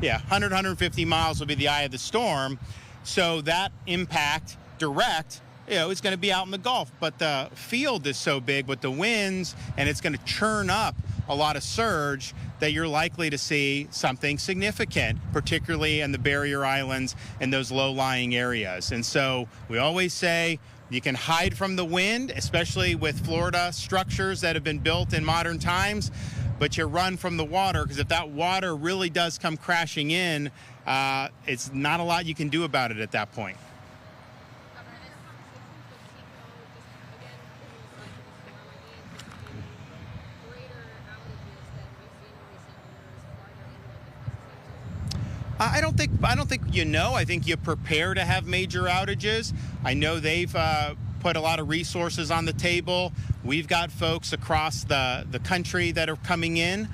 Yeah, 100, 150 miles will be the eye of the storm. So that impact direct, it's going to be out in the Gulf. But the field is so big with the winds, and it's going to churn up a lot of surge that you're likely to see something significant, particularly in the barrier islands and those low-lying areas. And so we always say you can hide from the wind, especially with Florida structures that have been built in modern times, but you run from the water, because if that water really does come crashing in, it's not a lot you can do about it at that point. I don't think I think you prepare to have major outages. I know they've put a lot of resources on the table. We've got folks across the country that are coming in,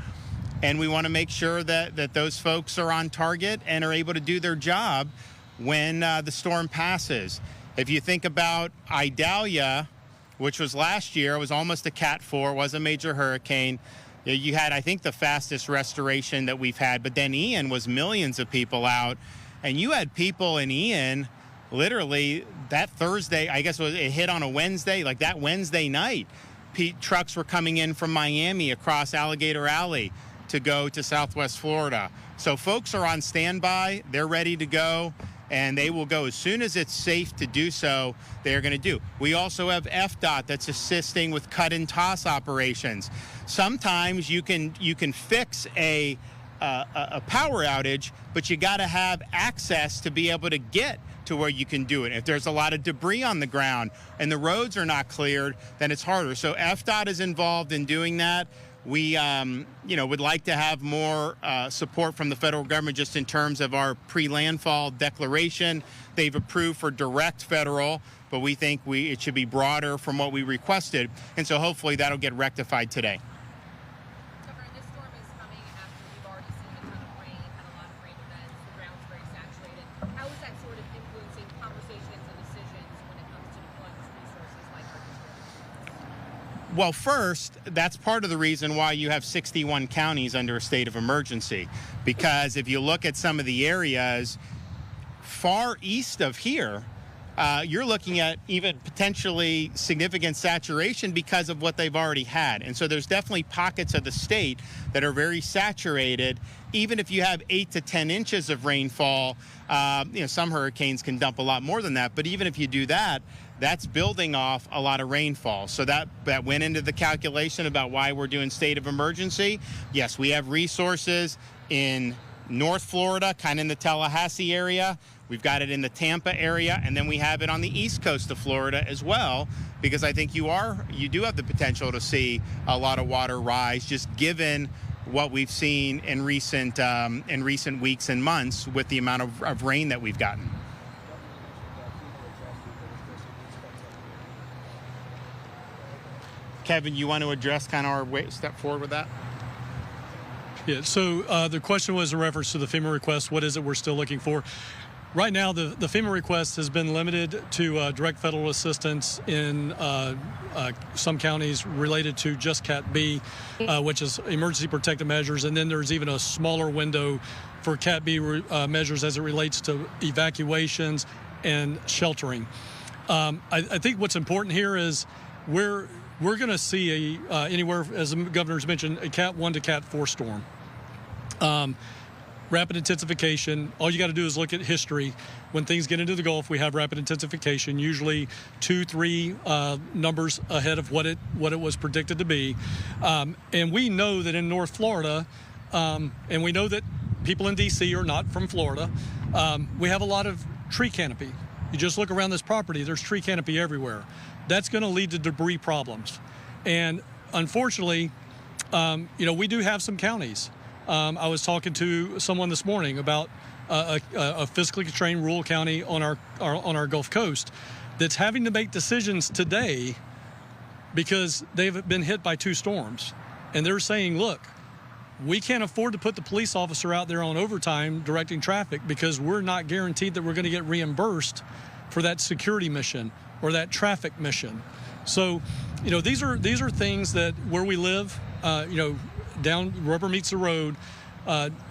and we want to make sure that those folks are on target and are able to do their job when the storm passes. If you think about Idalia, which was last year, it was almost a Cat 4, was a major hurricane. You had, I think, the fastest restoration that we've had, but then Ian was millions of people out, and you had people in Ian literally that Thursday, I guess it hit on a Wednesday, like that Wednesday night, trucks were coming in from Miami across Alligator Alley to go to Southwest Florida. So folks are on standby, they're ready to go, and they will go as soon as it's safe to do so. They're going to do. We also have FDOT that's assisting with cut and toss operations. Sometimes you can fix a power outage, but you got to have access to be able to get to where you can do it. If there's a lot of debris on the ground and the roads are not cleared, then it's harder. So FDOT is involved in doing that. We, would like to have more support from the federal government just in terms of our pre-landfall declaration. They've approved for direct federal, but we think it should be broader from what we requested. And so hopefully that'll get rectified today. This storm is coming after we've already seen a ton of rain, had a lot of rain events, the ground's very saturated. How is that sort of influencing conversations and decisions when it comes to deploying resources like our district? Well, first, that's part of the reason why you have 61 counties under a state of emergency. Because if you look at some of the areas far east of here, you're looking at even potentially significant saturation because of what they've already had. And so there's definitely pockets of the state that are very saturated. Even if you have 8 to 10 inches of rainfall, some hurricanes can dump a lot more than that. But even if you do that, that's building off a lot of rainfall. So that went into the calculation about why we're doing state of emergency. Yes, we have resources in North Florida, kind of in the Tallahassee area. We've got it in the Tampa area, and then we have it on the east coast of Florida as well, because I think you do have the potential to see a lot of water rise, just given what we've seen in recent weeks and months with the amount of rain that we've gotten. Kevin, you want to address kind of our step forward with that? Yeah, so the question was in reference to the FEMA request. What is it we're still looking for? Right now, the FEMA request has been limited to direct federal assistance in some counties related to just Cat B, which is emergency protective measures. And then there's even a smaller window for Cat B measures as it relates to evacuations and sheltering. I think what's important here is we're going to see anywhere, as the governor's mentioned, a Cat 1 to Cat 4 storm. Rapid intensification, all you got to do is look at history. When things get into the Gulf, we have rapid intensification, usually 2-3 numbers ahead of what it was predicted to be. And we know that in North Florida, and we know that people in D.C. are not from Florida, we have a lot of tree canopy. You just look around this property, there's tree canopy everywhere. That's going to lead to debris problems. And unfortunately, we do have some counties. I was talking to someone this morning about a fiscally constrained rural county on our Gulf Coast that's having to make decisions today because they've been hit by 2 storms. And they're saying, look, we can't afford to put the police officer out there on overtime directing traffic because we're not guaranteed that we're going to get reimbursed for that security mission or that traffic mission. So, these are things that where we live, down rubber meets the road.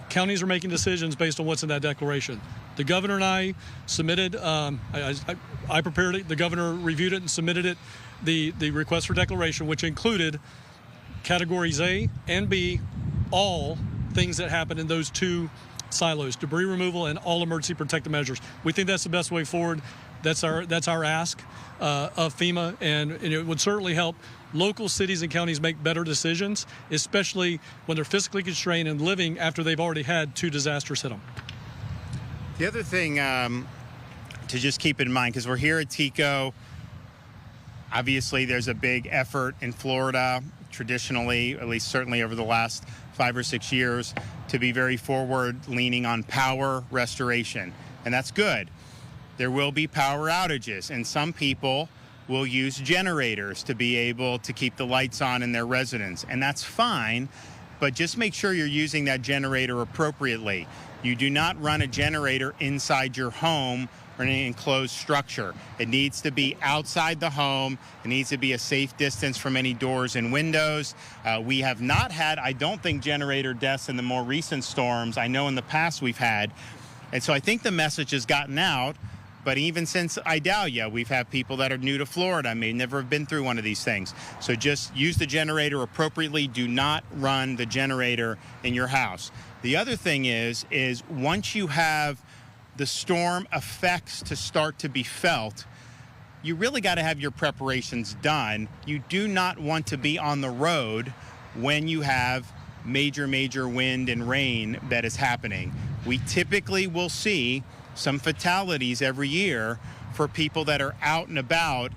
Counties are making decisions based on what's in that declaration. The governor and I submitted, I prepared it, the governor reviewed it and submitted it, the request for declaration, which included categories A and B, all things that happen in those 2 silos, debris removal and all emergency protective measures. We think that's the best way forward. That's our ask of FEMA, and it would certainly help local cities and counties make better decisions, especially when they're fiscally constrained and living after they've already had 2 disasters hit them. The other thing to just keep in mind, because we're here at TECO, obviously there's a big effort in Florida, traditionally, at least certainly over the last 5 or 6 years, to be very forward-leaning on power restoration, and that's good. There will be power outages, and some people will use generators to be able to keep the lights on in their residence, and that's fine, but just make sure you're using that generator appropriately. You do not run a generator inside your home or in an enclosed structure. It needs to be outside the home. It needs to be a safe distance from any doors and windows. We have not had, I don't think, generator deaths in the more recent storms. I know in the past we've had, and so I think the message has gotten out. But even since Idalia, we've had people that are new to Florida, may never have been through one of these things. So just use the generator appropriately. Do not run the generator in your house. The other thing is once you have the storm effects to start to be felt, you really got to have your preparations done. You do not want to be on the road when you have major wind and rain that is happening. We typically will see some fatalities every year for people that are out and about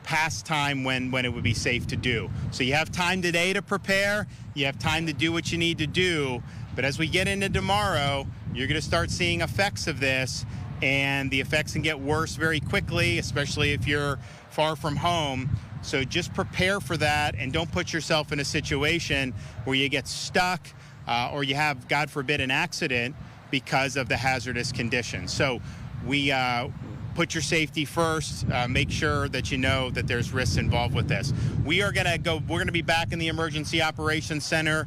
past time when it would be safe to do. So you have time today to prepare, you have time to do what you need to do, but as we get into tomorrow, you're going to start seeing effects of this, and the effects can get worse very quickly, especially if you're far from home. So just prepare for that, and don't put yourself in a situation where you get stuck or you have, God forbid, an accident because of the hazardous conditions. So we put your safety first. Make sure that you know that there's risks involved with this. We're going to be back in the Emergency Operations Center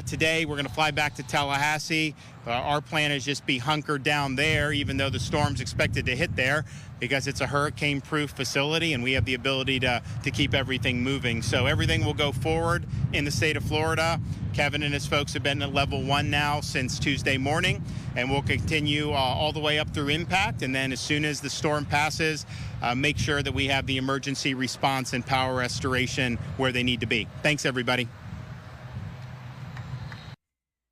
today. We're going to fly back to Tallahassee. Our plan is just be hunkered down there, even though the storm's expected to hit there, because it's a hurricane-proof facility and we have the ability to keep everything moving. So everything will go forward in the state of Florida. Kevin and his folks have been at level 1 now since Tuesday morning, and we'll continue all the way up through impact. And then as soon as the storm passes, make sure that we have the emergency response and power restoration where they need to be. Thanks, everybody.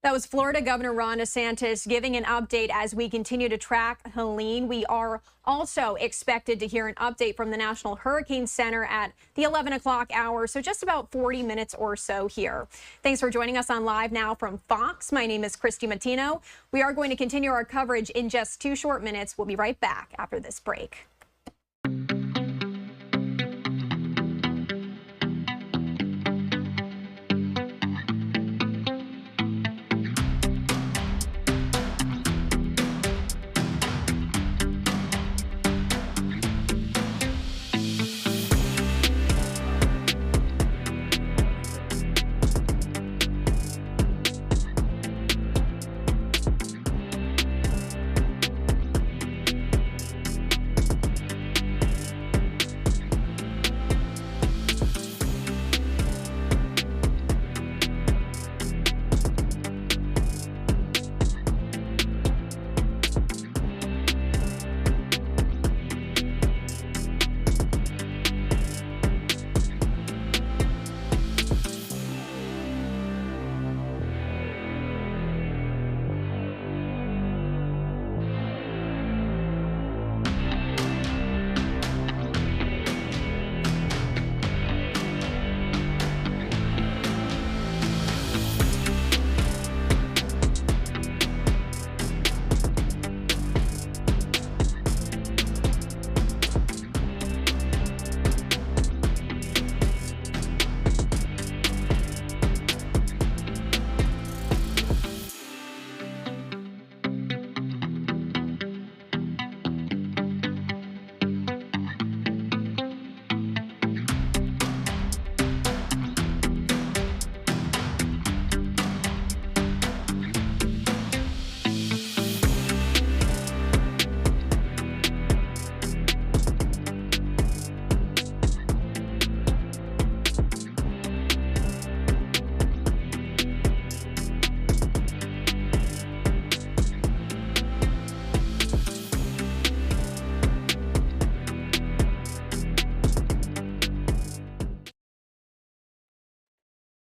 That was Florida Governor Ron DeSantis giving an update as we continue to track Helene. We are also expected to hear an update from the National Hurricane Center at the 11 o'clock hour, so just about 40 minutes or so here. Thanks for joining us on Live Now from Fox. My name is Christy Matino. We are going to continue our coverage in just 2 short minutes. We'll be right back after this break.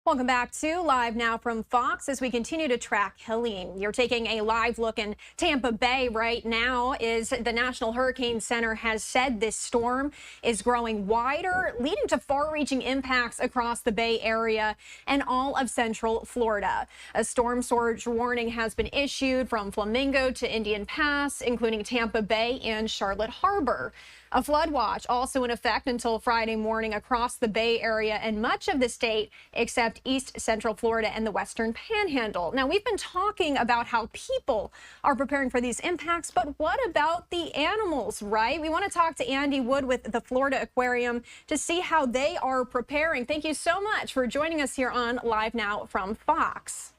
Welcome back to Live Now from Fox as we continue to track Helene. You're taking a live look in Tampa Bay right now as the National Hurricane Center has said this storm is growing wider, leading to far-reaching impacts across the Bay Area and all of Central Florida. A storm surge warning has been issued from Flamingo to Indian Pass, including Tampa Bay and Charlotte Harbor. A flood watch also in effect until Friday morning across the Bay Area and much of the state except East Central Florida and the Western Panhandle. Now, we've been talking about how people are preparing for these impacts, but what about the animals, right? We want to talk to Andy Wood with the Florida Aquarium to see how they are preparing. Thank you so much for joining us here on Live Now from Fox.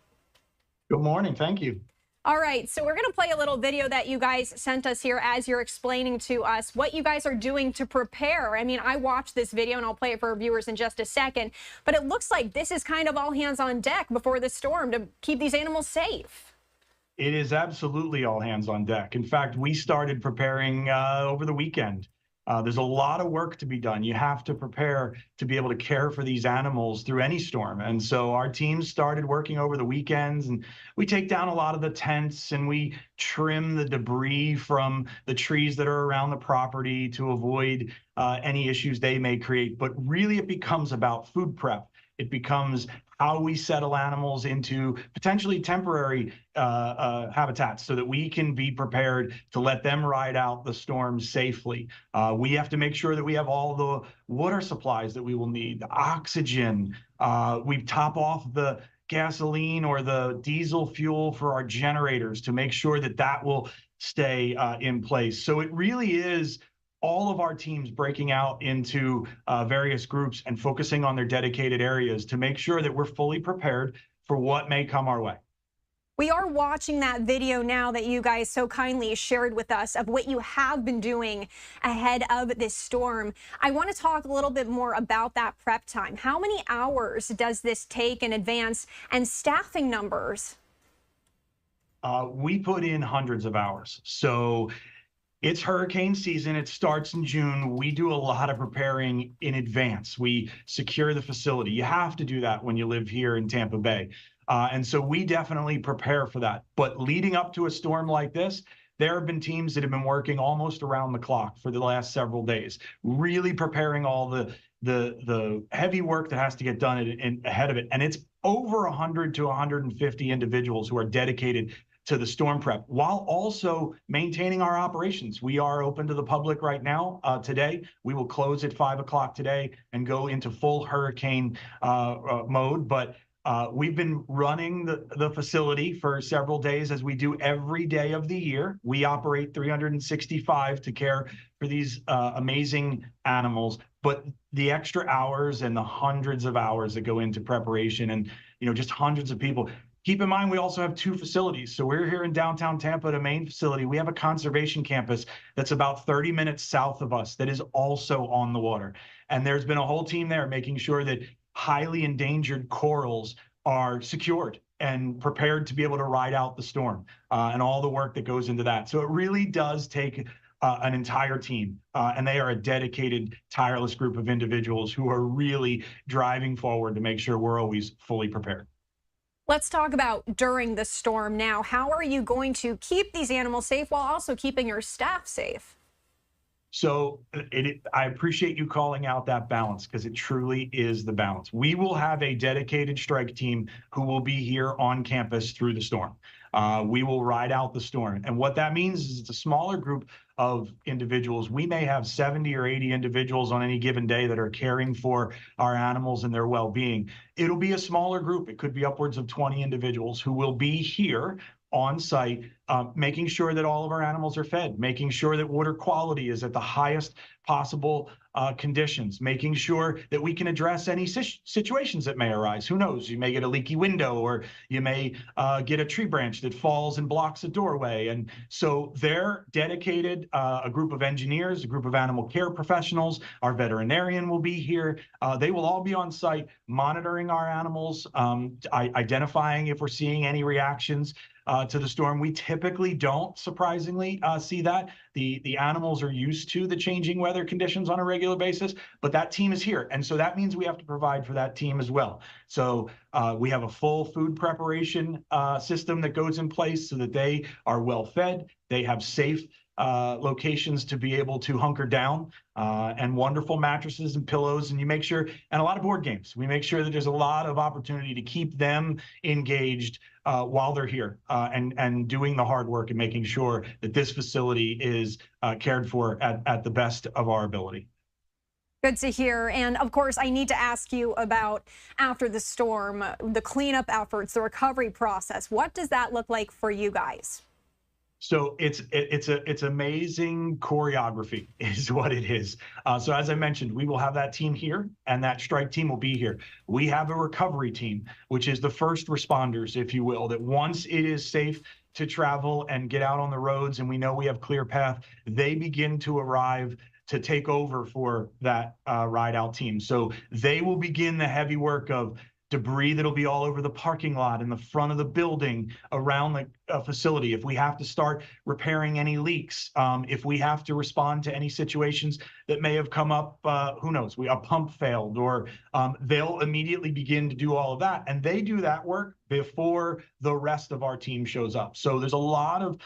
Good morning. Thank you. All right, so we're going to play a little video that you guys sent us here as you're explaining to us what you guys are doing to prepare. I mean, I watched this video, and I'll play it for our viewers in just a second, but it looks like this is kind of all hands on deck before the storm to keep these animals safe. It is absolutely all hands on deck. In fact, we started preparing over the weekend. There's a lot of work to be done. You have to prepare to be able to care for these animals through any storm. And so our teams started working over the weekends, and we take down a lot of the tents and we trim the debris from the trees that are around the property to avoid any issues they may create. But really it becomes about food prep. It becomes how we settle animals into potentially temporary habitats so that we can be prepared to let them ride out the storm safely. We have to make sure that we have all the water supplies that we will need, the oxygen. We top off the gasoline or the diesel fuel for our generators to make sure that that will stay in place. So it really is all of our teams breaking out into various groups and focusing on their dedicated areas to make sure that we're fully prepared for what may come our way. We are watching that video now that you guys so kindly shared with us of what you have been doing ahead of this storm. I want to talk a little bit more about that prep time. How many hours does this take in advance, and staffing numbers? We put in hundreds of hours. So it's hurricane season. It starts in June. We do a lot of preparing in advance. We secure the facility. You have to do that when you live here in Tampa Bay. And so we definitely prepare for that. But leading up to a storm like this, there have been teams that have been working almost around the clock for the last several days, really preparing all the heavy work that has to get done ahead of it. And it's over 100 to 150 individuals who are dedicated to the storm prep, while also maintaining our operations. We are open to the public right now. Today, we will close at 5 o'clock today and go into full hurricane mode. But we've been running the facility for several days, as we do every day of the year. We operate 365 to care for these amazing animals. But the extra hours and the hundreds of hours that go into preparation, and just hundreds of people. Keep in mind, we also have two facilities. So we're here in downtown Tampa at a main facility. We have a conservation campus that's about 30 minutes south of us that is also on the water. And there's been a whole team there making sure that highly endangered corals are secured and prepared to be able to ride out the storm, and all the work that goes into that. So it really does take an entire team, and they are a dedicated, tireless group of individuals who are really driving forward to make sure we're always fully prepared. Let's talk about during the storm now. How are you going to keep these animals safe while also keeping your staff safe? So I appreciate you calling out that balance, because it truly is the balance. We will have a dedicated strike team who will be here on campus through the storm. We will ride out the storm. And what that means is it's a smaller group of individuals. We may have 70 or 80 individuals on any given day that are caring for our animals and their well-being. It'll be a smaller group. It could be upwards of 20 individuals who will be here on site, making sure that all of our animals are fed, making sure that water quality is at the highest possible conditions, making sure that we can address any situations that may arise. Who knows? You may get a leaky window, or you may get a tree branch that falls and blocks a doorway. And so they're dedicated, a group of engineers, a group of animal care professionals, our veterinarian will be here. They will all be on site monitoring our animals, identifying if we're seeing any reactions to the storm. We typically don't, surprisingly, see that. The animals are used to the changing weather conditions on a regular basis, but that team is here. And so that means we have to provide for that team as well. So we have a full food preparation system that goes in place so that they are well fed. They have safe locations to be able to hunker down, and wonderful mattresses and pillows, and you make sure, and a lot of board games. We make sure that there's a lot of opportunity to keep them engaged while they're here, and doing the hard work and making sure that this facility is cared for at the best of our ability. Good to hear. And of course, I need to ask you about, after the storm, the cleanup efforts, the recovery process. What does that look like for you guys? So it's amazing choreography is what it is. So as I mentioned, we will have that team here, and that strike team will be here. We have a recovery team, which is the first responders, if you will, that once it is safe to travel and get out on the roads, and we know we have clear path, they begin to arrive to take over for that ride out team. So they will begin the heavy work of debris that'll be all over the parking lot, in the front of the building, around the facility. If we have to start repairing any leaks, if we have to respond to any situations that may have come up, who knows, a pump failed, or they'll immediately begin to do all of that. And they do that work before the rest of our team shows up. So there's a lot of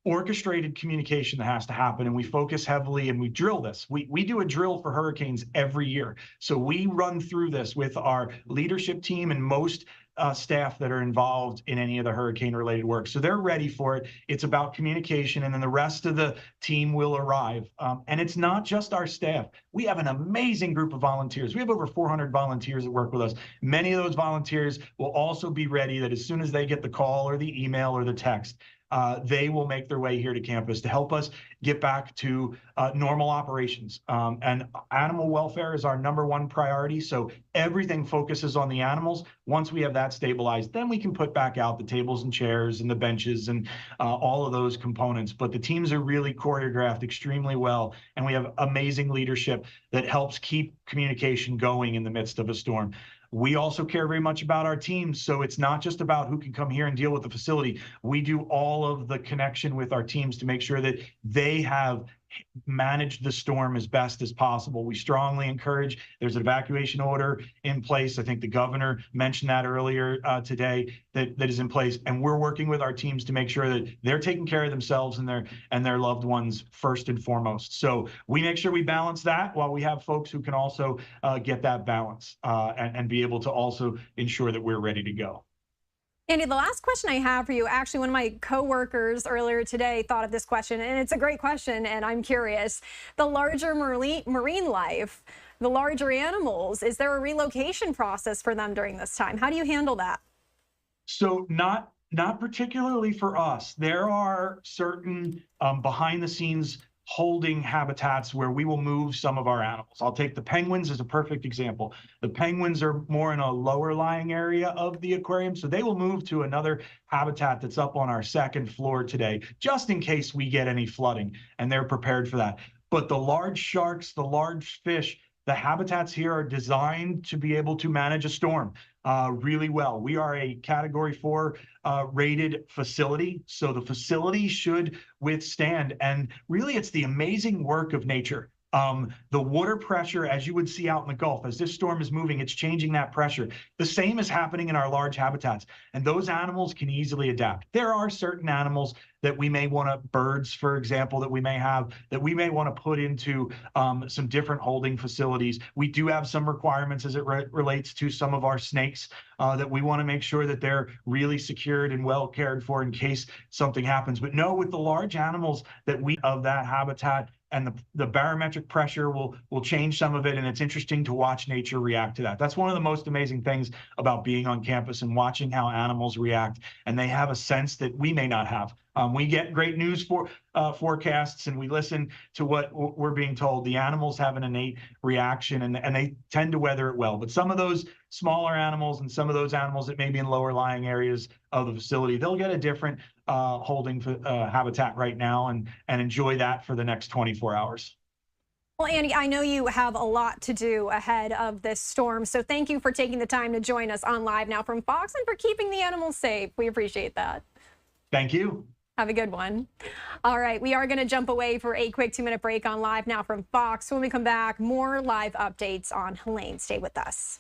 orchestrated communication that has to happen, and we focus heavily and we drill this. We do a drill for hurricanes every year. So we run through this with our leadership team and most staff that are involved in any of the hurricane related work. So they're ready for it. It's about communication, and then the rest of the team will arrive. And it's not just our staff. We have an amazing group of volunteers. We have over 400 volunteers that work with us. Many of those volunteers will also be ready that as soon as they get the call or the email or the text, they will make their way here to campus to help us get back to normal operations. And animal welfare is our #1 priority. So everything focuses on the animals. Once we have that stabilized, then we can put back out the tables and chairs and the benches and all of those components. But the teams are really choreographed extremely well. And we have amazing leadership that helps keep communication going in the midst of a storm. We also care very much about our teams, so it's not just about who can come here and deal with the facility. We do all of the connection with our teams to make sure that they have managed the storm as best as possible. We strongly encourage, there's an evacuation order in place. I think the governor mentioned that earlier today, that is in place. And we're working with our teams to make sure that they're taking care of themselves and their loved ones first and foremost. So we make sure we balance that while we have folks who can also get that balance and be able to also ensure that we're ready to go. Andy, the last question I have for you, actually, one of my coworkers earlier today thought of this question, and it's a great question, and I'm curious. The larger marine life, the larger animals, is there a relocation process for them during this time? How do you handle that? So not particularly for us. There are certain behind the scenes holding habitats where we will move some of our animals. I'll take the penguins as a perfect example. The penguins are more in a lower lying area of the aquarium, so they will move to another habitat that's up on our 2nd floor today, just in case we get any flooding, and they're prepared for that. But the large sharks, the large fish, the habitats here are designed to be able to manage a storm really well. We are a Category 4 rated facility, so the facility should withstand. And really, it's the amazing work of nature. The water pressure, as you would see out in the Gulf, as this storm is moving, it's changing that pressure. The same is happening in our large habitats, and those animals can easily adapt. There are certain animals that we may want to, birds, for example, that we may want to put into some different holding facilities. We do have some requirements as it relates to some of our snakes that we want to make sure that they're really secured and well cared for in case something happens. But no, with the large animals of that habitat, and the barometric pressure will change some of it, and it's interesting to watch nature react to that. That's one of the most amazing things about being on campus and watching how animals react, and they have a sense that we may not have. We get great news forecasts, and we listen to what we're being told. The animals have an innate reaction, and they tend to weather it well. But some of those smaller animals and some of those animals that may be in lower lying areas of the facility, they'll get a different holding habitat right now and enjoy that for the next 24 hours. Well, Andy, I know you have a lot to do ahead of this storm, so thank you for taking the time to join us on Live Now from Fox and for keeping the animals safe. We appreciate that. Thank you. Have a good one. All right, we are going to jump away for a quick 2-minute break on Live Now from Fox. When we come back, more live updates on Helene. Stay with us.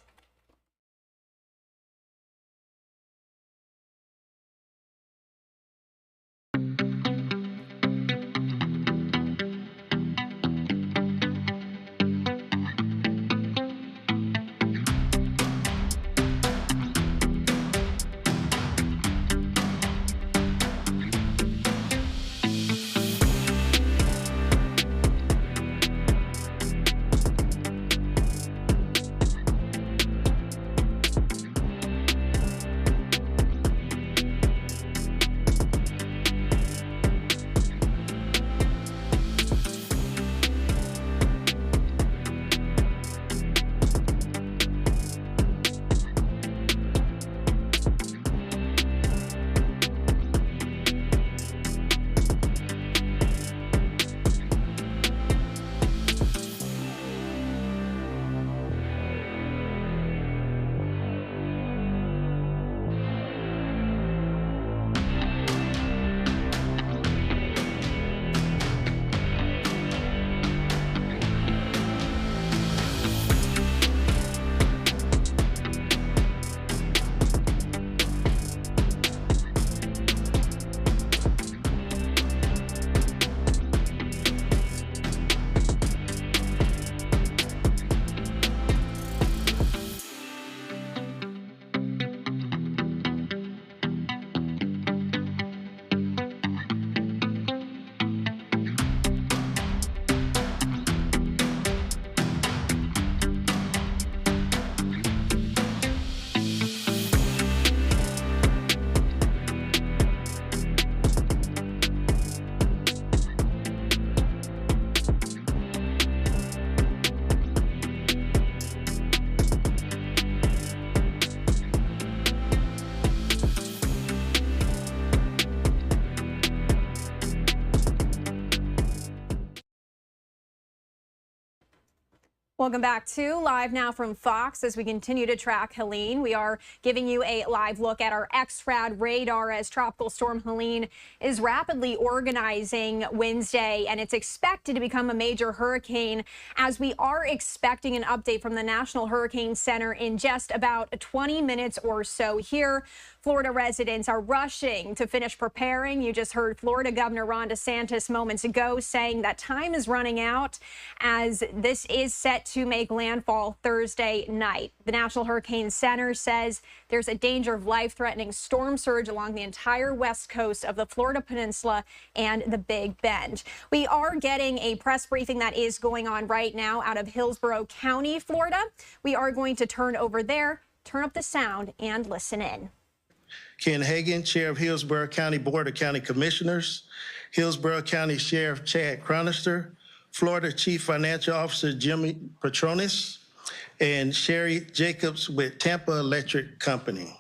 Welcome back to Live Now from Fox. As we continue to track Helene, we are giving you a live look at our XRAD radar as Tropical Storm Helene is rapidly organizing Wednesday, and it's expected to become a major hurricane, as we are expecting an update from the National Hurricane Center in just about 20 minutes or so here. Florida residents are rushing to finish preparing. You just heard Florida Governor Ron DeSantis moments ago saying that time is running out as this is set to make landfall Thursday night. The National Hurricane Center says there's a danger of life-threatening storm surge along the entire west coast of the Florida Peninsula and the Big Bend. We are getting a press briefing that is going on right now out of Hillsborough County, Florida. We are going to turn over there, turn up the sound, and listen in. Ken Hagan, Chair of Hillsborough County Board of County Commissioners, Hillsborough County Sheriff Chad Cronister, Florida Chief Financial Officer Jimmy Petronis, and Sherry Jacobs with Tampa Electric Company.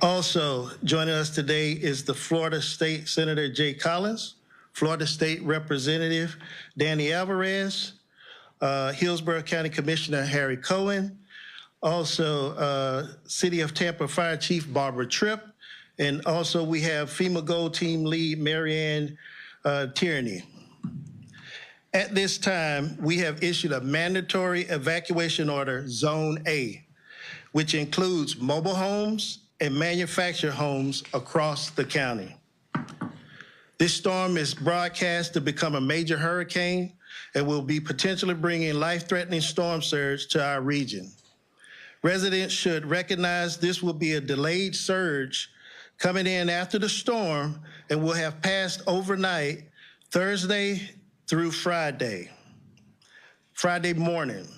Also joining us today is the Florida State Senator Jay Collins, Florida State Representative Danny Alvarez, Hillsborough County Commissioner Harry Cohen, also City of Tampa Fire Chief Barbara Tripp, and also we have FEMA Gold Team Lead Marianne Tierney. At this time, we have issued a mandatory evacuation order, Zone A, which includes mobile homes and manufactured homes across the county. This storm is broadcast to become a major hurricane and will be potentially bringing life-threatening storm surge to our region. Residents should recognize this will be a delayed surge coming in after the storm and will have passed overnight Thursday through Friday morning.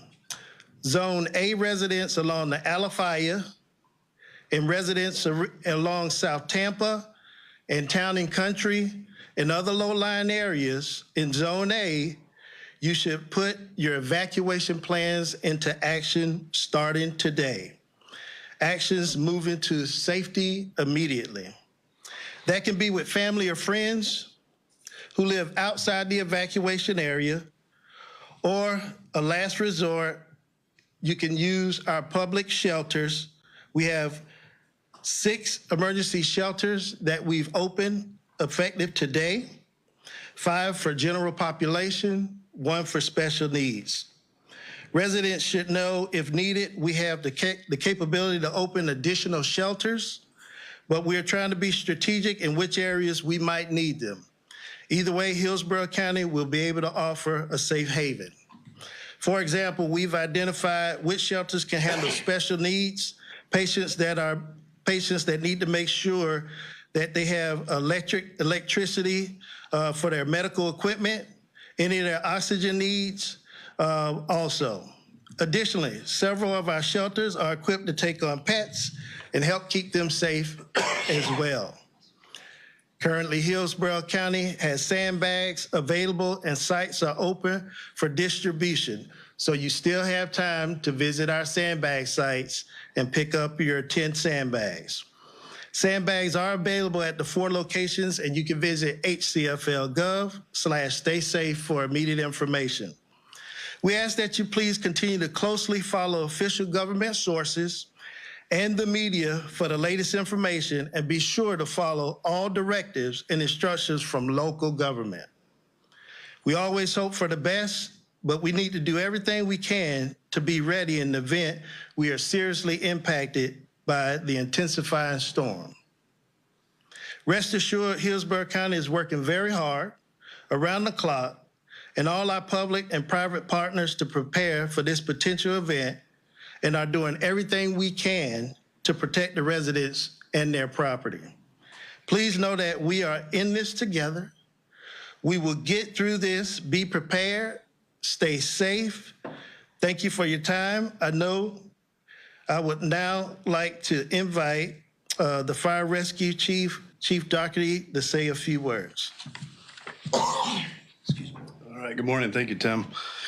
Zone A residents along the Alafaya and residents along South Tampa and Town and Country and other low-lying areas in Zone A, you should put your evacuation plans into action starting today. Actions moving to safety immediately. That can be with family or friends who live outside the evacuation area, or a last resort, you can use our public shelters. We have 6 emergency shelters that we've opened effective today, 5 for general population, 1 for special needs. Residents should know, if needed, we have the capability to open additional shelters, but we're trying to be strategic in which areas we might need them. Either way, Hillsborough County will be able to offer a safe haven. For example, we've identified which shelters can handle special needs, patients that need to make sure that they have electricity for their medical equipment, any of their oxygen needs also. Additionally, several of our shelters are equipped to take on pets and help keep them safe as well. Currently, Hillsborough County has sandbags available and sites are open for distribution. So you still have time to visit our sandbag sites and pick up your 10 sandbags. Sandbags are available at the 4 locations, and you can visit hcfl.gov/staysafe for immediate information. We ask that you please continue to closely follow official government sources and the media for the latest information, and be sure to follow all directives and instructions from local government. We always hope for the best, but we need to do everything we can to be ready in the event we are seriously impacted by the intensifying storm. Rest assured, Hillsborough County is working very hard, around the clock, and all our public and private partners to prepare for this potential event, and are doing everything we can to protect the residents and their property. Please know that we are in this together. We will get through this. Be prepared. Stay safe. Thank you for your time. I would now like to invite the Fire Rescue Chief, Chief Doherty, to say a few words. Excuse me. All right, good morning. Thank you, Tim.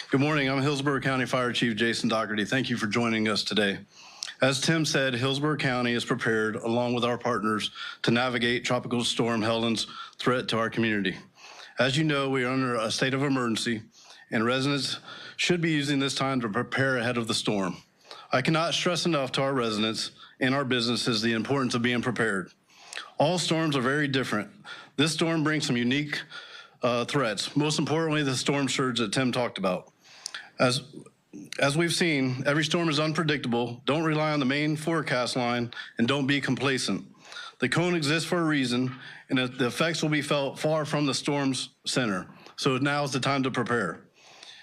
Good morning. I'm Hillsborough County Fire Chief Jason Doherty. Thank you for joining us today. As Tim said, Hillsborough County is prepared, along with our partners, to navigate Tropical Storm Helene's threat to our community. As you know, we are under a state of emergency, and residents should be using this time to prepare ahead of the storm. I cannot stress enough to our residents and our businesses the importance of being prepared. All storms are very different. This storm brings some unique threats, most importantly, the storm surge that Tim talked about. As we've seen, every storm is unpredictable. Don't rely on the main forecast line, and don't be complacent. The cone exists for a reason, and the effects will be felt far from the storm's center. So now is the time to prepare.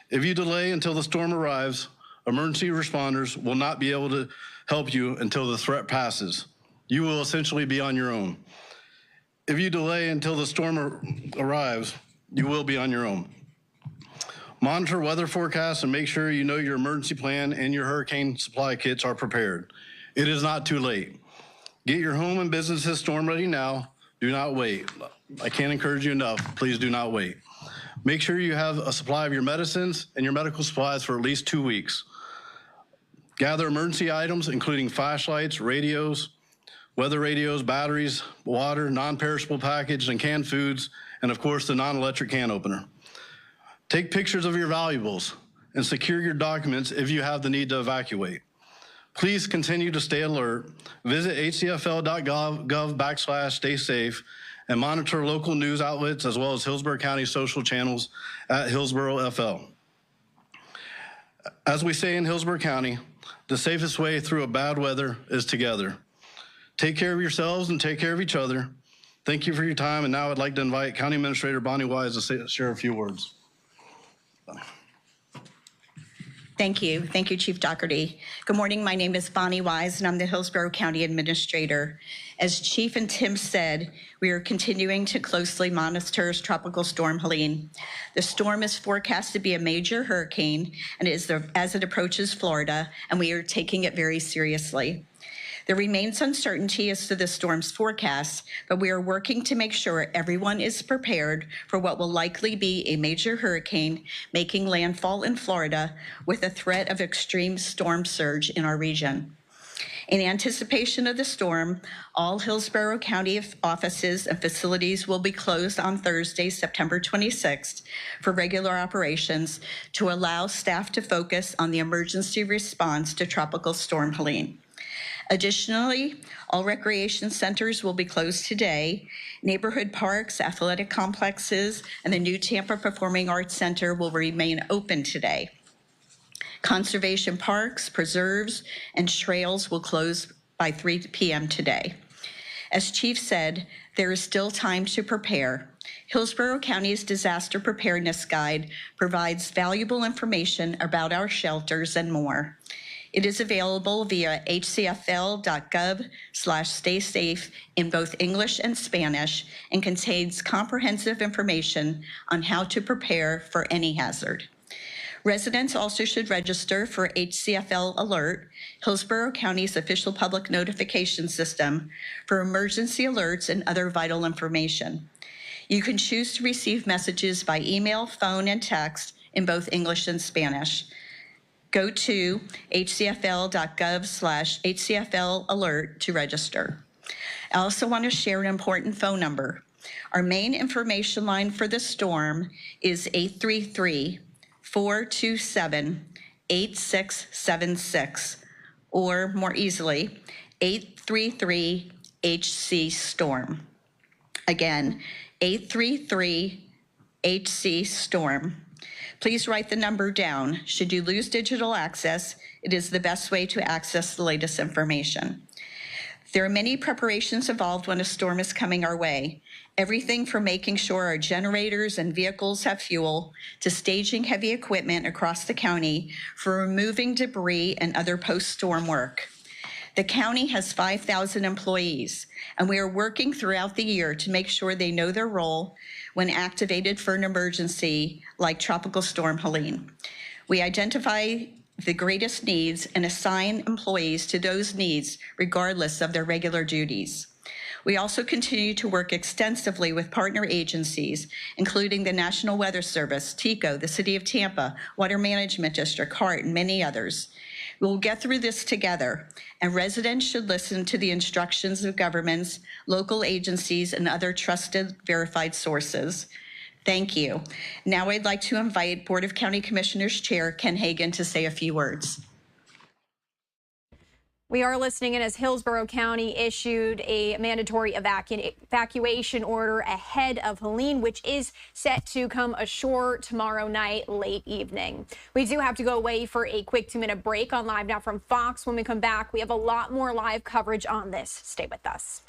If you delay until the storm arrives, emergency responders will not be able to help you until the threat passes. You will essentially be on your own. If you delay until the storm arrives, you will be on your own. Monitor weather forecasts and make sure you know your emergency plan and your hurricane supply kits are prepared. It is not too late. Get your home and businesses storm ready now. Do not wait. I can't encourage you enough. Please do not wait. Make sure you have a supply of your medicines and your medical supplies for at least 2 weeks. Gather emergency items, including flashlights, radios, weather radios, batteries, water, non-perishable packaged and canned foods, and of course the non-electric can opener. Take pictures of your valuables and secure your documents if you have the need to evacuate. Please continue to stay alert. Visit hcfl.gov/stay safe and monitor local news outlets as well as Hillsborough County social channels at Hillsborough FL. As we say in Hillsborough County, the safest way through a bad weather is together. Take care of yourselves and take care of each other. Thank you for your time, and now I'd like to invite County Administrator Bonnie Wise to share a few words. Thank you. Thank you, Chief Doherty. Good morning. My name is Bonnie Wise, and I'm the Hillsborough County Administrator. As Chief and Tim said, we are continuing to closely monitor Tropical Storm Helene. The storm is forecast to be a major hurricane, and as it approaches Florida, and we are taking it very seriously. There remains uncertainty as to the storm's forecast, but we are working to make sure everyone is prepared for what will likely be a major hurricane making landfall in Florida with a threat of extreme storm surge in our region. In anticipation of the storm, all Hillsborough County offices and facilities will be closed on Thursday, September 26th for regular operations to allow staff to focus on the emergency response to Tropical Storm Helene. Additionally, all recreation centers will be closed today. Neighborhood parks, athletic complexes, and the new Tampa Performing Arts Center will remain open today. Conservation parks, preserves, and trails will close by 3 p.m. today. As Chief said, there is still time to prepare. Hillsborough County's Disaster Preparedness Guide provides valuable information about our shelters and more. It is available via hcfl.gov/staysafe in both English and Spanish and contains comprehensive information on how to prepare for any hazard. Residents also should register for HCFL Alert, Hillsborough County's official public notification system, for emergency alerts and other vital information. You can choose to receive messages by email, phone, and text in both English and Spanish. Go to hcfl.gov/HCFL Alert to register. I also want to share an important phone number. Our main information line for the storm is 833-427-8676, or more easily, 833-HC-STORM. Again, 833-HC-STORM. Please write the number down. Should you lose digital access, it is the best way to access the latest information. There are many preparations involved when a storm is coming our way. Everything from making sure our generators and vehicles have fuel to staging heavy equipment across the county for removing debris and other post-storm work. The county has 5,000 employees, and we are working throughout the year to make sure they know their role when activated for an emergency like Tropical Storm Helene. We identify the greatest needs and assign employees to those needs regardless of their regular duties. We also continue to work extensively with partner agencies, including the National Weather Service, TECO, the City of Tampa, Water Management District, HART, and many others. We will get through this together, and residents should listen to the instructions of governments, local agencies, and other trusted, verified sources. Thank you. Now I'd like to invite Board of County Commissioners Chair Ken Hagan to say a few words. We are listening in as Hillsborough County issued a mandatory evacuation order ahead of Helene, which is set to come ashore tomorrow night, late evening. We do have to go away for a quick 2-minute break on Live Now from Fox. When we come back, we have a lot more live coverage on this. Stay with us.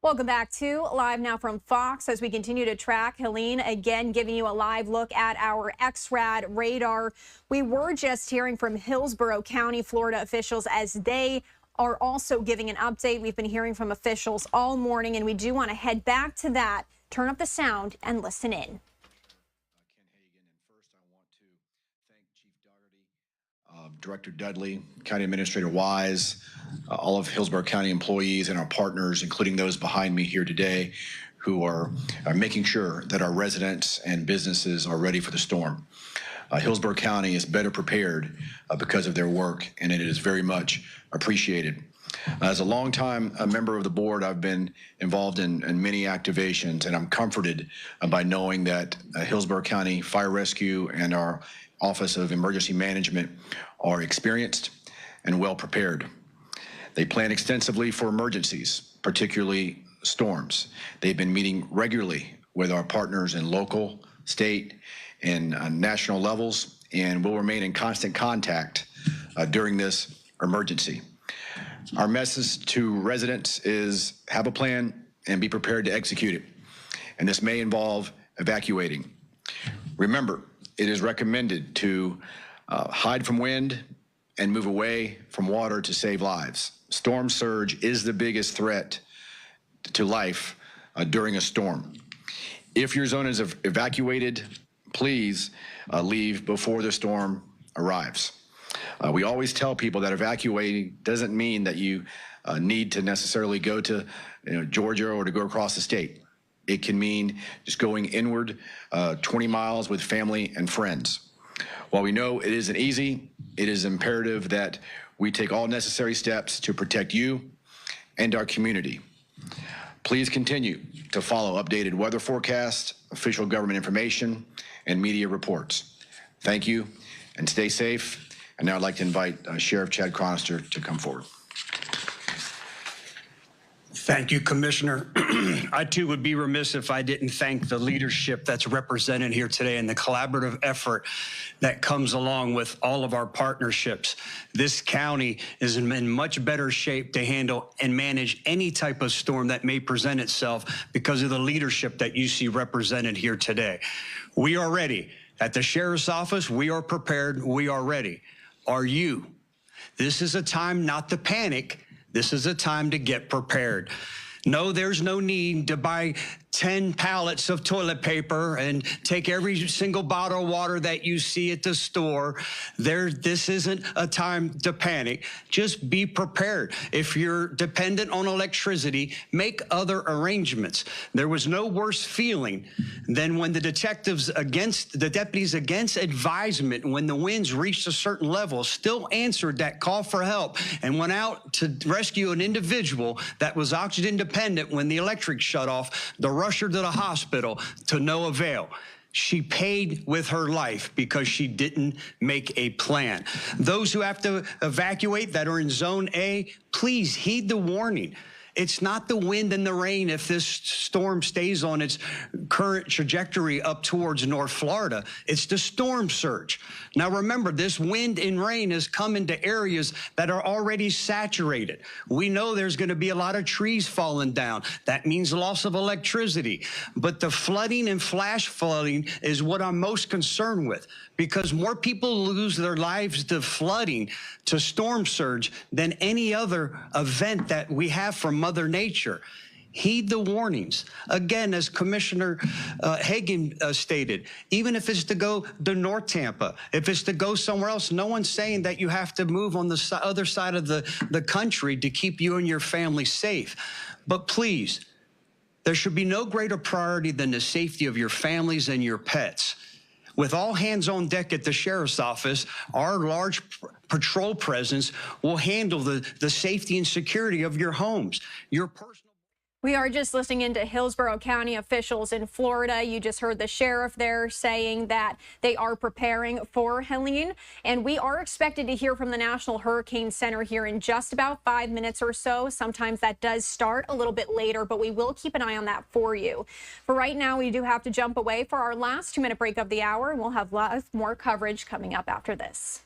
Welcome back to Live Now from Fox as we continue to track Helene, again giving you a live look at our XRAD radar. We were just hearing from Hillsborough County, Florida officials as they are also giving an update. We've been hearing from officials all morning, and we do want to head back to that, turn up the sound, and listen in. Director Dudley, County Administrator Wise, all of Hillsborough County employees and our partners, including those behind me here today, who are making sure that our residents and businesses are ready for the storm. Hillsborough County is better prepared because of their work, and it is very much appreciated. As a longtime member of the board, I've been involved in many activations, and I'm comforted by knowing that Hillsborough County Fire Rescue and our Office of Emergency Management are experienced and well prepared. They plan extensively for emergencies, particularly storms. They've been meeting regularly with our partners in local, state, and national levels, and will remain in constant contact during this emergency. Our message to residents is have a plan and be prepared to execute it. And this may involve evacuating. Remember, it is recommended to hide from wind and move away from water to save lives. Storm surge is the biggest threat to life during a storm. If your zone is evacuated, please leave before the storm arrives. We always tell people that evacuating doesn't mean that you need to necessarily go to Georgia or to go across the state. It can mean just going inward 20 miles with family and friends. While we know it isn't easy, it is imperative that we take all necessary steps to protect you and our community. Please continue to follow updated weather forecasts, official government information, and media reports. Thank you, and stay safe. And now I'd like to invite Sheriff Chad Chronister to come forward. Thank you, Commissioner. I too would be remiss if I didn't thank the leadership that's represented here today and the collaborative effort that comes along with all of our partnerships. This county is in much better shape to handle and manage any type of storm that may present itself because of the leadership that you see represented here today. We are ready. At the Sheriff's Office, we are prepared. We are ready. Are you? This is a time not to panic. This is a time to get prepared. No, there's no need to buy 10 pallets of toilet paper and take every single bottle of water that you see at the store. This isn't a time to panic. Just be prepared. If you're dependent on electricity, make other arrangements. There was no worse feeling than when the deputies against advisement, when the winds reached a certain level, still answered that call for help and went out to rescue an individual that was oxygen dependent when the electric shut off. The rush her to the hospital to no avail. She paid with her life because she didn't make a plan. Those who have to evacuate that are in Zone A, please heed the warning. It's not the wind and the rain if this storm stays on its current trajectory up towards North Florida. It's the storm surge. Now remember, this wind and rain has come into areas that are already saturated. We know there's going to be a lot of trees falling down. That means loss of electricity. But the flooding and flash flooding is what I'm most concerned with, because more people lose their lives to flooding, to storm surge, than any other event that we have from Mother Nature. Heed the warnings. Again, as Commissioner Hagan stated, even if it's to go to North Tampa, if it's to go somewhere else, no one's saying that you have to move on the other side of the country to keep you and your family safe. But please, there should be no greater priority than the safety of your families and your pets. With all hands on deck at the Sheriff's Office, our large patrol presence will handle the safety and security of your homes, your personal. We are just listening into Hillsborough County officials in Florida. You just heard the sheriff there saying that they are preparing for Helene. And we are expected to hear from the National Hurricane Center here in just about 5 minutes or so. Sometimes that does start a little bit later, but we will keep an eye on that for you. For right now, we do have to jump away for our last 2-minute break of the hour, and we'll have lots more coverage coming up after this.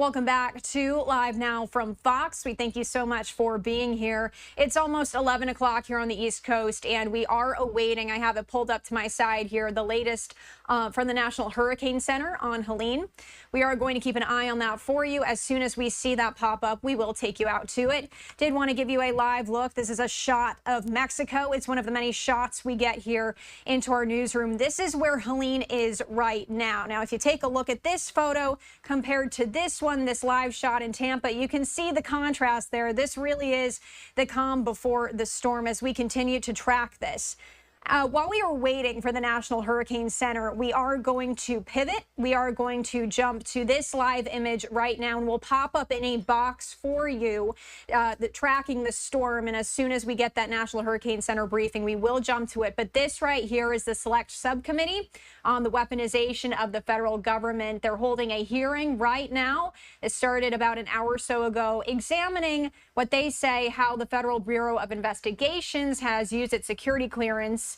Welcome back to Live Now from Fox. We thank you so much for being here. It's almost 11 o'clock here on the East Coast, and we are awaiting, I have it pulled up to my side here, the latest from the National Hurricane Center on Helene. We are going to keep an eye on that for you. As soon as we see that pop up, we will take you out to it. Did want to give you a live look. This is a shot of Mexico. It's one of the many shots we get here into our newsroom. This is where Helene is right now. Now, if you take a look at this photo compared to this one, this live shot in Tampa, you can see the contrast there. This really is the calm before the storm as we continue to track this. While we are waiting for the National Hurricane Center, we are going to pivot. We are going to jump to this live image right now, and we'll pop up in a box for you tracking the storm. And as soon as we get that National Hurricane Center briefing, we will jump to it. But this right here is the Select Subcommittee on the Weaponization of the Federal Government. They're holding a hearing right now. It started about an hour or so ago, examining what they say how the Federal Bureau of Investigations has used its security clearance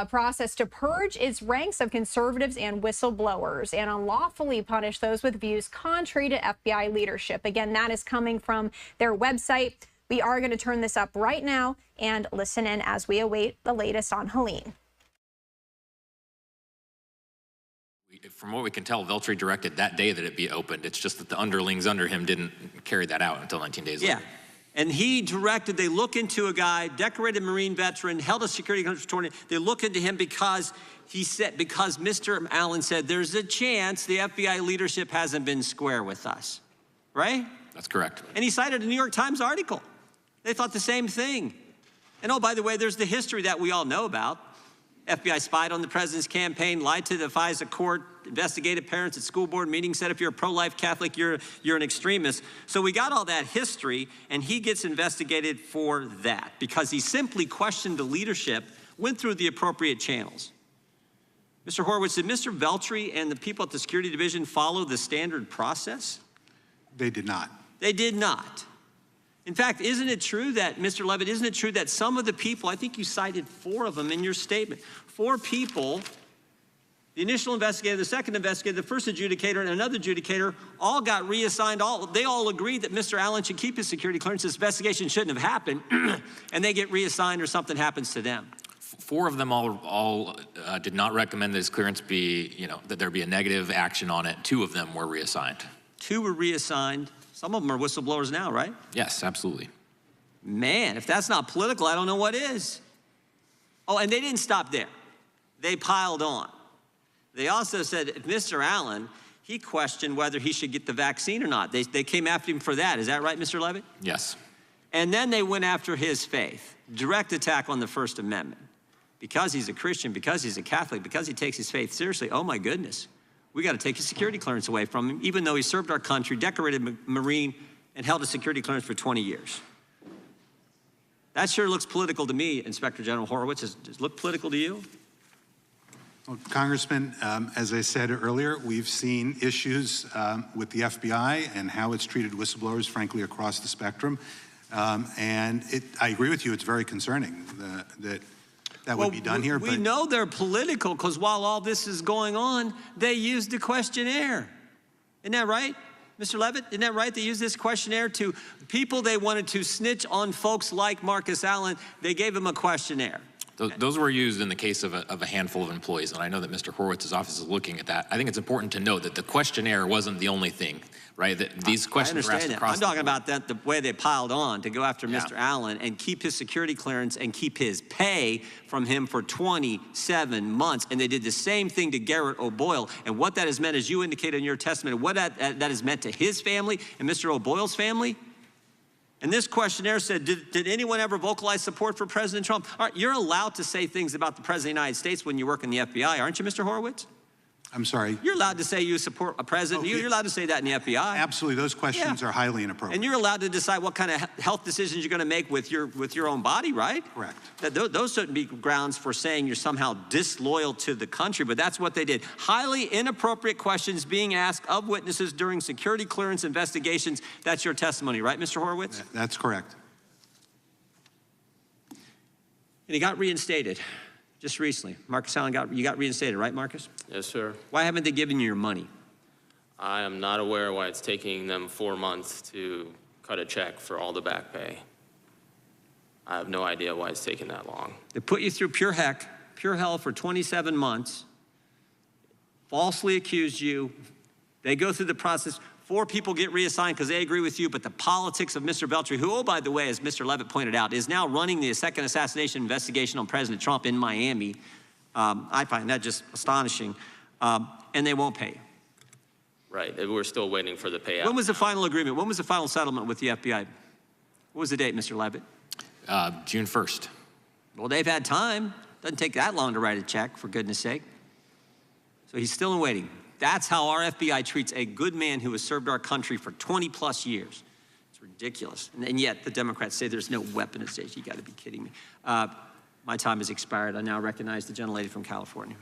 process to purge its ranks of conservatives and whistleblowers and unlawfully punish those with views contrary to FBI leadership. Again, that is coming from their website. We are going to turn this up right now and listen in as we await the latest on Helene. From what we can tell, Veltri directed that day that it be opened. It's just that the underlings under him didn't carry that out until 19 days later. And he directed, they look into a guy, decorated Marine veteran, held a security clearance for 20. They look into him because he said, because Mr. Allen said, there's a chance the FBI leadership hasn't been square with us, right? That's correct. And he cited a New York Times article. They thought the same thing. And oh, by the way, there's the history that we all know about. FBI spied on the president's campaign, lied to the FISA court, investigated parents at school board meetings, said if you're a pro-life Catholic, you're an extremist. So we got all that history, and he gets investigated for that because he simply questioned the leadership, went through the appropriate channels. Mr. Horowitz, did Mr. Veltri and the people at the Security Division follow the standard process? They did not. They did not. In fact, isn't it true that, Mr. Levitt, isn't it true that some of the people, I think you cited 4 of them in your statement, 4 people, the initial investigator, the second investigator, the first adjudicator, and another adjudicator, all got reassigned. They all agreed that Mr. Allen should keep his security clearance. This investigation shouldn't have happened, and they get reassigned or something happens to them. 4 of them all did not recommend that his clearance be, that there be a negative action on it. 2 of them were reassigned. 2 were reassigned. Some of them are whistleblowers now, right? Yes, absolutely. Man, if that's not political, I don't know what is. Oh, and they didn't stop there. They piled on. They also said, if Mr. Allen, he questioned whether he should get the vaccine or not. They came after him for that. Is that right, Mr. Levitt? Yes. And then they went after his faith. Direct attack on the First Amendment. Because he's a Christian, because he's a Catholic, because he takes his faith seriously. Oh, my goodness. We got to take his security clearance away from him, even though he served our country, decorated Marine, and held a security clearance for 20 years. That sure looks political to me, Inspector General Horowitz. Does it look political to you? Well, Congressman, as I said earlier, we've seen issues with the FBI and how it's treated whistleblowers, frankly, across the spectrum. I agree with you, it's very concerning that would be done here. We know they're political because while all this is going on, they used the questionnaire. Isn't that right, Mr. Levitt? Isn't that right? They used this questionnaire to people they wanted to snitch on folks like Marcus Allen. They gave him a questionnaire. Those were used in the case of a handful of employees, and I know that Mr. Horowitz's office is looking at that. I think it's important to note that the questionnaire wasn't the only thing, right? That these questions were asked across. I'm talking about the way they piled on to go after Mr. Allen and keep his security clearance and keep his pay from him for 27 months. And they did the same thing to Garrett O'Boyle. And what that has meant, as you indicated in your testimony, what that has meant to his family and Mr. O'Boyle's family. And this questionnaire said, did anyone ever vocalize support for President Trump? All right, you're allowed to say things about the President of the United States when you work in the FBI, aren't you, Mr. Horowitz? I'm sorry. You're allowed to say you support a president. You're allowed to say that in the FBI. Absolutely. Those questions are highly inappropriate. And you're allowed to decide what kind of health decisions you're going to make with your own body, right? Correct. Those shouldn't be grounds for saying you're somehow disloyal to the country, but that's what they did. Highly inappropriate questions being asked of witnesses during security clearance investigations. That's your testimony, right, Mr. Horowitz? That's correct. And he got reinstated. Just recently. Marcus Allen, you got reinstated, right, Marcus? Yes, sir. Why haven't they given you your money? I am not aware why it's taking them 4 months to cut a check for all the back pay. I have no idea why it's taking that long. They put you through pure hell for 27 months, falsely accused you. They go through the process. 4 people get reassigned because they agree with you, but the politics of Mr. Beltry, who, oh, by the way, as Mr. Levitt pointed out, is now running the second assassination investigation on President Trump in Miami. I find that just astonishing. And they won't pay you. Right, we're still waiting for the payout. When was the final agreement? When was the final settlement with the FBI? What was the date, Mr. Levitt? June 1st. Well, they've had time. Doesn't take that long to write a check, for goodness sake. So he's still in waiting. That's how our FBI treats a good man who has served our country for 20 plus years. It's ridiculous. And yet the Democrats say there's no weaponization. You got to be kidding me. My time has expired. I now recognize the gentlelady from California.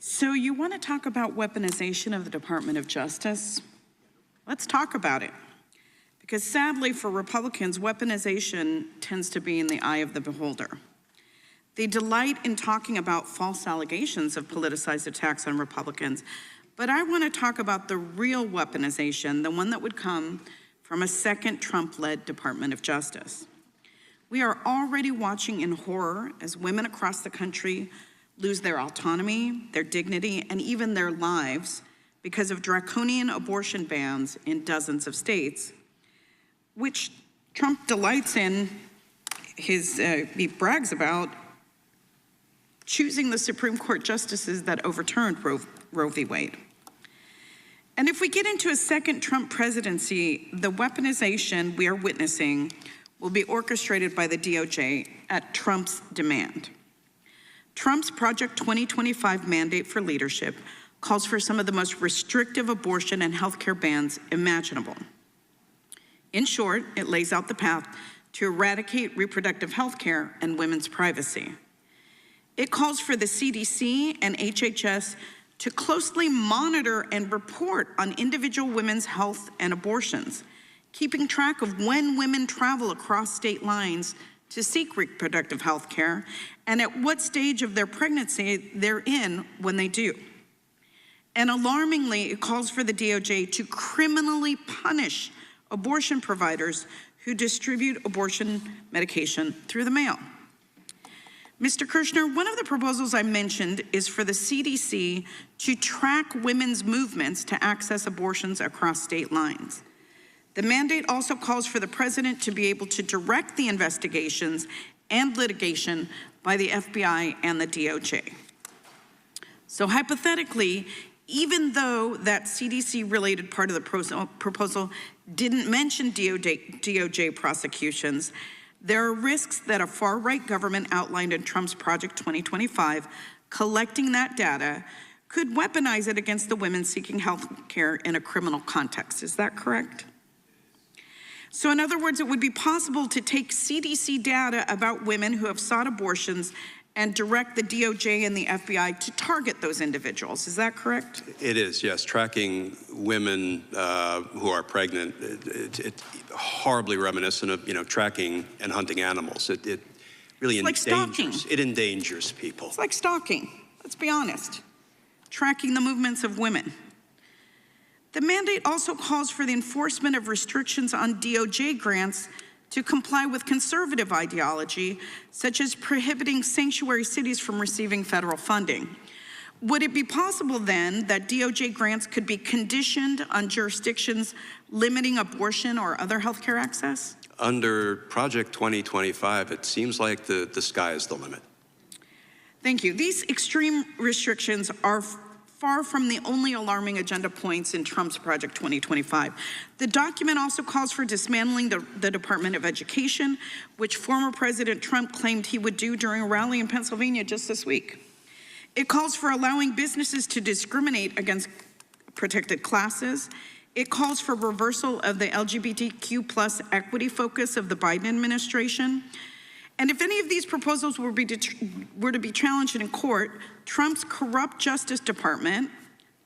So you want to talk about weaponization of the Department of Justice? Let's talk about it. Because sadly for Republicans, weaponization tends to be in the eye of the beholder. They delight in talking about false allegations of politicized attacks on Republicans, but I want to talk about the real weaponization, the one that would come from a second Trump-led Department of Justice. We are already watching in horror as women across the country lose their autonomy, their dignity, and even their lives because of draconian abortion bans in dozens of states, which Trump delights in. He brags about choosing the Supreme Court justices that overturned Roe v. Wade. And if we get into a second Trump presidency, the weaponization we are witnessing will be orchestrated by the DOJ at Trump's demand. Trump's Project 2025 mandate for leadership calls for some of the most restrictive abortion and healthcare bans imaginable. In short, it lays out the path to eradicate reproductive health care and women's privacy. It calls for the CDC and HHS to closely monitor and report on individual women's health and abortions, keeping track of when women travel across state lines to seek reproductive health care and at what stage of their pregnancy they're in when they do. And alarmingly, it calls for the DOJ to criminally punish abortion providers who distribute abortion medication through the mail. Mr. Kirshner, one of the proposals I mentioned is for the CDC to track women's movements to access abortions across state lines. The mandate also calls for the president to be able to direct the investigations and litigation by the FBI and the DOJ. So hypothetically, even though that CDC-related part of the proposal didn't mention DOJ prosecutions, there are risks that a far-right government outlined in Trump's Project 2025, collecting that data, could weaponize it against the women seeking health care in a criminal context. Is that correct? So in other words, it would be possible to take CDC data about women who have sought abortions and direct the DOJ and the FBI to target those individuals. Is that correct? It is, yes. Tracking women who are pregnant, it's horribly reminiscent of, tracking and hunting animals. It really endangers people. It's like stalking, let's be honest. Tracking the movements of women. The mandate also calls for the enforcement of restrictions on DOJ grants to comply with conservative ideology, such as prohibiting sanctuary cities from receiving federal funding. Would it be possible then that DOJ grants could be conditioned on jurisdictions limiting abortion or other healthcare access? Under Project 2025, it seems like the sky is the limit. Thank you. These extreme restrictions are far from the only alarming agenda points in Trump's Project 2025. The document also calls for dismantling the Department of Education, which former President Trump claimed he would do during a rally in Pennsylvania just this week. It calls for allowing businesses to discriminate against protected classes. It calls for reversal of the LGBTQ+ equity focus of the Biden administration. And if any of these proposals were to be challenged in court, Trump's corrupt Justice Department,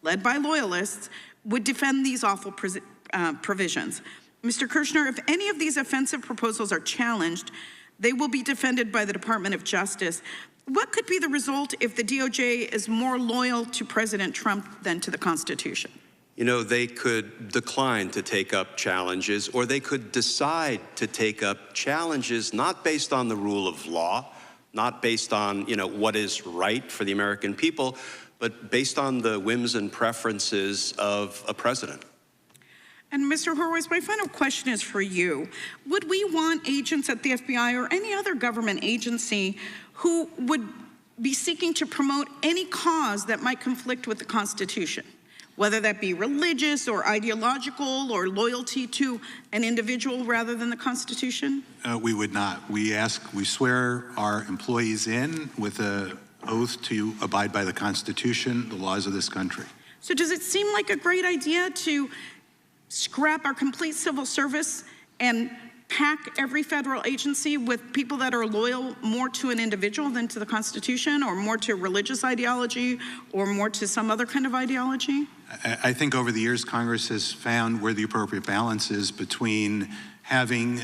led by loyalists, would defend these awful provisions. Mr. Kirshner, if any of these offensive proposals are challenged, they will be defended by the Department of Justice. What could be the result if the DOJ is more loyal to President Trump than to the Constitution? You know, they could decline to take up challenges, or they could decide to take up challenges not based on the rule of law, not based on, what is right for the American people, but based on the whims and preferences of a president. And Mr. Horowitz, my final question is for you. Would we want agents at the FBI or any other government agency who would be seeking to promote any cause that might conflict with the Constitution, whether that be religious or ideological or loyalty to an individual rather than the Constitution? We would not. We swear our employees in with an oath to abide by the Constitution, the laws of this country. So does it seem like a great idea to scrap our complete civil service and pack every federal agency with people that are loyal more to an individual than to the Constitution, or more to religious ideology, or more to some other kind of ideology? I think over the years, Congress has found where the appropriate balance is between having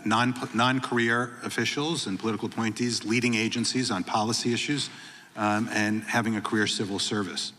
non-career officials and political appointees leading agencies on policy issues and having a career civil service.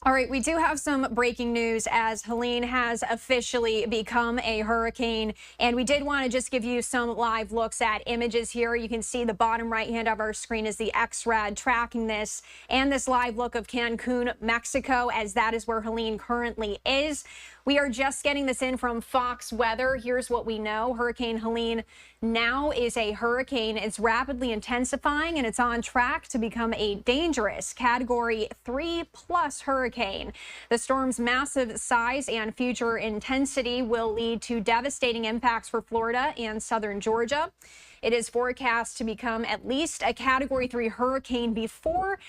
All right, we do have some breaking news as Helene has officially become a hurricane. And we did want to just give you some live looks at images here. You can see the bottom right hand of our screen is the XRAD tracking this, and this live look of Cancun, Mexico, as that is where Helene currently is. We are just getting this in from Fox Weather. Here's what we know. Hurricane Helene now is a hurricane. It's rapidly intensifying, and it's on track to become a dangerous Category 3+ hurricane. The storm's massive size and future intensity will lead to devastating impacts for Florida and southern Georgia. It is forecast to become at least a Category 3 hurricane before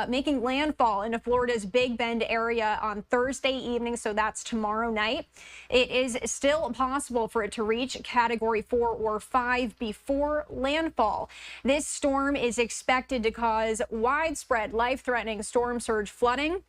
making landfall into Florida's Big Bend area on Thursday evening, so that's tomorrow night. It is still possible for it to reach Category 4 or 5 before landfall. This storm is expected to cause widespread life-threatening storm surge flooding,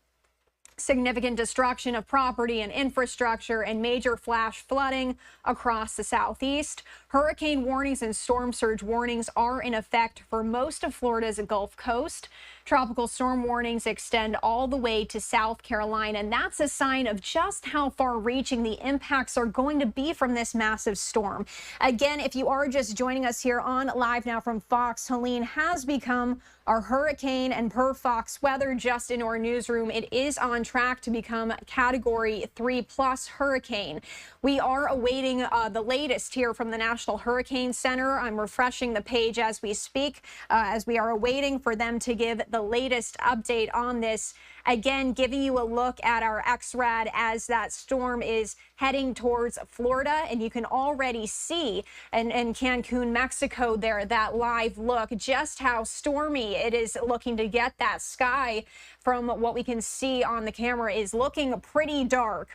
significant destruction of property and infrastructure, and major flash flooding across the southeast. Hurricane warnings and storm surge warnings are in effect for most of Florida's Gulf Coast. Tropical storm warnings extend all the way to South Carolina, and that's a sign of just how far-reaching the impacts are going to be from this massive storm. Again, if you are just joining us here on Live Now from Fox, Helene has become our hurricane, and per Fox Weather, just in our newsroom, it is on track to become a Category 3+ hurricane. We are awaiting the latest here from the National Hurricane Center. I'm refreshing the page as we speak, as we are awaiting for them to give the latest update on this. Again, giving you a look at our XRAD as that storm is heading towards Florida, and you can already see in Cancun, Mexico there, that live look, just how stormy it is looking to get. That sky, from what we can see on the camera, is looking pretty dark.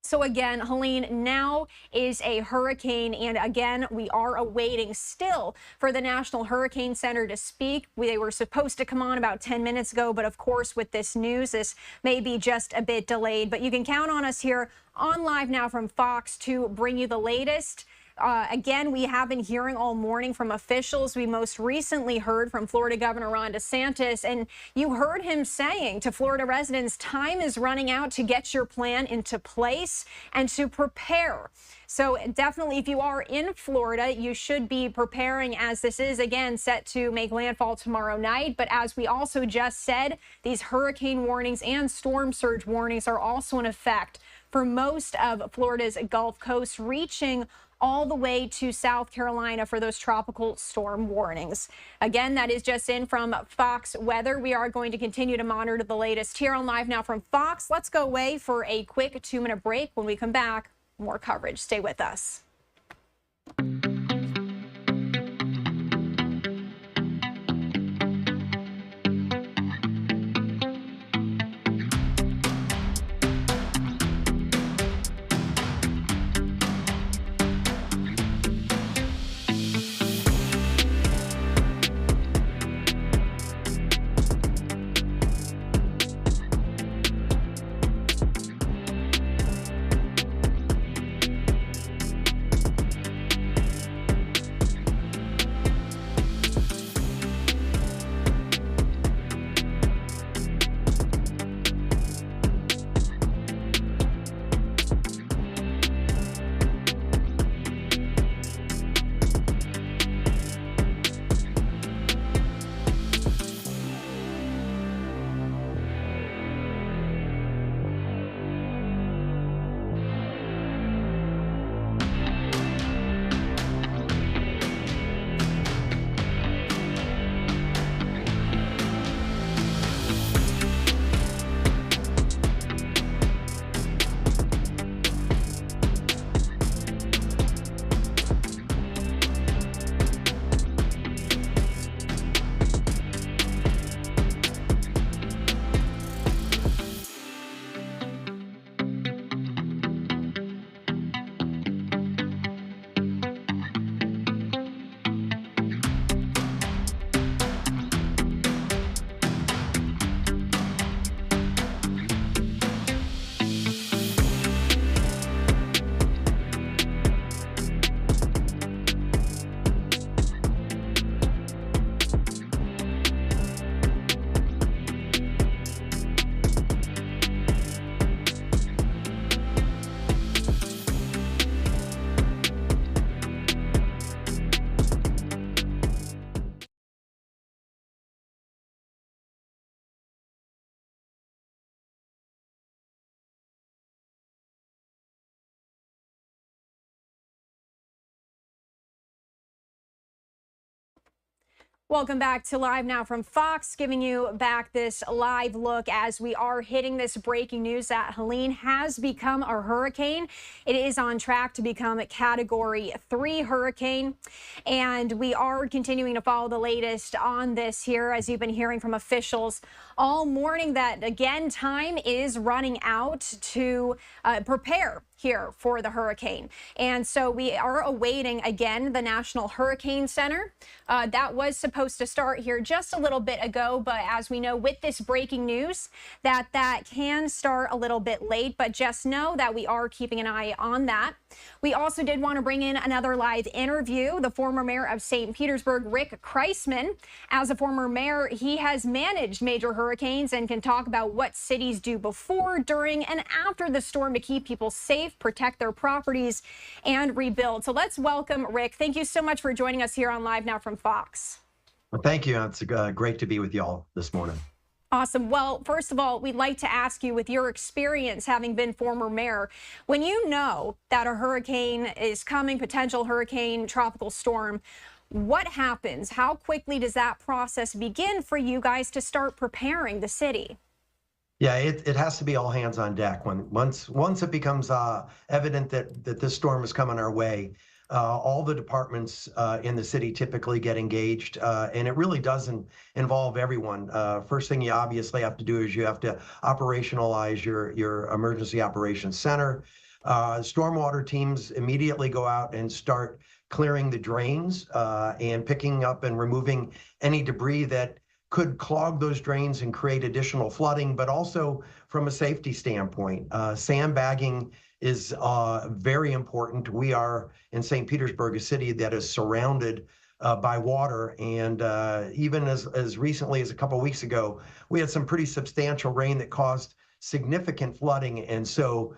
So again, Helene now is a hurricane, and again, we are awaiting still for the National Hurricane Center to speak. They were supposed to come on about 10 minutes ago, but of course, with this news, this may be just a bit delayed. But you can count on us here on Live Now from Fox to bring you the latest. Again, we have been hearing all morning from officials. We most recently heard from Florida Governor Ron DeSantis, and you heard him saying to Florida residents, time is running out to get your plan into place and to prepare. So definitely, if you are in Florida, you should be preparing, as this is, again, set to make landfall tomorrow night. But as we also just said, these hurricane warnings and storm surge warnings are also in effect for most of Florida's Gulf Coast, reaching all the way to South Carolina for those tropical storm warnings. Again, that is just in from Fox Weather. We are going to continue to monitor the latest here on Live Now from Fox. Let's go away for a quick 2-minute break. When we come back, more coverage. Stay with us. Welcome back to Live Now from Fox, giving you back this live look as we are hitting this breaking news that Helene has become a hurricane. It is on track to become a Category 3 hurricane, and we are continuing to follow the latest on this here, as you've been hearing from officials all morning that, again, time is running out to prepare here for the hurricane. And so we are awaiting, again, the National Hurricane Center. That was supposed to start here just a little bit ago, but as we know with this breaking news, that can start a little bit late, but just know that we are keeping an eye on that. We also did want to bring in another live interview. The former mayor of St. Petersburg, Rick Kreisman. As a former mayor, he has managed major hurricanes and can talk about what cities do before, during, and after the storm to keep people safe, protect their properties, and rebuild. So let's welcome Rick. Thank you so much for joining us here on Live Now from Fox. Well, thank you. It's great to be with y'all this morning. Awesome. Well, first of all, we'd like to ask you, with your experience having been former mayor, when you know that a hurricane is coming, potential hurricane, tropical storm, what happens? How quickly does that process begin for you guys to start preparing the city? Yeah, it has to be all hands on deck. Once it becomes evident that this storm is coming our way, all the departments in the city typically get engaged, and it really doesn't involve everyone. First thing you obviously have to do is you have to operationalize your emergency operations center. Stormwater teams immediately go out and start clearing the drains and picking up and removing any debris that could clog those drains and create additional flooding, but also from a safety standpoint. Sandbagging is very important. We are in St. Petersburg, a city that is surrounded by water, and even as recently as a couple of weeks ago, we had some pretty substantial rain that caused significant flooding, and so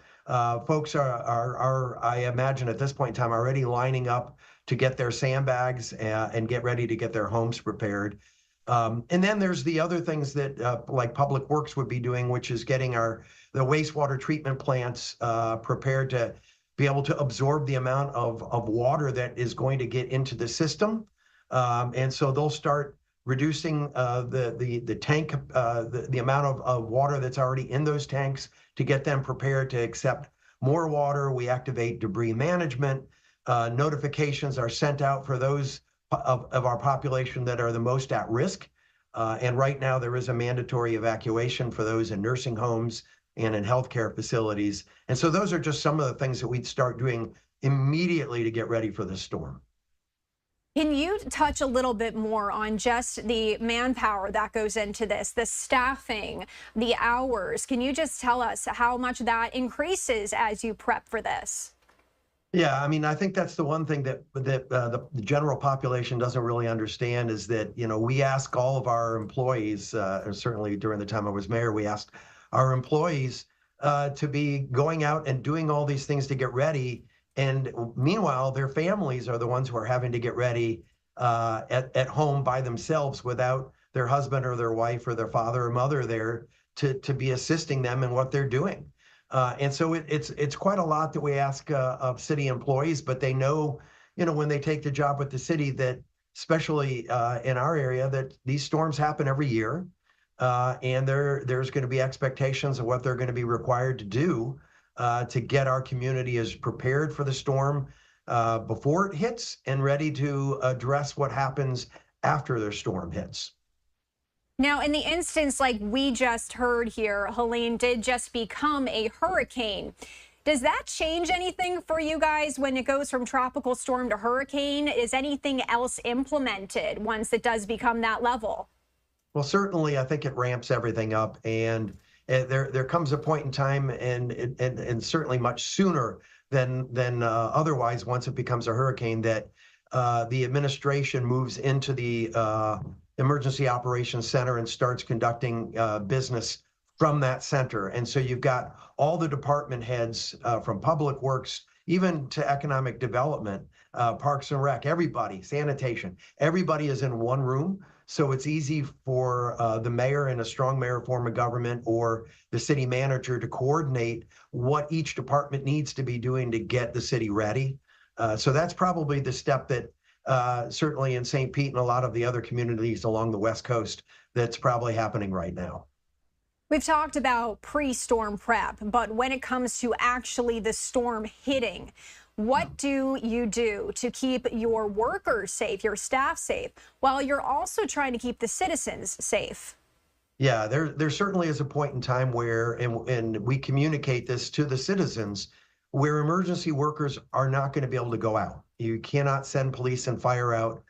folks are, I imagine at this point in time, already lining up to get their sandbags and get ready to get their homes prepared. And then there's the other things that like Public Works would be doing, which is getting the wastewater treatment plants prepared to be able to absorb the amount of water that is going to get into the system. And so they'll start reducing the tank, the amount of water that's already in those tanks to get them prepared to accept more water. We activate debris management. Notifications are sent out for those of our population that are the most at risk. And right now there is a mandatory evacuation for those in nursing homes and in healthcare facilities. And so those are just some of the things that we'd start doing immediately to get ready for the storm. Can you touch a little bit more on just the manpower that goes into this, the staffing, the hours? Can you just tell us how much that increases as you prep for this? Yeah, I mean, I think that's the one thing that the general population doesn't really understand is that, you know, we ask all of our employees, and certainly during the time I was mayor, we asked our employees to be going out and doing all these things to get ready. And meanwhile, their families are the ones who are having to get ready at home by themselves without their husband or their wife or their father or mother there to be assisting them in what they're doing. And so it's quite a lot that we ask of city employees, but they know, you know, when they take the job with the city that, especially in our area, that these storms happen every year. And there's going to be expectations of what they're going to be required to do to get our community as prepared for the storm before it hits and ready to address what happens after the storm hits. Now, in the instance like we just heard here, Helene did just become a hurricane. Does that change anything for you guys when it goes from tropical storm to hurricane? Is anything else implemented once it does become that level? Well, certainly, I think it ramps everything up, and there comes a point in time, and certainly much sooner than otherwise once it becomes a hurricane, that the administration moves into the Emergency Operations Center and starts conducting business from that center. And so you've got all the department heads from Public Works, even to Economic Development, Parks and Rec, everybody, sanitation, everybody is in one room. So it's easy for the mayor in a strong mayor form of government or the city manager to coordinate what each department needs to be doing to get the city ready. So that's probably the step that certainly in St. Pete and a lot of the other communities along the West Coast, that's probably happening right now. We've talked about pre-storm prep, but when it comes to actually the storm hitting, what do you do to keep your workers safe, your staff safe, while you're also trying to keep the citizens safe? Yeah, there certainly is a point in time where, and we communicate this to the citizens, where emergency workers are not going to be able to go out. You cannot send police and fire out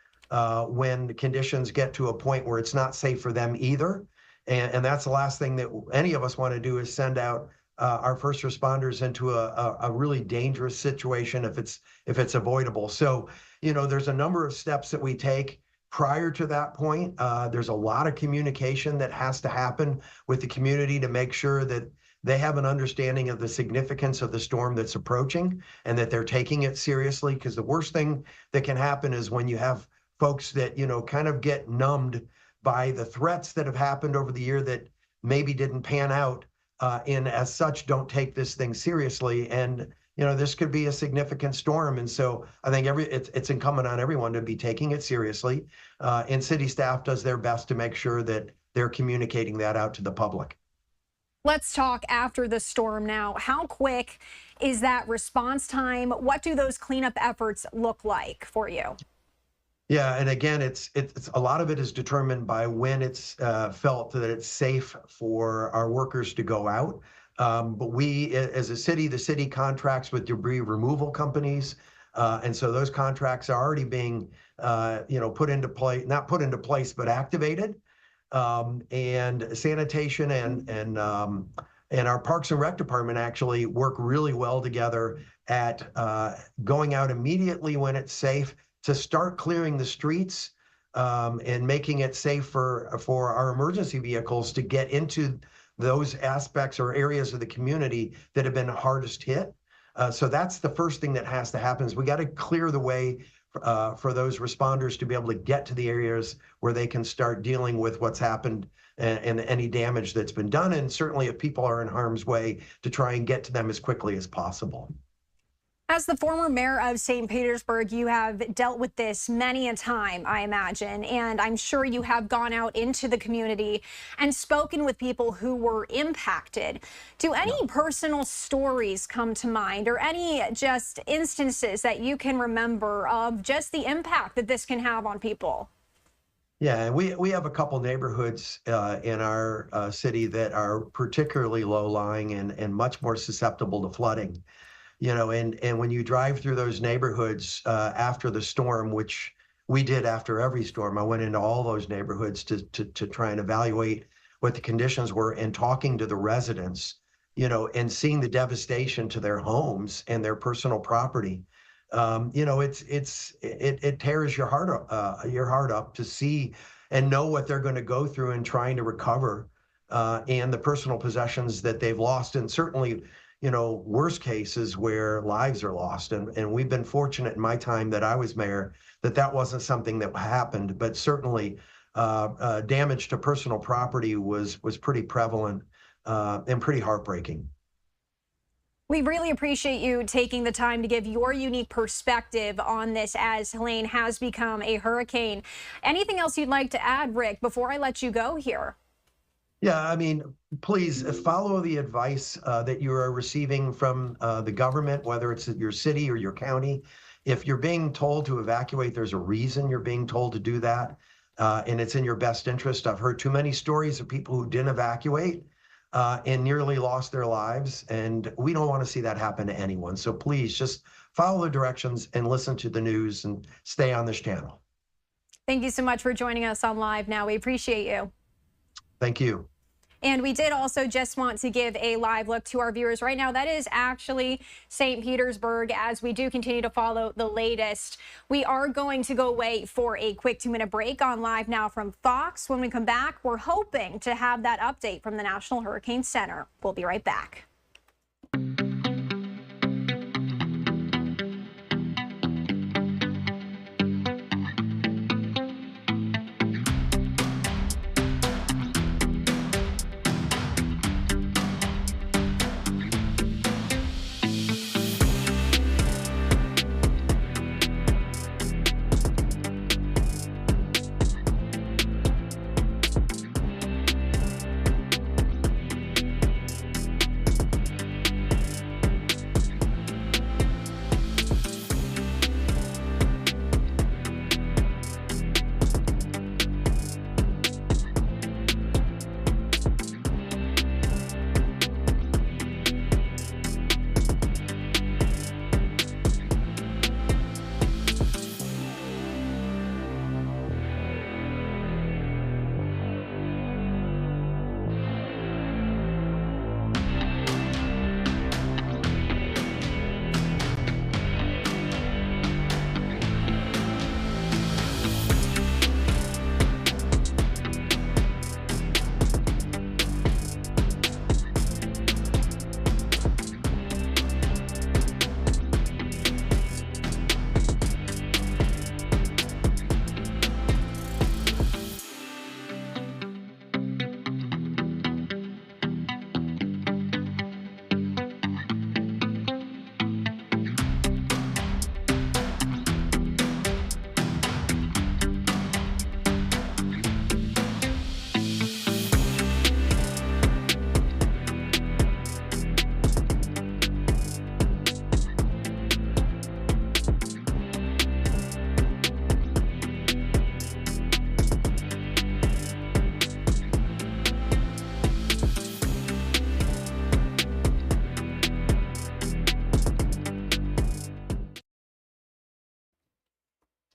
when conditions get to a point where it's not safe for them either. And that's the last thing that any of us want to do, is send out our first responders into a really dangerous situation if it's avoidable. So, there's a number of steps that we take prior to that point. There's a lot of communication that has to happen with the community to make sure that they have an understanding of the significance of the storm that's approaching and that they're taking it seriously. Because the worst thing that can happen is when you have folks that, kind of get numbed by the threats that have happened over the year that maybe didn't pan out, and as such don't take this thing seriously. And this could be a significant storm, and so I think it's incumbent on everyone to be taking it seriously, and city staff does their best to make sure that they're communicating that out to the public. Let's talk after the storm now. How quick is that response time? What do those cleanup efforts look like for you? Yeah, and again, it's a lot of it is determined by when it's felt that it's safe for our workers to go out. But we, as a city, the city contracts with debris removal companies, and so those contracts are already being, put into place, not put into place, but activated. And sanitation and our Parks and Rec department actually work really well together at going out immediately when it's safe to start clearing the streets and making it safe for our emergency vehicles to get into those aspects or areas of the community that have been hardest hit. So that's the first thing that has to happen, is we got to clear the way for those responders to be able to get to the areas where they can start dealing with what's happened and any damage that's been done. And certainly if people are in harm's way, to try and get to them as quickly as possible. As the former mayor of St. Petersburg, you have dealt with this many a time, I imagine, and I'm sure you have gone out into the community and spoken with people who were impacted. Do any personal stories come to mind, or any just instances that you can remember of just the impact that this can have on people? Yeah, and we have a couple neighborhoods in our city that are particularly low-lying and much more susceptible to flooding. And when you drive through those neighborhoods after the storm, which we did after every storm, I went into all those neighborhoods to try and evaluate what the conditions were, and talking to the residents, and seeing the devastation to their homes and their personal property. It tears your heart up to see and know what they're going to go through in trying to recover and the personal possessions that they've lost. And certainly, worst cases where lives are lost. And we've been fortunate in my time that I was mayor that wasn't something that happened, but certainly damage to personal property was pretty prevalent and pretty heartbreaking. We really appreciate you taking the time to give your unique perspective on this, as Helene has become a hurricane. Anything else you'd like to add, Rick, before I let you go here? Yeah, I mean, please follow the advice that you are receiving from the government, whether it's your city or your county. If you're being told to evacuate, there's a reason you're being told to do that, and it's in your best interest. I've heard too many stories of people who didn't evacuate and nearly lost their lives, and we don't want to see that happen to anyone. So please just follow the directions and listen to the news and stay on this channel. Thank you so much for joining us on Live Now. We appreciate you. Thank you. And we did also just want to give a live look to our viewers right now. That is actually St. Petersburg, as we do continue to follow the latest. We are going to go away for a quick 2-minute break on Live Now from Fox. When we come back, we're hoping to have that update from the National Hurricane Center. We'll be right back.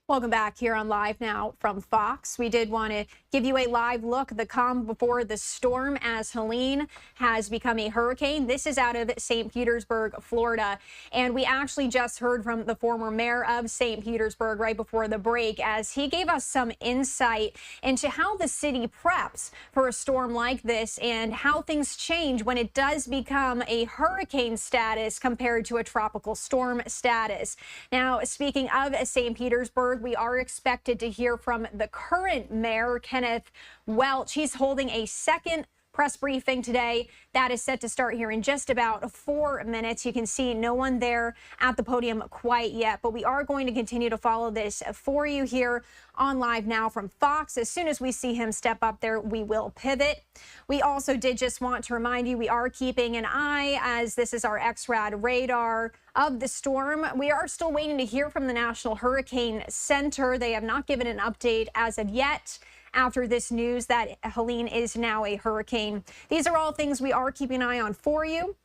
Welcome back here on Live Now from Fox. We did want to give you a live look at the calm before the storm as Helene has become a hurricane. This is out of St. Petersburg, Florida. And we actually just heard from the former mayor of St. Petersburg right before the break as he gave us some insight into how the city preps for a storm like this and how things change when it does become a hurricane status compared to a tropical storm status. Now, speaking of St. Petersburg, we are expected to hear from the current mayor, Kenneth Welch. He's holding a second press briefing today. That is set to start here in just about 4 minutes. You can see no one there at the podium quite yet, but we are going to continue to follow this for you here on Live Now from Fox. As soon as we see him step up there, we will pivot. We also did just want to remind you we are keeping an eye, as this is our XRAD radar of the storm. We are still waiting to hear from the National Hurricane Center. They have not given an update as of yet after this news that Helene is now a hurricane. These are all things we are keeping an eye on for you.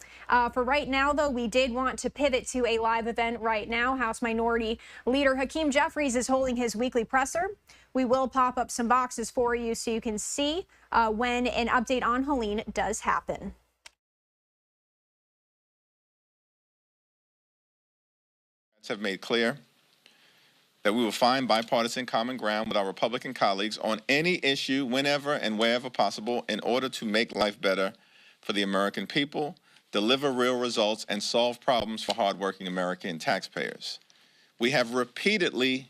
For right now, though, we did want to pivot to a live event right now. House Minority Leader Hakeem Jeffries is holding his weekly presser. We will pop up some boxes for you so you can see when an update on Helene does happen. Have made clear that we will find bipartisan common ground with our Republican colleagues on any issue whenever and wherever possible in order to make life better for the American people, deliver real results, and solve problems for hardworking American taxpayers. We have repeatedly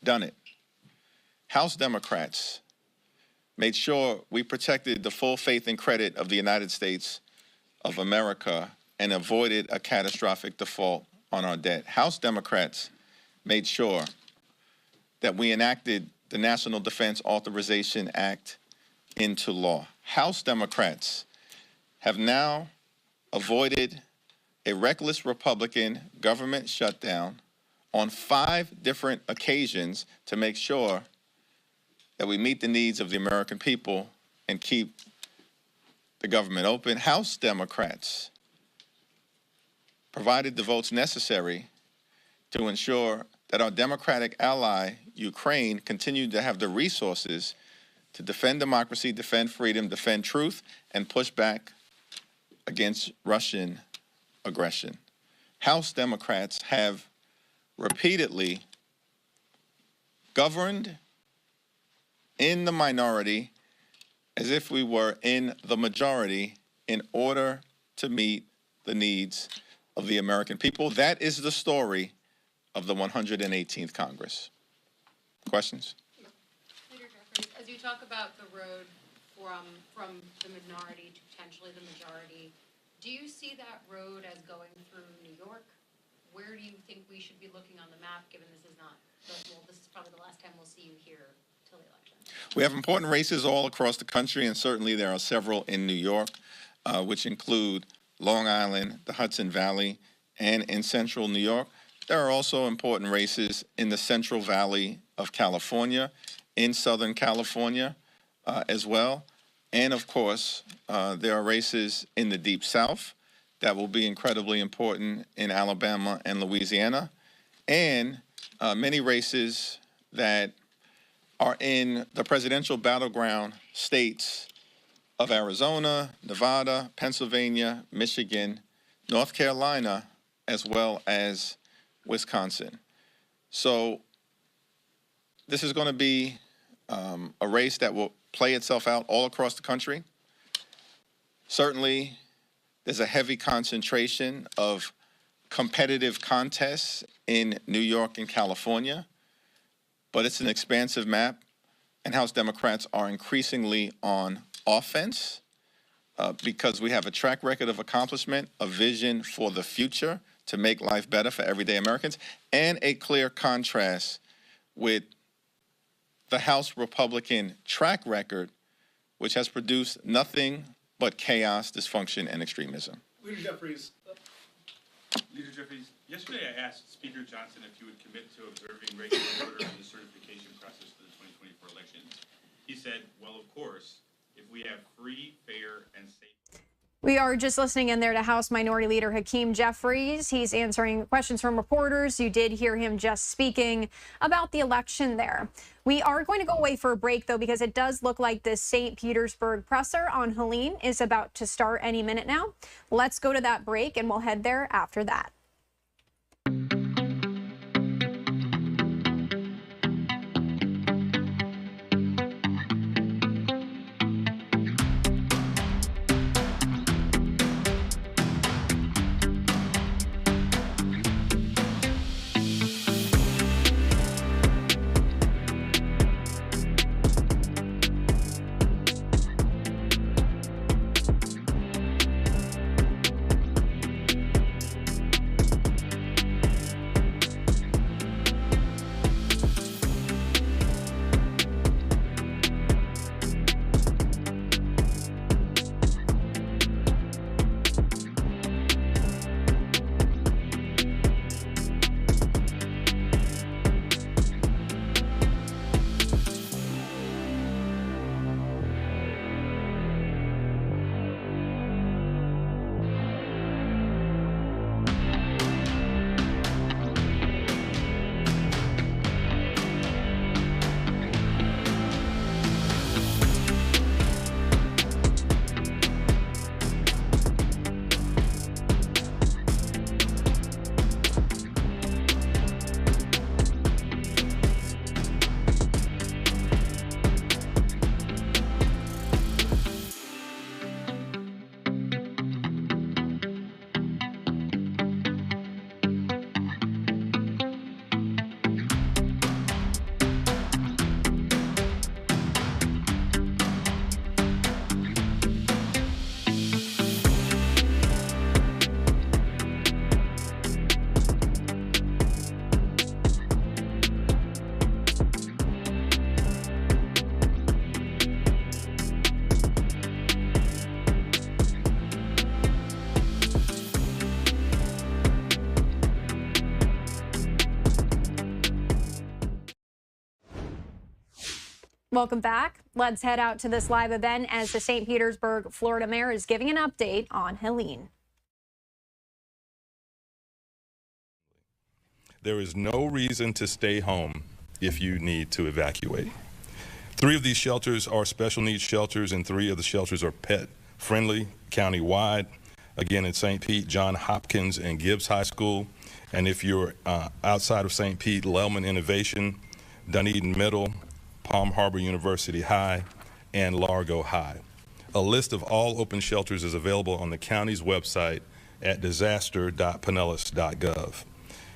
done it. House Democrats made sure we protected the full faith and credit of the United States of America and avoided a catastrophic default on our debt. House Democrats made sure that we enacted the National Defense Authorization Act into law. House Democrats have now avoided a reckless Republican government shutdown on 5 different occasions to make sure that we meet the needs of the American people and keep the government open. House Democrats provided the votes necessary to ensure that our democratic ally, Ukraine, continued to have the resources to defend democracy, defend freedom, defend truth, and push back against Russian aggression. House Democrats have repeatedly governed in the minority as if we were in the majority in order to meet the needs of the American people. That is the story of the 118th Congress. Questions? Leader Jeffries, as you talk about the road from the minority to potentially the majority, do you see that road as going through New York? Where do you think we should be looking on the map, given this is not, well, this is probably the last time we'll see you here till the election? We have important races all across the country, and certainly there are several in New York, which include Long Island, the Hudson Valley, and in central New York. There are also important races in the Central Valley of California, in Southern California as well. And of course, there are races in the Deep South that will be incredibly important in Alabama and Louisiana, and many races that are in the presidential battleground states of Arizona, Nevada, Pennsylvania, Michigan, North Carolina, as well as Wisconsin. So this is going to be a race that will play itself out all across the country. Certainly, there's a heavy concentration of competitive contests in New York and California, but it's an expansive map, and House Democrats are increasingly on offense because we have a track record of accomplishment, a vision for the future to make life better for everyday Americans, and a clear contrast with the House Republican track record, which has produced nothing but chaos, dysfunction, and extremism. Leader Jeffries, yesterday I asked Speaker Johnson if he would commit to observing regular order in the certification process for the 2024 elections. He said, well, of course, if we have free, fair, and safe. We are just listening in there to House Minority Leader Hakeem Jeffries. He's answering questions from reporters. You did hear him just speaking about the election there. We are going to go away for a break, though, because it does look like this St. Petersburg presser on Helene is about to start any minute now. Let's go to that break, and we'll head there after that. Welcome back. Let's head out to this live event as the St. Petersburg, Florida mayor is giving an update on Helene. There is no reason to stay home if you need to evacuate. 3 of these shelters are special needs shelters, and 3 of the shelters are pet friendly countywide. Again, in St. Pete, John Hopkins and Gibbs High School. And if you're outside of St. Pete, Lellman Innovation, Dunedin Middle, Palm Harbor University High, and Largo High. A list of all open shelters is available on the county's website at disaster.pinellas.gov.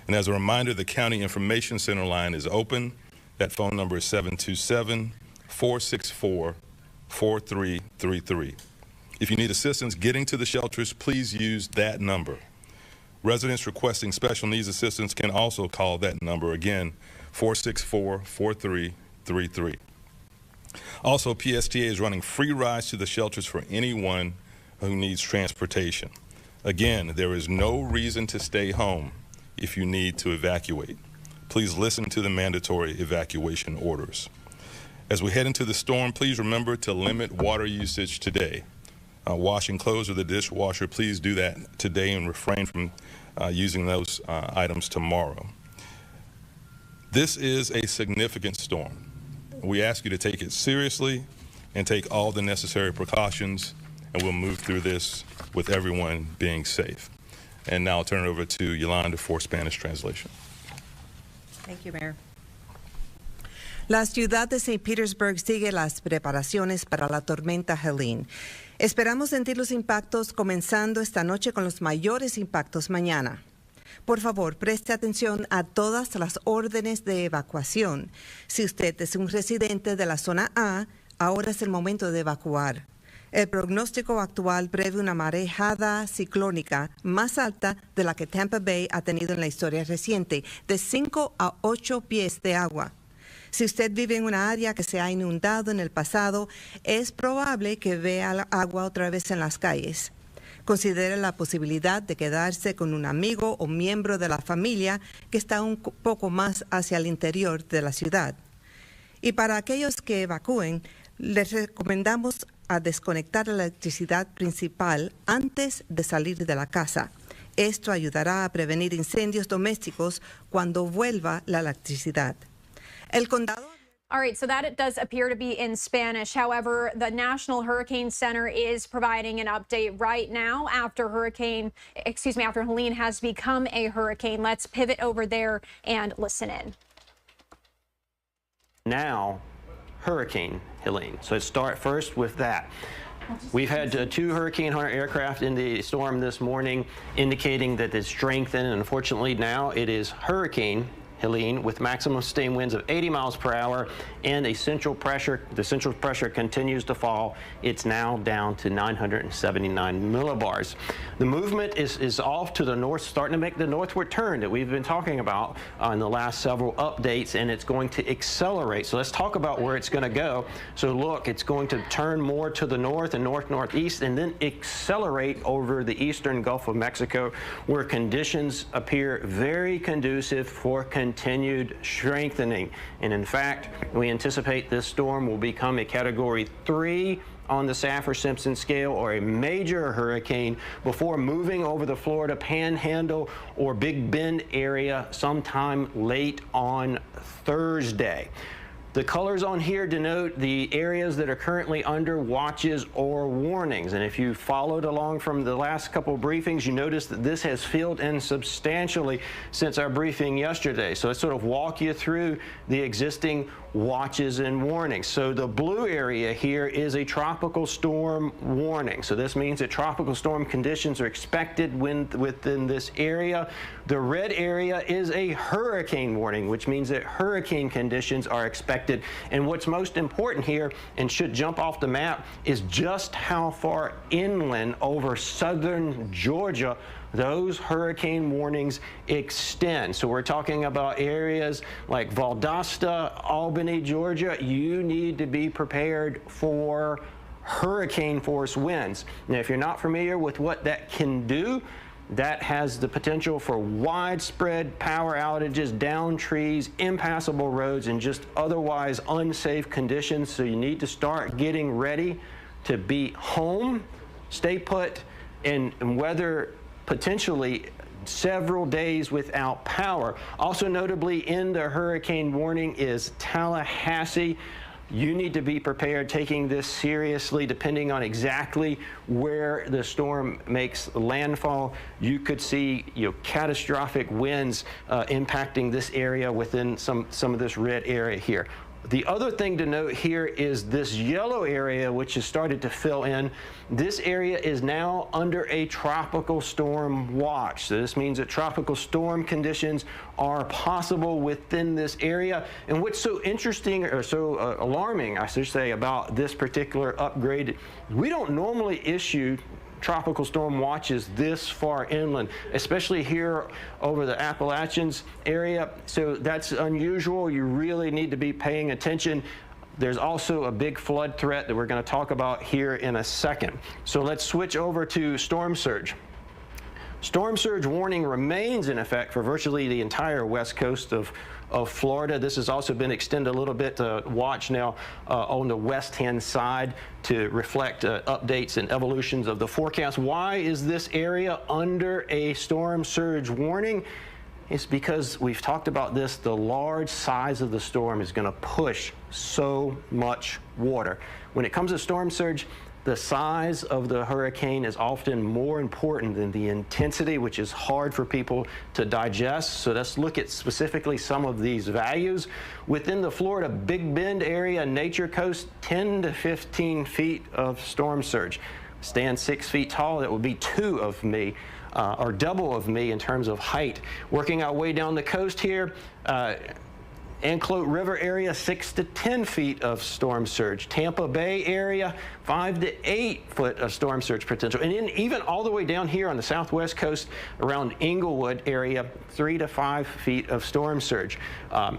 And as a reminder, the County Information Center line is open. That phone number is 727-464-4333. If you need assistance getting to the shelters, please use that number. Residents requesting special needs assistance can also call that number, again, 464-4333. Also, PSTA is running free rides to the shelters for anyone who needs transportation. Again, there is no reason to stay home if you need to evacuate. Please listen to the mandatory evacuation orders. As we head into the storm, please remember to limit water usage today. Washing clothes with the dishwasher, please do that today and refrain from using those items tomorrow. This is a significant storm. We ask you to take it seriously and take all the necessary precautions, and we'll move through this with everyone being safe. And now I'll turn it over to Yolanda for Spanish translation. Thank you, Mayor. La ciudad de St. Petersburg sigue las preparaciones para la tormenta Helene. Esperamos sentir los impactos comenzando esta noche con los mayores impactos mañana. Por favor, preste atención a todas las órdenes de evacuación. Si usted es un residente de la zona A, ahora es el momento de evacuar. El pronóstico actual prevé una marejada ciclónica más alta de la que Tampa Bay ha tenido en la historia reciente, de 5 a 8 pies de agua. Si usted vive en una área que se ha inundado en el pasado, es probable que vea el agua otra vez en las calles. Considere la posibilidad de quedarse con un amigo o miembro de la familia que está un poco más hacia el interior de la ciudad. Y para aquellos que evacúen, les recomendamos a desconectar la electricidad principal antes de salir de la casa. Esto ayudará a prevenir incendios domésticos cuando vuelva la electricidad. El condado. All right, so that it does appear to be in Spanish. However, the National Hurricane Center is providing an update right now after Helene has become a hurricane. Let's pivot over there and listen in. Now, Hurricane Helene. So let's start first with that. We've had 2 Hurricane Hunter aircraft in the storm this morning, indicating that it's strengthened, and unfortunately now it is Hurricane Helene with maximum sustained winds of 80 miles per hour and a central pressure. The central pressure continues to fall. It's now down to 979 millibars. The movement is off to the north, starting to make the northward turn that we've been talking about in the last several updates, and it's going to accelerate. So let's talk about where it's going to go. So look, it's going to turn more to the north and north-northeast and then accelerate over the eastern Gulf of Mexico, where conditions appear very conducive for continued strengthening. And in fact, we anticipate this storm will become a Category 3 on the Saffir-Simpson scale, or a major hurricane, before moving over the Florida Panhandle or Big Bend area sometime late on Thursday. The colors on here denote the areas that are currently under watches or warnings. And if you followed along from the last couple of briefings, you notice that this has filled in substantially since our briefing yesterday. So let's sort of walk you through the existing watches and warnings. So the blue area here is a tropical storm warning. So this means that tropical storm conditions are expected within this area. The red area is a hurricane warning, which means that hurricane conditions are expected. And what's most important here, and should jump off the map, is just how far inland over southern Georgia those hurricane warnings extend. So we're talking about areas like Valdosta, Albany, Georgia. You need to be prepared for hurricane force winds. Now, if you're not familiar with what that can do, that has the potential for widespread power outages, down trees, impassable roads, and just otherwise unsafe conditions. So you need to start getting ready to be home, stay put, and weather potentially several days without power. Also notably in the hurricane warning is Tallahassee. You need to be prepared, taking this seriously, depending on exactly where the storm makes landfall. You could see catastrophic winds impacting this area within some of this red area here. The other thing to note here is this yellow area, which has started to fill in. This area is now under a tropical storm watch. So this means that tropical storm conditions are possible within this area. And what's so interesting, or so alarming, I should say, about this particular upgrade, we don't normally issue tropical storm watches this far inland, especially here over the Appalachians area. So that's unusual. You really need to be paying attention. There's also a big flood threat that we're going to talk about here in a second. So let's switch over to storm surge. Storm surge warning remains in effect for virtually the entire west coast of Florida. This has also been extended a little bit to watch now on the west-hand side to reflect updates and evolutions of the forecast. Why is this area under a storm surge warning? It's because we've talked about this. The large size of the storm is going to push so much water. When it comes to storm surge, the size of the hurricane is often more important than the intensity, which is hard for people to digest. So let's look at specifically some of these values. Within the Florida Big Bend area, Nature Coast, 10 to 15 feet of storm surge. Stand 6 feet tall, that would be 2 of me, or double of me in terms of height. Working our way down the coast here, Anclote River area, 6 to 10 feet of storm surge. Tampa Bay area, 5 to 8 foot of storm surge potential. And then even all the way down here on the southwest coast around Inglewood area, 3 to 5 feet of storm surge.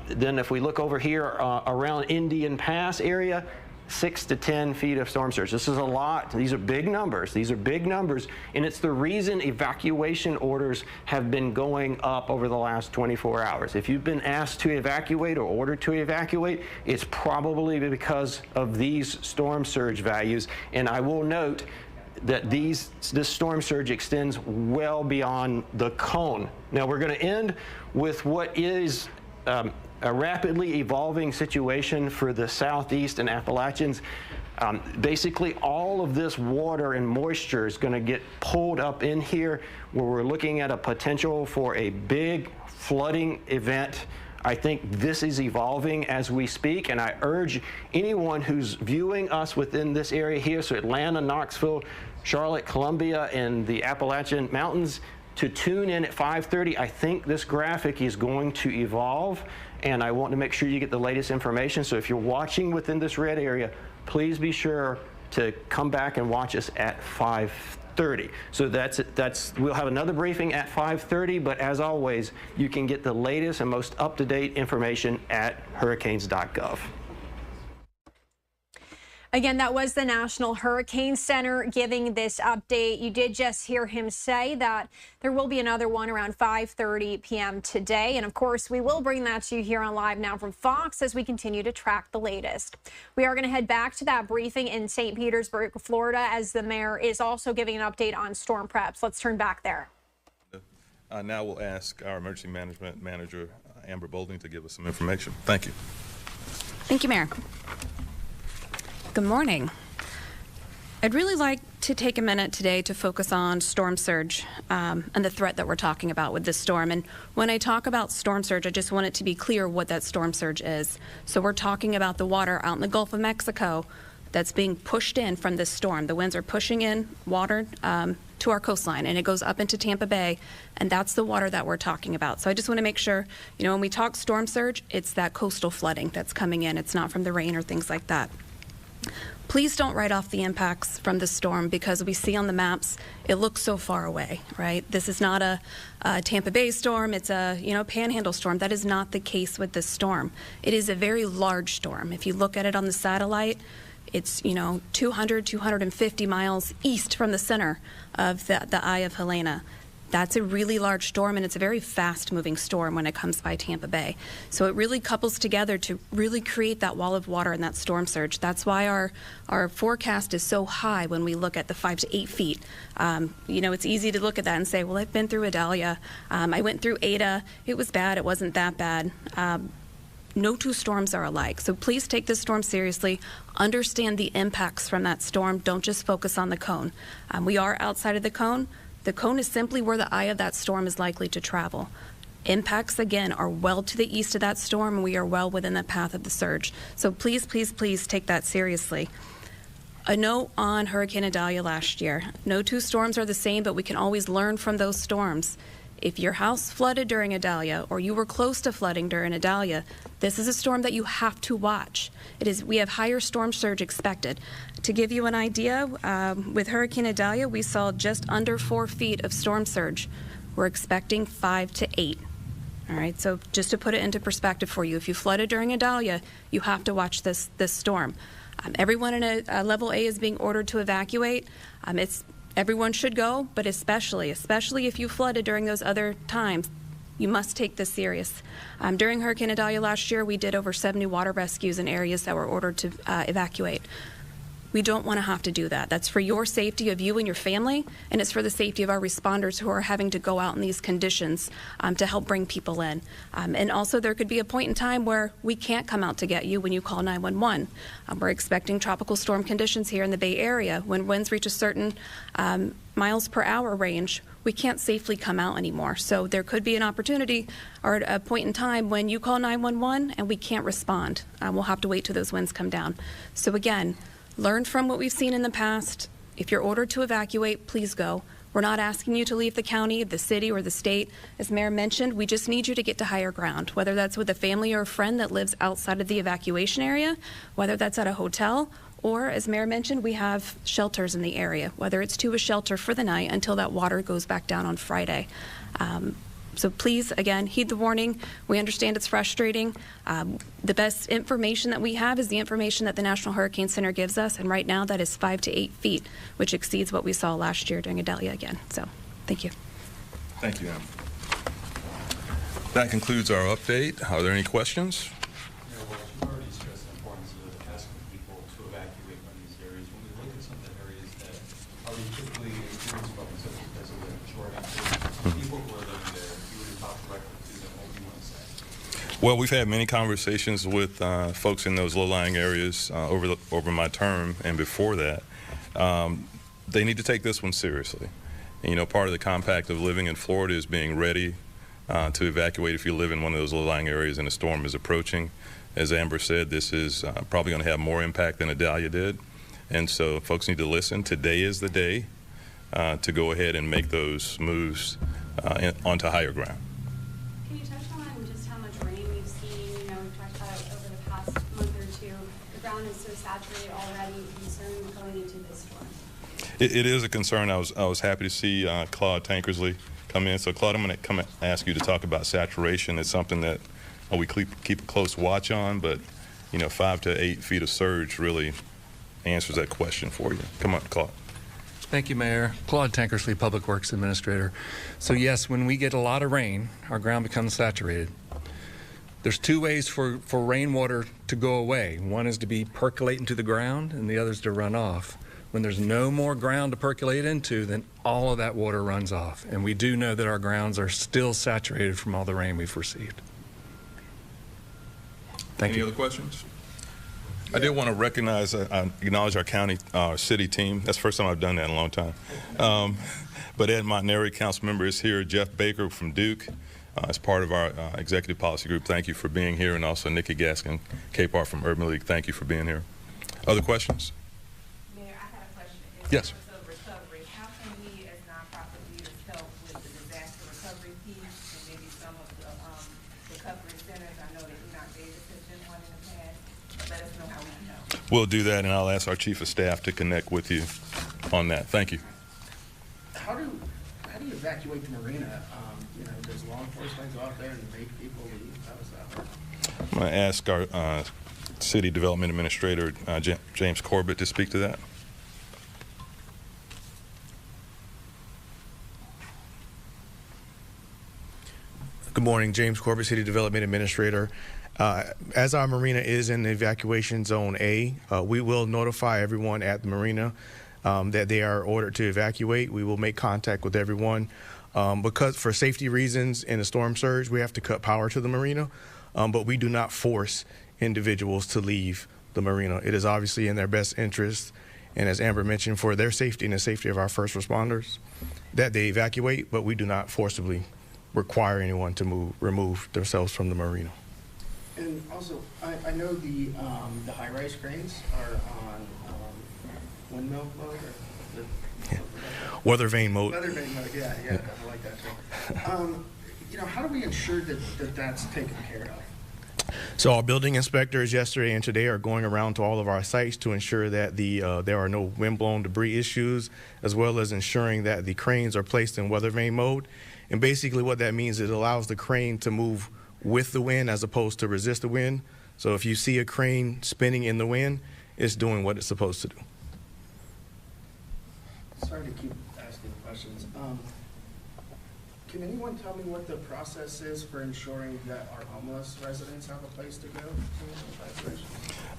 Then if we look over here around Indian Pass area, 6 to 10 feet of storm surge. This is a lot. These are big numbers. These are big numbers, and it's the reason evacuation orders have been going up over the last 24 hours. If you've been asked to evacuate or ordered to evacuate, it's probably because of these storm surge values. And I will note that this storm surge extends well beyond the cone. Now we're going to end with what is a rapidly evolving situation for the Southeast and Appalachians. Basically, all of this water and moisture is going to get pulled up in here, where we're looking at a potential for a big flooding event. I think this is evolving as we speak, and I urge anyone who's viewing us within this area here, so Atlanta, Knoxville, Charlotte, Columbia, and the Appalachian Mountains, to tune in at 5:30. I think this graphic is going to evolve, and I want to make sure you get the latest information. So if you're watching within this red area, please be sure to come back and watch us at 5:30. So we'll have another briefing at 5:30, but as always, you can get the latest and most up-to-date information at hurricanes.gov. Again, that was the National Hurricane Center giving this update. You did just hear him say that there will be another one around 5:30 p.m. today. And of course, we will bring that to you here on Live Now from Fox as we continue to track the latest. We are going to head back to that briefing in St. Petersburg, Florida, as the mayor is also giving an update on storm preps. Let's turn back there. Now we'll ask our emergency management manager, Amber Boulding, to give us some information. Thank you. Thank you, Mayor. Good morning. I'd really like to take a minute today to focus on storm surge and the threat that we're talking about with this storm. And when I talk about storm surge, I just want it to be clear what that storm surge is. So we're talking about the water out in the Gulf of Mexico that's being pushed in from this storm. The winds are pushing in water to our coastline, and it goes up into Tampa Bay, and that's the water that we're talking about. So I just want to make sure, when we talk storm surge, it's that coastal flooding that's coming in. It's not from the rain or things like that. Please don't write off the impacts from the storm, because we see on the maps it looks so far away, right? This is not a Tampa Bay storm. It's a Panhandle storm. That is not the case with this storm. It is a very large storm. If you look at it on the satellite, it's 250 miles east from the center of the Eye of Helene. That's a really large storm, and it's a very fast-moving storm when it comes by Tampa Bay. So it really couples together to really create that wall of water and that storm surge. That's why our forecast is so high when we look at the 5 to 8 feet. It's easy to look at that and say, well, I've been through Idalia. I went through Ada. It was bad. It wasn't that bad. No two storms are alike. So please take this storm seriously. Understand the impacts from that storm. Don't just focus on the cone. We are outside of the cone. The cone is simply where the eye of that storm is likely to travel. Impacts, again, are well to the east of that storm, and we are well within the path of the surge. So please, please, please take that seriously. A note on Hurricane Idalia last year. No two storms are the same, but we can always learn from those storms. If your house flooded during Idalia, or you were close to flooding during Idalia, this is a storm that you have to watch. We have higher storm surge expected. To give you an idea, with Hurricane Idalia, we saw just under 4 feet of storm surge. We're expecting 5 to 8. All right, so just to put it into perspective for you, if you flooded during Idalia, you have to watch this storm. Everyone in a level A is being ordered to evacuate. Everyone should go, but especially if you flooded during those other times, you must take this serious. During Hurricane Idalia last year, we did over 70 water rescues in areas that were ordered to evacuate. We don't want to have to do that. That's for your safety of you and your family, and it's for the safety of our responders who are having to go out in these conditions to help bring people in. And also, there could be a point in time where we can't come out to get you when you call 911. We're expecting tropical storm conditions here in the Bay Area. When winds reach a certain miles per hour range, we can't safely come out anymore. So there could be an opportunity or a point in time when you call 911 and we can't respond. We'll have to wait till those winds come down. So again, learn from what we've seen in the past. If you're ordered to evacuate, please go. We're not asking you to leave the county, the city, or the state. As Mayor mentioned, we just need you to get to higher ground, whether that's with a family or a friend that lives outside of the evacuation area, whether that's at a hotel, or as Mayor mentioned, we have shelters in the area, whether it's to a shelter for the night until that water goes back down on Friday. So please, again, heed the warning. We understand it's frustrating. The best information that we have is the information that the National Hurricane Center gives us, and right now that is 5 to 8 feet, which exceeds what we saw last year during Idalia again. So thank you. Thank you, Em. That concludes our update. Are there any questions? Well, we've had many conversations with folks in those low-lying areas over my term and before that. They need to take this one seriously. And, you know, part of the compact of living in Florida is being ready to evacuate if you live in one of those low-lying areas and a storm is approaching. As Amber said, this is probably going to have more impact than Idalia did. And so folks need to listen. Today is the day to go ahead and make those moves onto higher ground. Can you touch on just how much rain we've seen? You know, we've talked about it over the past month or two. The ground is so saturated already. Concerned going into this storm. It is a concern. I was happy to see Claude Tankersley come in. So Claude, I'm going to come and ask you to talk about saturation. It's something that we keep a close watch on, but you know, 5 to 8 feet of surge really answers that question for you. Come on, Claude. Thank you, Mayor. Claude Tankersley, Public Works Administrator. So yes, when we get a lot of rain, our ground becomes saturated. There's two ways for rainwater to go away. One is to be percolate into the ground, and the other is to run off. When there's no more ground to percolate into, then all of that water runs off. And we do know that our grounds are still saturated from all the rain we've received. Thank you. Any other questions? I did want to recognize, acknowledge our city team. That's the first time I've done that in a long time. But Ed Montanari, council member, is here. Jeff Baker from Duke, as part of our executive policy group. Thank you for being here. And also Nikki Gaskin, Capar from Urban League. Thank you for being here. Other questions? Mayor, I have a question. Yes. Of recovery, how can we as nonprofit leaders help with the disaster recovery piece and maybe some of the recovery centers? I know that Enoch Davis has been one in the past. Let us know how we can help. We'll do that, and I'll ask our chief of staff to connect with you on that. Thank you. How do you evacuate the marina? You know, does law enforcement go out there and make people leave? How does that work? I'm going to ask our city development administrator, James Corbett, to speak to that. Good morning, James Corbett, City Development Administrator. As our marina is in evacuation zone A, we will notify everyone at the marina that they are ordered to evacuate. We will make contact with everyone. Because for safety reasons in a storm surge, we have to cut power to the marina, but we do not force individuals to leave the marina. It is obviously in their best interest, and as Amber mentioned, for their safety and the safety of our first responders, that they evacuate, but we do not forcibly require anyone to remove themselves from the marina. And also, I know the high-rise cranes are on windmill mode or Weather vane mode. weather vane mode. Yeah, I like that term. You know, how do we ensure that that's taken care of? So our building inspectors yesterday and today are going around to all of our sites to ensure that there are no windblown debris issues, as well as ensuring that the cranes are placed in weather vane mode. And basically what that means is it allows the crane to move with the wind as opposed to resist the wind. So if you see a crane spinning in the wind, it's doing what it's supposed to do. Sorry to keep asking questions. Can anyone tell me what the process is for ensuring that our homeless residents have a place to go to evacuation?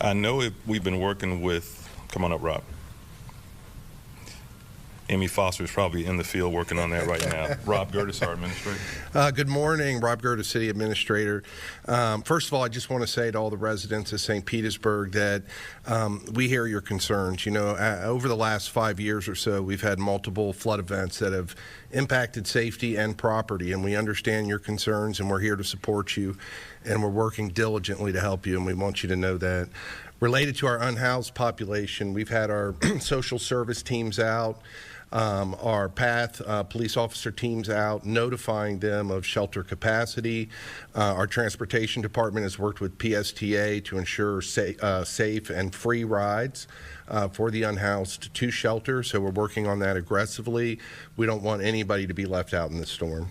I know we've been working with, come on up, Rob. Amy Foster is probably in the field working on that right now. Rob Gertis, our administrator. Good morning, Rob Gertis, City Administrator. First of all, I just want to say to all the residents of St. Petersburg that we hear your concerns. You know, over the last 5 years or so, we've had multiple flood events that have impacted safety and property, and we understand your concerns, and we're here to support you, and we're working diligently to help you, and we want you to know that. Related to our unhoused population, we've had our social service teams out, our PATH police officer teams out, notifying them of shelter capacity. Our transportation department has worked with PSTA to ensure safe and free rides for the unhoused to shelter, so we're working on that aggressively. We don't want anybody to be left out in the storm.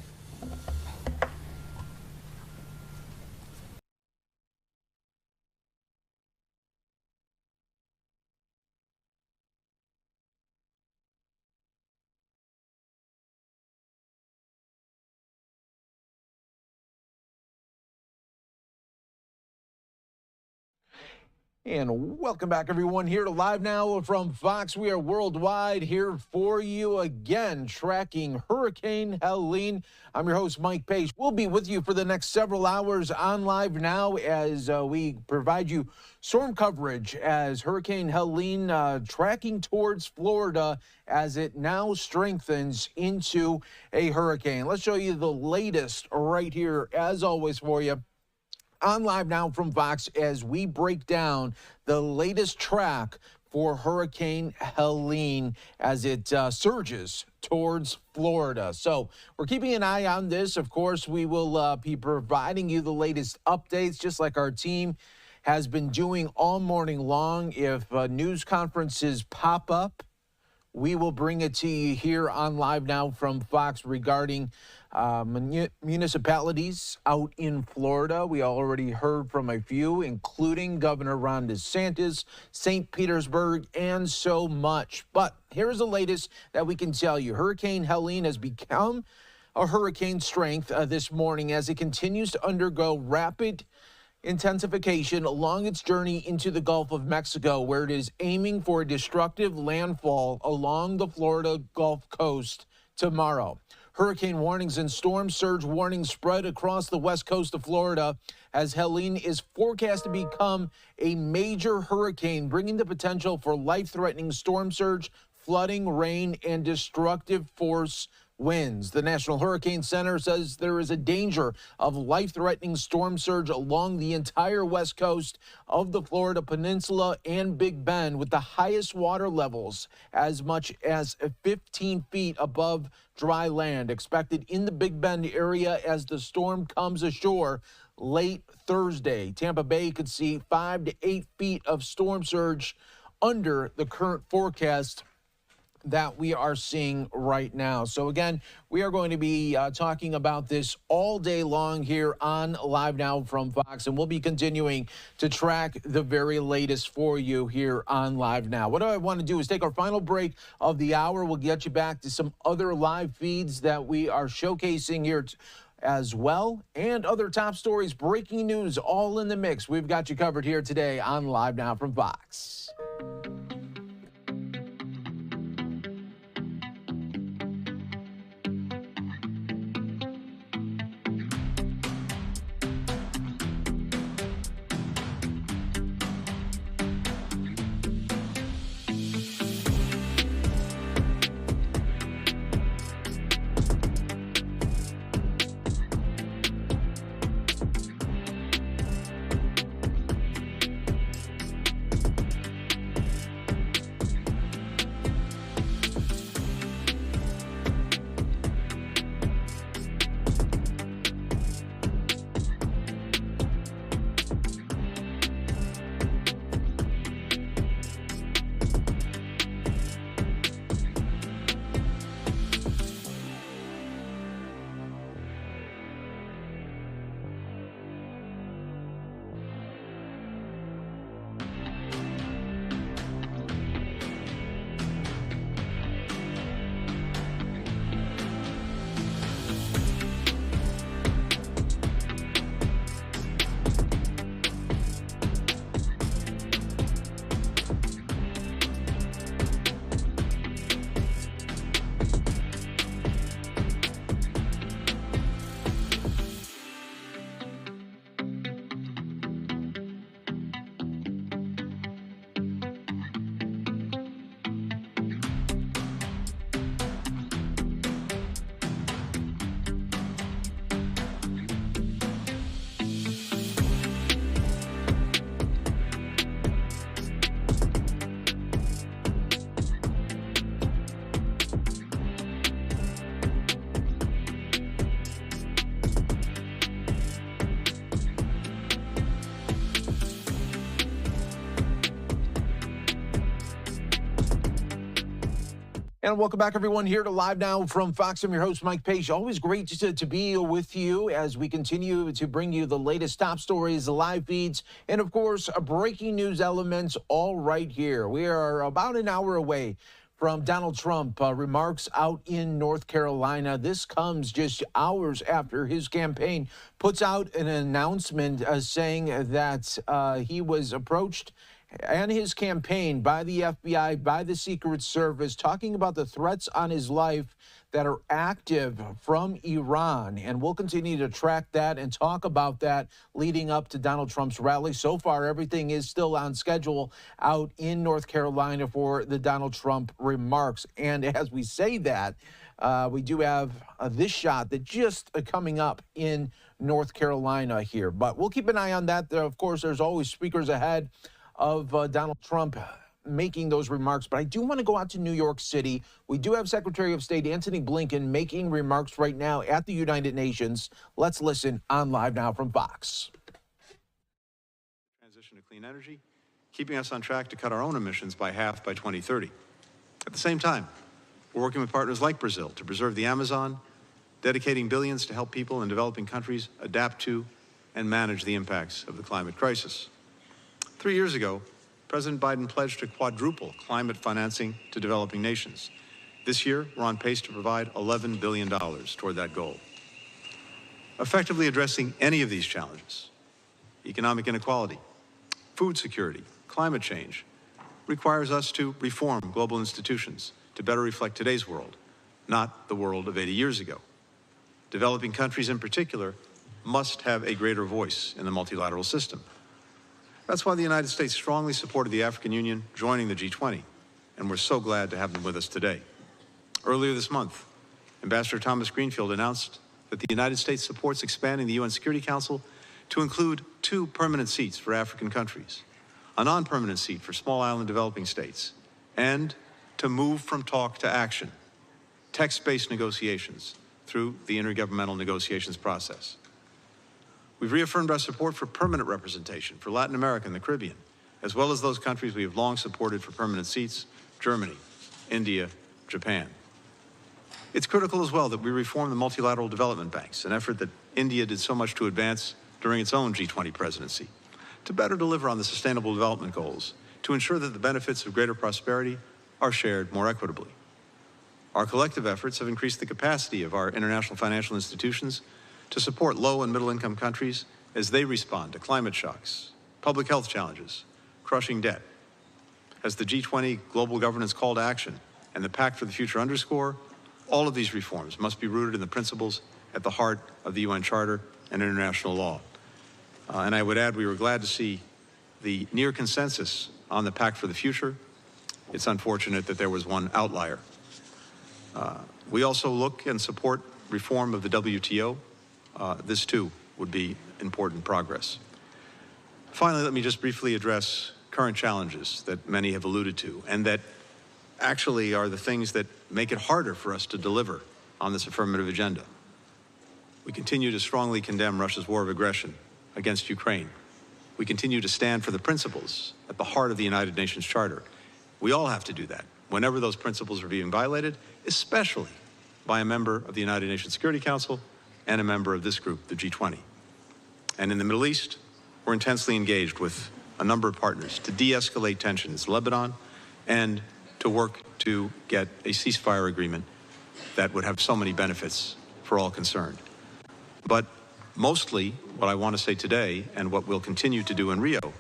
And welcome back, everyone, here to Live Now from Fox. We are worldwide here for you again, tracking Hurricane Helene. I'm your host, Mike Pace. We'll be with you for the next several hours on Live Now as we provide you storm coverage as Hurricane Helene tracking towards Florida as it now strengthens into a hurricane. Let's show you the latest right here, as always, for you on Live Now from Fox as we break down the latest track for Hurricane Helene as it surges towards Florida. So we're keeping an eye on this. Of course, we will be providing you the latest updates, just like our team has been doing all morning long. If news conferences pop up, we will bring it to you here on Live Now from Fox regarding municipalities out in Florida. We already heard from a few, including Governor Ron DeSantis, St. Petersburg, and so much. But here's the latest that we can tell you. Hurricane Helene has become a hurricane strength this morning as it continues to undergo rapid intensification along its journey into the Gulf of Mexico, where it is aiming for a destructive landfall along the Florida Gulf Coast tomorrow. Hurricane warnings and storm surge warnings spread across the west coast of Florida as Helene is forecast to become a major hurricane, bringing the potential for life-threatening storm surge, flooding, rain, and destructive force winds. The National Hurricane Center says there is a danger of life-threatening storm surge along the entire west coast of the Florida Peninsula and Big Bend, with the highest water levels as much as 15 feet above dry land expected in the Big Bend area as the storm comes ashore late Thursday. Tampa Bay could see 5 to 8 feet of storm surge under the current forecast that we are seeing right now. So again, we are going to be talking about this all day long here on Live Now from Fox, and we'll be continuing to track the very latest for you here on Live Now. What I want to do is take our final break of the hour. We'll get you back to some other live feeds that we are showcasing here as well, and other top stories, breaking news, all in the mix. We've got you covered here today on Live Now from Fox. And welcome back, everyone, here to Live Now from Fox. I'm your host, Mike Pace. Always great to be with you as we continue to bring you the latest top stories, the live feeds, and, of course, breaking news elements all right here. We are about an hour away from Donald Trump, remarks out in North Carolina. This comes just hours after his campaign puts out an announcement saying that he was approached and his campaign by the FBI, by the Secret Service, talking about the threats on his life that are active from Iran. And we'll continue to track that and talk about that leading up to Donald Trump's rally. So far, everything is still on schedule out in North Carolina for the Donald Trump remarks. And as we say that, we do have this shot that just coming up in North Carolina here. But we'll keep an eye on that. Of course, there's always speakers ahead of Donald Trump making those remarks. But I do want to go out to New York City. We do have Secretary of State Antony Blinken making remarks right now at the United Nations. Let's listen on Live Now from Fox. Transition to clean energy, keeping us on track to cut our own emissions by half by 2030. At the same time, we're working with partners like Brazil to preserve the Amazon, dedicating billions to help people in developing countries adapt to and manage the impacts of the climate crisis. 3 years ago, President Biden pledged to quadruple climate financing to developing nations. This year, we're on pace to provide $11 billion toward that goal. Effectively addressing any of these challenges, economic inequality, food security, climate change, requires us to reform global institutions to better reflect today's world, not the world of 80 years ago. Developing countries in particular must have a greater voice in the multilateral system. That's why the United States strongly supported the African Union joining the G20, and we're so glad to have them with us today. Earlier this month, Ambassador Thomas Greenfield announced that the United States supports expanding the UN Security Council to include 2 permanent seats for African countries, a non-permanent seat for small island developing states, and to move from talk to action, text-based negotiations through the intergovernmental negotiations process. We've reaffirmed our support for permanent representation for Latin America and the Caribbean, as well as those countries we have long supported for permanent seats, Germany, India, Japan. It's critical as well that we reform the multilateral development banks, an effort that India did so much to advance during its own G20 presidency, to better deliver on the Sustainable Development Goals, to ensure that the benefits of greater prosperity are shared more equitably. Our collective efforts have increased the capacity of our international financial institutions to support low and middle income countries as they respond to climate shocks, public health challenges, crushing debt. As the G20 Global Governance Call to Action and the Pact for the Future underscore, all of these reforms must be rooted in the principles at the heart of the UN Charter and international law. And I would add, we were glad to see the near consensus on the Pact for the Future. It's unfortunate that there was one outlier. We also look and support reform of the WTO. This too would be important progress. Finally, let me just briefly address current challenges that many have alluded to and that actually are the things that make it harder for us to deliver on this affirmative agenda. We continue to strongly condemn Russia's war of aggression against Ukraine. We continue to stand for the principles at the heart of the United Nations Charter. We all have to do that whenever those principles are being violated, especially by a member of the United Nations Security Council and a member of this group, the G20. And in the Middle East, we're intensely engaged with a number of partners to de-escalate tensions in Lebanon and to work to get a ceasefire agreement that would have so many benefits for all concerned. But mostly what I want to say today and what we'll continue to do in Rio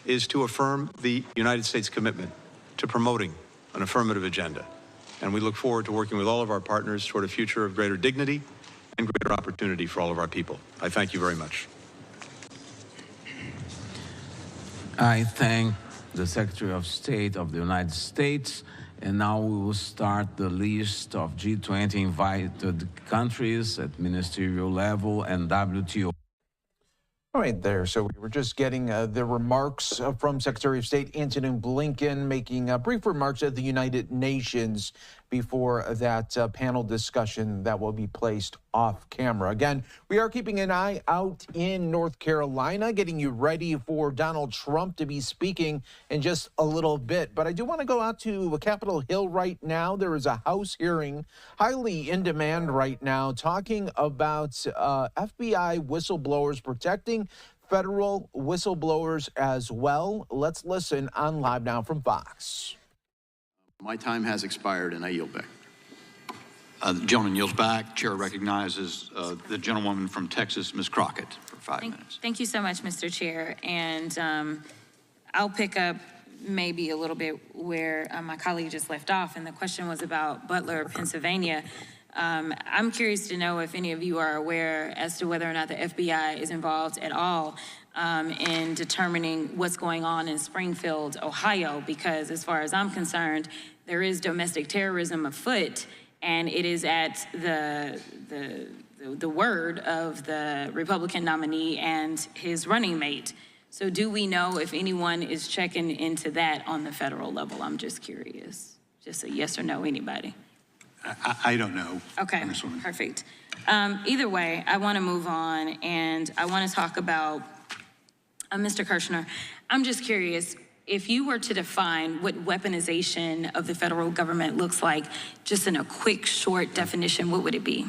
is to affirm the United States commitment to promoting an affirmative agenda. And we look forward to working with all of our partners toward a future of greater dignity and greater opportunity for all of our people. I thank you very much. I thank the Secretary of State of the United States. And now we will start the list of G20 invited countries at ministerial level and WTO. All right there. So we were just getting the remarks from Secretary of State Antony Blinken making brief remarks at the United Nations before that panel discussion that will be placed off camera. Again, we are keeping an eye out in North Carolina, getting you ready for Donald Trump to be speaking in just a little bit. But I do want to go out to Capitol Hill right now. There is a House hearing highly in demand right now talking about FBI whistleblowers protecting federal whistleblowers as well. Let's listen on Live Now from Fox. My time has expired, and I yield back. The gentleman yields back. Chair recognizes the gentlewoman from Texas, Ms. Crockett, for 5 minutes. Thank you so much, Mr. Chair. And I'll pick up maybe a little bit where my colleague just left off, and the question was about Butler, Pennsylvania. I'm curious to know if any of you are aware as to whether or not the FBI is involved at all in determining what's going on in Springfield, Ohio, because as far as I'm concerned, there is domestic terrorism afoot, and it is at the word of the Republican nominee and his running mate. So do we know if anyone is checking into that on the federal level? I'm just curious. Just a yes or no, anybody? I don't know. Okay, perfect. Either way, I want to move on, and I want to talk about Mr. Kirshner. I'm just curious, if you were to define what weaponization of the federal government looks like, just in a quick, short definition, what would it be?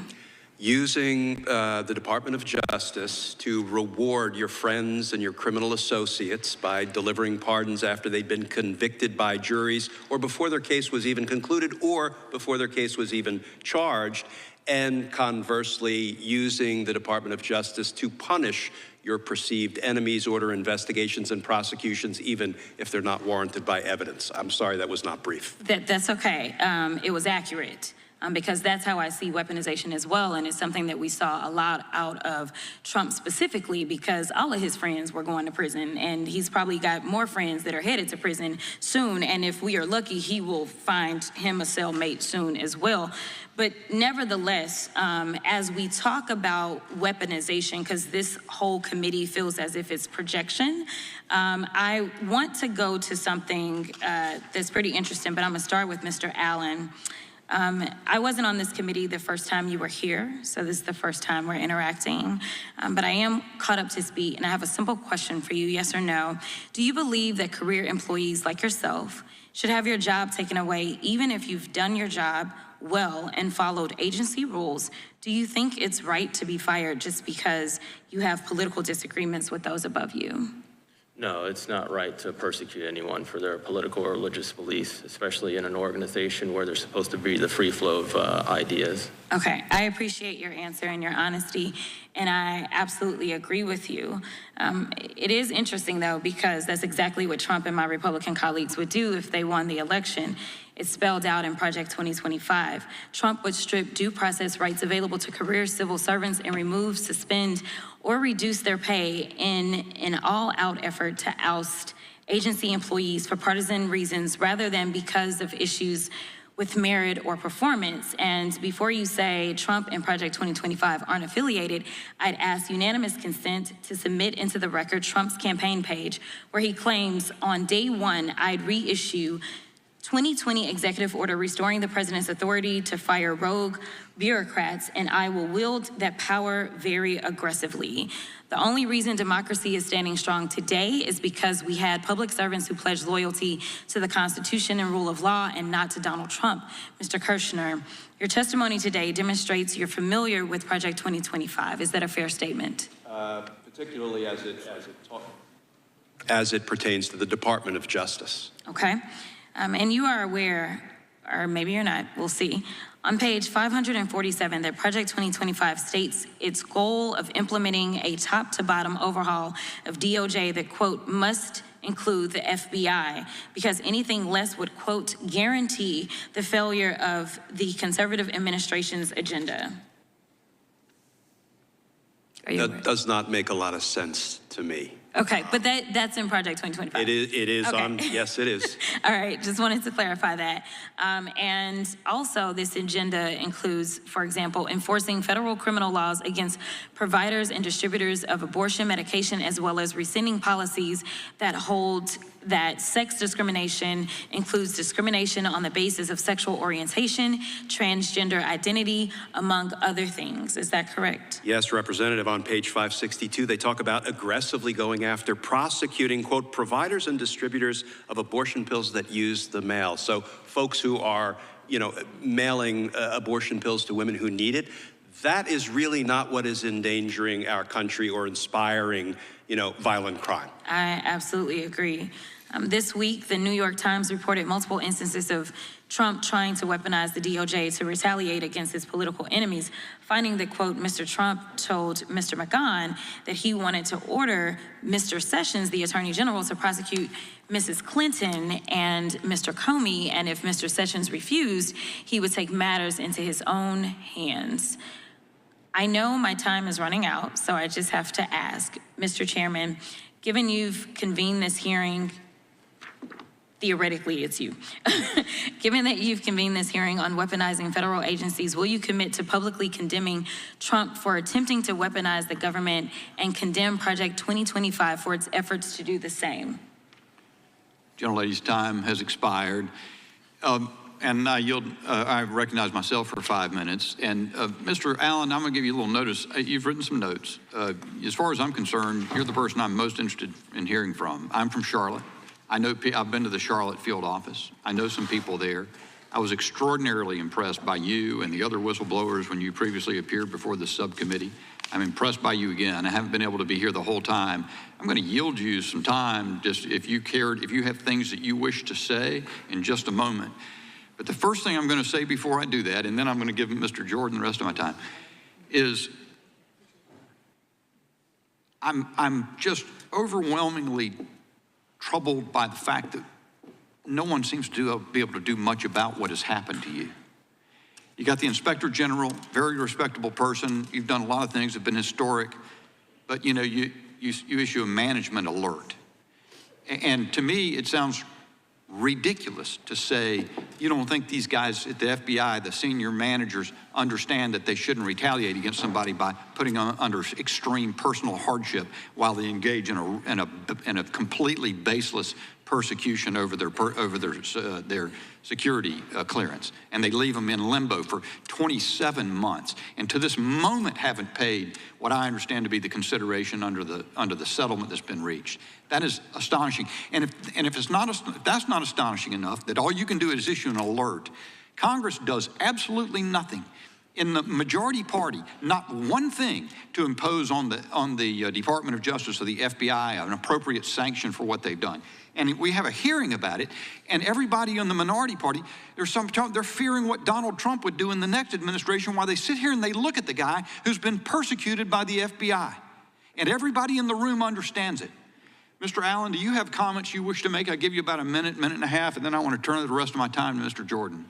Using the Department of Justice to reward your friends and your criminal associates by delivering pardons after they'd been convicted by juries or before their case was even concluded or before their case was even charged, and conversely using the Department of Justice to punish your perceived enemies, order investigations and prosecutions, even if they're not warranted by evidence. I'm sorry, that was not brief. That's okay. It was accurate. Because that's how I see weaponization as well, and it's something that we saw a lot out of Trump specifically, because all of his friends were going to prison, and he's probably got more friends that are headed to prison soon, and if we are lucky, he will find him a cellmate soon as well. But nevertheless, as we talk about weaponization, because this whole committee feels as if it's projection, I want to go to something that's pretty interesting, but I'm gonna start with Mr. Allen. I wasn't on this committee the first time you were here, so this is the first time we're interacting, but I am caught up to speed, and I have a simple question for you, yes or no. Do you believe that career employees like yourself should have your job taken away even if you've done your job well and followed agency rules? Do you think it's right to be fired just because you have political disagreements with those above you? No, it's not right to persecute anyone for their political or religious beliefs, especially in an organization where there's supposed to be the free flow of ideas. Okay, I appreciate your answer and your honesty, and I absolutely agree with you. It is interesting, though, because that's exactly what Trump and my Republican colleagues would do if they won the election. It's spelled out in Project 2025. Trump would strip due process rights available to career civil servants and remove, suspend, or reduce their pay in an all-out effort to oust agency employees for partisan reasons rather than because of issues with merit or performance. And before you say Trump and Project 2025 aren't affiliated, I'd ask unanimous consent to submit into the record Trump's campaign page where he claims on day one, I'd reissue 2020 executive order restoring the president's authority to fire rogue bureaucrats, and I will wield that power very aggressively. The only reason democracy is standing strong today is because we had public servants who pledged loyalty to the Constitution and rule of law and not to Donald Trump. Mr. Kirshner, your testimony today demonstrates you're familiar with Project 2025. Is that a fair statement? Particularly as it pertains to the Department of Justice. Okay. And you are aware, or maybe you're not, we'll see, on page 547 that Project 2025 states its goal of implementing a top-to-bottom overhaul of DOJ that, quote, must include the FBI, because anything less would, quote, guarantee the failure of the conservative administration's agenda. That does not make a lot of sense to me. Okay, but that's in Project 2025. It is okay. Yes, it is. All right, just wanted to clarify that. And also this agenda includes, for example, enforcing federal criminal laws against providers and distributors of abortion medication, as well as rescinding policies that hold that sex discrimination includes discrimination on the basis of sexual orientation, transgender identity, among other things. Is that correct? Yes, Representative, on page 562, they talk about aggressively going after prosecuting, quote, providers and distributors of abortion pills that use the mail. So folks who are, mailing abortion pills to women who need it, that is really not what is endangering our country or inspiring, violent crime. I absolutely agree. This week, the New York Times reported multiple instances of Trump trying to weaponize the DOJ to retaliate against his political enemies, finding that, quote, Mr. Trump told Mr. McGahn that he wanted to order Mr. Sessions, the Attorney General, to prosecute Mrs. Clinton and Mr. Comey, and if Mr. Sessions refused, he would take matters into his own hands. I know my time is running out, so I just have to ask, Mr. Chairman, given you've convened this hearing, theoretically it's you, given that you've convened this hearing on weaponizing federal agencies, will you commit to publicly condemning Trump for attempting to weaponize the government and condemn Project 2025 for its efforts to do the same? Gentlelady's time has expired. And I recognize myself for 5 minutes. And Mr. Allen, I'm going to give you a little notice. You've written some notes. As far as I'm concerned, you're the person I'm most interested in hearing from. I'm from Charlotte. I've been to the Charlotte field office. I know some people there. I was extraordinarily impressed by you and the other whistleblowers when you previously appeared before the subcommittee. I'm impressed by you again. I haven't been able to be here the whole time. I'm going to yield you some time, just if you have things that you wish to say in just a moment. But the first thing I'm going to say before I do that, and then I'm going to give Mr. Jordan the rest of my time, is I'm just overwhelmingly troubled by the fact that no one seems to be able to do much about what has happened to you. You got the Inspector General, very respectable person. You've done a lot of things that have been historic, but you issue a management alert. And to me, it sounds ridiculous to say you don't think these guys at the FBI, the senior managers, understand that they shouldn't retaliate against somebody by putting them under extreme personal hardship while they engage in a completely baseless persecution over their security clearance, and they leave them in limbo for 27 months, and to this moment haven't paid what I understand to be the consideration under the settlement that's been reached. That is astonishing. And if that's not astonishing enough, that all you can do is issue an alert. Congress does absolutely nothing. In the majority party, not one thing to impose on the Department of Justice or the FBI an appropriate sanction for what they've done. And we have a hearing about it, and everybody in the minority party, they're fearing what Donald Trump would do in the next administration while they sit here and they look at the guy who's been persecuted by the FBI. And everybody in the room understands it. Mr. Allen, do you have comments you wish to make? I'll give you about a minute and a half, and then I want to turn the rest of my time to Mr. Jordan.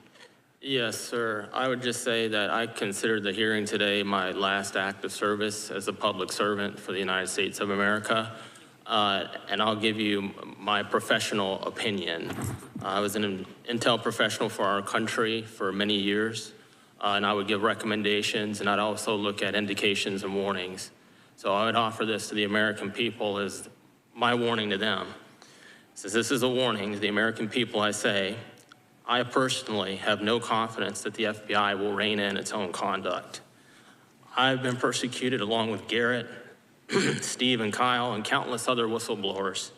Yes, sir. I would just say that I consider the hearing today my last act of service as a public servant for the United States of America. And I'll give you my professional opinion. I was an intel professional for our country for many years, and I would give recommendations, and I'd also look at indications and warnings. So I would offer this to the American people as my warning to them. Since this is a warning to the American people, I say, I personally have no confidence that the FBI will rein in its own conduct. I've been persecuted along with Garrett, Steve and Kyle, and countless other whistleblowers.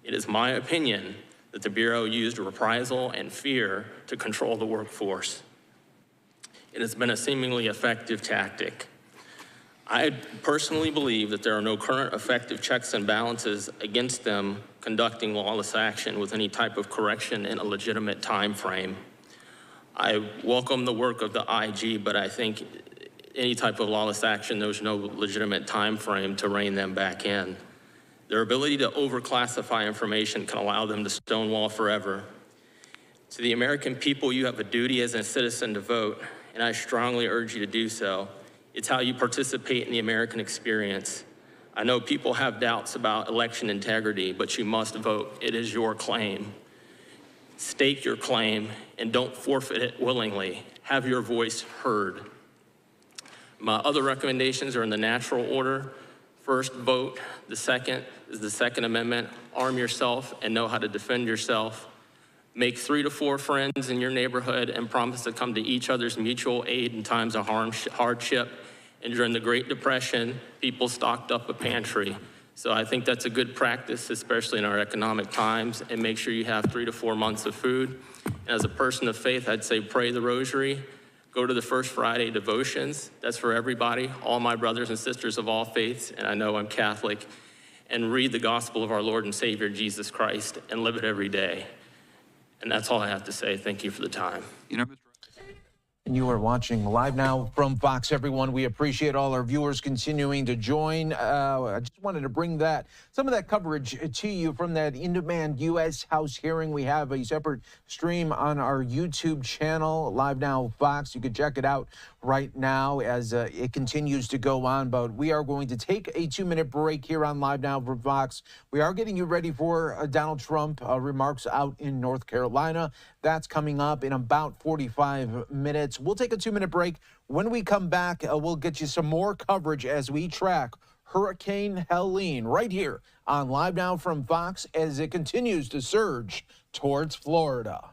It is my opinion that the Bureau used reprisal and fear to control the workforce. It has been a seemingly effective tactic. I personally believe that there are no current effective checks and balances against them conducting lawless action with any type of correction in a legitimate time frame. I welcome the work of the IG, but I think any type of lawless action, there's no legitimate time frame to rein them back in. Their ability to overclassify information can allow them to stonewall forever. To the American people, you have a duty as a citizen to vote, and I strongly urge you to do so. It's how you participate in the American experience. I know people have doubts about election integrity, but you must vote. It is your claim. Stake your claim and don't forfeit it willingly. Have your voice heard. My other recommendations are in the natural order. First, vote. The second is the Second Amendment. Arm yourself and know how to defend yourself. Make 3 to 4 friends in your neighborhood and promise to come to each other's mutual aid in times of hardship. And during the Great Depression, people stocked up a pantry. So I think that's a good practice, especially in our economic times, and make sure you have 3 to 4 months of food. And as a person of faith, I'd say pray the rosary. Go to the First Friday devotions. That's for everybody, all my brothers and sisters of all faiths, and I know I'm Catholic. and read the gospel of our Lord and Savior, Jesus Christ, and live it every day. And that's all I have to say. Thank you for the time. And you are watching Live Now from Fox, everyone. We appreciate all our viewers continuing to join. I just wanted to bring some of that coverage to you from that in-demand U.S. House hearing. We have a separate stream on our YouTube channel, Live Now Fox. You can check it out right now as it continues to go on. But we are going to take a 2-minute break here on Live Now from Fox. We are getting you ready for Donald Trump remarks out in North Carolina. That's coming up in about 45 minutes. We'll take a 2-minute break. When we come back, we'll get you some more coverage as we track Hurricane Helene right here on Live Now from Fox as it continues to surge towards Florida.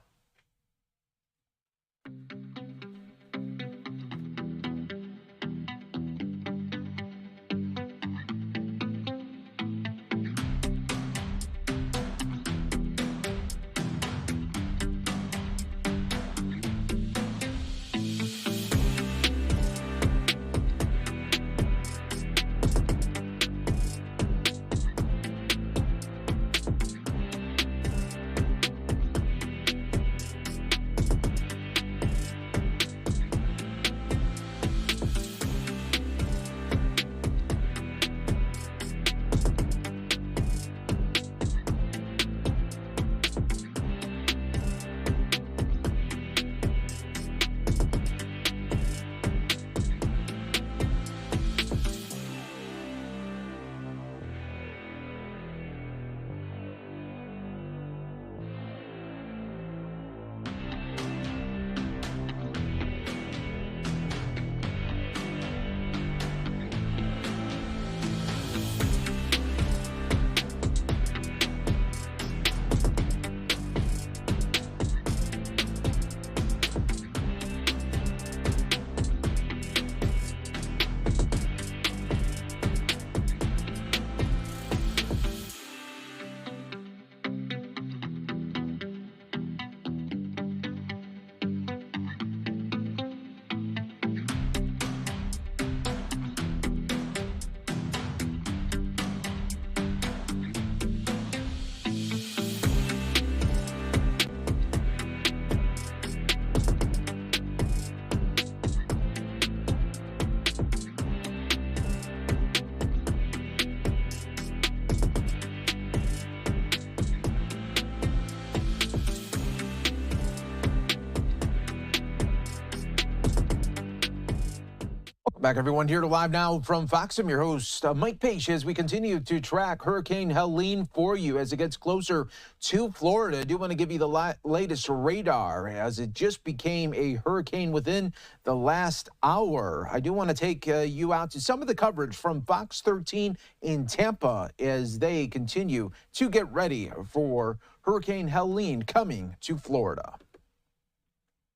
Back, everyone, here to Live Now from Fox. I'm your host, Mike Page, as we continue to track Hurricane Helene for you as it gets closer to Florida. I do want to give you the latest radar as it just became a hurricane within the last hour. I do want to take you out to some of the coverage from Fox 13 in Tampa as they continue to get ready for Hurricane Helene coming to Florida.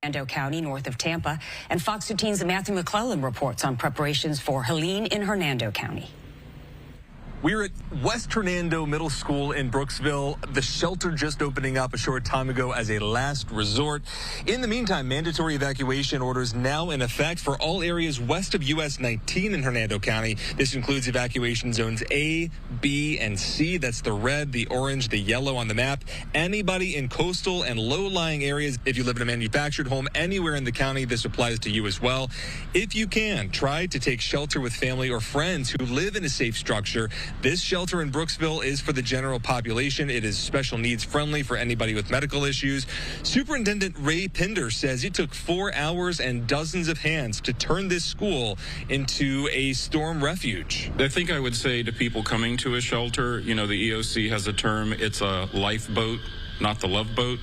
Hernando County, north of Tampa, and Fox 13's Matthew McClellan reports on preparations for Helene in Hernando County. We're at West Hernando Middle School in Brooksville, the shelter just opening up a short time ago as a last resort. In the meantime, mandatory evacuation orders now in effect for all areas west of US 19 in Hernando County. This includes evacuation zones A, B, and C. That's the red, the orange, the yellow on the map. Anybody in coastal and low-lying areas, if you live in a manufactured home anywhere in the county, this applies to you as well. If you can, try to take shelter with family or friends who live in a safe structure. This shelter in Brooksville is for the general population. It is special needs friendly for anybody with medical issues. Superintendent Ray Pinder says it took 4 hours and dozens of hands to turn this school into a storm refuge. I think I would say to people coming to a shelter, you know, the EOC has a term, it's a lifeboat, not the love boat.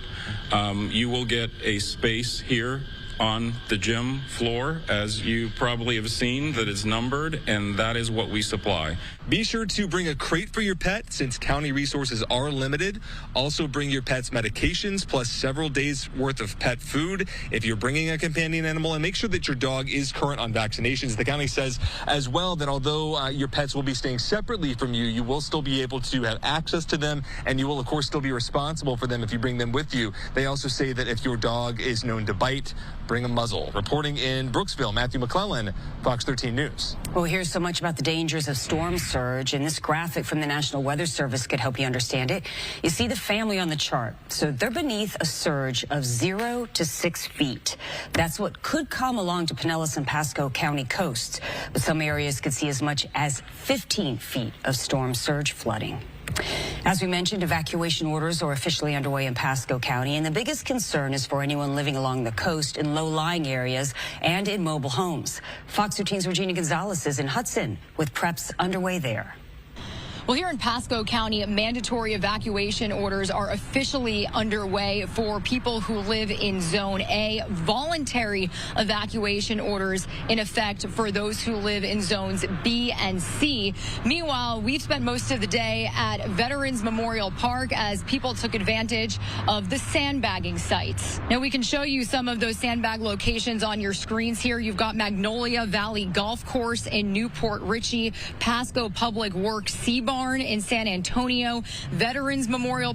You will get a space here on the gym floor, as you probably have seen, that is numbered, and that is what we supply. Be sure to bring a crate for your pet since county resources are limited. Also bring your pet's medications plus several days worth of pet food if you're bringing a companion animal, and make sure that your dog is current on vaccinations. The county says as well that although your pets will be staying separately from you, you will still be able to have access to them, and you will of course still be responsible for them if you bring them with you. They also say that if your dog is known to bite, bring a muzzle. Reporting in Brooksville, Matthew McClellan, Fox 13 News. Well, here's so much about the dangers of storm surge, and this graphic from the National Weather Service could help you understand it. You see the family on the chart. So they're beneath a surge of 0 to 6 feet. That's what could come along to Pinellas and Pasco County coasts, but some areas could see as much as 15 feet of storm surge flooding. As we mentioned, evacuation orders are officially underway in Pasco County, and the biggest concern is for anyone living along the coast in low-lying areas and in mobile homes. Fox 13's Regina Gonzalez is in Hudson with preps underway there. Well, here in Pasco County, mandatory evacuation orders are officially underway for people who live in Zone A. Voluntary evacuation orders in effect for those who live in Zones B and C. Meanwhile, we've spent most of the day at Veterans Memorial Park as people took advantage of the sandbagging sites. Now, we can show you some of those sandbag locations on your screens here. You've got Magnolia Valley Golf Course in Newport Richey, Pasco Public Works Seabarn in San Antonio, Veterans Memorial.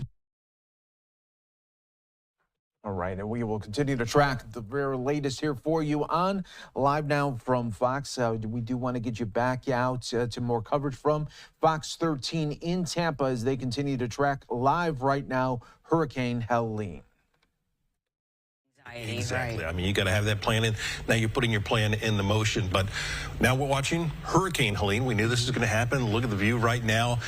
All right, and we will continue to track the very latest here for you on Live Now from Fox. We do want to get you back out to more coverage from Fox 13 in Tampa as they continue to track live right now Hurricane Helene. Exactly. I mean, you got to have that plan in. Now you're putting your plan into motion. But now we're watching Hurricane Helene. We knew this was going to happen. Look at the view right now.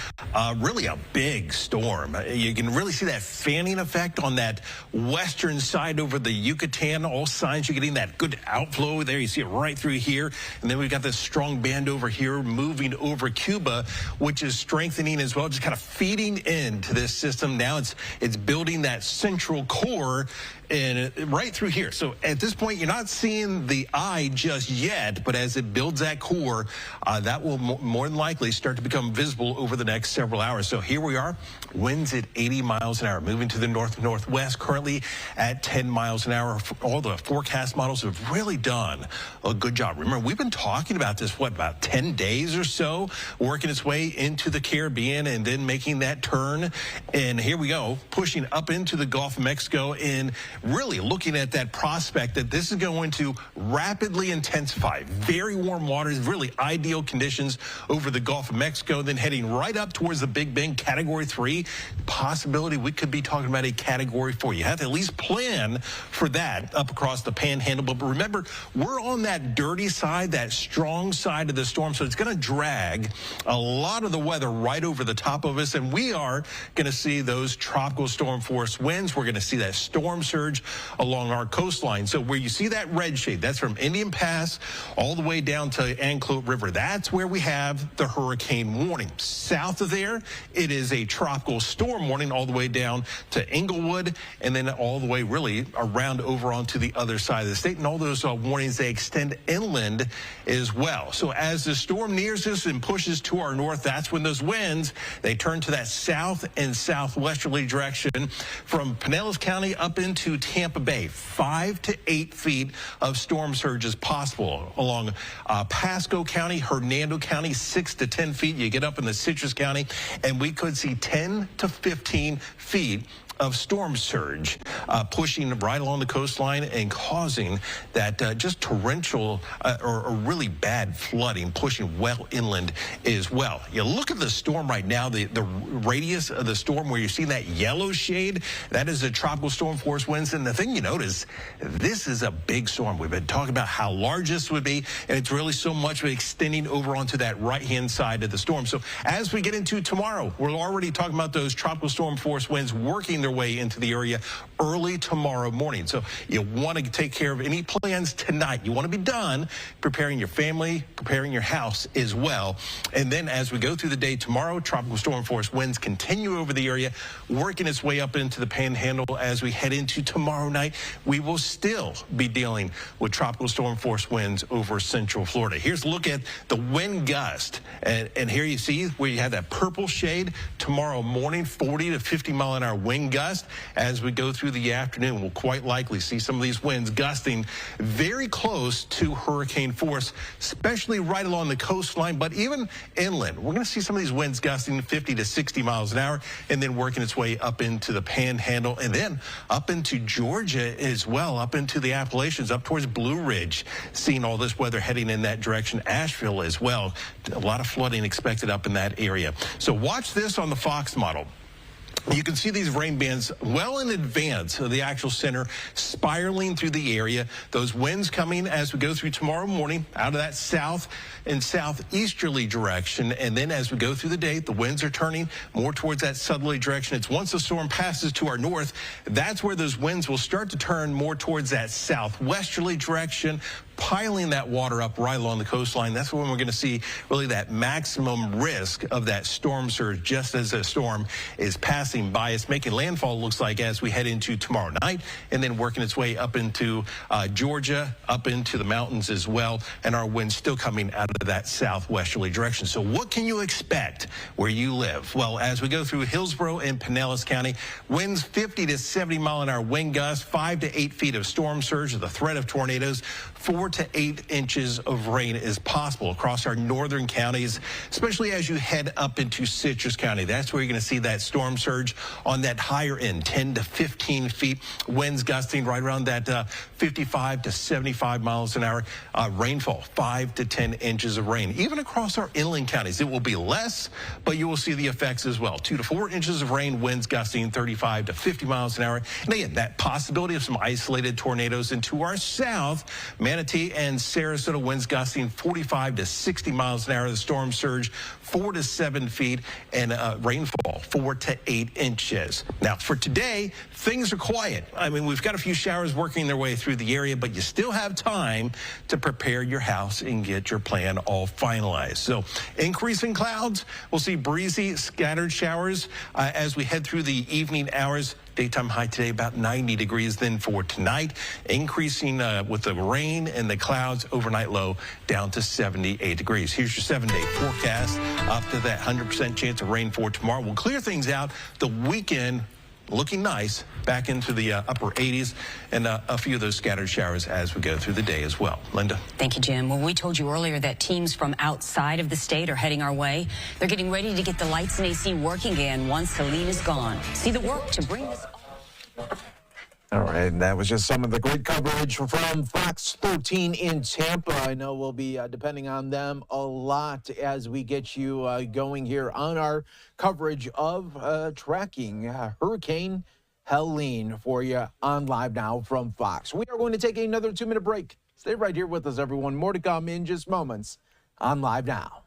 Really a big storm. You can really see that fanning effect on that western side over the Yucatan. All signs you're getting that good outflow there. You see it right through here. And then we've got this strong band over here moving over Cuba, which is strengthening as well, just kind of feeding into this system. Now it's building that central core and right through here. So at this point, you're not seeing the eye just yet, but as it builds that core, that will more than likely start to become visible over the next several hours. So here we are, winds at 80 miles an hour, moving to the north-northwest, currently at 10 miles an hour. All the forecast models have really done a good job. Remember, we've been talking about this, about 10 days or so, working its way into the Caribbean and then making that turn. And here we go, pushing up into the Gulf of Mexico and really looking at that prospect that this is going to rapidly intensify. Very warm waters, really ideal conditions over the Gulf of Mexico, then heading right up towards the Big Bend, Category 3. Possibility we could be talking about a Category 4. You have to at least plan for that up across the Panhandle. But remember, we're on that dirty side, that strong side of the storm, so it's going to drag a lot of the weather right over the top of us, and we are going to see those tropical storm force winds. We're going to see that storm surge along our coastline. So where you see that red shade, that's from Indian Pass all the way down to Anclote River. That's where we have the hurricane warning. South of there, it is a tropical storm warning all the way down to Inglewood and then all the way really around over onto the other side of the state. And all those warnings, they extend inland as well. So as the storm nears us and pushes to our north, that's when those winds, they turn to that south and southwesterly direction from Pinellas County up into Tampa Bay. 5 to 8 feet of storm surge is possible along Pasco County, Hernando County, 6 to 10 feet. You get up in the Citrus County, and we could see 10 to 15 feet of storm surge pushing right along the coastline and causing that just torrential or really bad flooding pushing well inland as well. You look at the storm right now, the radius of the storm where you're seeing that yellow shade, that is a tropical storm force winds. And the thing you notice, this is a big storm. We've been talking about how large this would be, and it's really so much extending over onto that right-hand side of the storm. So as we get into tomorrow, we're already talking about those tropical storm force winds working their way into the area early tomorrow morning. So you want to take care of any plans tonight. You want to be done preparing your family, preparing your house as well. And then as we go through the day tomorrow, tropical storm force winds continue over the area, working its way up into the Panhandle. As we head into tomorrow night, we will still be dealing with tropical storm force winds over central Florida. Here's a look at the wind gust. And here you see where you have that purple shade tomorrow morning, 40 to 50 mile an hour wind wind gust as we go through the afternoon. We'll quite likely see some of these winds gusting very close to hurricane force, especially right along the coastline, but even inland. We're going to see some of these winds gusting 50 to 60 miles an hour and then working its way up into the Panhandle and then up into Georgia as well, up into the Appalachians, up towards Blue Ridge. Seeing all this weather heading in that direction. Asheville as well. A lot of flooding expected up in that area. So watch this on the Fox model. You can see these rain bands well in advance of the actual center spiraling through the area. Those winds coming as we go through tomorrow morning out of that south and southeasterly direction. And then as we go through the day, the winds are turning more towards that southerly direction. It's once the storm passes to our north, that's where those winds will start to turn more towards that southwesterly direction, piling that water up right along the coastline. That's when we're going to see really that maximum risk of that storm surge just as the storm is passing by. It's making landfall, looks like, as we head into tomorrow night and then working its way up into Georgia, up into the mountains as well. And our winds still coming out of that southwesterly direction. So what can you expect where you live? Well, as we go through Hillsborough and Pinellas County, winds 50 to 70 mile an hour wind gusts, 5 to 8 feet of storm surge, the threat of tornadoes, 4 to 8 inches of rain is possible across our northern counties, especially as you head up into Citrus County. That's where you're going to see that storm surge on that higher end, 10 to 15 feet, winds gusting right around that 55 to 75 miles an hour, rainfall, 5 to 10 inches of rain. Even across our inland counties, it will be less, but you will see the effects as well. 2 to 4 inches of rain, winds gusting 35 to 50 miles an hour. And again, that possibility of some isolated tornadoes into our south, Manatee and Sarasota, winds gusting 45 to 60 miles an hour. The storm surge 4 to 7 feet and rainfall 4 to 8 inches. Now for today, things are quiet. I mean, we've got a few showers working their way through the area, but you still have time to prepare your house and get your plan all finalized. So increasing clouds, we'll see breezy scattered showers as we head through the evening hours. Daytime high today about 90 degrees. Then for tonight, increasing with the rain and the clouds, overnight low down to 78 degrees. Here's your 7-day forecast. Up to that 100% chance of rain for tomorrow. We'll clear things out. The weekend looking nice, back into the upper 80s, and a few of those scattered showers as we go through the day as well. Linda? Thank you, Jim. Well, we told you earlier that teams from outside of the state are heading our way. They're getting ready to get the lights and AC working again once Helene is gone. See the work to bring this up. All right, that was just some of the great coverage from Fox 13 in Tampa. I know we'll be depending on them a lot as we get you going here on our coverage of tracking Hurricane Helene for you on Live Now from Fox. We are going to take another 2-minute break. Stay right here with us, everyone. More to come in just moments on Live Now.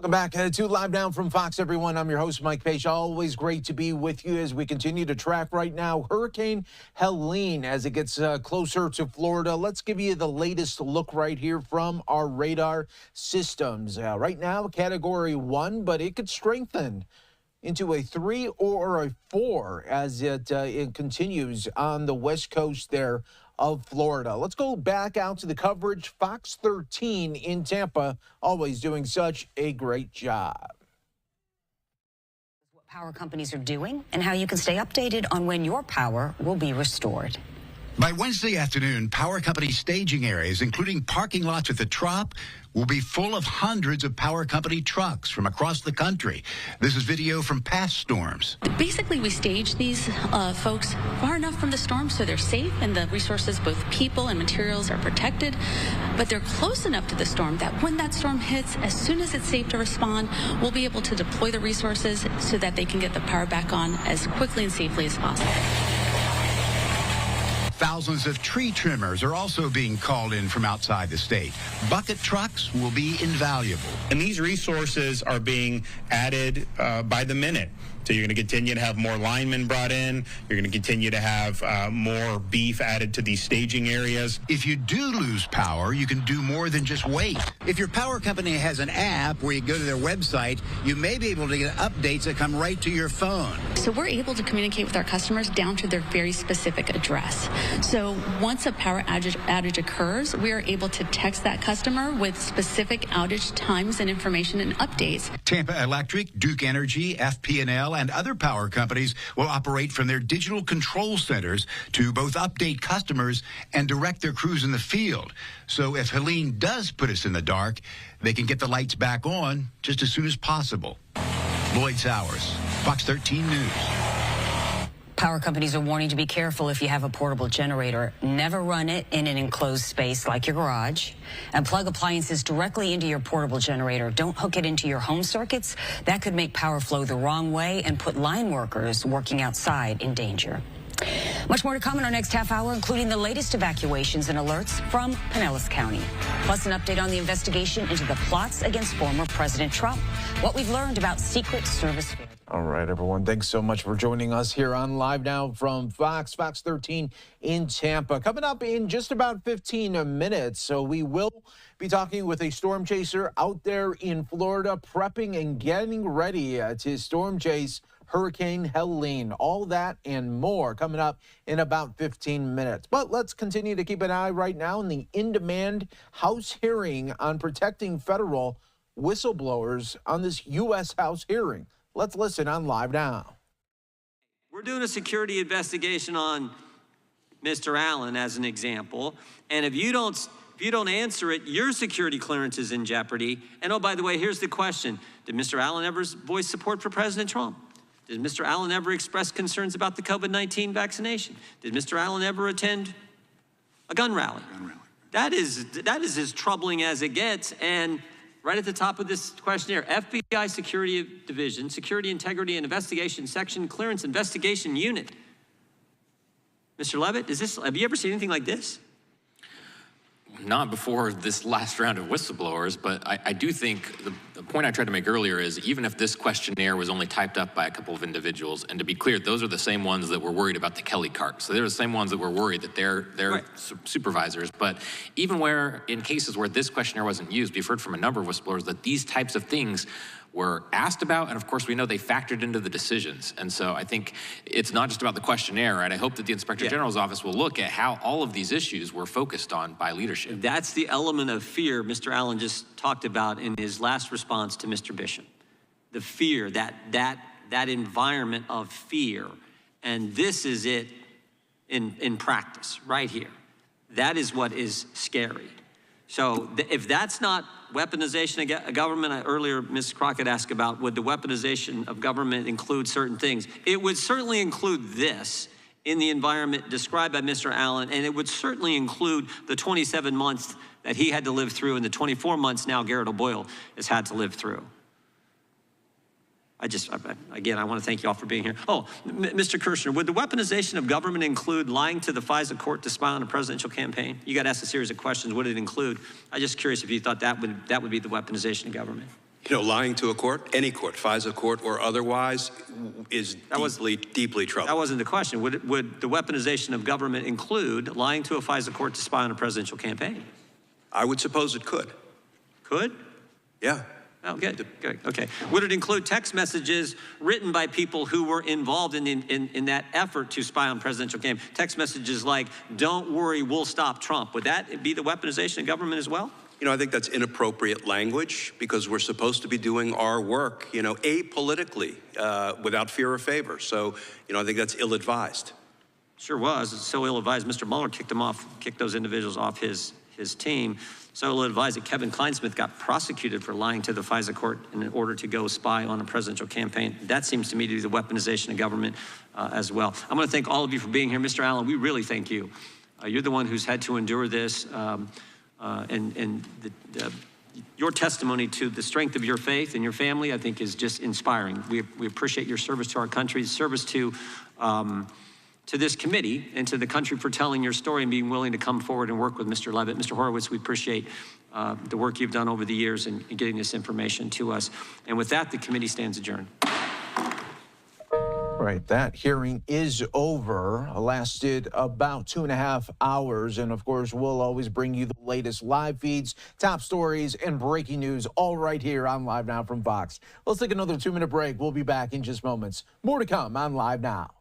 Welcome back to Live Now from Fox, everyone. I'm your host, Mike Page. Always great to be with you as we continue to track right now Hurricane Helene as it gets closer to Florida. Let's give you the latest look right here from our radar systems. Right now, Category 1, but it could strengthen into a 3 or a 4 as it continues on the west coast there of Florida. Let's go back out to the coverage. Fox 13 in Tampa, always doing such a great job. What power companies are doing and how you can stay updated on when your power will be restored. By Wednesday afternoon, power company staging areas, including parking lots at the Trop, will be full of hundreds of power company trucks from across the country. This is video from past storms. Basically, we stage these folks far enough from the storm so they're safe and the resources, both people and materials, are protected. But they're close enough to the storm that when that storm hits, as soon as it's safe to respond, we'll be able to deploy the resources so that they can get the power back on as quickly and safely as possible. Thousands of tree trimmers are also being called in from outside the state. Bucket trucks will be invaluable. And these resources are being added by the minute. So you're going to continue to have more linemen brought in. You're going to continue to have more beef added to these staging areas. If you do lose power, you can do more than just wait. If your power company has an app where you go to their website, you may be able to get updates that come right to your phone. So we're able to communicate with our customers down to their very specific address. So once a power outage occurs, we are able to text that customer with specific outage times and information and updates. Tampa Electric, Duke Energy, FP&L, and other power companies will operate from their digital control centers to both update customers and direct their crews in the field. So if Helene does put us in the dark, they can get the lights back on just as soon as possible. Lloyd Sowers, Fox 13 News. Power companies are warning to be careful if you have a portable generator. Never run it in an enclosed space like your garage. And plug appliances directly into your portable generator. Don't hook it into your home circuits. That could make power flow the wrong way and put line workers working outside in danger. Much more to come in our next half hour, including the latest evacuations and alerts from Pinellas County. Plus an update on the investigation into the plots against former President Trump. What we've learned about Secret Service. All right, everyone. Thanks so much for joining us here on Live Now from Fox 13 in Tampa. Coming up in just about 15 minutes. So we will be talking with a storm chaser out there in Florida, prepping and getting ready to storm chase Hurricane Helene. All that and more coming up in about 15 minutes. But let's continue to keep an eye right now on the in-demand House hearing on protecting federal whistleblowers on this U.S. House hearing. Let's listen on Live Now. We're doing a security investigation on Mr. Allen as an example. And if you don't answer it, your security clearance is in jeopardy. And oh, by the way, here's the question. Did Mr. Allen ever voice support for President Trump? Did Mr. Allen ever express concerns about the COVID-19 vaccination? Did Mr. Allen ever attend a gun rally? That is as troubling as it gets. And right at the top of this questionnaire, FBI Security Division, Security Integrity and Investigation Section, Clearance Investigation Unit. Mr. Levitt, have you ever seen anything like this? Not before this last round of whistleblowers, but I do think the point I tried to make earlier is even if this questionnaire was only typed up by a couple of individuals, and to be clear, those are the same ones that were worried about the Kelly cart. So they're the same ones that were worried that they're right. Supervisors. But even where, in cases where this questionnaire wasn't used, we've heard from a number of whistleblowers that these types of things were asked about, and of course we know they factored into the decisions. And so I think it's not just about the questionnaire, right? I hope that the Inspector General's office will look at how all of these issues were focused on by leadership. That's the element of fear Mr. Allen just talked about in his last response to Mr. Bishop. The fear, that environment of fear. And this is it in practice, right here. That is what is scary. So if that's not weaponization of government, earlier Ms. Crockett asked about would the weaponization of government include certain things. It would certainly include this in the environment described by Mr. Allen, and it would certainly include the 27 months that he had to live through and the 24 months now Garrett O'Boyle has had to live through. Again, I want to thank you all for being here. Oh, Mr. Kirshner, would the weaponization of government include lying to the FISA court to spy on a presidential campaign? You got asked a series of questions. What did it include? I'm just curious if you thought that would be the weaponization of government. You know, lying to a court, any court, FISA court or otherwise, is deeply troubling. That wasn't the question. Would the weaponization of government include lying to a FISA court to spy on a presidential campaign? I would suppose it could. Could? Yeah. Oh, good. Okay. Would it include text messages written by people who were involved in that effort to spy on presidential campaign? Text messages like, "Don't worry, we'll stop Trump." Would that be the weaponization of government as well? You know, I think that's inappropriate language because we're supposed to be doing our work, you know, apolitically, without fear or favor. So, you know, I think that's ill-advised. Sure was. It's so ill-advised. Mr. Mueller kicked those individuals off his team. So ill-advised that Kevin Kleinsmith got prosecuted for lying to the FISA court in order to go spy on a presidential campaign. That seems to me to be the weaponization of government as well. I'm going to thank all of you for being here. Mr. Allen, we really thank you. You're the one who's had to endure this. Your testimony to the strength of your faith and your family, I think, is just inspiring. We appreciate your service to our country, service to this committee and to the country for telling your story and being willing to come forward and work with Mr. Levitt. Mr. Horowitz, we appreciate the work you've done over the years in getting this information to us. And with that, the committee stands adjourned. Right, that hearing is over. Lasted about 2.5 hours. And of course, we'll always bring you the latest live feeds, top stories, and breaking news all right here on Live Now from Fox. Let's take another 2-minute break. We'll be back in just moments. More to come on Live Now.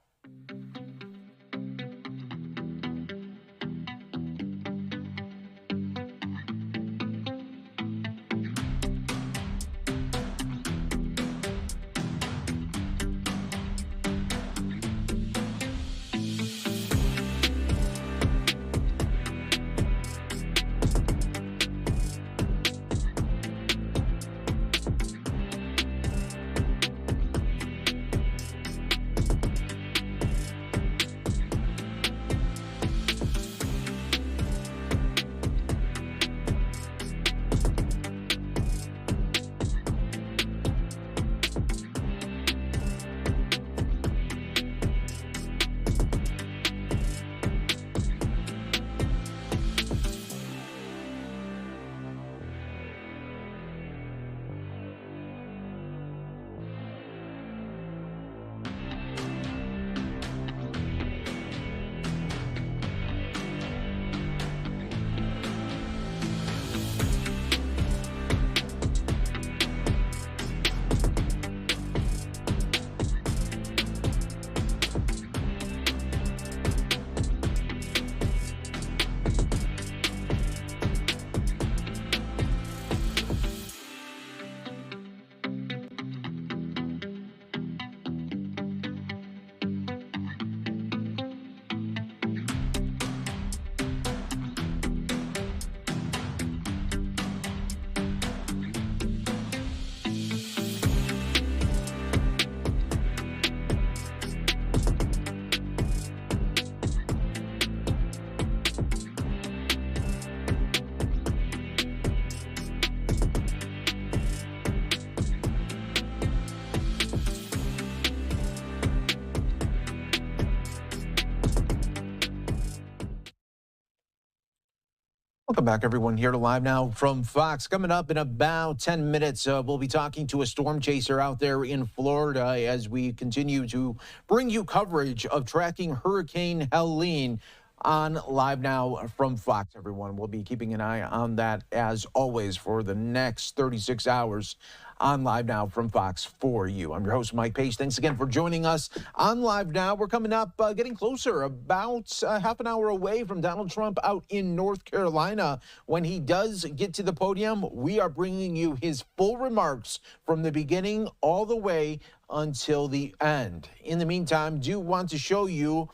Welcome back, everyone, here to Live Now from Fox. Coming up in about 10 minutes, we'll be talking to a storm chaser out there in Florida as we continue to bring you coverage of tracking Hurricane Helene on Live Now from Fox, everyone. We'll be keeping an eye on that, as always, for the next 36 hours on Live Now from Fox for you. I'm your host, Mike Page. Thanks again for joining us on Live Now. We're coming up, getting closer, about half an hour away from Donald Trump out in North Carolina. When he does get to the podium, we are bringing you his full remarks from the beginning all the way until the end. In the meantime, do want to show you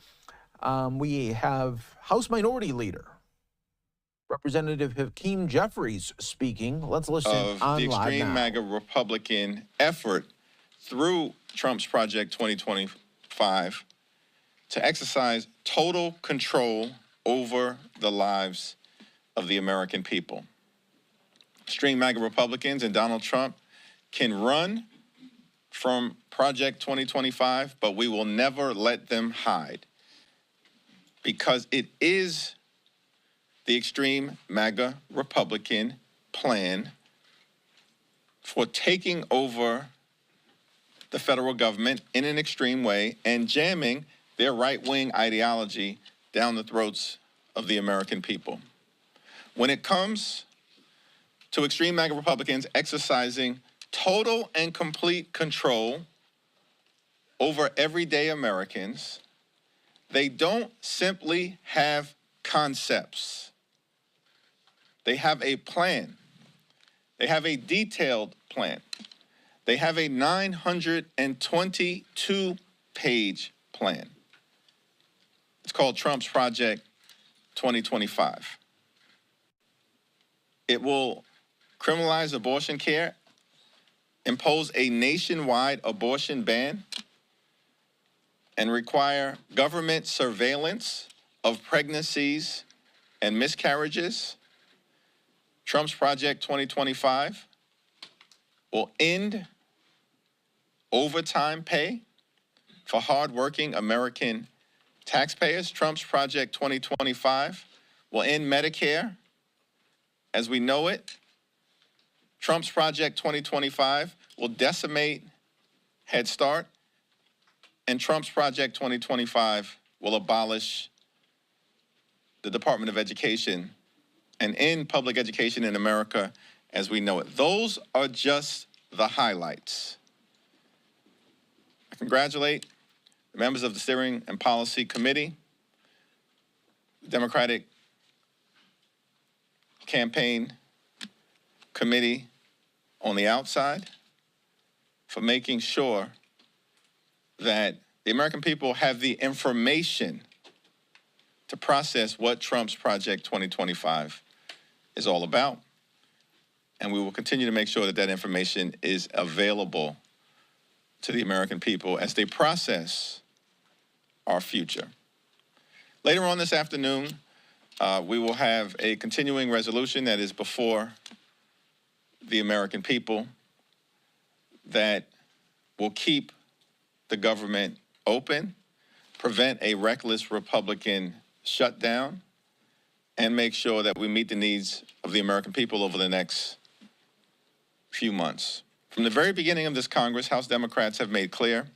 we have House Minority Leader Representative Hakeem Jeffries speaking. Let's listen of on the Live extreme Now. MAGA Republican effort through Trump's Project 2025 to exercise total control over the lives of the American people. Extreme MAGA Republicans and Donald Trump can run from Project 2025, but we will never let them hide, because it is the extreme MAGA Republican plan for taking over the federal government in an extreme way and jamming their right-wing ideology down the throats of the American people. When it comes to extreme MAGA Republicans exercising total and complete control over everyday Americans, they don't simply have concepts. They have a plan. They have a detailed plan. They have a 922-page plan. It's called Trump's Project 2025. It will criminalize abortion care, impose a nationwide abortion ban, and require government surveillance of pregnancies and miscarriages. Trump's Project 2025 will end overtime pay for hardworking American taxpayers. Trump's Project 2025 will end Medicare as we know it. Trump's Project 2025 will decimate Head Start. And Trump's Project 2025 will abolish the Department of Education and end public education in America as we know it. Those are just the highlights. I congratulate the members of the Steering and Policy Committee, the Democratic Campaign Committee on the outside for making sure that the American people have the information to process what Trump's Project 2025 is all about. And we will continue to make sure that that information is available to the American people as they process our future. Later on this afternoon, we will have a continuing resolution that is before the American people that will keep the government open, prevent a reckless Republican shutdown, and make sure that we meet the needs of the American people over the next few months. From the very beginning of this Congress, House Democrats have made clear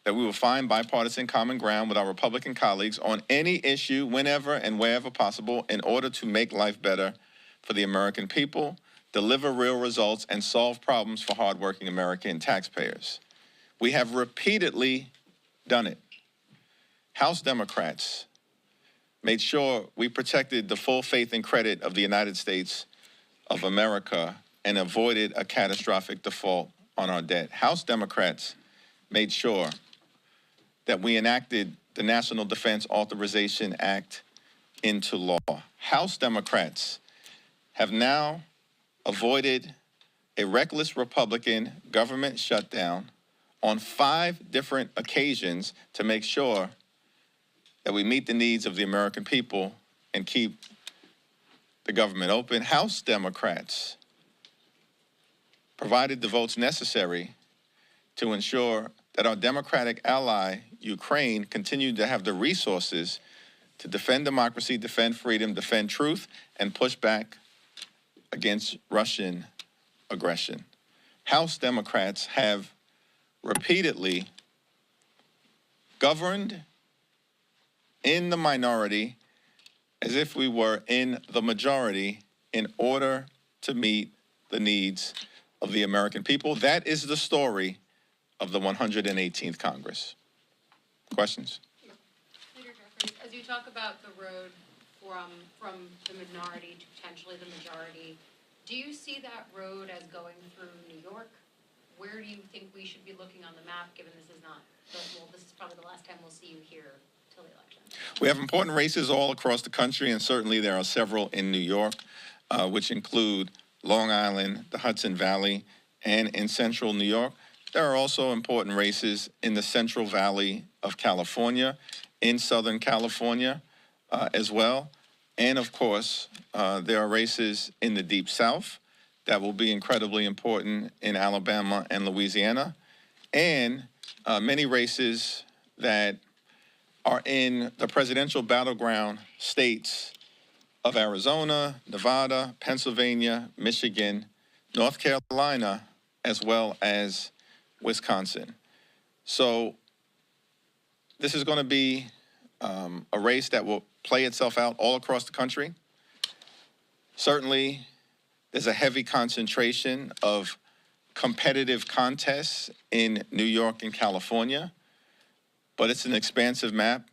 that we will find bipartisan common ground with our Republican colleagues on any issue, whenever and wherever possible, in order to make life better for the American people, deliver real results, and solve problems for hardworking American taxpayers. We have repeatedly done it. House Democrats made sure we protected the full faith and credit of the United States of America and avoided a catastrophic default on our debt. House Democrats made sure that we enacted the National Defense Authorization Act into law. House Democrats have now avoided a reckless Republican government shutdown on 5 different occasions to make sure that we meet the needs of the American people and keep the government open. House Democrats provided the votes necessary to ensure that our democratic ally, Ukraine, continued to have the resources to defend democracy, defend freedom, defend truth, and push back against Russian aggression. House Democrats have repeatedly governed in the minority as if we were in the majority in order to meet the needs of the American people. That is the story of the 118th Congress. Questions? Leader Jeffries, as you talk about the road from the minority to potentially the majority, do you see that road as going through New York? Where do you think we should be looking on the map, given this is not, well, this is probably the last time we'll see you here till the election? We have important races all across the country, and certainly there are several in New York, which include Long Island, the Hudson Valley, and in central New York. There are also important races in the Central Valley of California, in Southern California as well. And of course, there are races in the Deep South that will be incredibly important in Alabama and Louisiana, and many races that are in the presidential battleground states of Arizona, Nevada, Pennsylvania, Michigan, North Carolina, as well as Wisconsin. So this is going to be a race that will play itself out all across the country. Certainly, there's a heavy concentration of competitive contests in New York and California, but it's an expansive map,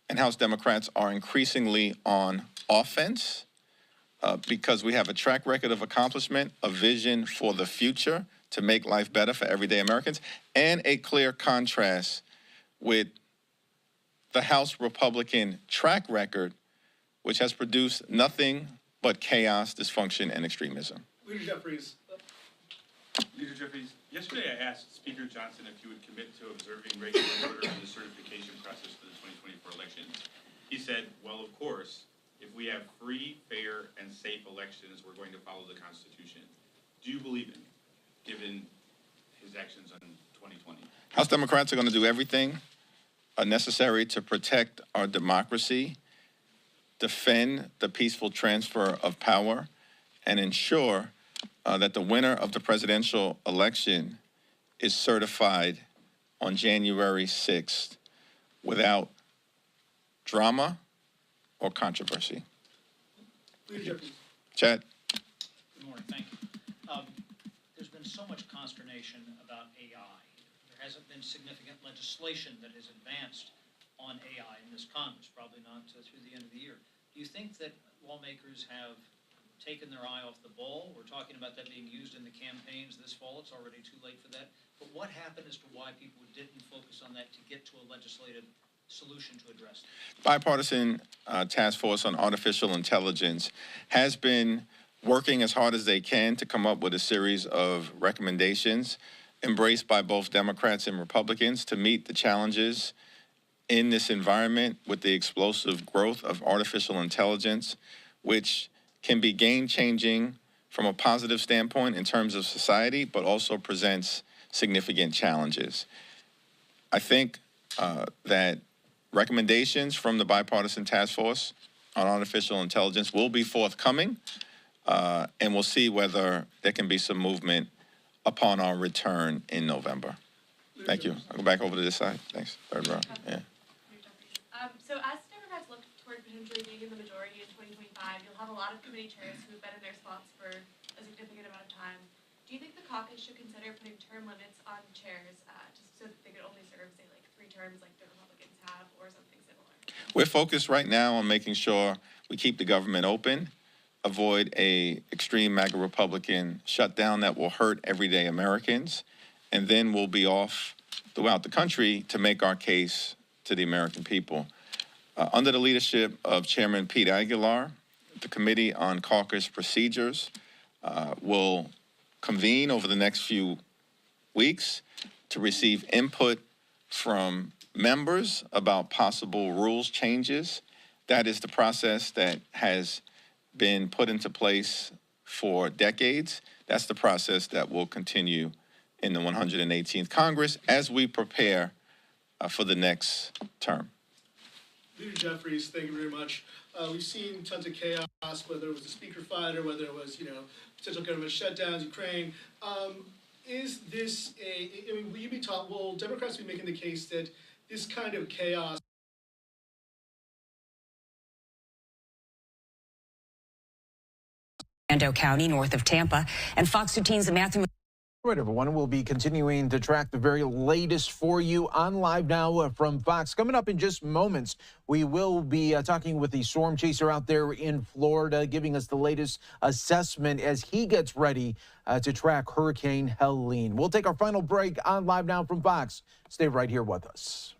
and House Democrats are increasingly on offense because we have a track record of accomplishment, a vision for the future to make life better for everyday Americans, and a clear contrast with the House Republican track record, which has produced nothing but chaos, dysfunction, and extremism. Leader Jeffries, yesterday I asked Speaker Johnson if he would commit to observing regular order in the certification process for the 2024 elections. He said, well, of course, if we have free, fair, and safe elections, we're going to follow the Constitution. Do you believe him, given his actions in 2020? House Democrats are going to do everything necessary to protect our democracy, defend the peaceful transfer of power, and ensure that the winner of the presidential election is certified on January 6th without drama or controversy. Chad. Good morning, thank you. There's been so much consternation about AI. There hasn't been significant legislation that has advanced on AI in this Congress, probably not through the end of the year. Do you think that lawmakers have taken their eye off the ball? We're talking about that being used in the campaigns this fall. It's already too late for that. But what happened as to why people didn't focus on that to get to a legislative solution to address it? Bipartisan task force on artificial intelligence has been working as hard as they can to come up with a series of recommendations embraced by both Democrats and Republicans to meet the challenges in this environment with the explosive growth of artificial intelligence, which can be game-changing from a positive standpoint in terms of society, but also presents significant challenges. I think that recommendations from the bipartisan task force on artificial intelligence will be forthcoming, and we'll see whether there can be some movement upon our return in November. Thank you. I'll go back over to this side. Thanks. Third row. Yeah. So as Democrats look toward potentially being in the majority in 2025, you'll have a lot of committee chairs who have been in their spots for a significant amount of time. Do you think the caucus should consider putting term limits on chairs just so that they could only serve, say, like 3 terms like the Republicans have, or something similar? We're focused right now on making sure we keep the government open, avoid a extreme MAGA Republican shutdown that will hurt everyday Americans, and then we'll be off throughout the country to make our case to the American people. Under the leadership of Chairman Pete Aguilar, the Committee on Caucus Procedures will convene over the next few weeks to receive input from members about possible rules changes. That is the process that has been put into place for decades. That's the process that will continue in the 118th Congress as we prepare for the next term. Leader Jeffries, thank you very much. We've seen tons of chaos, whether it was the speaker fight or whether it was, potential government shutdowns, Ukraine. Is this will Democrats be making the case that this kind of chaos County, north of Tampa, and Fox 13's Matthew. All right, everyone, we'll be continuing to track the very latest for you on Live Now from Fox. Coming up in just moments, we will be talking with the storm chaser out there in Florida, giving us the latest assessment as he gets ready to track Hurricane Helene. We'll take our final break on Live Now from Fox. Stay right here with us.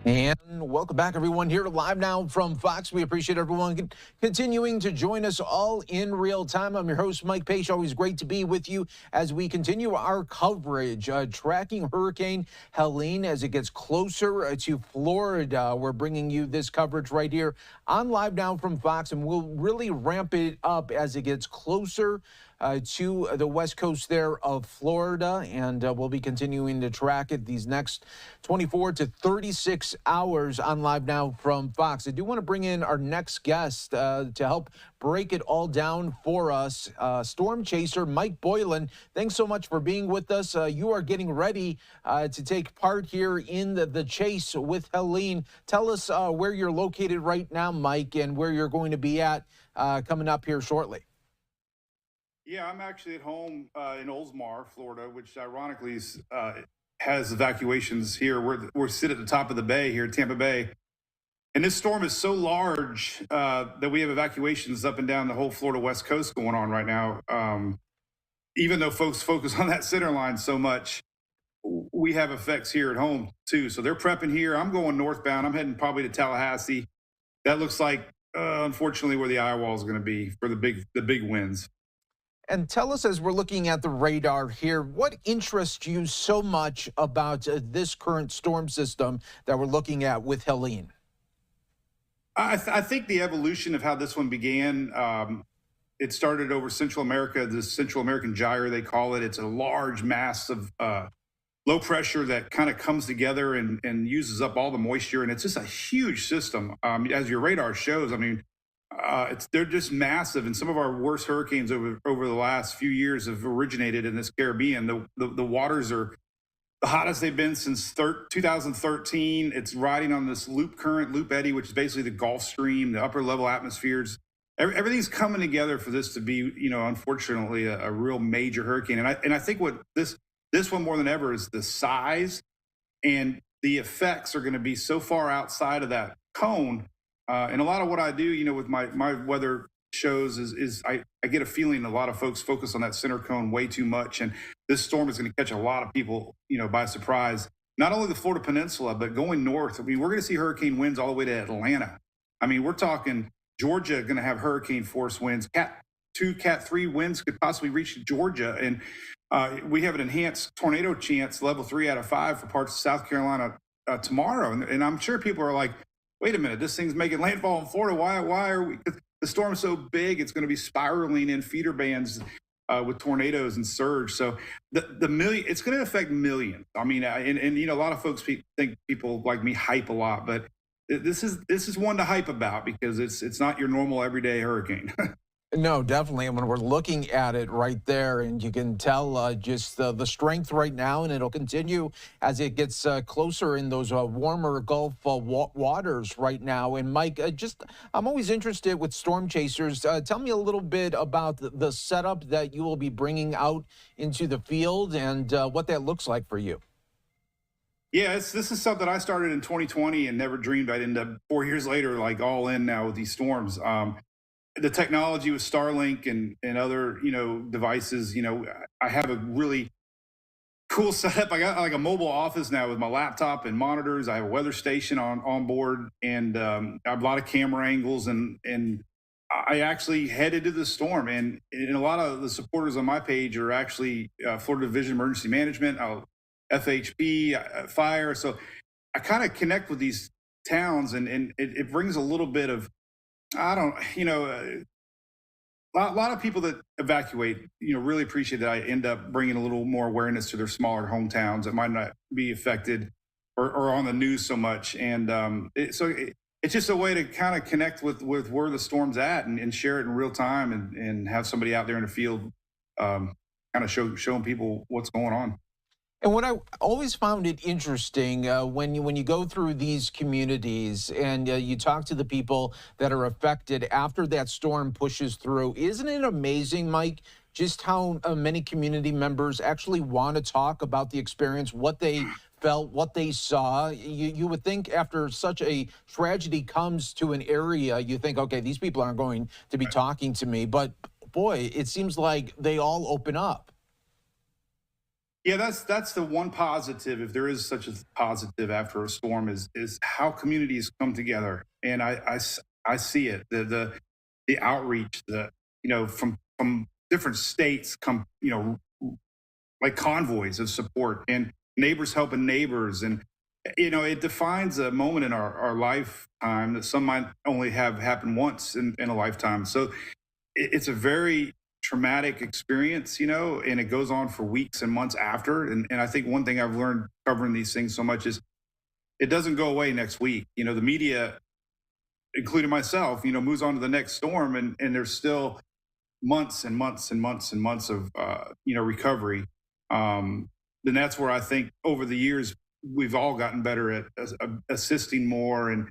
And welcome back, everyone, here to Live Now from Fox. We appreciate everyone continuing to join us all in real time. I'm your host, Mike Page. Always great to be with you as we continue our coverage, tracking Hurricane Helene as it gets closer to Florida. We're bringing you this coverage right here on Live Now from Fox, and we'll really ramp it up as it gets closer to the west coast there of Florida, and we'll be continuing to track it these next 24 to 36 hours on Live Now from Fox. I do want to bring in our next guest to help break it all down for us, storm chaser Mike Boylan. Thanks so much for being with us. You are getting ready to take part here in the chase with Helene. Tell us where you're located right now, Mike, and where you're going to be at coming up here shortly. Yeah, I'm actually at home in Oldsmar, Florida, which ironically has evacuations here. We're sit at the top of the bay here, Tampa Bay. And this storm is so large that we have evacuations up and down the whole Florida West Coast going on right now. Even though folks focus on that center line so much, we have effects here at home too. So they're prepping here. I'm going northbound. I'm heading probably to Tallahassee. That looks like, unfortunately, where the eye wall is going to be for the big winds. And tell us, as we're looking at the radar here, what interests you so much about this current storm system that we're looking at with Helene? I think the evolution of how this one began, it started over Central America, the Central American gyre, they call it. It's a large mass of low pressure that kind of comes together and uses up all the moisture. And it's just a huge system. As your radar shows, I mean, they're just massive, and some of our worst hurricanes over the last few years have originated in this Caribbean. The waters are the hottest they've been since 2013. It's riding on this loop current, loop eddy, which is basically the Gulf Stream, the upper level atmospheres. Everything's coming together for this to be, unfortunately, a real major hurricane. And I think what this one more than ever is the size, and the effects are going to be so far outside of that cone. And a lot of what I do, with my weather shows is I get a feeling a lot of folks focus on that center cone way too much. And this storm is going to catch a lot of people, by surprise. Not only the Florida Peninsula, but going north. I mean, we're going to see hurricane winds all the way to Atlanta. I mean, we're talking Georgia going to have hurricane force winds. Cat 2, Cat 3 winds could possibly reach Georgia. And we have an enhanced tornado chance, level 3 out of 5 for parts of South Carolina tomorrow. And I'm sure people are like, wait a minute, this thing's making landfall in Florida. Why are we? The storm's so big, it's going to be spiraling in feeder bands with tornadoes and surge. So it's going to affect millions. I mean, and a lot of folks think people like me hype a lot, but this is one to hype about because it's not your normal everyday hurricane. No, definitely. And when we're looking at it right there, and you can tell just the strength right now, and it'll continue as it gets closer in those warmer Gulf waters right now. And Mike, I'm always interested with storm chasers. Tell me a little bit about the setup that you will be bringing out into the field and what that looks like for you. Yeah, this is something I started in 2020 and never dreamed I'd end up 4 years later, like all in now with these storms. The technology with Starlink and other, devices, I have a really cool setup. I got like a mobile office now with my laptop and monitors. I have a weather station on board, and I have a lot of camera angles, and I actually headed to the storm. And a lot of the supporters on my page are actually Florida Division of Emergency Management, FHP, fire. So I kind of connect with these towns, and it brings a little bit of, a lot of people that evacuate, really appreciate that I end up bringing a little more awareness to their smaller hometowns that might not be affected or on the news so much. And it's just a way to kind of connect with where the storm's at and share it in real time and have somebody out there in the field kind of showing people what's going on. And what I always found it interesting when you go through these communities and you talk to the people that are affected after that storm pushes through, isn't it amazing, Mike, just how many community members actually want to talk about the experience, what they felt, what they saw? You would think after such a tragedy comes to an area, you think, okay, these people aren't going to be talking to me. But boy, it seems like they all open up. Yeah, that's the one positive, if there is such a positive after a storm, is how communities come together, and I see it, the outreach, from different states come, like convoys of support and neighbors helping neighbors, and it defines a moment in our lifetime that some might only have happen once in a lifetime. So it's a very traumatic experience, and it goes on for weeks and months after. And I think one thing I've learned covering these things so much is it doesn't go away next week. The media, including myself, moves on to the next storm, and there's still months and months and months and months of recovery. Then that's where I think over the years we've all gotten better at assisting more and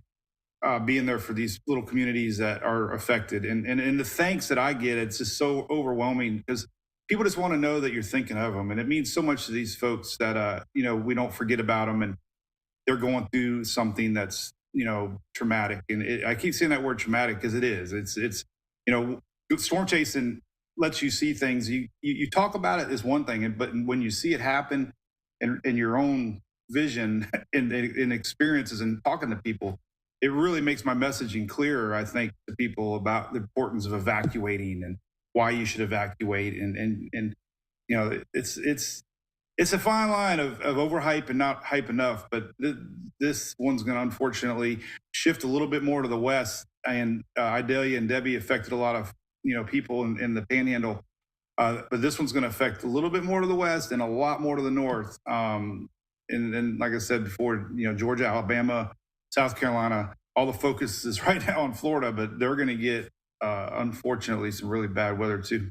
being there for these little communities that are affected. And the thanks that I get, it's just so overwhelming because people just want to know that you're thinking of them. And it means so much to these folks that, we don't forget about them, and they're going through something that's, traumatic. And I keep saying that word traumatic because it is. It's storm chasing lets you see things. You talk about it is one thing, but when you see it happen in your own vision and experiences and talking to people, it really makes my messaging clearer, I think, to people about the importance of evacuating and why you should evacuate. And it's a fine line of overhype and not hype enough. But this one's going to unfortunately shift a little bit more to the west. And Idalia and Debbie affected a lot of people in the Panhandle. But this one's going to affect a little bit more to the west and a lot more to the north. And then, like I said before, Georgia, Alabama, South Carolina, all the focus is right now on Florida, but they're going to get, unfortunately, some really bad weather too.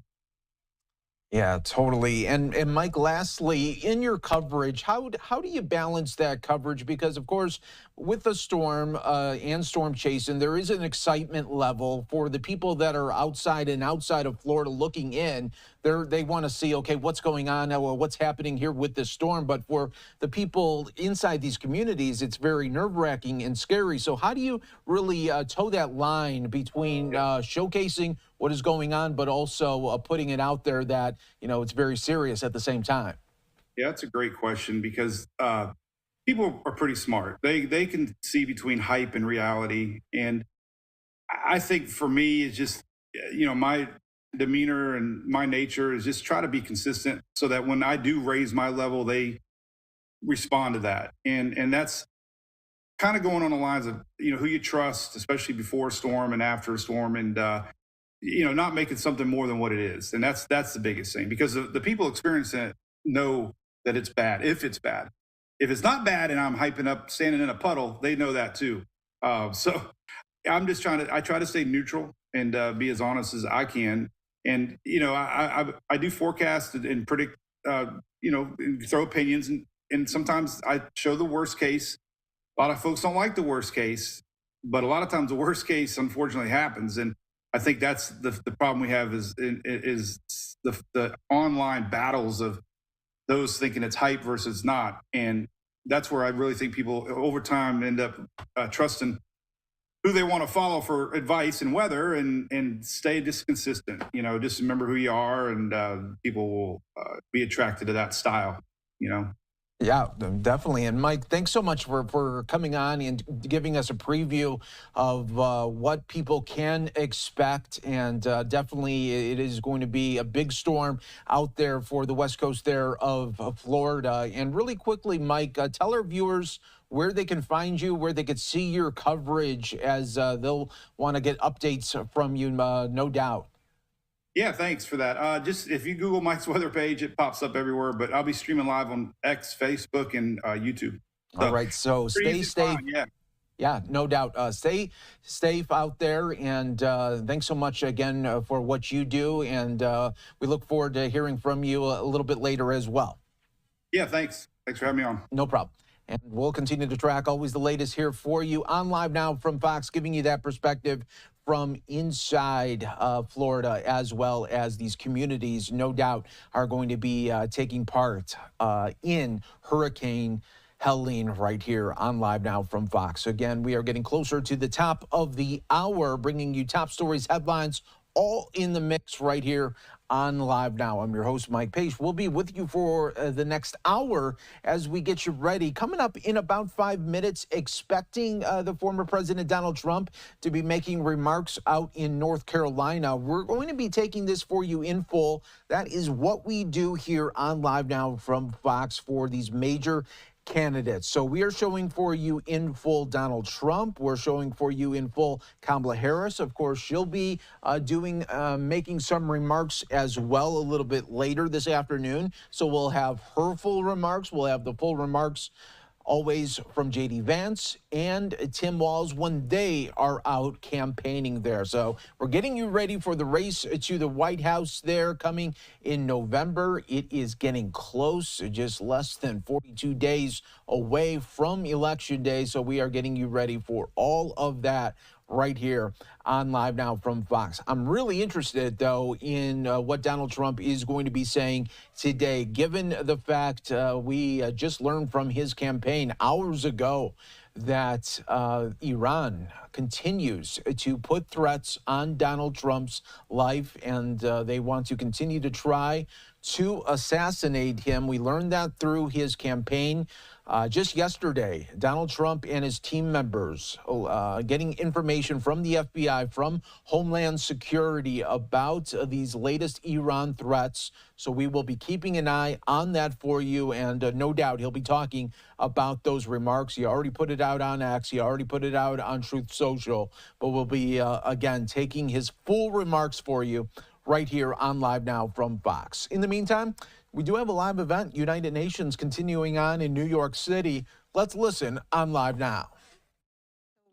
Yeah, totally. And Mike, lastly, in your coverage, how do you balance that coverage? Because, of course, with the storm and storm chasing, there is an excitement level for the people that are outside of Florida looking in. They want to see, okay, what's going on now, or what's happening here with this storm. But for the people inside these communities, it's very nerve-wracking and scary. So how do you really toe that line between showcasing what is going on, but also putting it out there that, it's very serious at the same time? Yeah, that's a great question because people are pretty smart. They can see between hype and reality. And I think for me, it's just, my demeanor and my nature is just try to be consistent so that when I do raise my level, they respond to that. And that's kind of going on the lines of, who you trust, especially before a storm and after a storm, and, not making something more than what it is. And that's the biggest thing, because the people experiencing it know that it's bad. If it's bad, if it's not bad and I'm hyping up standing in a puddle, they know that too. So I'm just I try to stay neutral and be as honest as I can. And, I do forecast and predict, throw opinions, and sometimes I show the worst case. A lot of folks don't like the worst case, but a lot of times the worst case unfortunately happens. And I think that's the problem we have is the online battles of those thinking it's hype versus not. And that's where I really think people over time end up trusting who they want to follow for advice and weather, and stay just consistent. Just remember who you are, and people will be attracted to that style. Yeah, definitely. And Mike, thanks so much for coming on and giving us a preview of what people can expect. And definitely it is going to be a big storm out there for the west coast there of Florida. And really quickly, Mike, tell our viewers where they can find you, where they could see your coverage, as they'll want to get updates from you, no doubt. Yeah, thanks for that. Just if you Google Mike's weather page, it pops up everywhere. But I'll be streaming live on X, Facebook, and YouTube. All right, so stay safe. Yeah, no doubt. Stay safe out there, and thanks so much again for what you do. And we look forward to hearing from you a little bit later as well. Yeah, thanks. Thanks for having me on. No problem. And we'll continue to track always the latest here for you on Live Now from Fox, giving you that perspective from inside Florida, as well as these communities, no doubt, are going to be taking part in Hurricane Helene right here on Live Now from Fox. Again, we are getting closer to the top of the hour, bringing you top stories, headlines, all in the mix right here on Live Now. I'm your host, Mike Page. We'll be with you for the next hour as we get you ready. Coming up in about 5 minutes, expecting the former President Donald Trump to be making remarks out in North Carolina. We're going to be taking this for you in full. That is what we do here on Live Now from Fox for these major candidates. So we are showing for you in full Donald Trump. We're showing for you in full Kamala Harris. Of course, she'll be making some remarks as well a little bit later this afternoon. So we'll have her full remarks. We'll have the full remarks always from J.D. Vance and Tim Walz when they are out campaigning there. So we're getting you ready for the race to the White House there coming in November. It is getting close, just less than 42 days away from Election Day. So we are getting you ready for all of that right here on Live Now from Fox. I'm really interested, though, in what Donald Trump is going to be saying today, given the fact we just learned from his campaign hours ago that Iran continues to put threats on Donald Trump's life, and they want to continue to try to assassinate him. We learned that through his campaign. Just yesterday, Donald Trump and his team members getting information from the FBI, from Homeland Security about these latest Iran threats. So we will be keeping an eye on that for you. And no doubt he'll be talking about those remarks. He already put it out on X. He already put it out on Truth Social. But we'll be, again, taking his full remarks for you right here on Live Now from Fox. In the meantime, we do have a live event, United Nations, continuing on in New York City. Let's listen on Live Now.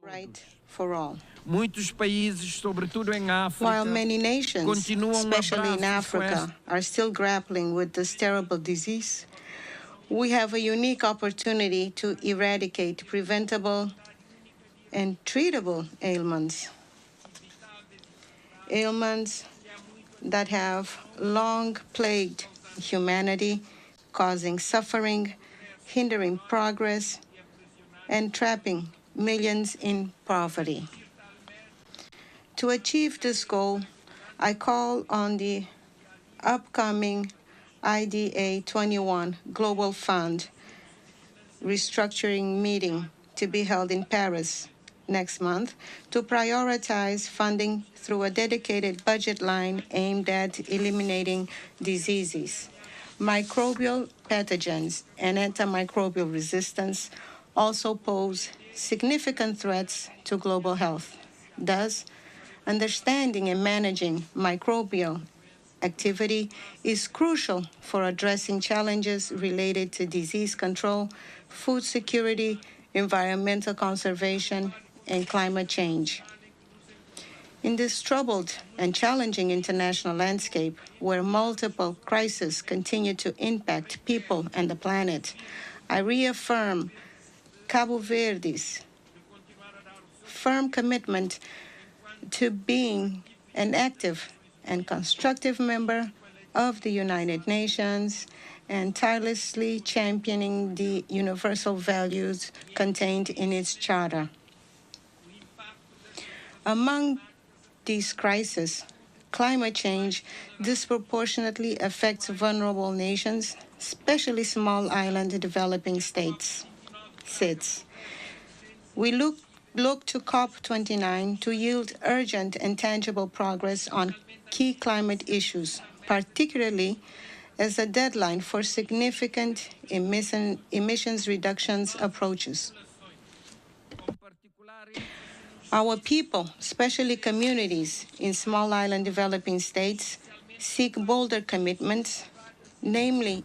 Right for all. Muitos países, sobretudo em África, while many nations, continuam especially in abraços Africa, are still grappling with this terrible disease, we have a unique opportunity to eradicate preventable and treatable ailments. Ailments that have long plagued humanity, causing suffering, hindering progress, and trapping millions in poverty. To achieve this goal, I call on the upcoming IDA 21 Global Fund restructuring meeting to be held in Paris next month to prioritize funding through a dedicated budget line aimed at eliminating diseases. Microbial pathogens and antimicrobial resistance also pose significant threats to global health. Thus, understanding and managing microbial activity is crucial for addressing challenges related to disease control, food security, environmental conservation, and climate change. In this troubled and challenging international landscape, where multiple crises continue to impact people and the planet, I reaffirm Cabo Verde's firm commitment to being an active and constructive member of the United Nations and tirelessly championing the universal values contained in its charter. Among these crises, climate change disproportionately affects vulnerable nations, especially small island developing states. We look to COP29 to yield urgent and tangible progress on key climate issues, particularly as a deadline for significant emissions reductions approaches. Our people, especially communities in small island developing states, seek bolder commitments, namely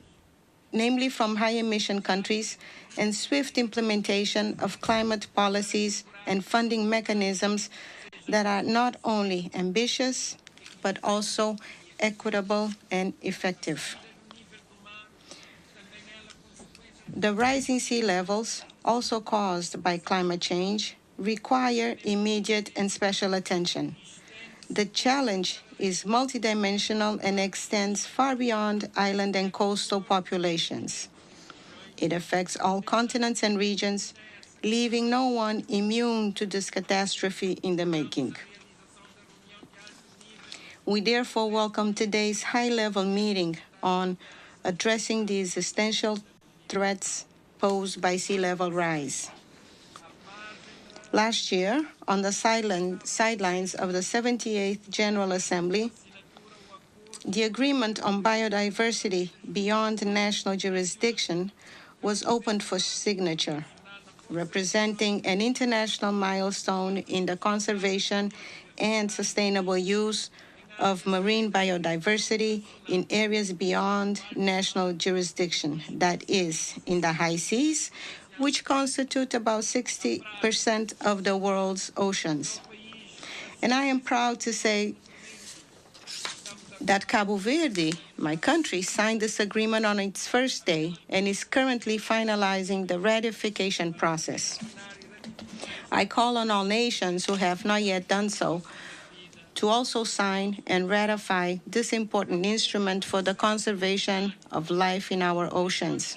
from high-emission countries, and swift implementation of climate policies and funding mechanisms that are not only ambitious, but also equitable and effective. The rising sea levels, also caused by climate change, require immediate and special attention. The challenge is multidimensional and extends far beyond island and coastal populations. It affects all continents and regions, leaving no one immune to this catastrophe in the making. We therefore welcome today's high-level meeting on addressing the existential threats posed by sea level rise. Last year, on the sidelines of the 78th General Assembly, the agreement on biodiversity beyond national jurisdiction was opened for signature, representing an international milestone in the conservation and sustainable use of marine biodiversity in areas beyond national jurisdiction, that is, in the high seas, which constitute about 60% of the world's oceans. And I am proud to say that Cabo Verde, my country, signed this agreement on its first day and is currently finalizing the ratification process. I call on all nations who have not yet done so to also sign and ratify this important instrument for the conservation of life in our oceans.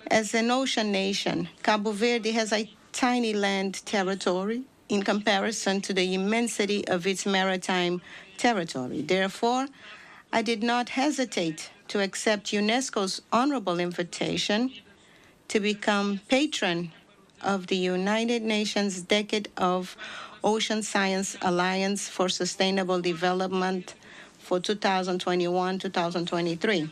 As an ocean nation, Cabo Verde has a tiny land territory in comparison to the immensity of its maritime territory. Therefore, I did not hesitate to accept UNESCO's honorable invitation to become patron of the United Nations Decade of Ocean Science Alliance for Sustainable Development for 2021-2023.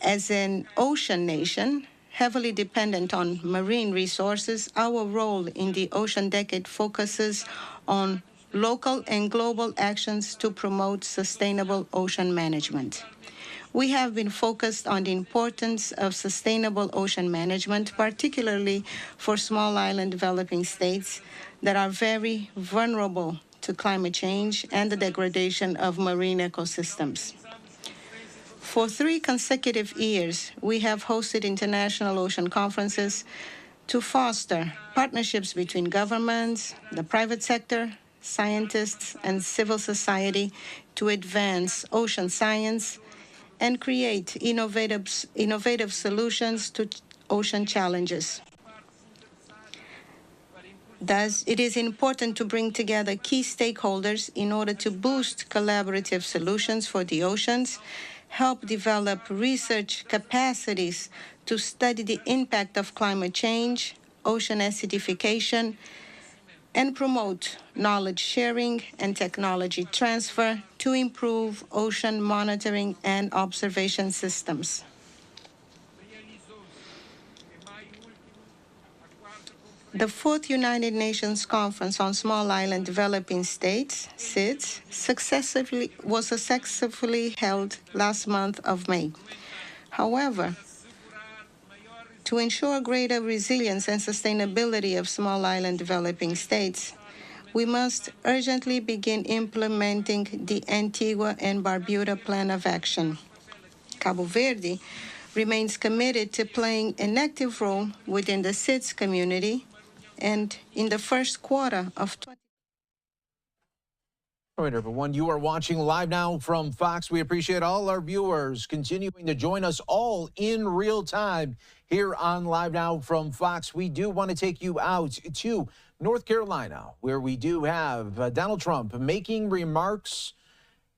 As an ocean nation, heavily dependent on marine resources, our role in the Ocean Decade focuses on local and global actions to promote sustainable ocean management. We have been focused on the importance of sustainable ocean management, particularly for small island developing states that are very vulnerable to climate change and the degradation of marine ecosystems. For 3 consecutive years, we have hosted international ocean conferences to foster partnerships between governments, the private sector, scientists, and civil society to advance ocean science and create innovative solutions to ocean challenges. Thus, it is important to bring together key stakeholders in order to boost collaborative solutions for the oceans, help develop research capacities to study the impact of climate change, ocean acidification, and promote knowledge sharing and technology transfer to improve ocean monitoring and observation systems. The 4th United Nations Conference on Small Island Developing States, SIDS, was successfully held last month of May. However, to ensure greater resilience and sustainability of small island developing states, we must urgently begin implementing the Antigua and Barbuda Plan of Action. Cabo Verde remains committed to playing an active role within the SIDS community, and in the first quarter of All right, everyone, you are watching Live Now from Fox. We appreciate all our viewers continuing to join us all in real time here on Live Now from Fox. We do want to take you out to North Carolina, where we do have Donald Trump making remarks.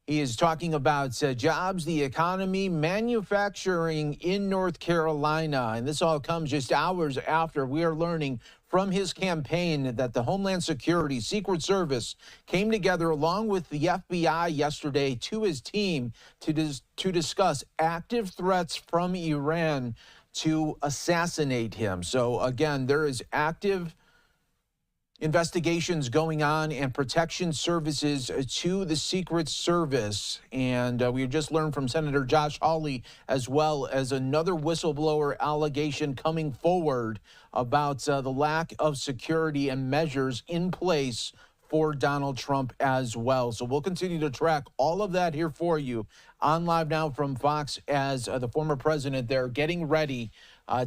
He is talking about jobs, the economy, manufacturing in North Carolina. And this all comes just hours after we are learning from his campaign that the Homeland Security Secret Service came together along with the FBI yesterday to his team to discuss active threats from Iran to assassinate him. So again, there is active investigations going on and protection services to the Secret Service. And we just learned from Senator Josh Hawley, as well as another whistleblower allegation coming forward about the lack of security and measures in place for Donald Trump as well. So we'll continue to track all of that here for you on Live Now from Fox as the former president there getting ready to